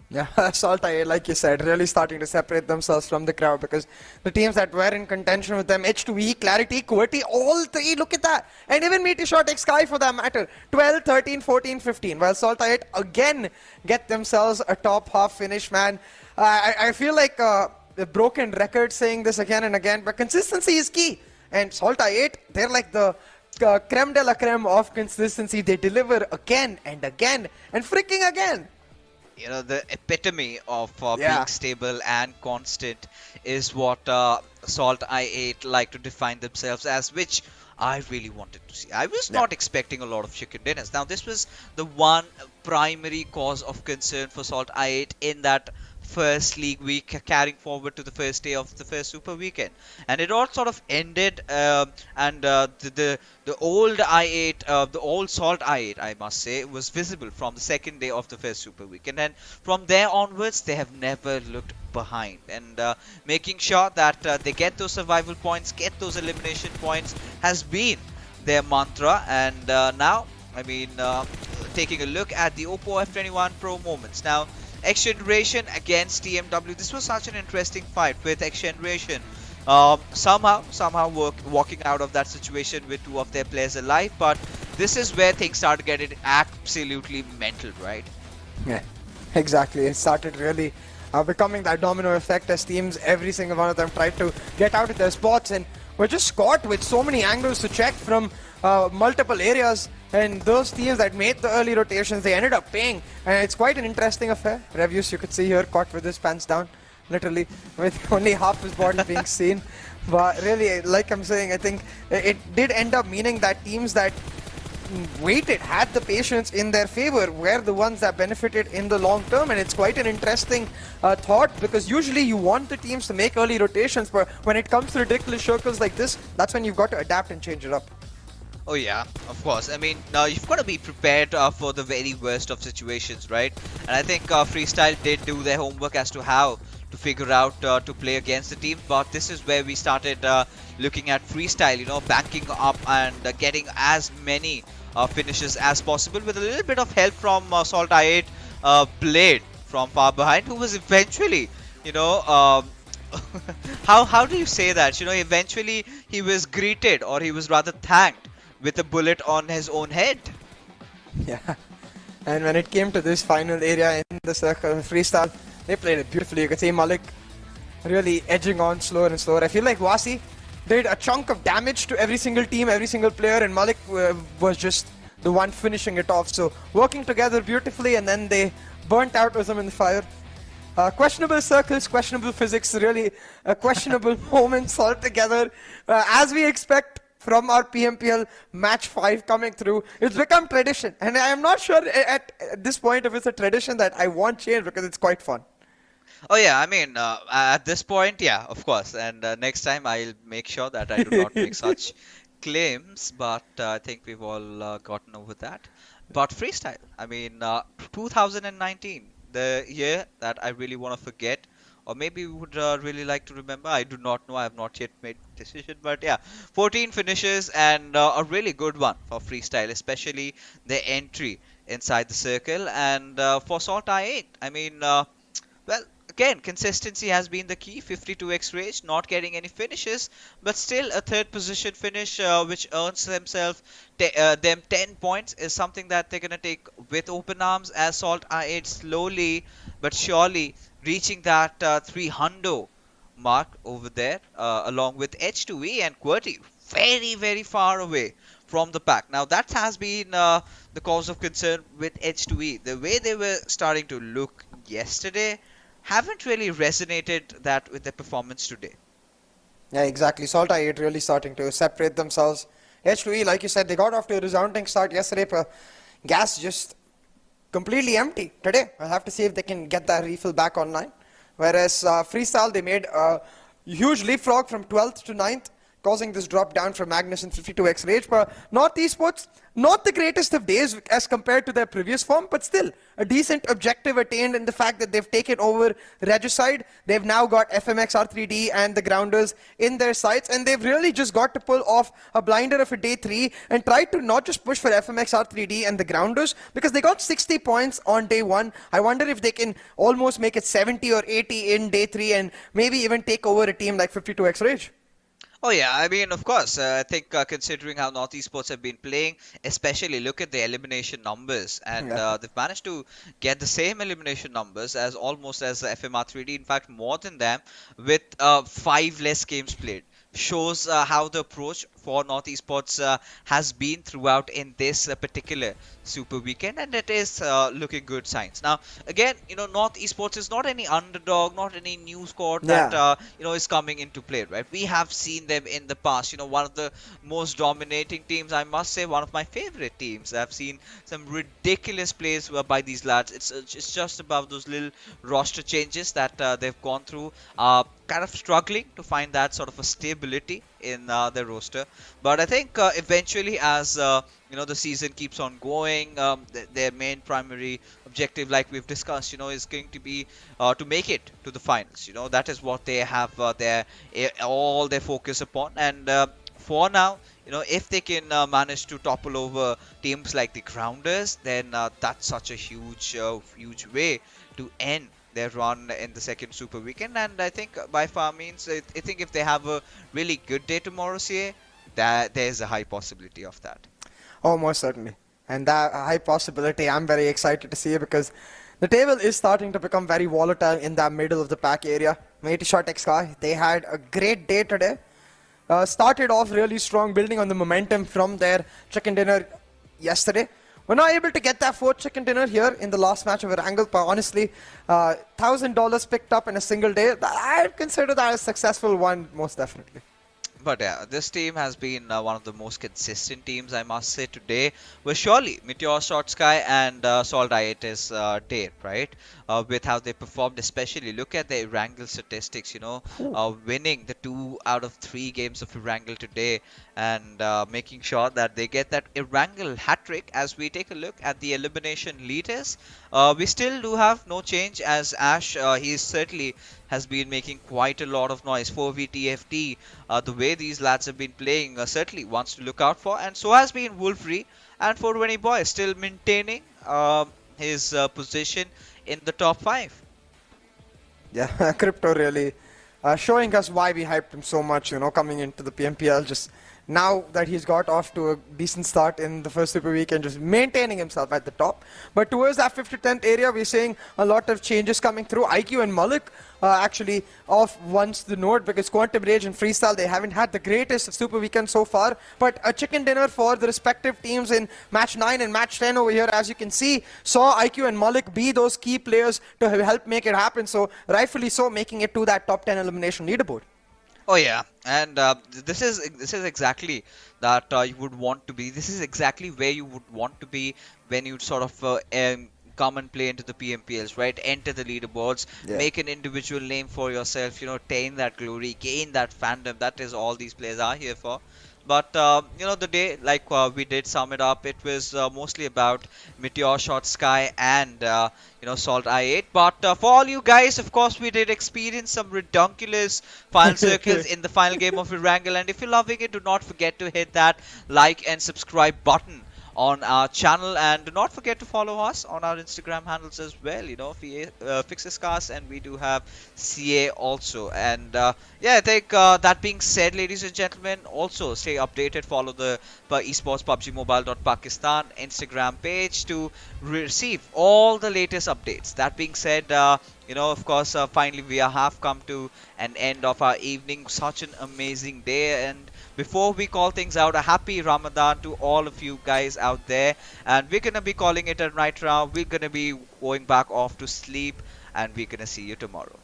Yeah, SALTxi8, like you said, really starting to separate themselves from the crowd, because the teams that were in contention with them, H2E, QWERTY, QWERTY, all three, look at that. And even MetershotxSKY for that matter, 12, 13, 14, 15. While SALTxi8 again get themselves a top half finish, man. I feel like a broken record saying this again and again, but consistency is key. And SALTxi8, they're like the creme de la creme of consistency. They deliver again and again and freaking again. You know, the epitome of being stable and constant is what SALTxi8 like to define themselves as, which I really wanted to see. I was not expecting a lot of chicken dinners. Now, this was the one primary cause of concern for SALTxi8 in that first league week, carrying forward to the first day of the first Super Weekend, and it all sort of ended. And the old i8, the old SALTxi8, I must say, was visible from the second day of the first Super Weekend, and from there onwards, they have never looked behind, and making sure that they get those survival points, get those elimination points, has been their mantra. And now, I mean, taking a look at the Oppo F21 Pro moments now. XGeneration against TmW. This was such an interesting fight with XGeneration somehow walking out of that situation with two of their players alive. But this is where things started getting absolutely mental, right? Yeah, exactly. It started really becoming that domino effect as teams, every single one of them tried to get out of their spots and were just caught with so many angles to check from multiple areas. And those teams that made the early rotations, they ended up paying. And it's quite an interesting affair. Reviews, you could see here, caught with his pants down, literally, with only half his body being seen. But really, like I'm saying, I think it did end up meaning that teams that waited, had the patience in their favor, were the ones that benefited in the long term. And it's quite an interesting thought, because usually you want the teams to make early rotations, but when it comes to ridiculous circles like this, that's when you've got to adapt and change it up. Oh yeah, of course. I mean, you've got to be prepared for the very worst of situations, right? And I think Freestyle did do their homework as to how to figure out to play against the team. But this is where we started looking at Freestyle, you know, banking up and getting as many finishes as possible with a little bit of help from SALTxi8 Blade from far behind, who was eventually, you know, how do you say that? You know, eventually he was greeted, or he was rather thanked, with a bullet on his own head. Yeah, and when it came to this final area in the circle, Freestyle, they played it beautifully. You could see Malik really edging on slower and slower. I feel like Wasi did a chunk of damage to every single team, every single player, and Malik was just the one finishing it off. So working together beautifully, and then they burnt out Usam in the fire. Questionable circles, questionable physics, really questionable moments altogether. As we expect from our PMPL match 5 coming through, it's become tradition, and I am not sure at this point if it's a tradition that I want change, because it's quite fun. Oh yeah, I mean, at this point, yeah, of course, and next time I'll make sure that I do not make such claims, but I think we've all gotten over that. But Freestyle, I mean, 2019, the year that I really want to forget, or maybe we would really like to remember. I do not know. I have not yet made a decision. But yeah, 14 finishes, and a really good one for Freestyle, especially the entry inside the circle. And for SALTxi8, I mean, well, again, consistency has been the key. 52x range, not getting any finishes, but still a third position finish, which earns themselves them 10 points, is something that they're going to take with open arms, as SALTxi8 slowly but surely reaching that 300 mark over there, along with H2E and QWERTY very, very far away from the pack. Now that has been the cause of concern with H2E. The way they were starting to look yesterday haven't really resonated that with their performance today. Yeah, exactly. SALTxi8 really starting to separate themselves. H2E, like you said, they got off to a resounding start yesterday, but gas just completely empty today. I'll have to see if they can get that refill back online. Whereas Freestyle, they made a huge leapfrog from 12th to 9th, causing this drop down from Magnus and 52x Rage. But MetershotxSKY, not the greatest of days as compared to their previous form, but still a decent objective attained in the fact that they've taken over Regicide. They've now got FMXR3D and the Grounders in their sights, and they've really just got to pull off a blinder of a day 3 and try to not just push for FMXR3D and the Grounders, because they got 60 points on day 1. I wonder if they can almost make it 70 or 80 in day 3 and maybe even take over a team like 52x Rage. Oh yeah, I mean, of course, I think considering how MetershotxSKY have been playing, especially look at the elimination numbers, and they've managed to get the same elimination numbers as almost as FMR3D, in fact more than them, with 5 less games played. Shows how the approach for North Esports has been throughout in this particular Super Weekend, and it is looking good signs. Now, again, North Esports is not any underdog, not any new squad that is coming into play, right? We have seen them in the past. One of the most dominating teams, I must say, one of my favorite teams. I've seen some ridiculous plays by these lads. It's just about those little roster changes that they've gone through. Kind of struggling to find that sort of a stability in their roster, but I think eventually, as the season keeps on going, their main primary objective, like we've discussed, is going to be to make it to the finals. That is what they have all their focus upon, and for now, if they can manage to topple over teams like the Grounders, then that's such a huge way to end their run in the second Super Weekend. And I think by far means, I think if they have a really good day tomorrow, CA, that there's a high possibility of that. Oh, most certainly. And that high possibility, I'm very excited to see it, because the table is starting to become very volatile in that middle of the pack area. MetershotxSKY, they had a great day today. Started off really strong, building on the momentum from their chicken dinner yesterday. We're not able to get that fourth chicken dinner here in the last match of Erangel, but honestly, $1,000 picked up in a single day, I'd consider that a successful one, most definitely. But yeah, this team has been one of the most consistent teams, I must say, today. Well, surely MetershotxSKY and SALTxi8 day, right? With how they performed, especially look at the Erangel statistics, winning the 2 out of 3 games of Erangel today, and making sure that they get that Erangel hat-trick. As we take a look at the elimination leaders, we still do have no change, as Ash, he certainly has been making quite a lot of noise. 4v the way these lads have been playing, certainly wants to look out for, and so has been Wolfrey, and 420 Boy still maintaining his position in the top 5. Yeah, Crypto really showing us why we hyped him so much, coming into the PMPL. Just now that he's got off to a decent start in the first Super Weekend, just maintaining himself at the top. But towards that 5th to 10th area, we're seeing a lot of changes coming through. IQ and Malik actually off once the node, because Quantum Rage and Freestyle, they haven't had the greatest Super Weekend so far. But a chicken dinner for the respective teams in match 9 and match 10 over here, as you can see, saw IQ and Malik be those key players to help make it happen. So rightfully so, making it to that top 10 elimination leaderboard. Oh yeah, and this is exactly that you would want to be. This is exactly where you would want to be when you sort of come and play into the PMPLs, right? Enter the leaderboards, make an individual name for yourself, attain that glory, gain that fandom. That is all these players are here for. But the day, like we did sum it up, it was mostly about MetershotxSKY and SALTxi8. But for all you guys, of course, we did experience some redonkulous final circles in the final game of Erangel. And if you're loving it, do not forget to hit that like and subscribe button on our channel, and do not forget to follow us on our Instagram handles as well. Fixescast, and we do have CA also. And yeah, I think that being said, ladies and gentlemen, also stay updated. Follow the esports PUBGmobile.Pakistan Instagram page to receive all the latest updates. That being said, of course, finally we have come to an end of our evening. Such an amazing day, and before we call things out, a happy Ramadan to all of you guys out there. And we're going to be calling it a night round. We're going to be going back off to sleep, and we're going to see you tomorrow.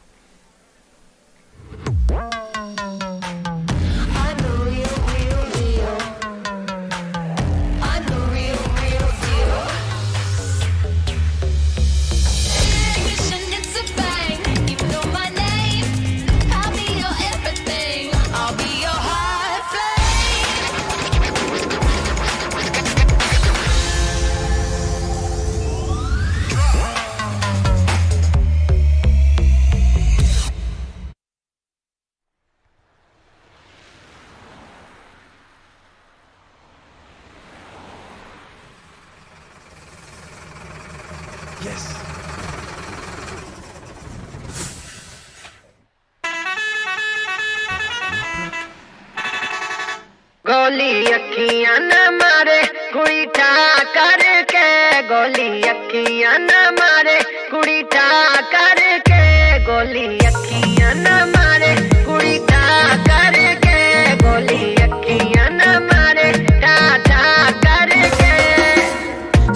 गोली अखियां न मारे कुड़ी ठा करके गोली अखियां न मारे कुड़ी ठा करके गोली अखियां न मारे कुड़ी ठा करके गोली अखियां न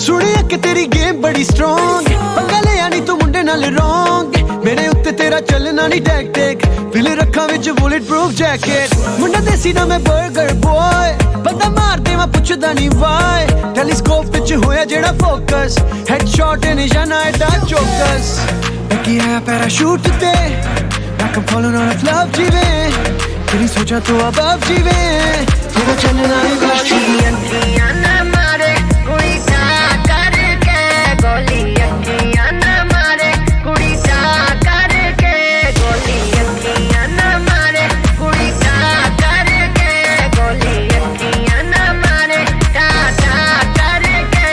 सुनिया कि तेरी गेम बड़ी स्ट्रॉन्ग पंगा लिया नहीं तू मुंडे नाल रॉन्ग मेरे उत्ते तेरा चलना नहीं टैक टैक फिल रखा विच बुलेट प्रूफ जैकेट मुंडा देसी ना मैं बर्गर बॉय बंदा मार दे मैं पुछदा नहीं वाई टेलीस्कोप विच होया जेड़ा फोकस हेडशॉट निशाना एडा चौकस कि आया पैराशूट ते like I'm falling on a flop जीवे तेरी सोचा तो अब जीवे तेरा चलना ही गोली अखियां न मारे कुड़ी टा करके गोली अखियां न मारे कुड़ी टा करके गोली अखियां न मारे कुड़ी टा करके गोली अखियां न मारे टा करके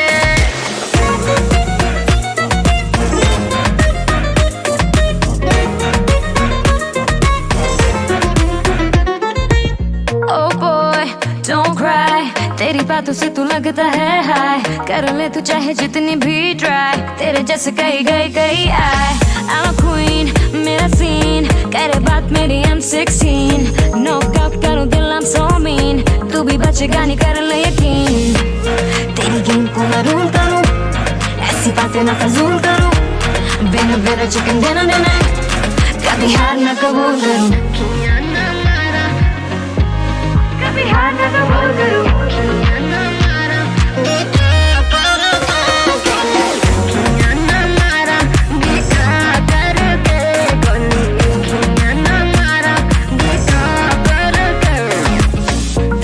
Oh boy, don't cry. तेरी बातों से तू लगता है हाय कर ले तू चाहे जितनी भी ट्राई तेरे जैसे कई आए I'm a queen, मेरा सीन करे बात मेरी I'm 16 नॉकआउट करूं दिल I'm so mean तू भी बचेगा नहीं कर ले यकीन तेरी गेम को मैं रूल करूं ऐसी बातें ना फजूल करूं बिना चिकन डिनर कभी हार ना कबूल करूं कभी हार ना कबूल करूं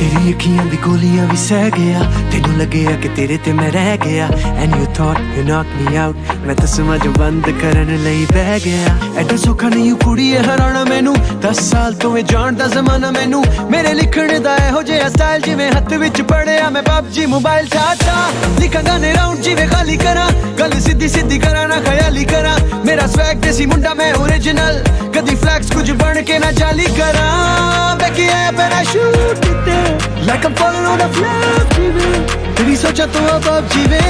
तेरी अखियां दी गोलियां भी सह गया तेनू लगेया कि तेरे ते मैं रह गया and you thought you knocked me out मैं तो समझ बंद करन लई बह गया एडा सौखा नहीं कुड़ीए हराना मैनू 10 साल तो मैं जानदा जमाना मैनू मेरे लिखण दा एहो जिहा स्टाइल जिवें हत्थ विच पड़िया मैं PUBG मोबाइल चाहता लिखां गाने राउंड जिवें खाली करा गल सीधी सीधी करा ना ख्याली करा मेरा स्वैग देसी मुंडा मैं ओरिजिनल कदी फ्लैक्स कुछ बन के ना जाली करा बैकी है पैराशूट ते like I'm falling on a flop जीवे तेरी सोचा तो अब जीवे